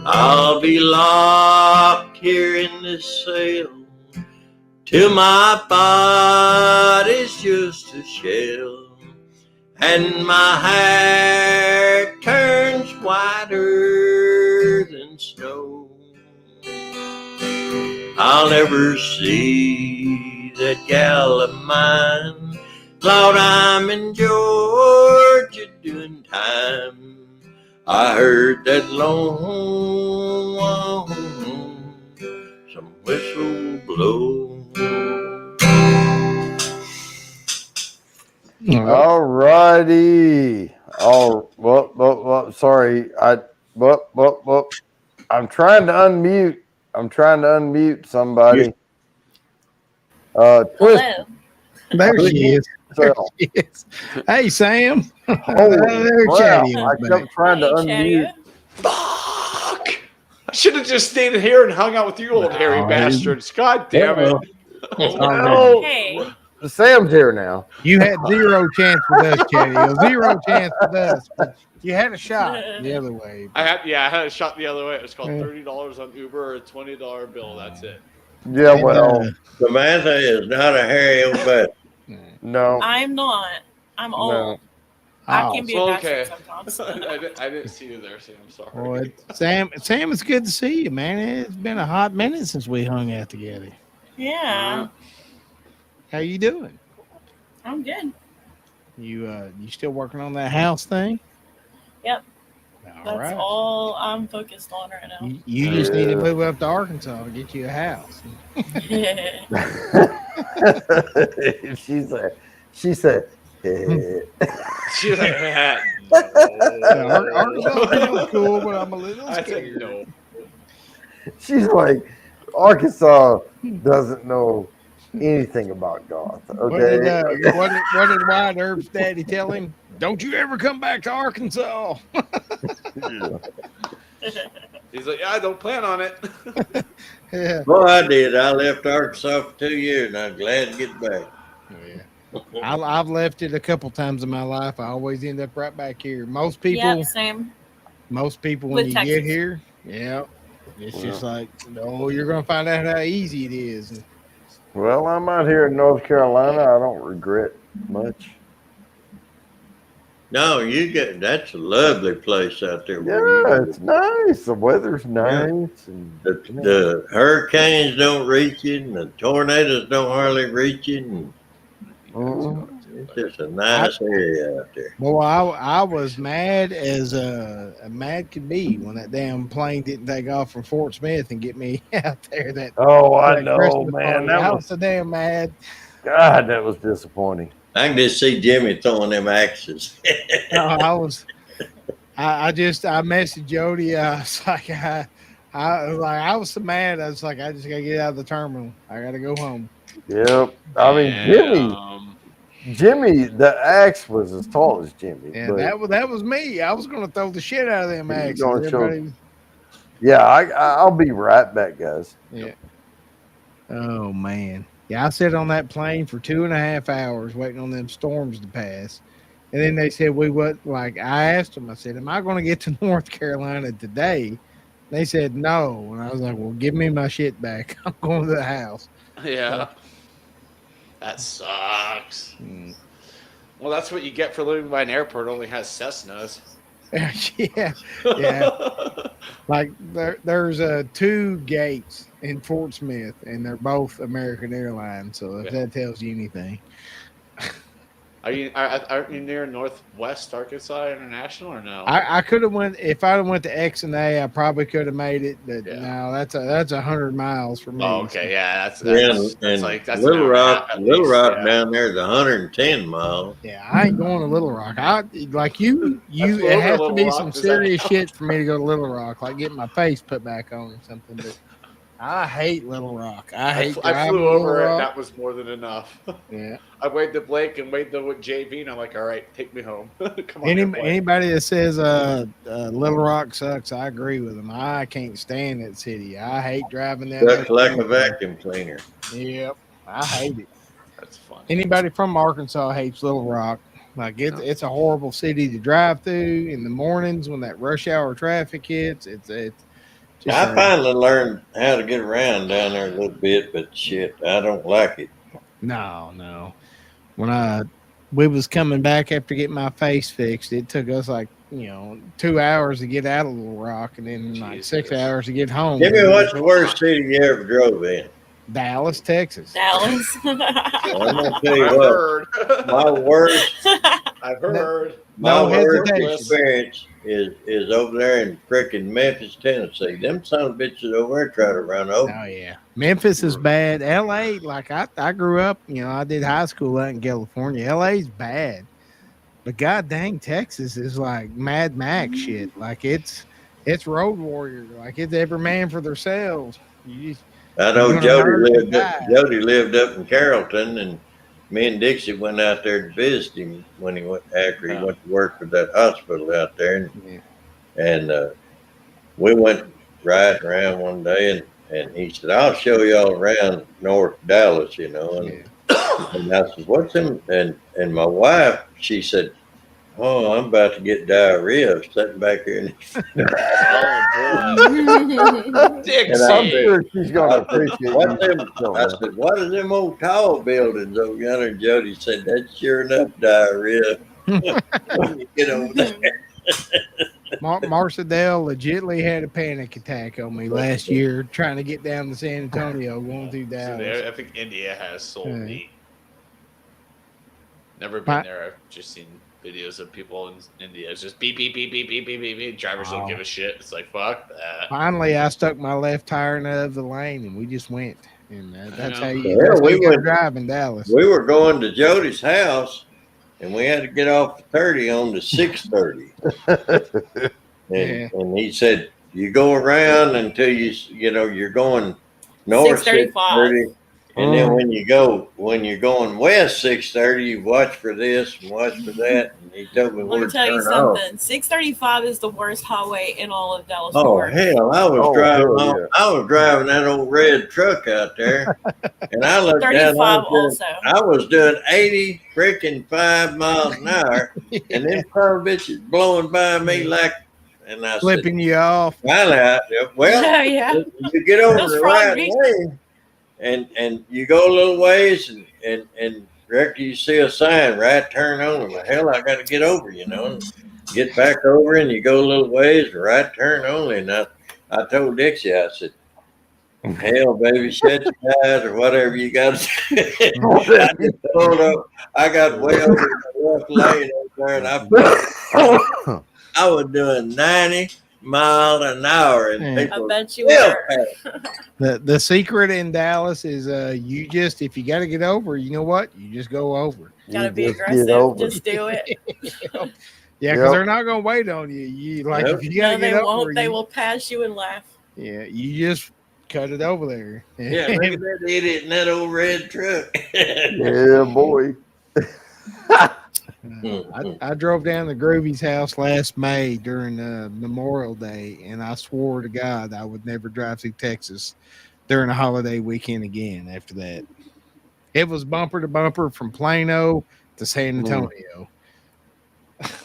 I'll be locked here in this cell till my body's just a shell and my hair turns whiter than snow. I'll never see that gal of mine. Lord, I'm in Georgia doing time. I heard that long some whistle blow. All righty. Oh, well, sorry. I'm trying to unmute somebody. Twist. Hello. There she is. There she is. Hey, Sam. Holy crap. I kept trying to unmute. Fuck! I should have just stayed here and hung out with you, old hairy bastards. God damn it. No. Hey. Sam's here now. You had zero chance with us, Chatty. Zero chance with us. But you had a shot the other way. I had a shot the other way. It was called $30 on Uber or a $20 bill. That's it. Yeah, well. Samantha is not a hairy old bastard. No. I'm not. I'm old. No. I can be a bastard okay. sometimes. I didn't see you there, Sam. I'm sorry. Well, Sam, it's good to see you, man. It's been a hot minute since we hung out together. Yeah. How you doing? I'm good. You still working on that house thing? Yep. All That's right. all I'm focused on right now. You just need to move up to Arkansas and get you a house. She said, She's like, Arkansas sounds cool, but I'm a little I scared. said no. she's like, Arkansas doesn't know anything about goth. Okay. What did Wyatt Earp's daddy tell him? Don't you ever come back to Arkansas. He's like, yeah, I don't plan on it. Yeah. Well, I did. I left Arkansas for 2 years, and I'm glad to get back. I've left it a couple times in my life. I always end up right back here. Most people, Yep, same. Most people, when With you Texas. get here, it's just like, no, you're gonna find out how easy it is. Well, I'm out here in North Carolina. I don't regret much. No, that's a lovely place out there. Yeah, it's nice. The weather's nice, and the hurricanes don't reach you, and the tornadoes don't hardly reach you. And it's just a nice area out there. Boy, I was mad as a mad could be when that damn plane didn't take off from Fort Smith and get me out there. I know, Christmas man. party. I was so damn mad. God, that was disappointing. I can just see Jimmy throwing them axes. No, I messaged Jody. I was like, I was so mad. I was like, I just gotta get out of the terminal. I gotta go home. Yep. I mean, Jimmy, the axe was as tall as Jimmy. Yeah, that was me. I was gonna throw the shit out of them axes. I'll be right back, guys. Yeah. Oh man. Yeah, I sat on that plane for 2.5 hours waiting on them storms to pass. And then they said I asked them, I said, am I going to get to North Carolina today? They said no. And I was like, well, give me my shit back. I'm going to the house. Yeah. That sucks. Well, that's what you get for living by an airport. It only has Cessnas. yeah. Like there's 2 gates in Fort Smith, and they're both American Airlines. So if that tells you anything, Aren't you near Northwest Arkansas International or no? I could have went if I went to X and A. I probably could have made it, but no, that's 100 miles for me. Oh, okay, yeah, that's like that's Little Rock down there is 110 miles. Yeah, I ain't going to Little Rock. It has to be some serious shit for me to go to Little Rock, like getting my face put back on or something. But I hate Little Rock. I flew over it, and that was more than enough. Yeah. I waved to Blake and waved to JV, and I'm like, all right, take me home. Come on. Anybody that says Little Rock sucks, I agree with them. I can't stand that city. I hate driving that. Looks like a vacuum cleaner. Yep. I hate it. That's fun. Anybody from Arkansas hates Little Rock. Like it's a horrible city to drive through in the mornings when that rush hour traffic hits. I finally learned how to get around down there a little bit, but shit, I don't like it. No. When we was coming back after getting my face fixed, it took us 2 hours to get out of Little Rock, and then 6 hours to get home. Give me what's the worst city you ever drove in? Dallas, Texas. Dallas. Well, I'm gonna tell you what. My worst. I've heard. My worst experience is over there in frickin' Memphis, Tennessee. Them son of bitches over there try to run over. Oh yeah, Memphis is bad. LA, I grew up. I did high school out in California. LA's bad, but god dang, Texas is like Mad Max shit. Like it's Road Warrior. Like it's every man for themselves. I know Jody lived up in Carrollton, and me and Dixie went out there to visit him when he went to work for that hospital out there, and we went riding around one day, and he said, "I'll show y'all around North Dallas," and I said, "What's in?" And my wife, she said, "Oh, I'm about to get diarrhea sitting back here." Dixie. And I'm sure she's going to appreciate I said, "What are them old tall buildings over yonder?" And Jody said, "That's sure enough diarrhea." when you get over there. Marcedale legitimately had a panic attack on me last year trying to get down to San Antonio going through Dallas. I think India has soul meat. Never been there. I've just seen videos of people in India. It's just beep, beep, beep, beep, beep, beep, beep, beep. Drivers don't give a shit. It's like, fuck that. Finally, I stuck my left tire in the lane and we just went. And that's how you drive in Dallas. We were going to Jody's house and we had to get off the 30 on the 630. And he said, you go around until you're going north 630. And then when you're going west 630, you watch for this and watch for that. And he told me Let me tell you something. 635 is the worst highway in all of Dallas. Hell, I was driving that old red truck out there, and I looked down. I was doing 80 freaking 5 miles an hour, and then car bitches blowing by me like. And I flipping you off. Well, you get over the right way. And you go a little ways and directly you see a sign, right turn only. Well, hell, I got to get over, and get back over and you go a little ways, right turn only. And I told Dixie, I said, hell, baby, shut your eyes or whatever you got to do. I just pulled up. I got way over the left lane over there and I was doing 90 miles an hour, and people I bet you were. The secret in Dallas is you just, if you got to get over, you know what, you just go over. Gotta be aggressive. Just do it. Yeah, because they're not gonna wait on you. You if you gotta get over, they will pass you and laugh. Yeah, you just cut it over there. Yeah, look at that idiot in that old red truck. Yeah, boy. I drove down to Groovy's house last May during Memorial Day, and I swore to God I would never drive through Texas during a holiday weekend again after that. It was bumper to bumper from Plano to San Antonio.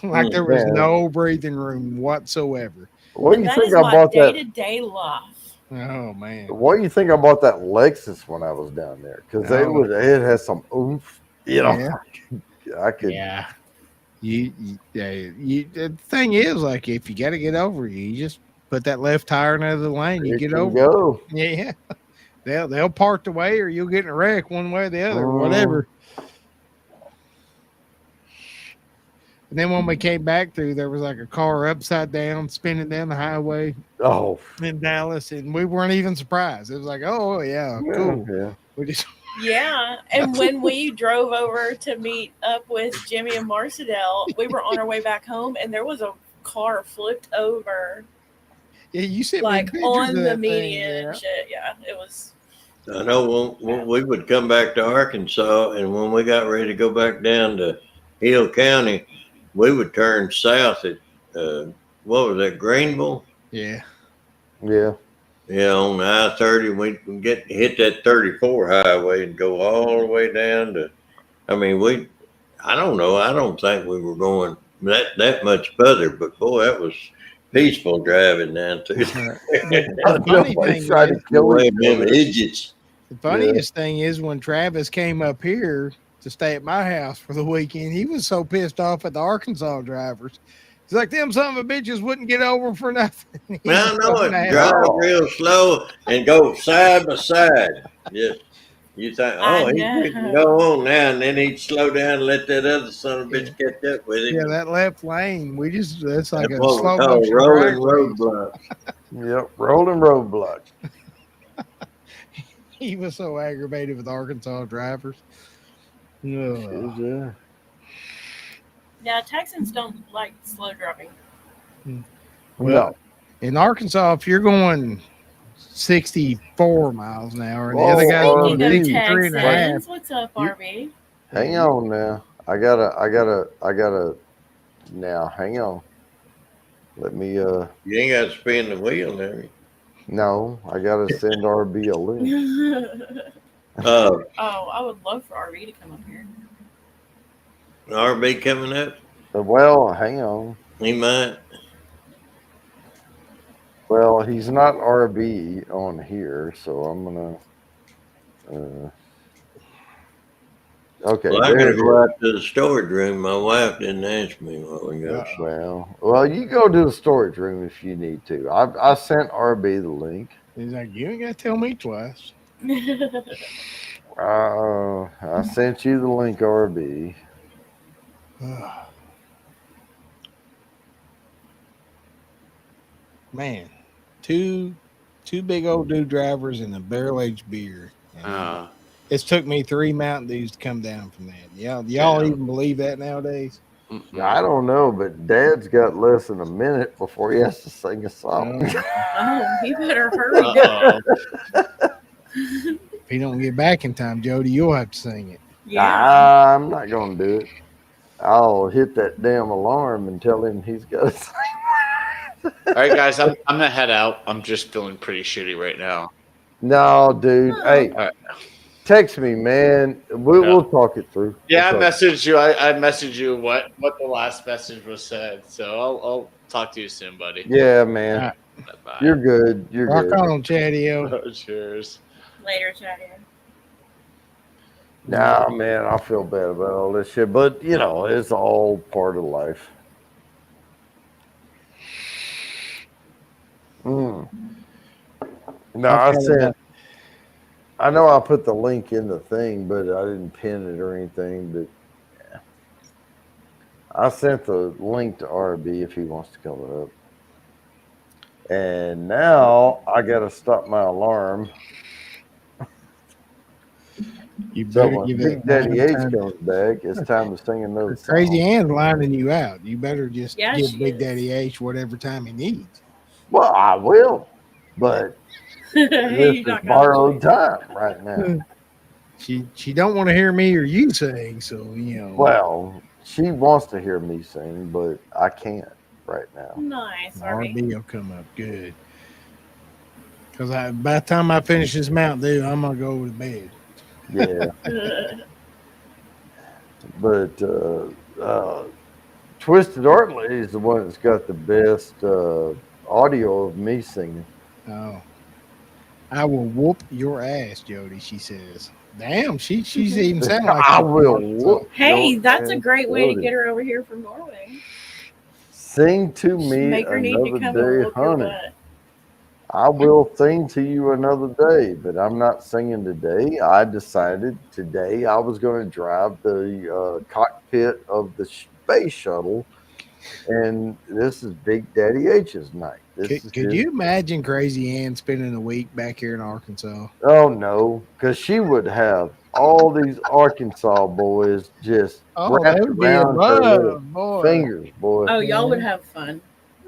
Like there was no breathing room whatsoever. What do you think I bought that day-to-day life? Oh man! What do you think I bought that Lexus when I was down there? Because it has some oomph. I could. Yeah. The thing is, like, if you got to get over, you just put that left tire in the other lane. You get over. Go. Yeah. They'll park the way, or you'll get in a wreck one way or the other, whatever. And then when we came back through, there was like a car upside down spinning down the highway. Oh. In Dallas, and we weren't even surprised. It was like, oh yeah, cool. Yeah. We just. Yeah, and when we drove over to meet up with Jimmy and Marcedale, we were on our way back home, and there was a car flipped over. Yeah, you said like on the median and shit. Yeah, it was. I know when we would come back to Arkansas, and when we got ready to go back down to Hill County, we would turn south at what was that, Greenville? Yeah. Yeah, on I-30, we hit that 34 highway and go all the way down to. I mean, I don't know. I don't think we were going that much further, but boy, that was peaceful driving down to. The funniest thing is when Travis came up here to stay at my house for the weekend, he was so pissed off at the Arkansas drivers. He's like, them son of a bitches wouldn't get over for nothing. I know it. Drive real slow and go side by side. Yes. You think, he can go on now, and then he'd slow down and let that other son of a bitch catch up with him. Yeah, that left lane, that's like that's a slow motion rolling roadblock. Yep, rolling roadblock. He was so aggravated with Arkansas drivers. Yeah, Texans don't like slow driving. Well, in Arkansas, if you're going 64 miles an hour, and the other guy's going 53 and a half. What's up, RB? Hang on now. I gotta. Now, hang on. Let me. You ain't got to spin the wheel, have you? No, I gotta send RB a link. I would love for RB to come up here. RB coming up? Well, hang on. He might. Well, he's not RB on here, so I'm gonna. Okay. Well, I'm gonna go out to the storage room. My wife didn't ask me what we go. Well, you go to the storage room if you need to. I sent RB the link. He's like, you ain't gotta tell me twice. I sent you the link, RB. Man, two big old dude drivers and a barrel-aged beer. It's took me 3 Mountain Dews to come down from that. Y'all even believe that nowadays? I don't know, but Dad's got less than a minute before he has to sing a song. Oh, he better hurry. If he don't get back in time, Jody, you'll have to sing it. Yeah. I'm not gonna do it. I'll hit that damn alarm and tell him he's got to sing. All right, guys, I'm gonna head out. I'm just feeling pretty shitty right now. No, dude. Hey, text me, man. We'll talk it through. Yeah, I messaged you. I messaged you what the last message was said. So I'll talk to you soon, buddy. Yeah, man. Right. Bye. You're good. You're Rock good. on, Chatty-O. Cheers. Later, Chatty. Nah, man, I feel bad about all this shit, but it's all part of life. No, I know I put the link in the thing, but I didn't pin it or anything. But I sent the link to RB if he wants to come up. And now I got to stop my alarm. You better when give Big Daddy H comes back, it's time to sing another song. Crazy Ann's lining you out. You better just give Big is. Daddy H whatever time he needs. Well, I will, but this is borrowed time right now. She don't want to hear me or you sing, so Well, she wants to hear me sing, but I can't right now. Nice. RB will come up good. Because by the time I finish this Mountain Dew, I'm gonna go over to bed. Yeah. But Twisted Art Lady is the one that's got the best audio of me singing. Oh. I will whoop your ass, Jody, she says. Damn, she's even sound like I will whoop. Hey, that's a great way to get her over here from Norway. Sing to me Make her need to another come day, and whoop your honey. butt. I will sing to you another day, but I'm not singing today. I decided today I was going to drive the cockpit of the space shuttle, and this is Big Daddy H's night. Could you imagine Crazy Ann spending a week back here in Arkansas? Oh, no, because she would have all these Arkansas boys just wrapped around her little fingers, boy. Oh, y'all would have fun.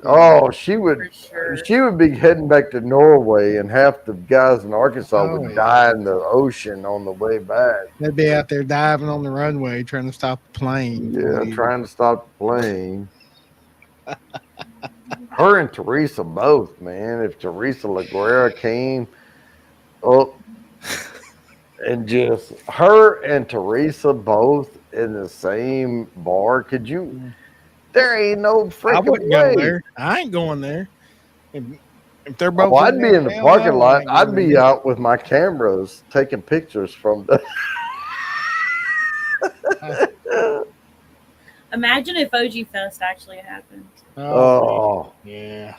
Oh, she would. For sure. She would be heading back to Norway, and half the guys in Arkansas would die in the ocean on the way back. They'd be out there diving on the runway trying to stop the plane. Yeah, trying to stop the plane. Her and Teresa both, man. If Teresa LaGuerra came up and just her and Teresa both in the same bar, could you? There ain't no freaking I wouldn't way. go there. I ain't going there. If they're both, I'd be in the parking lot. I'd be out with my cameras taking pictures from the. Imagine if OG Fest actually happened. Oh, yeah.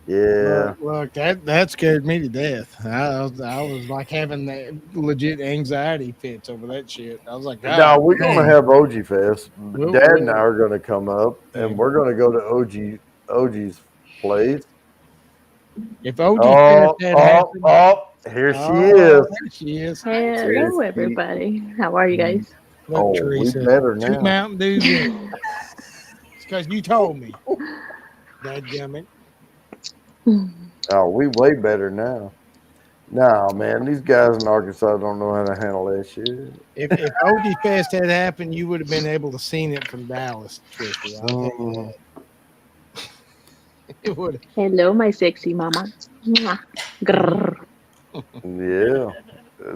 Look, that scared me to death. I was like having that legit anxiety fits over that shit. I was like, no, we're gonna have OG Fest. Dad and I are gonna come up, and we're gonna go to OG's place. If OG Fest had happened, here she is. There she is. Hello, everybody. How are you guys? Look, Teresa, we better 2 now. Mountain Dews. It's because you told me. Dadgummit. Oh, we way better now. No, man, these guys in Arkansas don't know how to handle that shit. If OG Fest had happened, you would have been able to seen it from Dallas, Twisty. I'll tell you that. It would. Hello, my sexy mama. Mwah. Grrr. Yeah,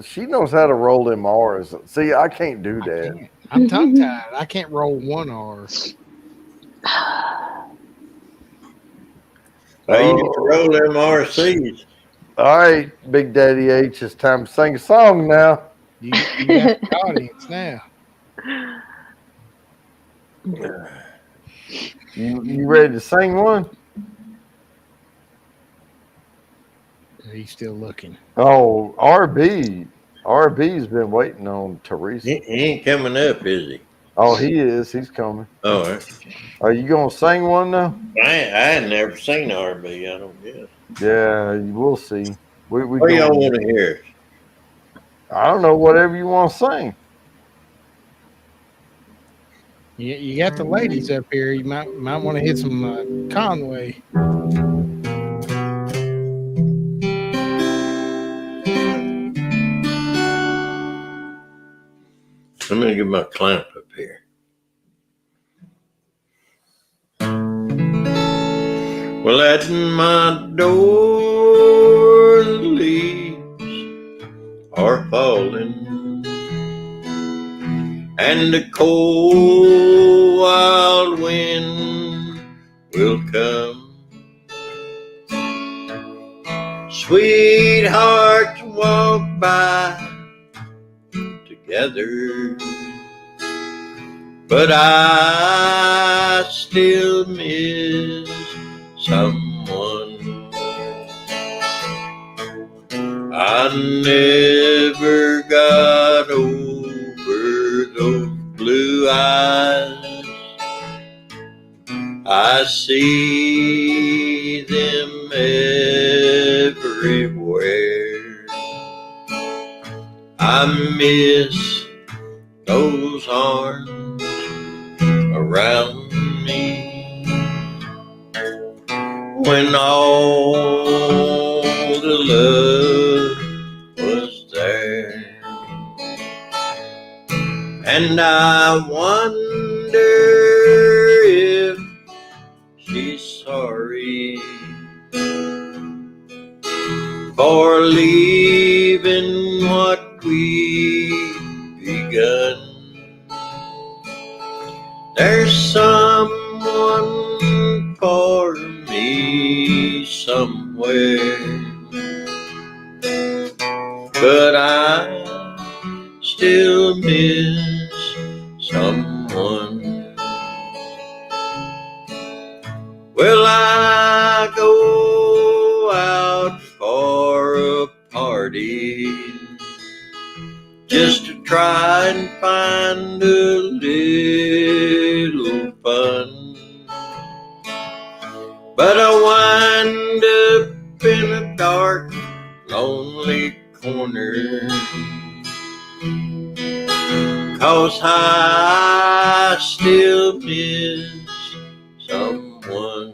she knows how to roll them R's. See, I can't do that. I'm tongue tied. I can't roll one R. I used to roll them RCs. All right, Big Daddy H, it's time to sing a song now. You got the audience now. You ready to sing one? He's still looking. Oh, RB's been waiting on Teresa. He ain't coming up, is he? Oh, he is. He's coming. All right. Are you gonna sing one now? I had never seen RB. I don't guess. Yeah, we'll see. We What do y'all want to hear? I don't know. Whatever you want to sing. You got the ladies up here. You might want to hit some Conway. I'm gonna get my clamp up here. Well, at my door, the leaves are falling, and the cold wild wind will come. Sweethearts walk by together, but I still miss someone. I never got over those blue eyes. I see them everywhere. I miss those arms around me when all the love was there. And I wonder if she's sorry for leaving what we begun. There's someone for me somewhere, but I still miss someone. Well, I go out for a party just to try and find a little fun, but I wind up in a dark, lonely corner, 'cause I still miss someone.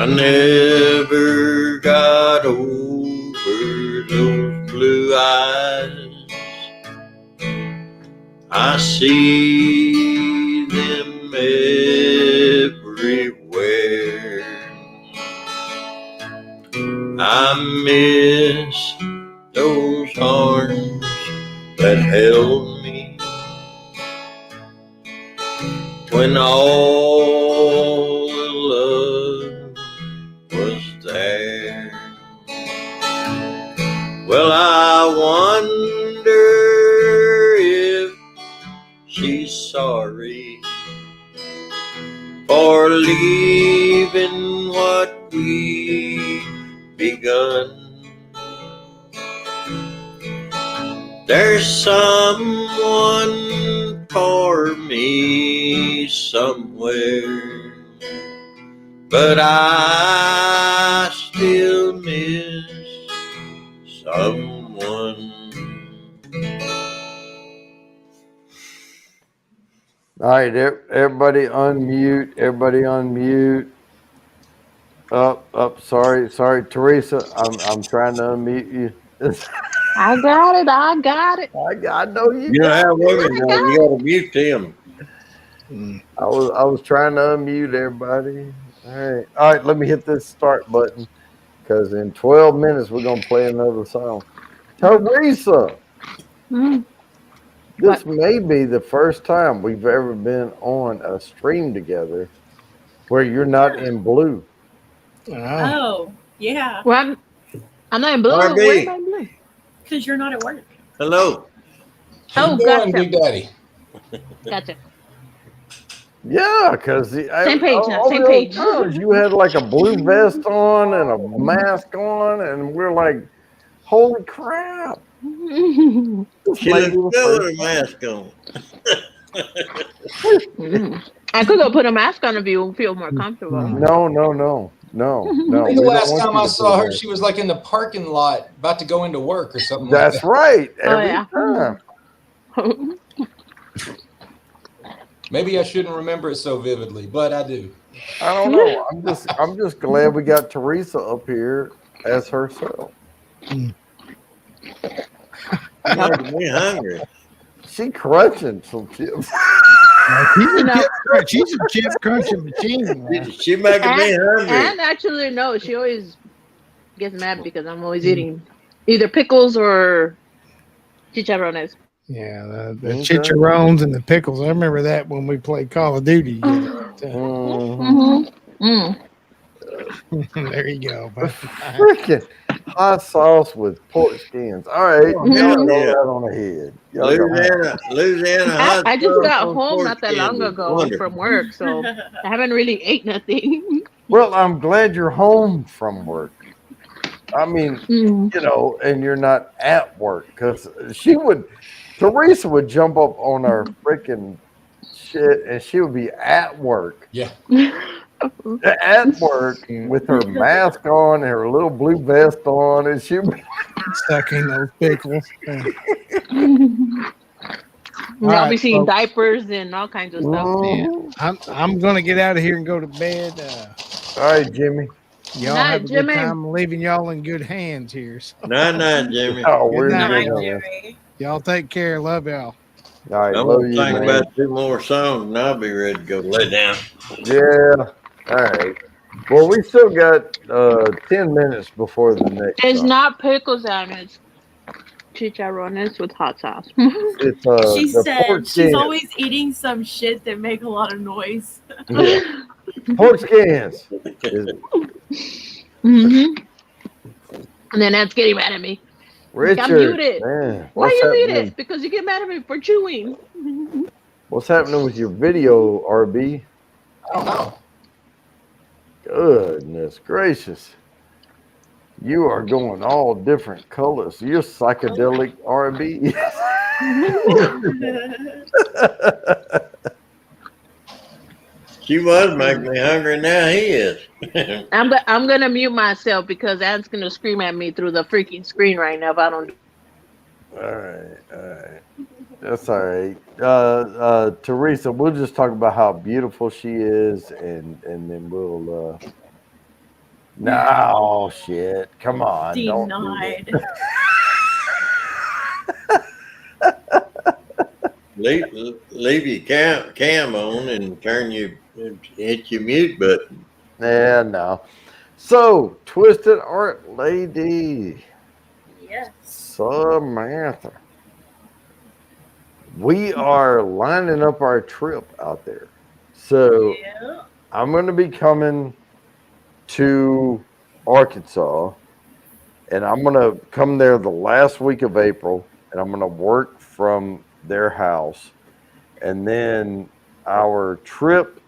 I never got over those blue eyes. I see them everywhere. I miss those arms that held me when all the love was there. Well, I wonder if she's sorry for leaving what we begun. There's someone for me somewhere, but I still miss someone. All right, everybody unmute. Everybody unmute. Up. Sorry, Teresa. I'm trying to unmute you. I got it. I know you. You know how women know. You gotta mute them. I was trying to unmute everybody. All right. Let me hit this start button, because in 12 minutes we're gonna play another song. Teresa, this may be the first time we've ever been on a stream together where you're not in blue. Oh, yeah. Well, I'm not in blue. RB. Where am I in blue? Because you're not at work. Hello. Oh, Keep going, gotcha. Big Daddy. Gotcha. Yeah, because Same page now. Same page. You had like a blue vest on and a mask on, and we're like, holy crap. She looks good with a mask on. I could go put a mask on if you feel more comfortable. No. I think the last time I saw her, she was like in the parking lot about to go into work or something like that. That's right. Every time. Maybe I shouldn't remember it so vividly, but I do. I don't know. I'm just glad we got Teresa up here as herself. Making me hungry. She crunching some chips. She's a chip crunching machine. She making me hungry. And actually, no, she always gets mad because I'm always eating either pickles or chicharrones. Yeah, the chicharrones and the pickles. I remember that when we played Call of Duty. There you go. Freaking hot sauce with pork skins. All right, y'all know that on the head. Louisiana. I just got home not that long ago from work, so I haven't really ate nothing. Well, I'm glad you're home from work. I mean, you know, and you're not at work, because Teresa would jump up on our freaking shit and she would be at work. Yeah. At work with her mask on and her little blue vest on, and she would be sucking those pickles. I'll be seeing diapers and all kinds of stuff. I'm gonna get out of here and go to bed. All right, Jimmy. Y'all have a good time. I'm leaving y'all in good hands here. So. Night, Jimmy. Good night, Jimmy. Y'all take care. Love y'all. All right, I'm gonna think about 2 more songs and I'll be ready to go lay down. Yeah. All right. Well, we still got 10 minutes before the next. It's not pickles, it's chicharrones with hot sauce. It's she said she's always eating some shit that make a lot of noise. Yeah. Pork skins. And then that's getting mad at me. Richard, I mute it. Man, why you mute it? Because you get mad at me for chewing. What's happening with your video, RB? Oh. Goodness gracious. You are going all different colors. You're psychedelic RB. She was making me hungry. Now he is. I'm gonna mute myself because Anne's gonna scream at me through the freaking screen right now if I don't. All right. That's all right. Teresa, we'll just talk about how beautiful she is, and then we'll. No shit! Come on. Denied. Leave your cam on and hit your mute button. Yeah, no. So, Twisted Art Lady. Yes. Samantha. We are lining up our trip out there. So, I'm going to be coming to Arkansas, and I'm going to come there the last week of April, and I'm going to work from their house. And then our trip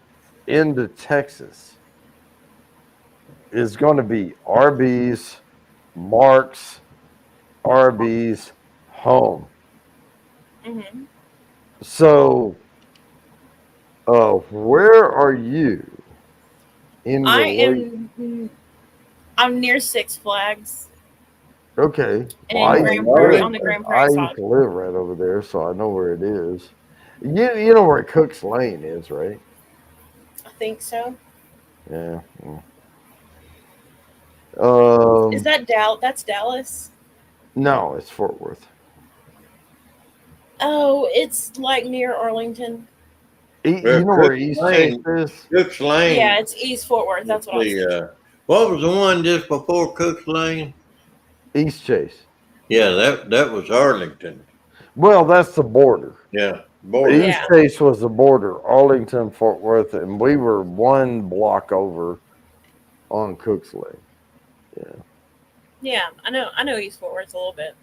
into Texas is going to be Arby's, Mark's, Arby's, home. Mm-hmm. So, where are you? I'm near Six Flags. Okay. On the Grand Prairie I side. used to live right over there, so I know where it is. You know where Cook's Lane is, right? I think so. Yeah. Is that Dallas? That's Dallas? No, it's Fort Worth. Oh, it's like near Arlington. You know where East Chase is? Cook's Lane. Yeah, it's East Fort Worth. That's what I was thinking. What was the one just before Cook's Lane? East Chase. Yeah, that was Arlington. Well, that's the border. Yeah, border. East Chase was the border, Arlington, Fort Worth, and we were one block over on Cook's Lane. Yeah. Yeah, I know East Fort Worth a little bit.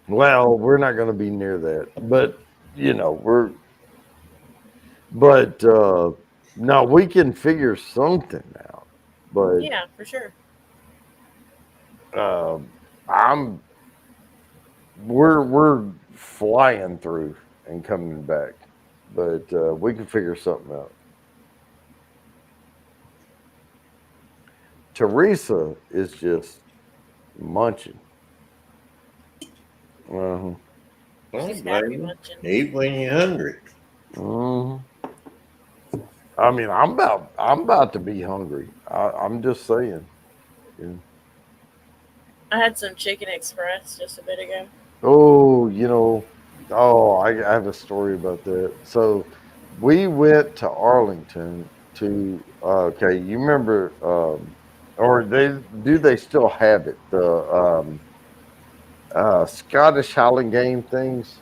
Well, we're not going to be near that, but no, we can figure something out. But yeah, for sure. We're flying through and coming back, but we can figure something out. Teresa is just munching. She's happy munching. Eat when you're hungry. I mean, I'm about to be hungry. I'm just saying. Yeah. I had some chicken express just a bit ago. Oh, I have a story about that. So we went to Arlington to okay, you remember or they still have it, the Scottish Highland game things?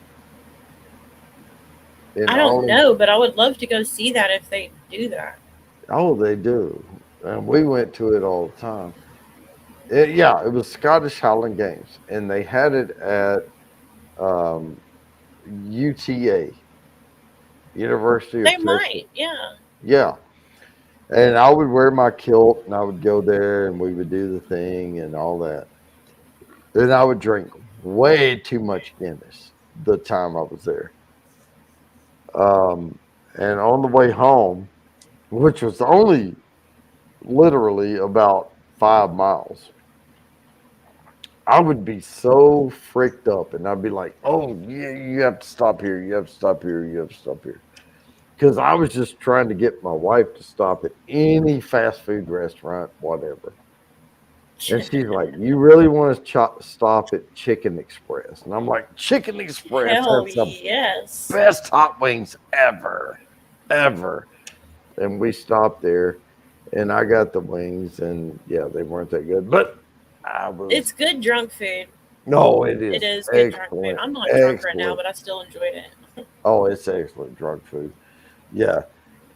I don't know, but I would love to go see that if they do that. Oh, they do. And we went to it all the time. It was Scottish Highland Games, and they had it at UTA, University of They Texas. might, yeah. Yeah. And I would wear my kilt, and I would go there, and we would do the thing and all that. And I would drink way too much Guinness the time I was there. And on the way home, which was only literally about 5 miles, I would be so freaked up, and I'd be like, oh, yeah, you have to stop here. You have to stop here. You have to stop here. Because I was just trying to get my wife to stop at any fast food restaurant, whatever. And she's like, you really want to stop at Chicken Express? And I'm like, Chicken Express Hell has the yes. best hot wings ever. And we stopped there, and I got the wings, and yeah, they weren't that good. But it's good drunk food. No, it is. It is good drunk food. I'm not drunk right now, but I still enjoyed it. Oh, it's excellent drunk food. Yeah.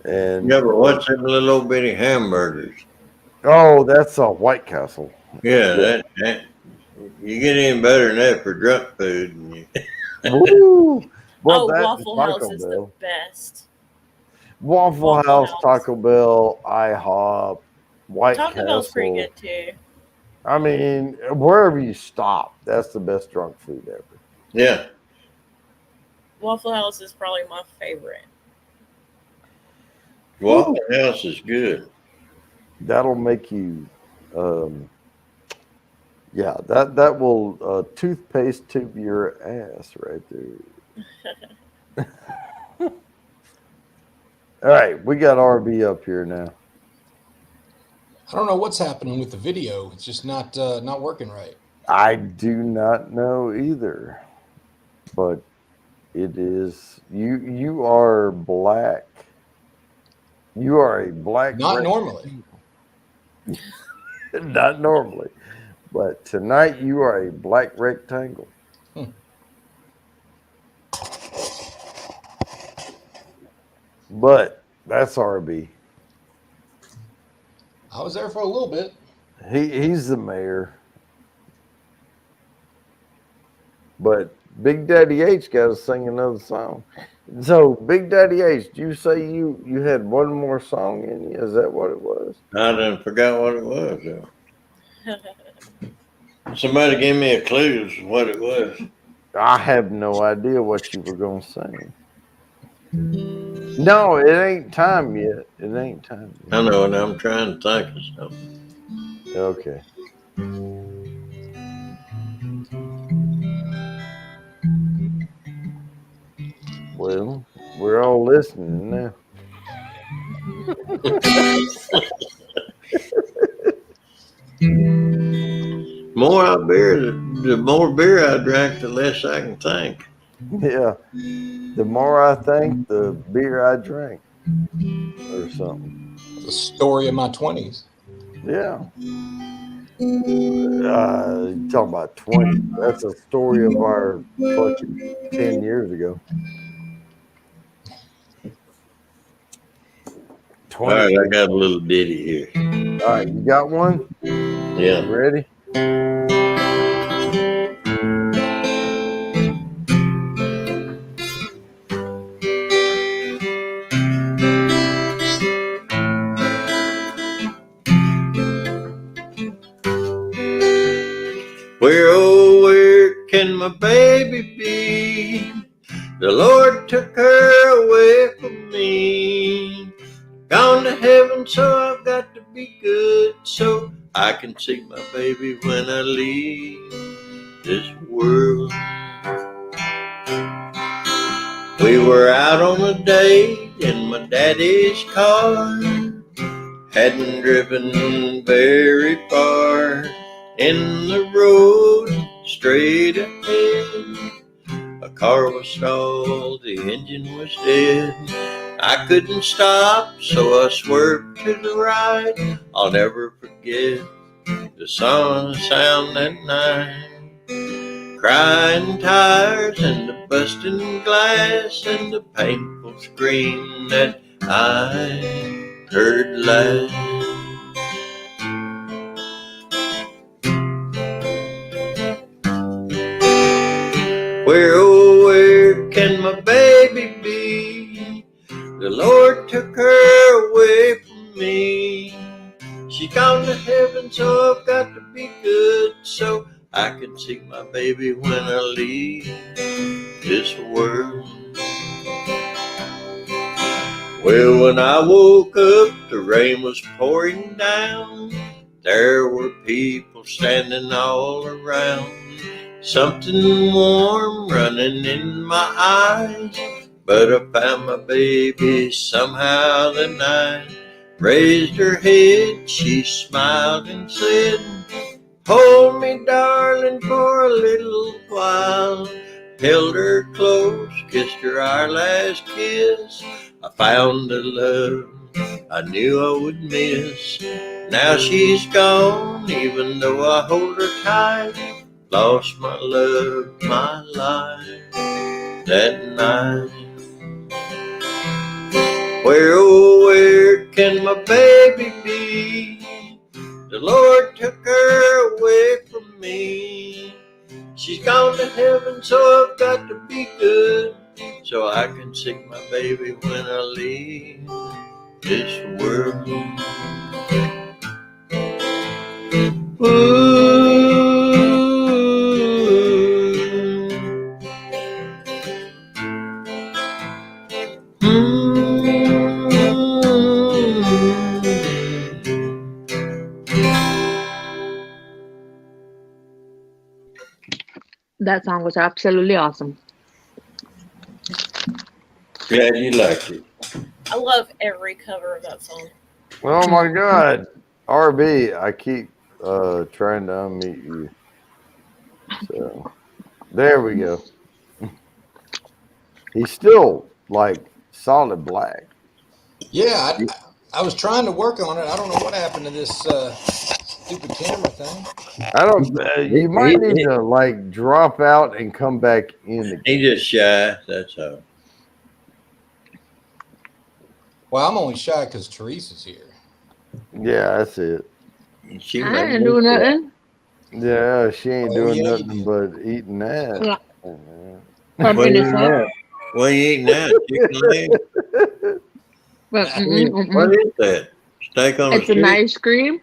And but what's in the little old bitty hamburgers? Oh, that's a White Castle. Yeah, that you get any better than that for drunk food. Woo! Well, Waffle House is the best. Waffle House, Taco Bell, IHOP, White Castle. Taco Bell's pretty good too. I mean, wherever you stop, that's the best drunk food ever. Yeah. Waffle House is probably my favorite. Waffle House is good. That'll make you, that will toothpaste tube your ass right there. All right, we got RB up here now. I don't know what's happening with the video. It's just not working right. I do not know either, but it is you are black. You are a black. Not normally. Not normally, but tonight you are a black rectangle. But that's RB. I was there for a little bit. He's the mayor. But Big Daddy H got to sing another song. So, Big Daddy H, did you say you had one more song in you? Is that what it was? I done forgot what it was. Somebody give me a clue as to what it was. I have no idea what you were going to sing. No, it ain't time yet. It ain't time yet. I know, and I'm trying to think of something. Okay. Well, we're all listening now. The more beer I drank, the less I can think. Yeah. The more I think, the beer I drink. Or something. The story of my 20s. Yeah. You're talking about 20. That's a story of our fucking 10 years ago. 20. All right, I got a little ditty here. All right, you got one? Yeah. You ready? can my baby be? The Lord took her away from me. Gone to heaven, so I've got to be good, so I can see my baby when I leave this world. We were out on a date in my daddy's car. Hadn't driven very far. In the road, straight ahead, a car was stalled, the engine was dead. I couldn't stop, so I swerved to the right. I'll never forget the sound that night. Crying tires and the busting glass and the painful scream that I heard last. Where, oh, where can my baby be? The Lord took her away from me. She's gone to heaven, so I've got to be good, so I can see my baby when I leave this world. Well, when I woke up, the rain was pouring down. There were people standing all around. Something warm running in my eyes, but I found my baby somehow that night. Raised her head, she smiled and said, hold me, darling, for a little while. Held her close, kissed her our last kiss. I found a love I knew I would miss. Now she's gone, even though I hold her tight. Lost my love, my life that night. Where, oh, where can my baby be? The Lord took her away from me. She's gone to heaven, so I've got to be good, so I can see my baby when I leave this world. Ooh. That song was absolutely awesome. Glad you liked it. I love every cover of that song. Oh my God, RB, I keep trying to unmute you. So there we go. He's still like solid black. Yeah, I was trying to work on it. I don't know what happened to this stupid camera thing. I don't. You might need to like drop out and come back in again. He just shy. That's all. Well, I'm only shy because Teresa's here. Yeah, that's it. She I ain't doing nothing. Yeah, she ain't doing nothing but eating that. Yeah. What are you eating now? Chicken leg? What is that? Steak on It's an ice cream.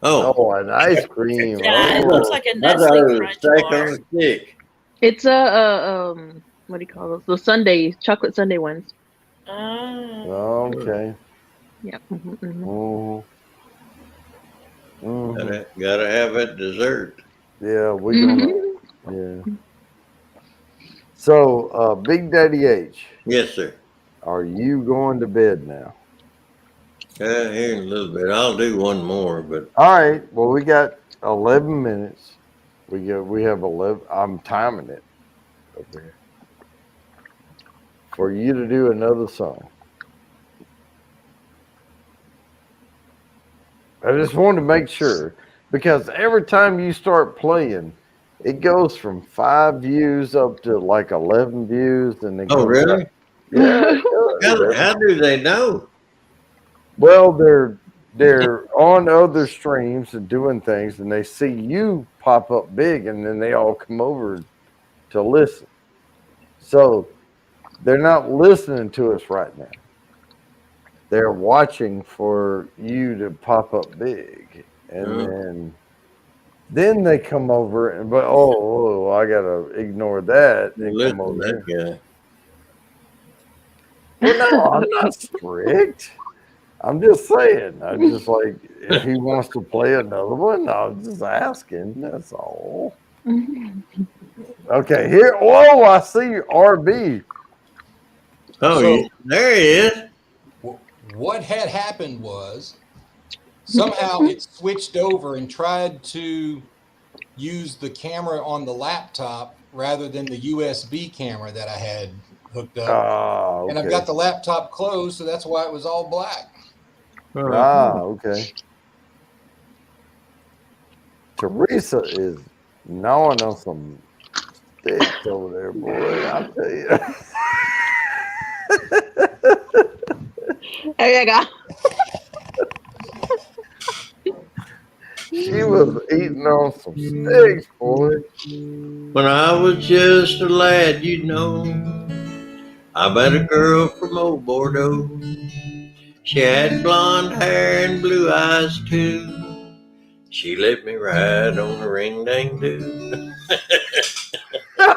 Oh, an ice cream. Yeah, it looks like a Nestle Crunch steak bar. on a stick. It's a what do you call those? The Sunday chocolate Sunday ones. Okay. Yep. Gotta have that dessert. Yeah, we gonna. Yeah. So, Big Daddy H. Yes, sir. Are you going to bed now? Here in a little bit. I'll do one more, but all right. Well, we got 11 minutes. We have 11. I'm timing it over here for you to do another song. I just wanted to make sure because every time you start playing, it goes from 5 views up to like 11 views, and then really? Yeah. How do they know? Well, they're on other streams and doing things, and they see you pop up big, and then they all come over to listen. So they're not listening to us right now. They're watching for you to pop up big, and then they come over and I gotta ignore that and come over that here. Well, no, I'm not strict. I'm just saying. I'm just like, if he wants to play another one, I'm just asking. That's all. Okay, here. Whoa, I see you, RB. Oh, So- there he is. What had happened was somehow it switched over and tried to use the camera on the laptop rather than the USB camera that I had hooked up. Okay. And I've got the laptop closed, so that's why it was all black. Okay. Teresa is gnawing on some sticks over there, boy. I'll tell you. There you go. She was eating on some sticks, boy. When I was just a lad, you know, I met a girl from old Bordeaux. She had blonde hair and blue eyes too. She let me ride on the ring dang do.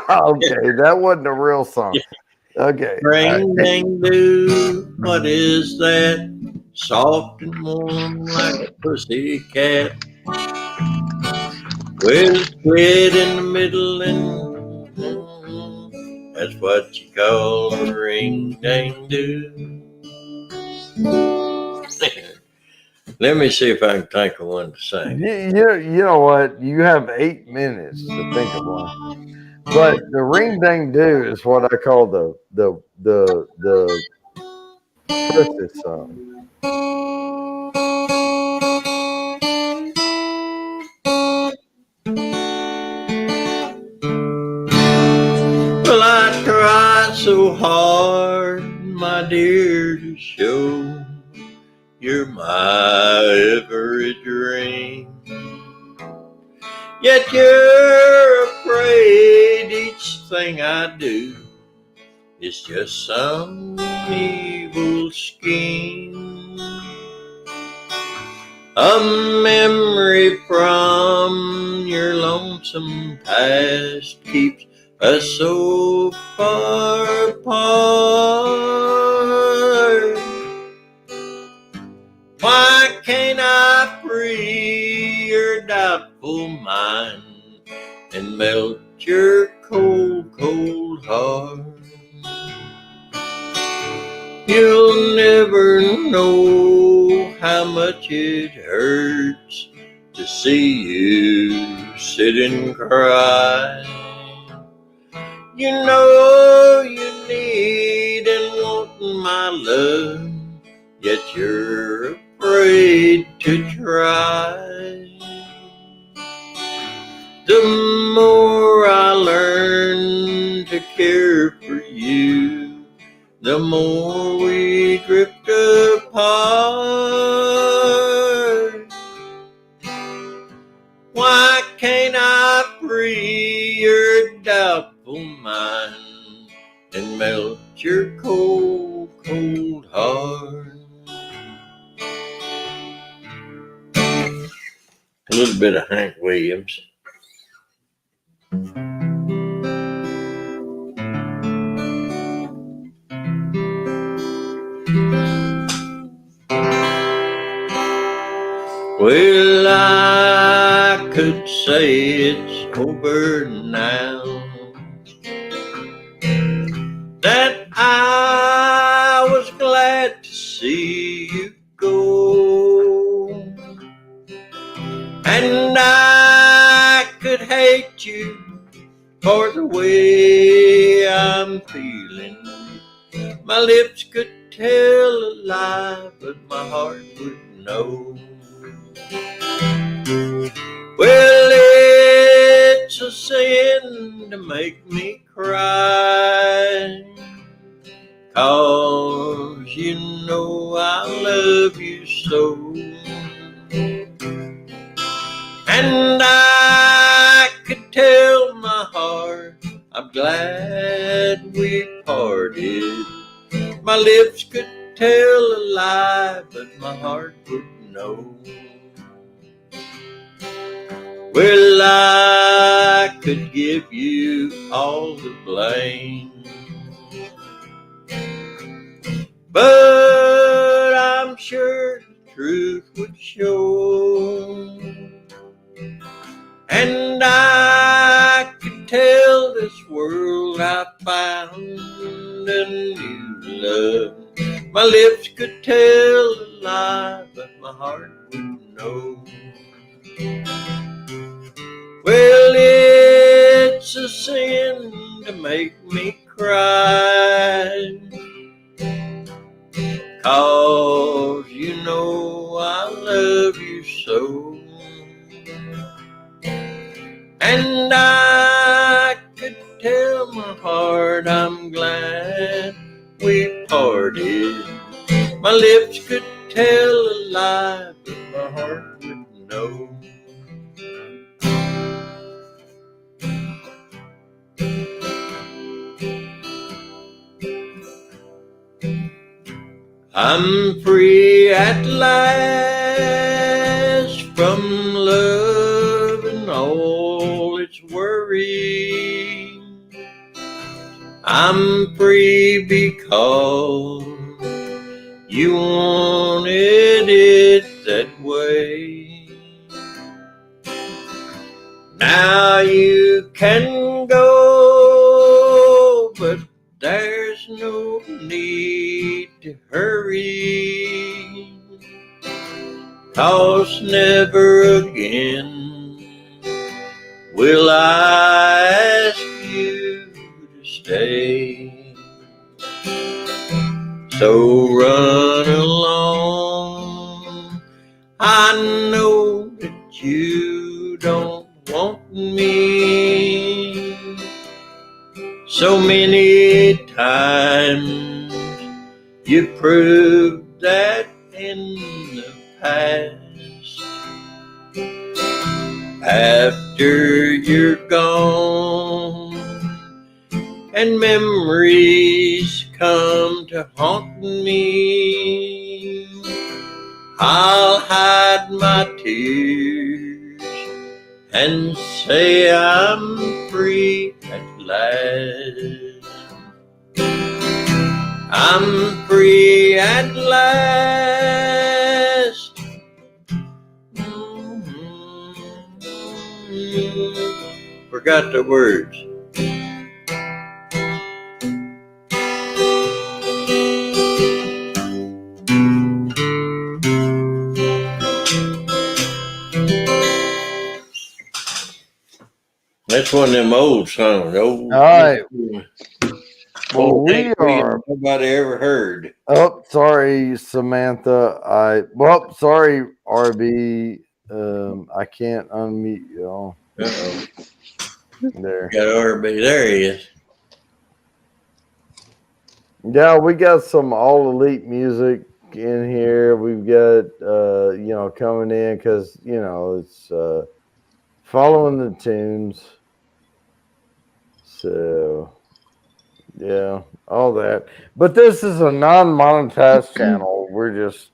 Okay, that wasn't a real song. Okay. Ring dang do, what is that? Soft and warm like a pussy cat. With a slit in the middle and that's what you call a ring dang do. Let me see if I can think of one to sing. You know what? You have 8 minutes to think of one. But the ring dang do is what I call the pussy song. Well, I tried so hard, my dear, to show you're my every dream. Yet you're afraid each thing I do is just some evil scheme. A memory from your lonesome past keeps us so far apart. Why can't I free your doubtful mind and melt your cold, cold heart? You'll never know how much it hurts to see you sit and cry. You know you need and want my love, yet you're afraid to try. The more I learn to care for you, the more we drift apart. Why can't I free your doubtful mind and melt your cold, cold heart? A little bit of Hank Williams. Well, I could say it's over now, that I was glad to see you go, and I could hate you for the way I'm feeling. My lips could tell a lie, but my heart would know. Well, it's a sin to make me cry, 'cause you know I love you so. And I could tell my heart I'm glad we parted. My lips could tell a lie, but my heart would know. Well, I could give you all the blame. But I'm sure the truth would show, and I could tell this world I found a new love. My lips could tell a lie, but my heart wouldn't know. Well, it's a sin to make me cry, 'cause you know I love you so. And I could tell my heart I'm glad we parted. My lips could tell a lie, but my heart wouldn't know. I'm free at last from love and all its worry. I'm free because you wanted it that way. Now you can go, but there's no need to hurry, 'cause never again will I ask you to stay. So run along, I know that you don't want me. So many times you proved that in the past. After you're gone and memories come to haunt me, I'll hide my tears and say I'm free at last. I'm free at last. Forgot the words. That's one of them old songs. Old, all right. Well, old we are. Nobody ever heard. Oh, sorry, Samantha. Sorry, RB. I can't unmute y'all. Uh-oh. There. Got RB. There he is. Yeah, we got some all elite music in here. We've got coming in because it's following the tunes. So yeah, all that. But this is a non-monetized channel. We're just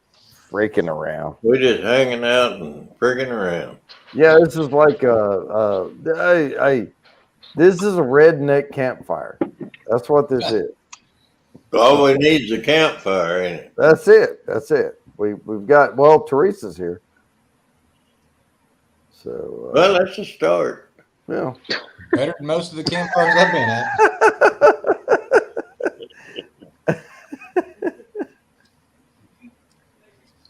freaking around. We're just hanging out and freaking around. Yeah, this is like this is a redneck campfire. That's what this is. All we need is a campfire, ain't it? That's it. We've got Teresa's here. So well, that's a start. Yeah. Better than most of the campfires I've been at.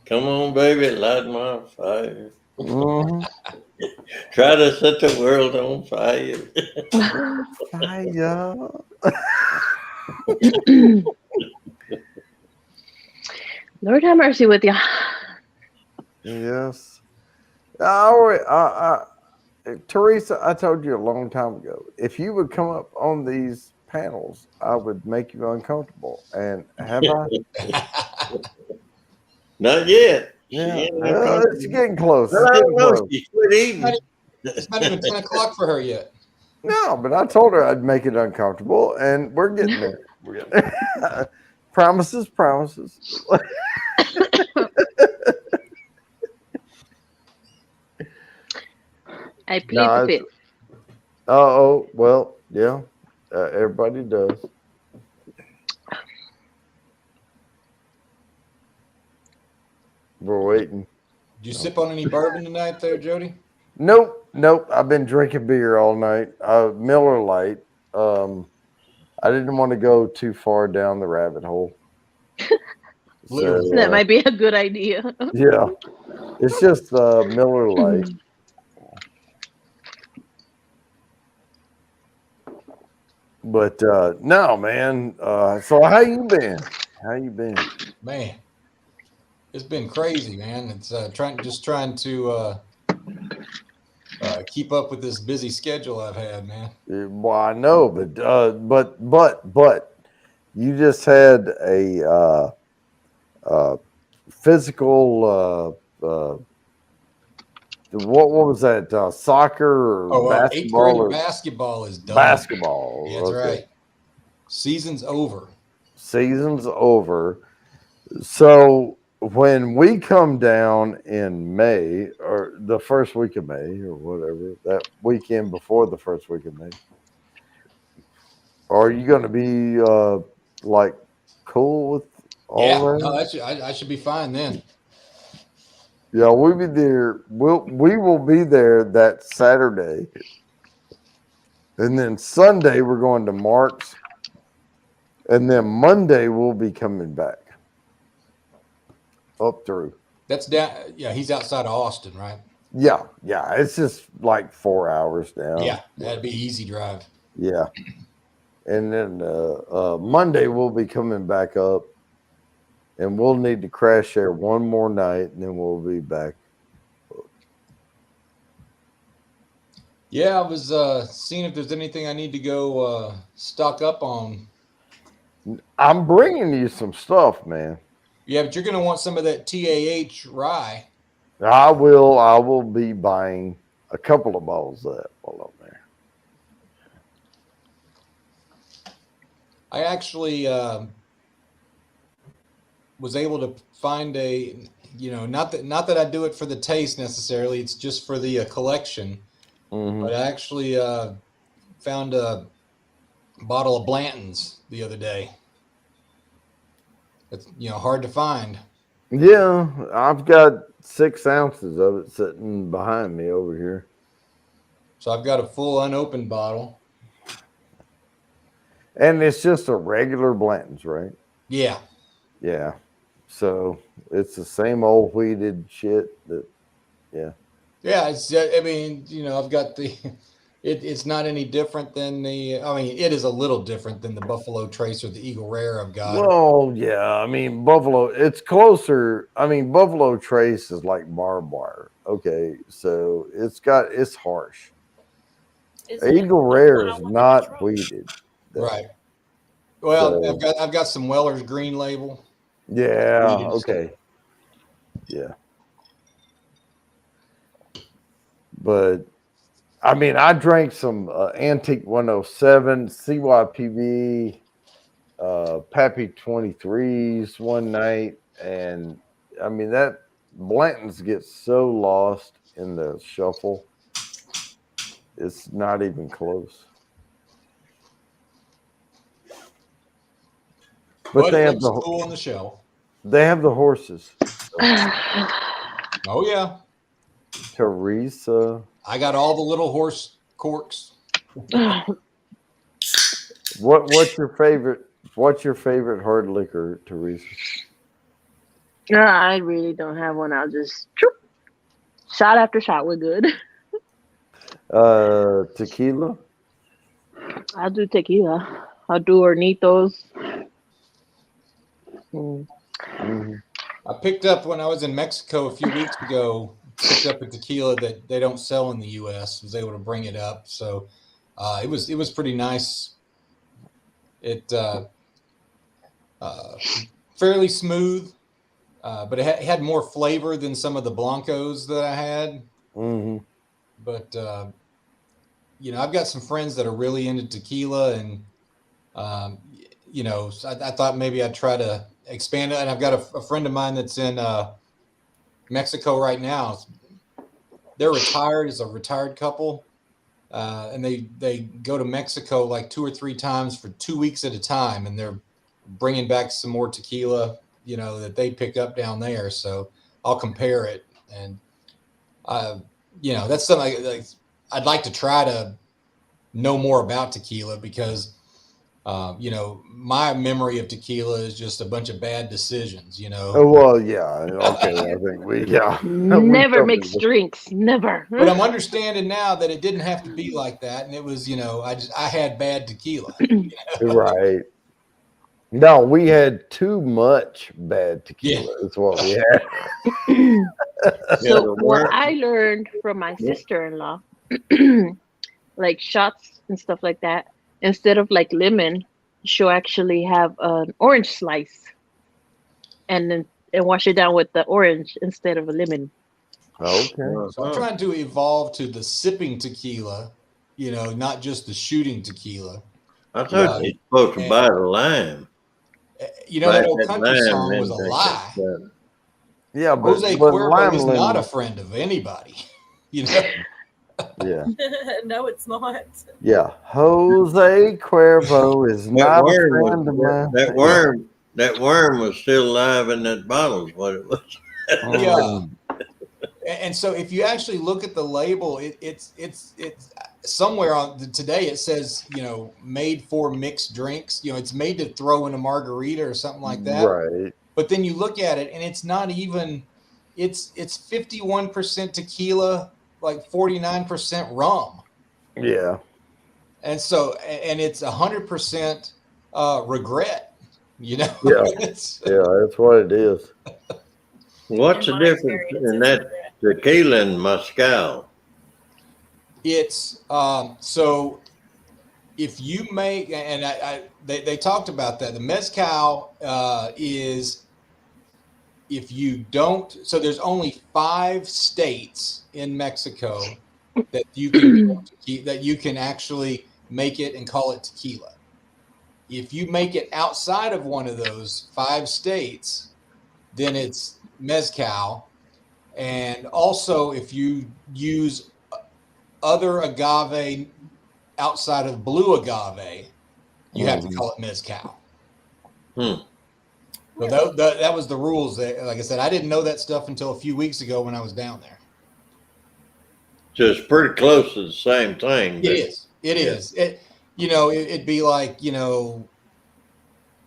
Come on, baby, light my fire. Mm-hmm. Try to set the world on fire. Fire. Lord have mercy with you. Yes. Teresa, I told you a long time ago, if you would come up on these panels, I would make you uncomfortable. And have I? Not yet. Yeah, it's getting close. Well, I don't know. She quit eating. It's not even 10 o'clock for her yet. No, but I told her I'd make it uncomfortable, and we're getting there. Promises. I plead the fifth. Oh, well, yeah. Everybody does. We're waiting. Did you sip on any bourbon tonight there, Jody? Nope. I've been drinking beer all night. Miller Lite. I didn't want to go too far down the rabbit hole. So, that might be a good idea. Yeah. It's just Miller Lite. But no, man. So how you been? Man, it's been crazy, man. It's trying to keep up with this busy schedule I've had, man. Well, I know, but you just had a physical. What was that? Soccer or basketball? 8th grade basketball is done. Basketball. Yeah, that's right. Season's over. So when we come down in May, or the first week of May, or whatever, that weekend before the first week of May, are you going to be like cool with all that? No, I should be fine then. Yeah, we'll be there. We will be there that Saturday, and then Sunday we're going to Mark's, and then Monday we'll be coming back up through. That's down. Yeah, he's outside of Austin, right? Yeah. It's just like 4 hours down. Yeah, that'd be easy drive. Yeah, and then Monday we'll be coming back up. And we'll need to crash there one more night, and then we'll be back. Yeah, I was seeing if there's anything I need to go stock up on. I'm bringing you some stuff, man. Yeah, but you're going to want some of that TAH rye. I will be buying a couple of bottles of that while I'm there. I actually was able to find not that I do it for the taste necessarily, it's just for the collection. Mm-hmm. But I actually found a bottle of Blanton's the other day. It's hard to find. Yeah, I've got 6 ounces of it sitting behind me over here. So I've got a full unopened bottle. And it's just a regular Blanton's, right? Yeah. Yeah. So it's the same old wheated shit yeah. Yeah, I've got it's not any different than it is a little different than the Buffalo Trace or the Eagle Rare I've got. Well, yeah, Buffalo, it's closer. Buffalo Trace is like barbed wire. Okay, so it's harsh. Eagle Rare is not wheated. Right. Well, so, I've got some Weller's Green Label. Yeah. Okay. Yeah. But I drank some Antique 107, CYPV, Pappy 23s one night, and that Blanton's gets so lost in the shuffle, it's not even close. But they have cool on the shelf. They have the horses. Oh yeah, Teresa. I got all the little horse corks. What's your favorite? What's your favorite hard liquor, Teresa? I really don't have one. I'll just shot after shot. We're good. Tequila. I'll do tequila. I'll do Hornitos. Mm-hmm. I picked up when I was in Mexico a few weeks ago. Picked up a tequila that they don't sell in the U.S. Was able to bring it up, so it was pretty nice. It fairly smooth, but it had more flavor than some of the blancos that I had. Mm-hmm. But I've got some friends that are really into tequila, and so I thought maybe I'd try to expand it. And I've got a friend of mine that's in Mexico right now. They're retired, as a retired couple, and they go to Mexico like 2 or 3 times for 2 weeks at a time, and they're bringing back some more tequila, that they pick up down there. So I'll compare it, and that's something like I'd like to try to know more about tequila because my memory of tequila is just a bunch of bad decisions. Oh well, yeah, okay. I think never mix drinks, never. But I'm understanding now that it didn't have to be like that, and it was I had bad tequila. Right. No, we had too much bad tequila. That's what we had. So what I learned from my sister-in-law, like shots and stuff like that, instead of like lemon, she'll actually have an orange slice and wash it down with the orange instead of a lemon. Okay. So I'm trying to evolve to the sipping tequila, not just the shooting tequila. I thought you're supposed to buy the lime. That old country song was a lie. Yeah, but Jose Cuervo is not a friend of anybody. Yeah. No, it's not. Yeah, Jose Cuervo is not a friend of mine. That worm was still alive in that bottle. Is what it was. Yeah. And so, if you actually look at the label, it's somewhere on today. It says made for mixed drinks. It's made to throw in a margarita or something like that. Right. But then you look at it, and it's not even. It's 51% tequila, like 49% rum. Yeah. And so, and it's 100% regret. Yeah. That's what it is. What's the difference in that tequila and mezcal? It's so if you make, and they talked about that. The mezcal is if you don't. So there's only 5 states in Mexico that you can actually make it and call it tequila. If you make it outside of one of those 5 states, then it's mezcal. And also, if you use other agave outside of blue agave, you have to call it mezcal. So that was the rules. Like I said, I didn't know that stuff until a few weeks ago when I was down there. So it's pretty close to the same thing. It is. It'd be like,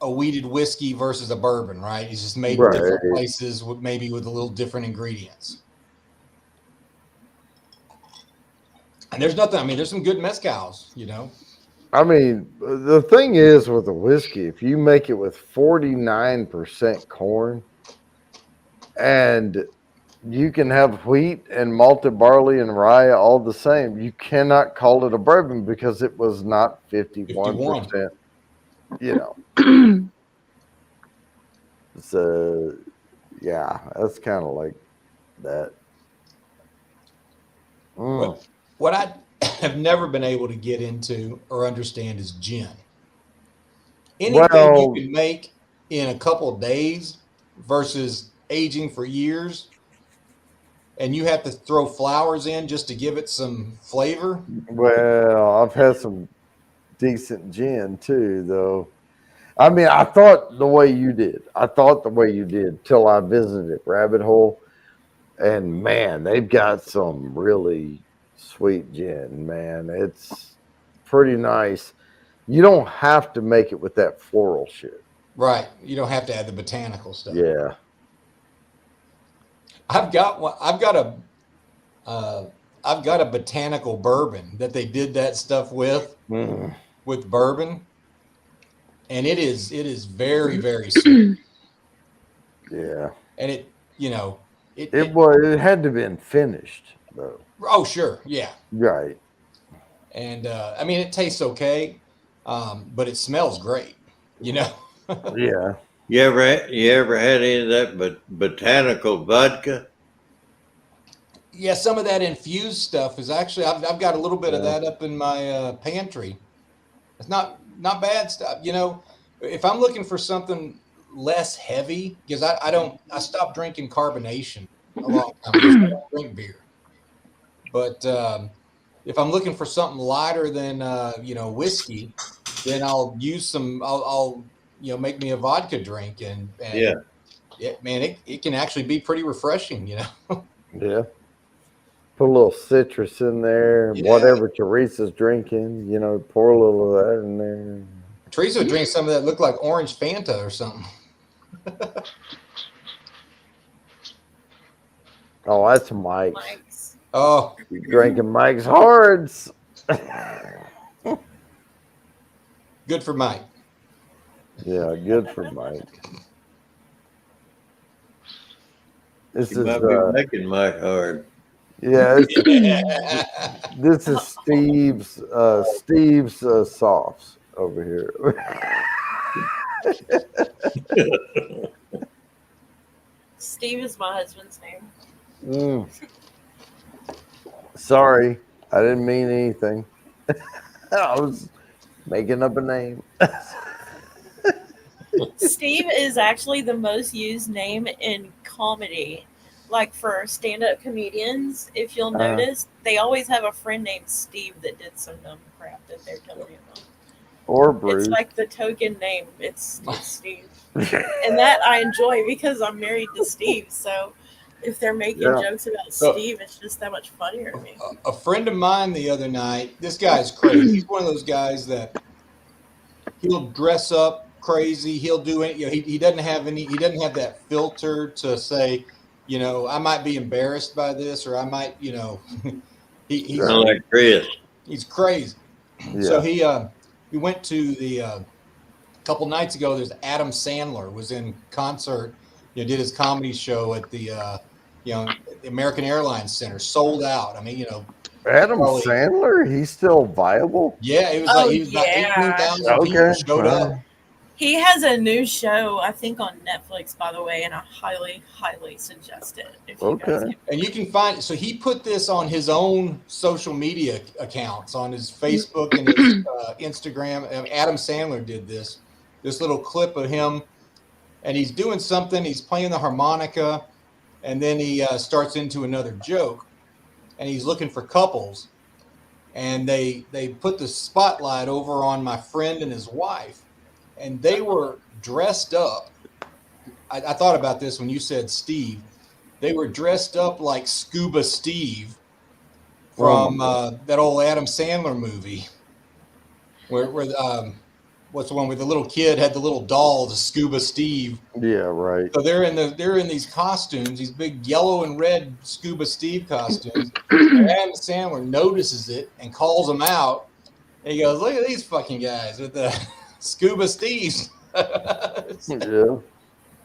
a wheated whiskey versus a bourbon, right? It's just made in different places, maybe with a little different ingredients. And there's nothing. I mean, there's some good mezcals, I mean, the thing is with the whiskey, if you make it with 49% corn, and you can have wheat and malted barley and rye all the same, you cannot call it a bourbon because it was not 51%. So, yeah, that's kind of like that. What I have never been able to get into or understand is gin. Anything you can make in a couple of days versus aging for years, and you have to throw flowers in just to give it some flavor. Well, I've had some decent gin too, though. I mean, I thought the way you did till I visited Rabbit Hole, and man, they've got some really sweet gin, man. It's pretty nice. You don't have to make it with that floral shit. Right. You don't have to add the botanical stuff. Yeah. I've got a botanical bourbon that they did that stuff with bourbon, and it is very, very sweet. Yeah. And it had to have been finished though. Oh, sure. Yeah. Right. And I mean, it tastes okay, but it smells great. Yeah. You ever had any of that botanical vodka? Yeah, some of that infused stuff is actually I've got a little bit of that up in my pantry. It's not bad stuff. If I'm looking for something less heavy, because I stopped drinking carbonation a long time ago. I don't drink beer. But if I'm looking for something lighter than whiskey, then I'll use some. I'll make me a vodka drink, and Yeah. it can actually be pretty refreshing. Yeah. Put a little citrus in there. Yeah. Whatever Teresa's drinking, pour a little of that in there. Teresa would drink some of that looked like orange Fanta or something. Oh, that's Mike's. Oh, you're drinking Mike's Hards. Good for Mike. Yeah, good for Mike. This You is might be making Mike hard. Yeah, this is Steve's softs over here. Steve is my husband's name. Sorry, I didn't mean anything. I was making up a name. Steve is actually the most used name in comedy. Like for stand-up comedians, if you'll notice, they always have a friend named Steve that did some dumb crap that they're telling you about. Or Bruce. It's like the token name. It's Steve. And that I enjoy because I'm married to Steve. So if they're making jokes about Steve, it's just that much funnier to me. A friend of mine the other night, this guy's crazy. He's one of those guys that he'll dress up crazy. He'll do it. He doesn't have that filter to say, I might be embarrassed by this, or I might, he's like Chris. He's crazy. Yeah. So he went to a couple nights ago. There's Adam Sandler was in concert, did his comedy show at the the American Airlines Center, sold out. I mean, Adam Sandler, he's still viable? Yeah, it was about 18,000 people showed up. He has a new show, I think, on Netflix, by the way, and I highly, highly suggest it. If you guys can. And you can find. So he put this on his own social media accounts, on his Facebook and his Instagram. Adam Sandler did this little clip of him, and he's doing something. He's playing the harmonica, and then he starts into another joke, and he's looking for couples, and they put the spotlight over on my friend and his wife. And they were dressed up. I thought about this when you said Steve. They were dressed up like Scuba Steve from that old Adam Sandler movie, where what's the one where the little kid had the little doll, the Scuba Steve. Yeah, right. So they're in these costumes, these big yellow and red Scuba Steve costumes. Adam Sandler notices it and calls them out. And he goes, "Look at these fucking guys with the Scuba Steve's." Yeah.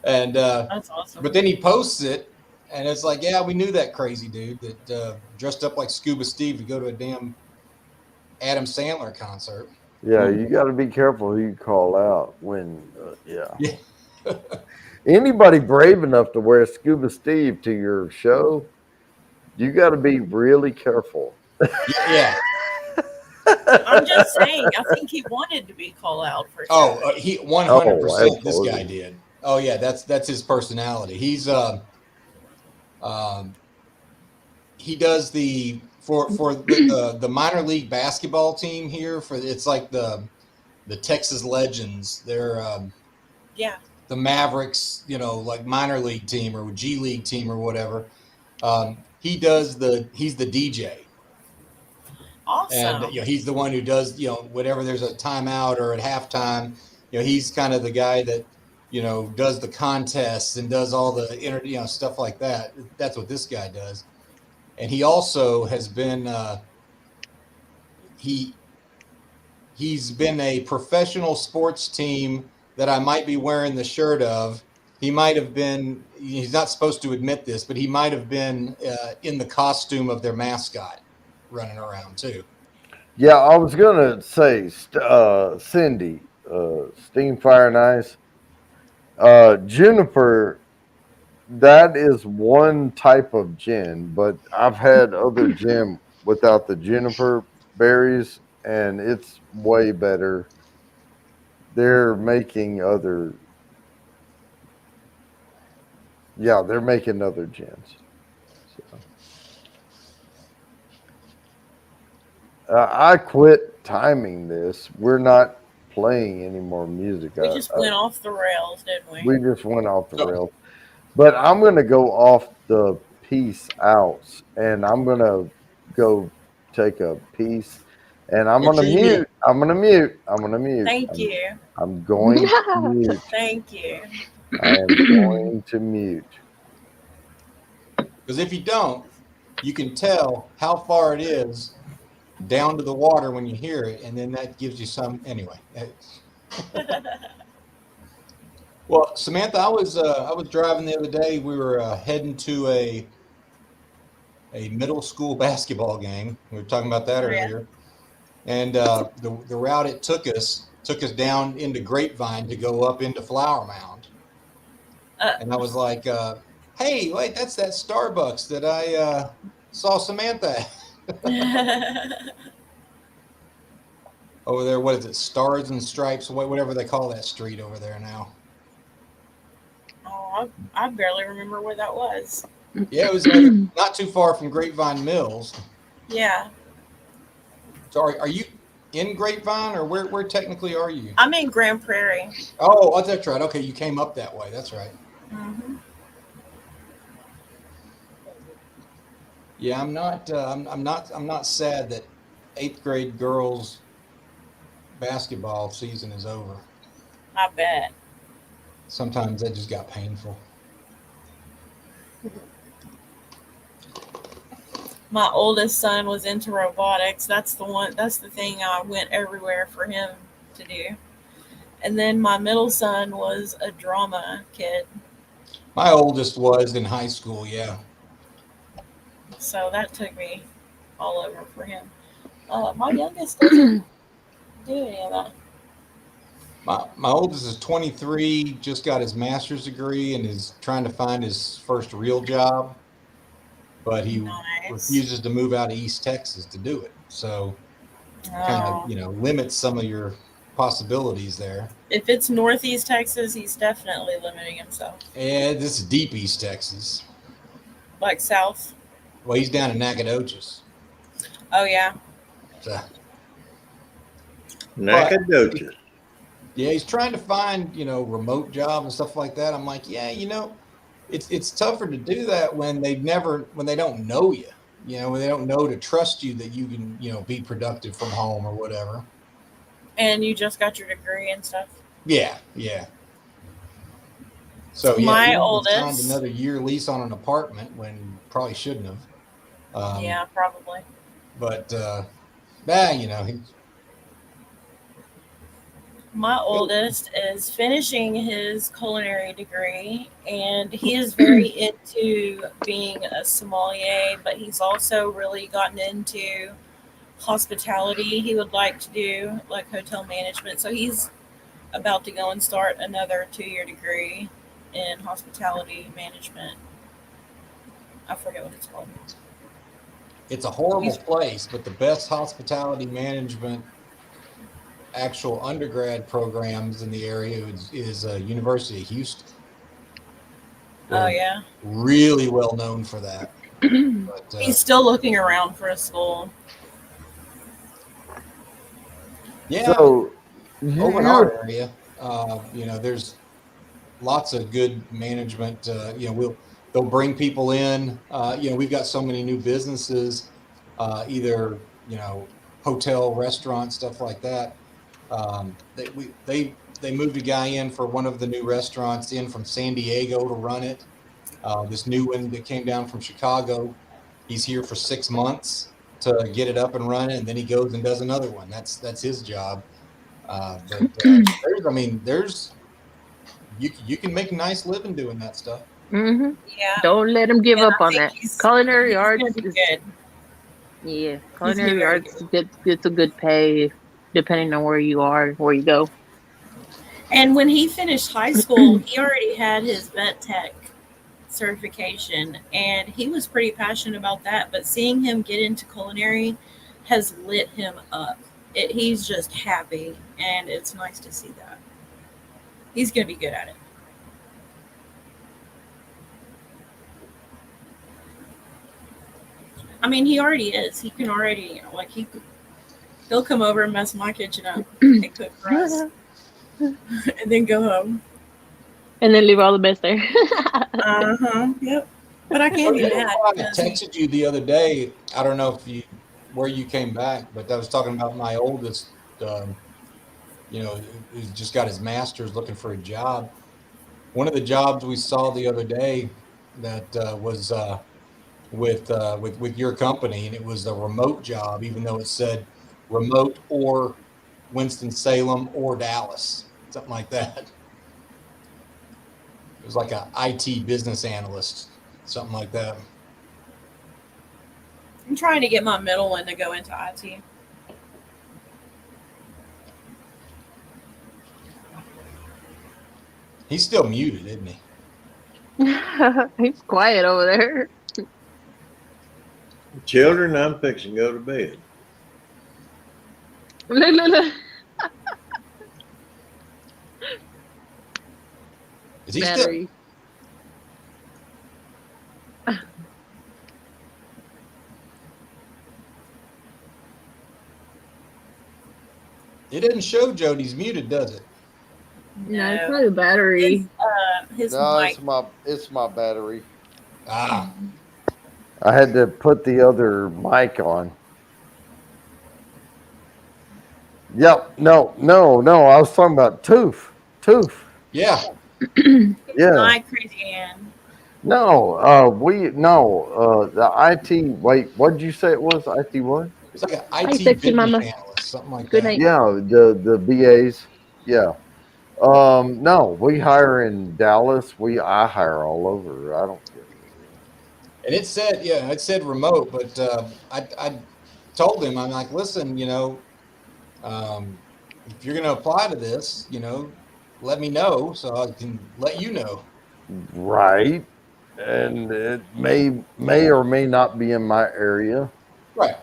And that's awesome. But then he posts it, and it's like, yeah, we knew that crazy dude that dressed up like Scuba Steve to go to a damn Adam Sandler concert. Yeah, you got to be careful who you call out when. Anybody brave enough to wear Scuba Steve to your show, you got to be really careful. Yeah. I'm just saying, I think he wanted to be called out for sure. He 100%. This guy did. Oh yeah, that's his personality. He's he does for the minor league basketball team here. It's like the Texas Legends. They're the Mavericks, like minor league team or G League team or whatever. He's the DJ. Awesome. And he's the one who does whatever there's a timeout or at halftime. He's kind of the guy that does the contests and does all the stuff like that. That's what this guy does. And he also has been he's been a professional sports team that I might be wearing the shirt of. He might have been. He's not supposed to admit this, but he might have been in the costume of their mascot, running around too. Yeah, I was gonna say, Cindy, Steam, Fire, and Ice, Juniper. That is one type of gin, but I've had other gin without the juniper berries, and it's way better. They're making other gins. So. I quit timing this. We're not playing any more music. We just went off the rails, didn't we? We just went off the rails. But I'm going to go off the peace outs, and I'm going to go take a piece, and I'm going to mute. I'm going to mute. I'm going to mute. Thank you. I'm going to mute. Thank you. I am going to mute. Because if you don't, you can tell how far it is down to the water when you hear it, and then that gives you some. Anyway. Well, Samantha, I was driving the other day. We were heading to a middle school basketball game. We were talking about that earlier, and the route it took us down into Grapevine to go up into Flower Mound, and I was like, "Hey, wait, that's that Starbucks that I saw Samantha at." Over there. What is it? Stars and Stripes, whatever they call that street over there now. Oh, I barely remember where that was. Yeah, it was not too far from Grapevine Mills. Yeah. So are you in Grapevine, or where technically are you? I'm in Grand Prairie. Oh, that's right. Okay, you came up that way. That's right. Mm-hmm. Yeah, I'm not sad that 8th grade girls basketball season is over. I bet. Sometimes that just got painful. My oldest son was into robotics. That's the thing I went everywhere for him to do. And then my middle son was a drama kid. My oldest was in high school, yeah. So that took me all over for him. My youngest doesn't do any of that. My oldest is 23, just got his master's degree and is trying to find his first real job, but he refuses to move out of East Texas to do it. So kind of, limits some of your possibilities there. If it's Northeast Texas, he's definitely limiting himself. And this is deep East Texas. Like South? Well, he's down in Nacogdoches. Oh, yeah. So, Nacogdoches. Yeah, he's trying to find, remote jobs and stuff like that. I'm like, yeah, it's tougher to do that when they don't know you, when they don't know to trust you that you can, be productive from home or whatever. And you just got your degree and stuff? Yeah. So my he oldest signed another year lease on an apartment when probably shouldn't have. Yeah, probably. But my oldest is finishing his culinary degree, and he is very into being a sommelier, but he's also really gotten into hospitality. He would like to do like hotel management. So he's about to go and start another 2-year degree in hospitality management. I forget what it's called. It's a horrible place, but the best hospitality management actual undergrad programs in the area is University of Houston. Oh, yeah. Really well known for that. But, he's still looking around for a school. Yeah. So, over in our area, there's lots of good management. They'll bring people in. We've got so many new businesses, either hotel, restaurant, stuff like that. They moved a guy in for one of the new restaurants in from San Diego to run it. This new one that came down from Chicago, he's here for 6 months to get it up and running, and then he goes and does another one. That's his job. You can make a nice living doing that stuff. Mm-hmm. Yeah. Don't let him give up on that. Culinary arts is good. Yeah, culinary arts gets a good pay depending on where you are and where you go. And when he finished high school, he already had his vet tech certification, and he was pretty passionate about that. But seeing him get into culinary has lit him up. He's just happy, and it's nice to see that. He's going to be good at it. I mean, he already is. He can already, They'll come over and mess my kitchen up and cook for us, and then go home. And then leave all the mess there. Yep. But I can't do that. I texted you the other day. I don't know where you came back, but I was talking about my oldest, who's just got his master's, looking for a job. One of the jobs we saw the other day that was with your company, and it was a remote job, even though it said remote or Winston-Salem or Dallas, something like that. It was like a IT business analyst, something like that. I'm trying to get my middle one to go into IT. He's still muted, isn't he? He's quiet over there. Children, I'm fixing to go to bed. Look. Is he Battery. still? It doesn't show Jody's muted, does it? No, it's probably battery. His No, mic. it's my battery. Ah. I had to put the other mic on. Yep. No. I was talking about Tooth. Yeah. Yeah. My crazy Ann. No. The IT. Wait. What did you say it was? IT what? It's like an Hi, IT sexy business mama. analyst, something like Good that. night. Yeah. The BAs. Yeah. No, we hire in Dallas. I hire all over. I don't care. And it said remote, but I told him, I'm like, listen, if you're going to apply to this, let me know so I can let you know. Right. And it may or may not be in my area. Right.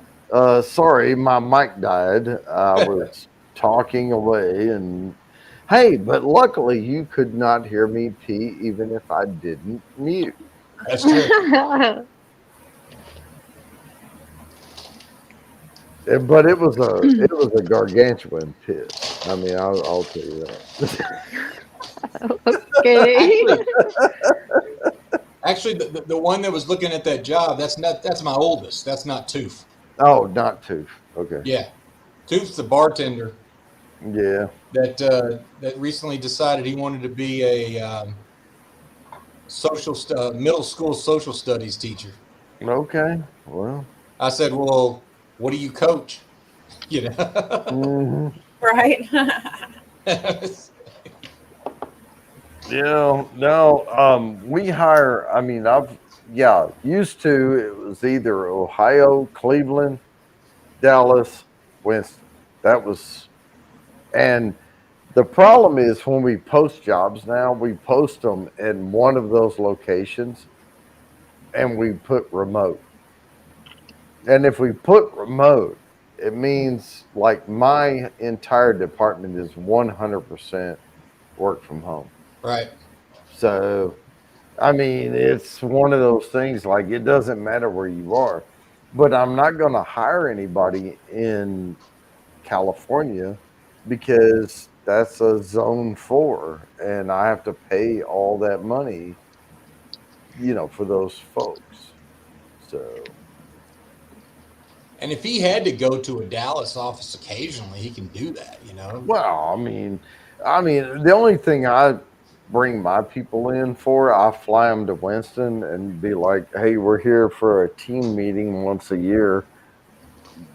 Sorry, my mic died. I was talking away, and hey, but luckily you could not hear me pee even if I didn't mute. That's true. But it was a gargantuan piss. I mean, I'll tell you that. Okay. Actually, the one that was looking at that job, that's my oldest. That's not Tooth. Oh, not Tooth. Okay. Yeah, Tooth's the bartender. Yeah. That recently decided he wanted to be a middle school social studies teacher. Okay. Well. I said, well, what do you coach? Mm-hmm. Right. No. We hire. I mean, used to. It was either Ohio, Cleveland, Dallas, Winston. That was, and the problem is when we post jobs now, we post them in one of those locations, and we put remote. And if we put remote, it means like my entire department is 100% work from home. Right. So, I mean, it's one of those things, like it doesn't matter where you are, but I'm not going to hire anybody in California because that's a zone 4 and I have to pay all that money, for those folks. So. And if he had to go to a Dallas office occasionally, he can do that, Well, I mean, the only thing I bring my people in for, I fly them to Winston and be like, hey, we're here for a team meeting once a year.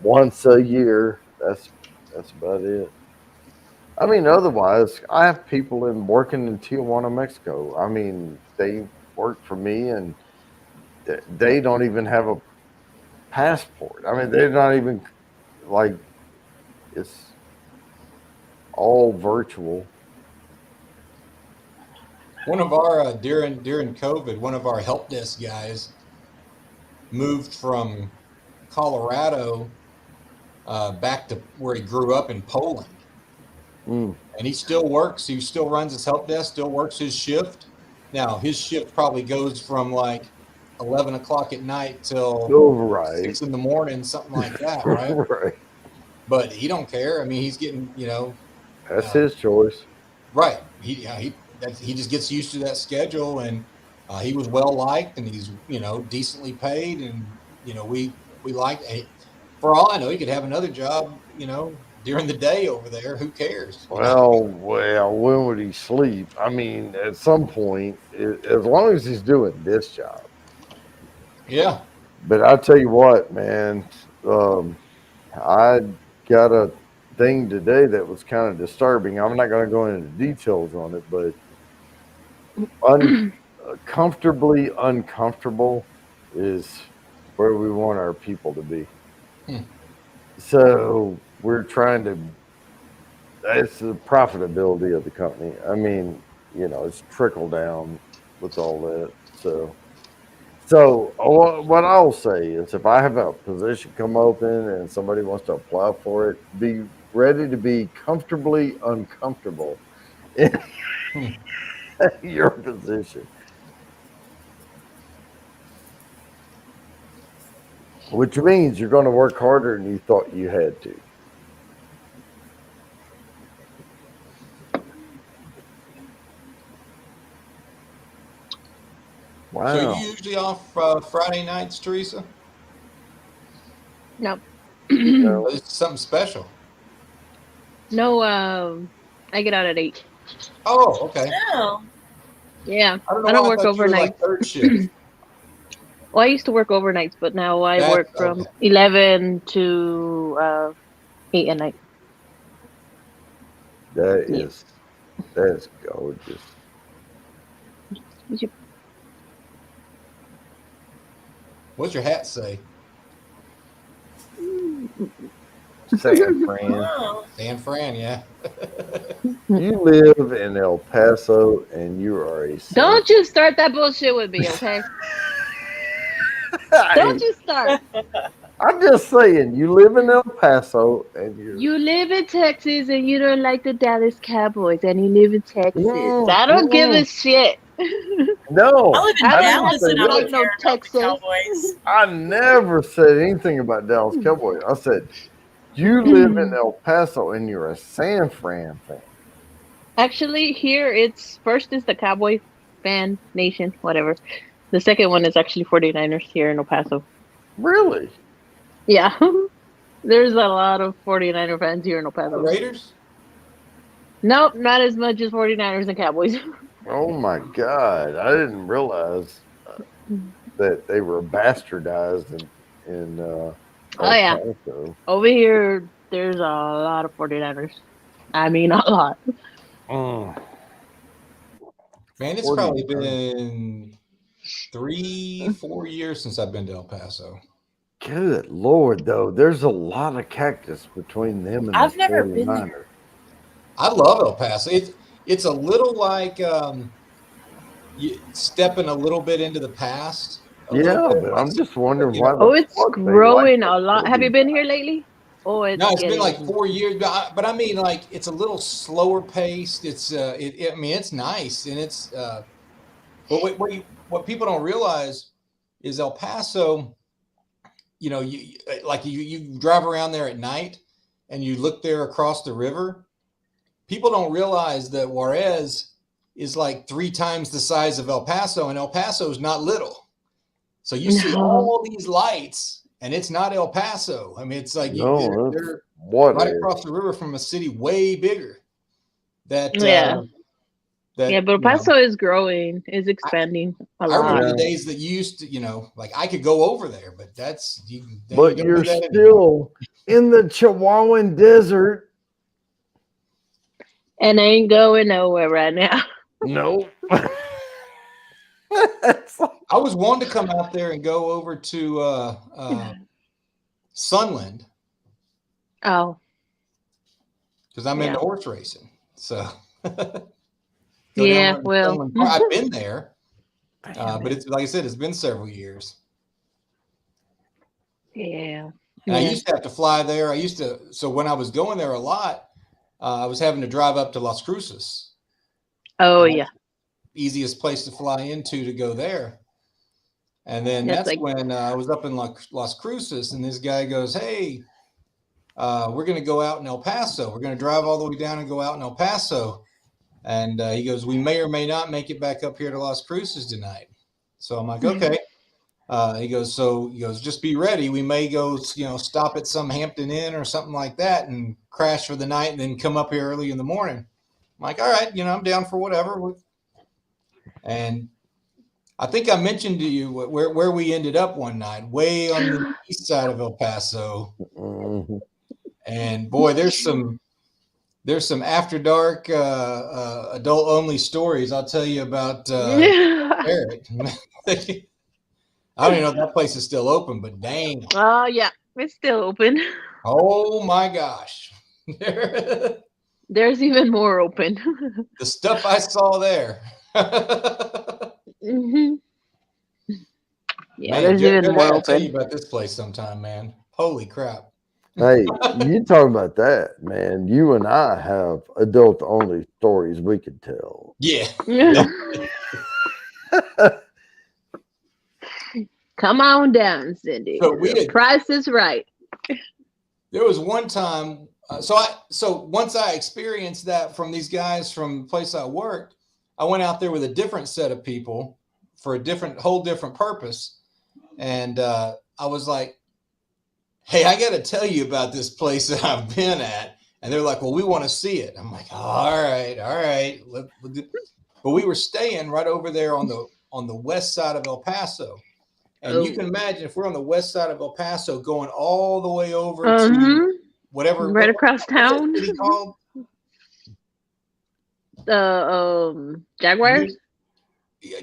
That's about it. I mean, otherwise, I have people working in Tijuana, Mexico. I mean, they work for me and they don't even have a passport. I mean, they're not even it's all virtual. One of our during COVID, one of our help desk guys moved from Colorado back to where he grew up in Poland. And he still works. He still runs his help desk, still works his shift. Now, his shift probably goes from like 11 o'clock at night till 6 in the morning, something like that, right? Right. but he don't care. I mean, he's getting, that's his choice. Right. He just gets used to that schedule, and he was well liked, and he's decently paid, and we like. For all I know, he could have another job, during the day over there. Who cares? Well, when would he sleep? I mean, at some point, as long as he's doing this job. Yeah. But I tell you what, man, I got a thing today that was kind of disturbing. I'm not going to go into details on it, but comfortably uncomfortable is where we want our people to be. So we're trying to, it's the profitability of the company. I mean, it's trickle down with all that. So what I'll say is, if I have a position come open and somebody wants to apply for it, be ready to be comfortably uncomfortable in your position. Which means you're going to work harder than you thought you had to. Wow. So you usually off Friday nights, Teresa? No. It's something special. No, I get out at 8. Oh, okay. Oh. Yeah. I don't work overnight. Like third shift. Well, I used to work overnights, but now I work from 11 to 8 at night. That's gorgeous. What's your hat say? San Fran. Wow. San Fran, yeah. You live in El Paso and you are a Don't you start that bullshit with me, okay? Don't you start. I'm just saying, you live in El Paso and you live in Texas and you don't like the Dallas Cowboys and you live in Texas. I don't give a shit. No, I live in Dallas and I don't care about the Cowboys. I never said anything about Dallas Cowboys. I said you live in El Paso and you're a San Fran fan. Actually, here it's first is the Cowboy fan nation, whatever. The second one is actually 49ers here in El Paso. Really? Yeah. There's a lot of 49er fans here in El Paso. Raiders? Nope, not as much as 49ers and Cowboys. Oh my God. I didn't realize that they were bastardized in oh yeah. Paso. Over here, there's a lot of 49ers. I mean, a lot. Man, it's probably been 3-4 years since I've been to El Paso. Good Lord, though. There's a lot of cactus between them and I've the never been 49ers. there. I love El Paso. It's a little like you stepping a little bit into the past. Yeah, but I'm just wondering why. Oh, it's growing a lot. Have you been here lately? Oh, it's been like 4 years, but I mean, like, it's a little slower paced. It's I mean, it's nice, and it's but what people don't realize is El Paso. You drive around there at night, and you look there across the river. People don't realize that Juarez is like 3 times the size of El Paso, and El Paso is not little. So you see all these lights, and it's not El Paso. I mean, it's like they're right across the river from a city way bigger. But El Paso is growing, is expanding a lot. I remember the days that you used to, like I could go over there, but you're still in the Chihuahuan desert. And I ain't going nowhere right now. No. I was wanting to come out there and go over to Sunland. Oh. Because I'm into horse racing. So yeah, well. I've been there. But it's like I said, it's been several years. Yeah. And I used to have to fly there. So when I was going there a lot, I was having to drive up to Las Cruces. Oh, yeah. Easiest place to fly into to go there. And then that's when I was up in Las Cruces, and this guy goes, "Hey, we're going to go out in El Paso. We're going to drive all the way down and go out in El Paso. And he goes, we may or may not make it back up here to Las Cruces tonight. So I'm like, okay. He goes, just be ready. We may go, stop at some Hampton Inn or something like that and crash for the night and then come up here early in the morning. I'm like, all right, I'm down for whatever. And I think I mentioned to you where we ended up one night, way on the east side of El Paso. And boy, there's some after dark adult only stories I'll tell you about Eric. I don't even know if that place is still open, but dang. Oh yeah, it's still open. Oh my gosh. There's even more open. The stuff I saw there. Mm-hmm. Yeah, man, there's even more I'll tell you open. about this place sometime, man. Holy crap. Hey, you talk about that, man. You and I have adult only stories we could tell. Yeah. Come on down, Cindy. So the price is right. There was one time, so once I experienced that from these guys from the place I worked, I went out there with a different set of people for a whole different purpose. And I was like, hey, I got to tell you about this place that I've been at. And they're like, well, we want to see it. I'm like, all right. But we were staying right over there on the west side of El Paso. And you can imagine if we're on the west side of El Paso going all the way over to whatever. Right across town. What's it called? The Jaguars?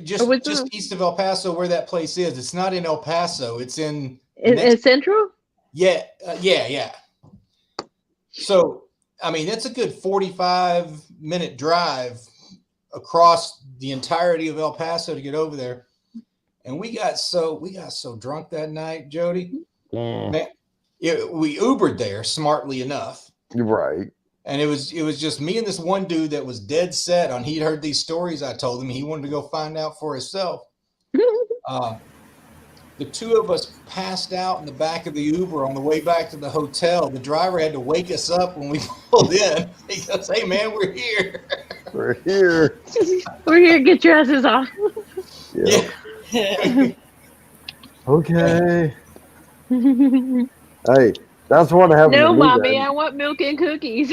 Just east of El Paso where that place is. It's not in El Paso. It's in Central? Yeah. So, I mean, that's a good 45-minute drive across the entirety of El Paso to get over there. And we got so drunk that night, Jody. Man, we Ubered there smartly enough. You're right. And it was just me and this one dude that was dead set on he'd heard these stories I told him. He wanted to go find out for himself. The two of us passed out in the back of the Uber on the way back to the hotel. The driver had to wake us up when we pulled in. He goes, hey, man, we're here. We're here. We're here. Get your asses off. Yeah. Okay. Hey, that's what happened to me. No, mommy, I want milk and cookies.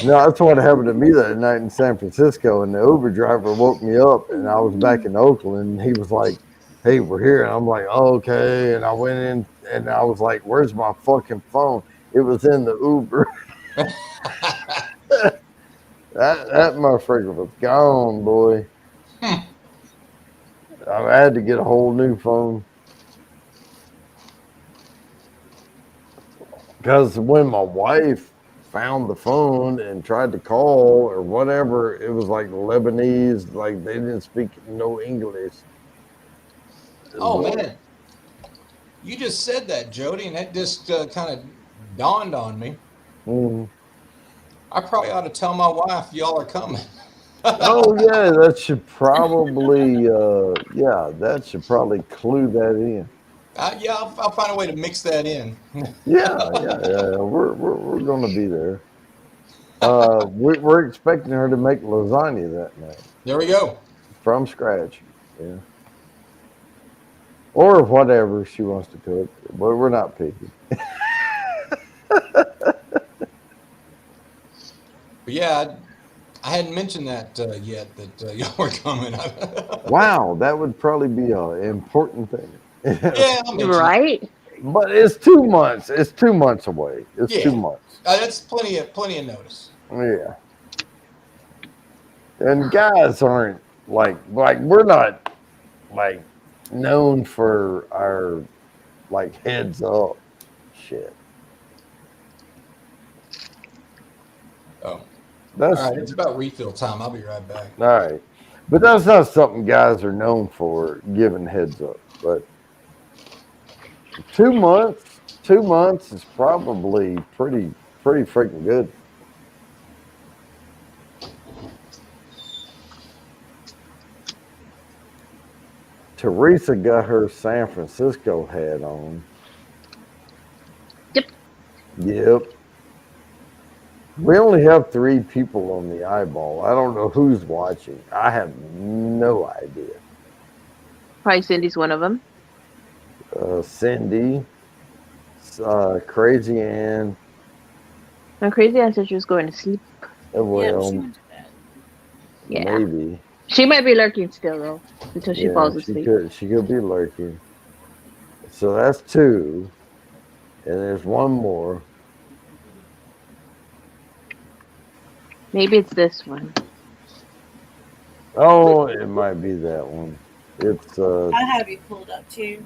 No, that's what happened to me that night in San Francisco. And the Uber driver woke me up, and I was back in Oakland. And he was like, hey, we're here. And I'm like, oh, okay. And I went in, and I was like, where's my fucking phone? It was in the Uber. that motherfucker was gone, boy. I had to get a whole new phone. Because when my wife found the phone and tried to call or whatever, it was like Lebanese, like they didn't speak no English. Oh, man. You just said that, Jody, and that just kind of dawned on me. I probably ought to tell my wife y'all are coming. Oh, yeah, that should probably, clue that in. I'll find a way to mix that in. Yeah. We're going to be there. We're expecting her to make lasagna that night. There we go. From scratch. Yeah. Or whatever she wants to cook. But we're not picky. But yeah, I hadn't mentioned that yet, that y'all were coming. Wow, that would probably be an important thing. Yeah, right. But it's 2 months. It's 2 months away. It's 2 months. That's plenty of notice. Yeah. And guys aren't like we're not like known for our like heads up shit. Oh. All right, it's about refill time. I'll be right back. All right. But that's not something guys are known for, giving heads up. But 2 months is probably pretty freaking good. Teresa got her San Francisco hat on. Yep. We only have 3 people on the eyeball. I don't know who's watching. I have no idea. Probably Cindy's one of them. Cindy, Crazy Ann. No, Crazy Ann said she was going to sleep. Well, she went to bed. Yeah. Maybe. She might be lurking still though, until she falls asleep. She could be lurking. So that's 2. And there's one more. Maybe it's this one. Oh, it might be that one. It's I have you pulled up too.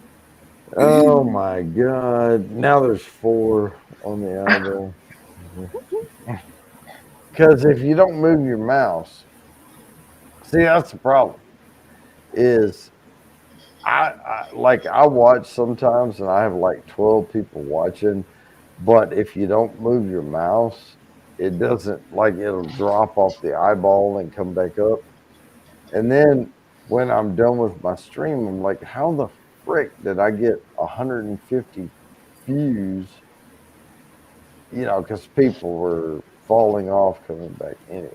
oh my god. Now there's 4 on the eyeball. Because if you don't move your mouse, see, that's the problem. Is I watch sometimes and I have like 12 people watching, but if you don't move your mouse, it doesn't, like, it'll drop off the eyeball and come back up. And then when I'm done with my stream, I'm like, how the frick did I get 150 views? You know, because people were falling off, coming back anyway.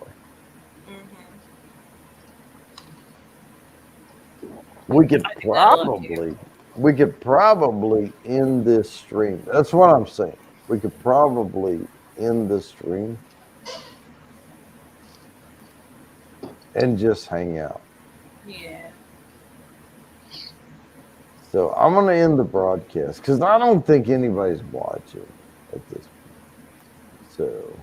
We could probably end this stream. That's what I'm saying. We could probably end this stream and just hang out. Yeah. So I'm going to end the broadcast because I don't think anybody's watching at this point. So.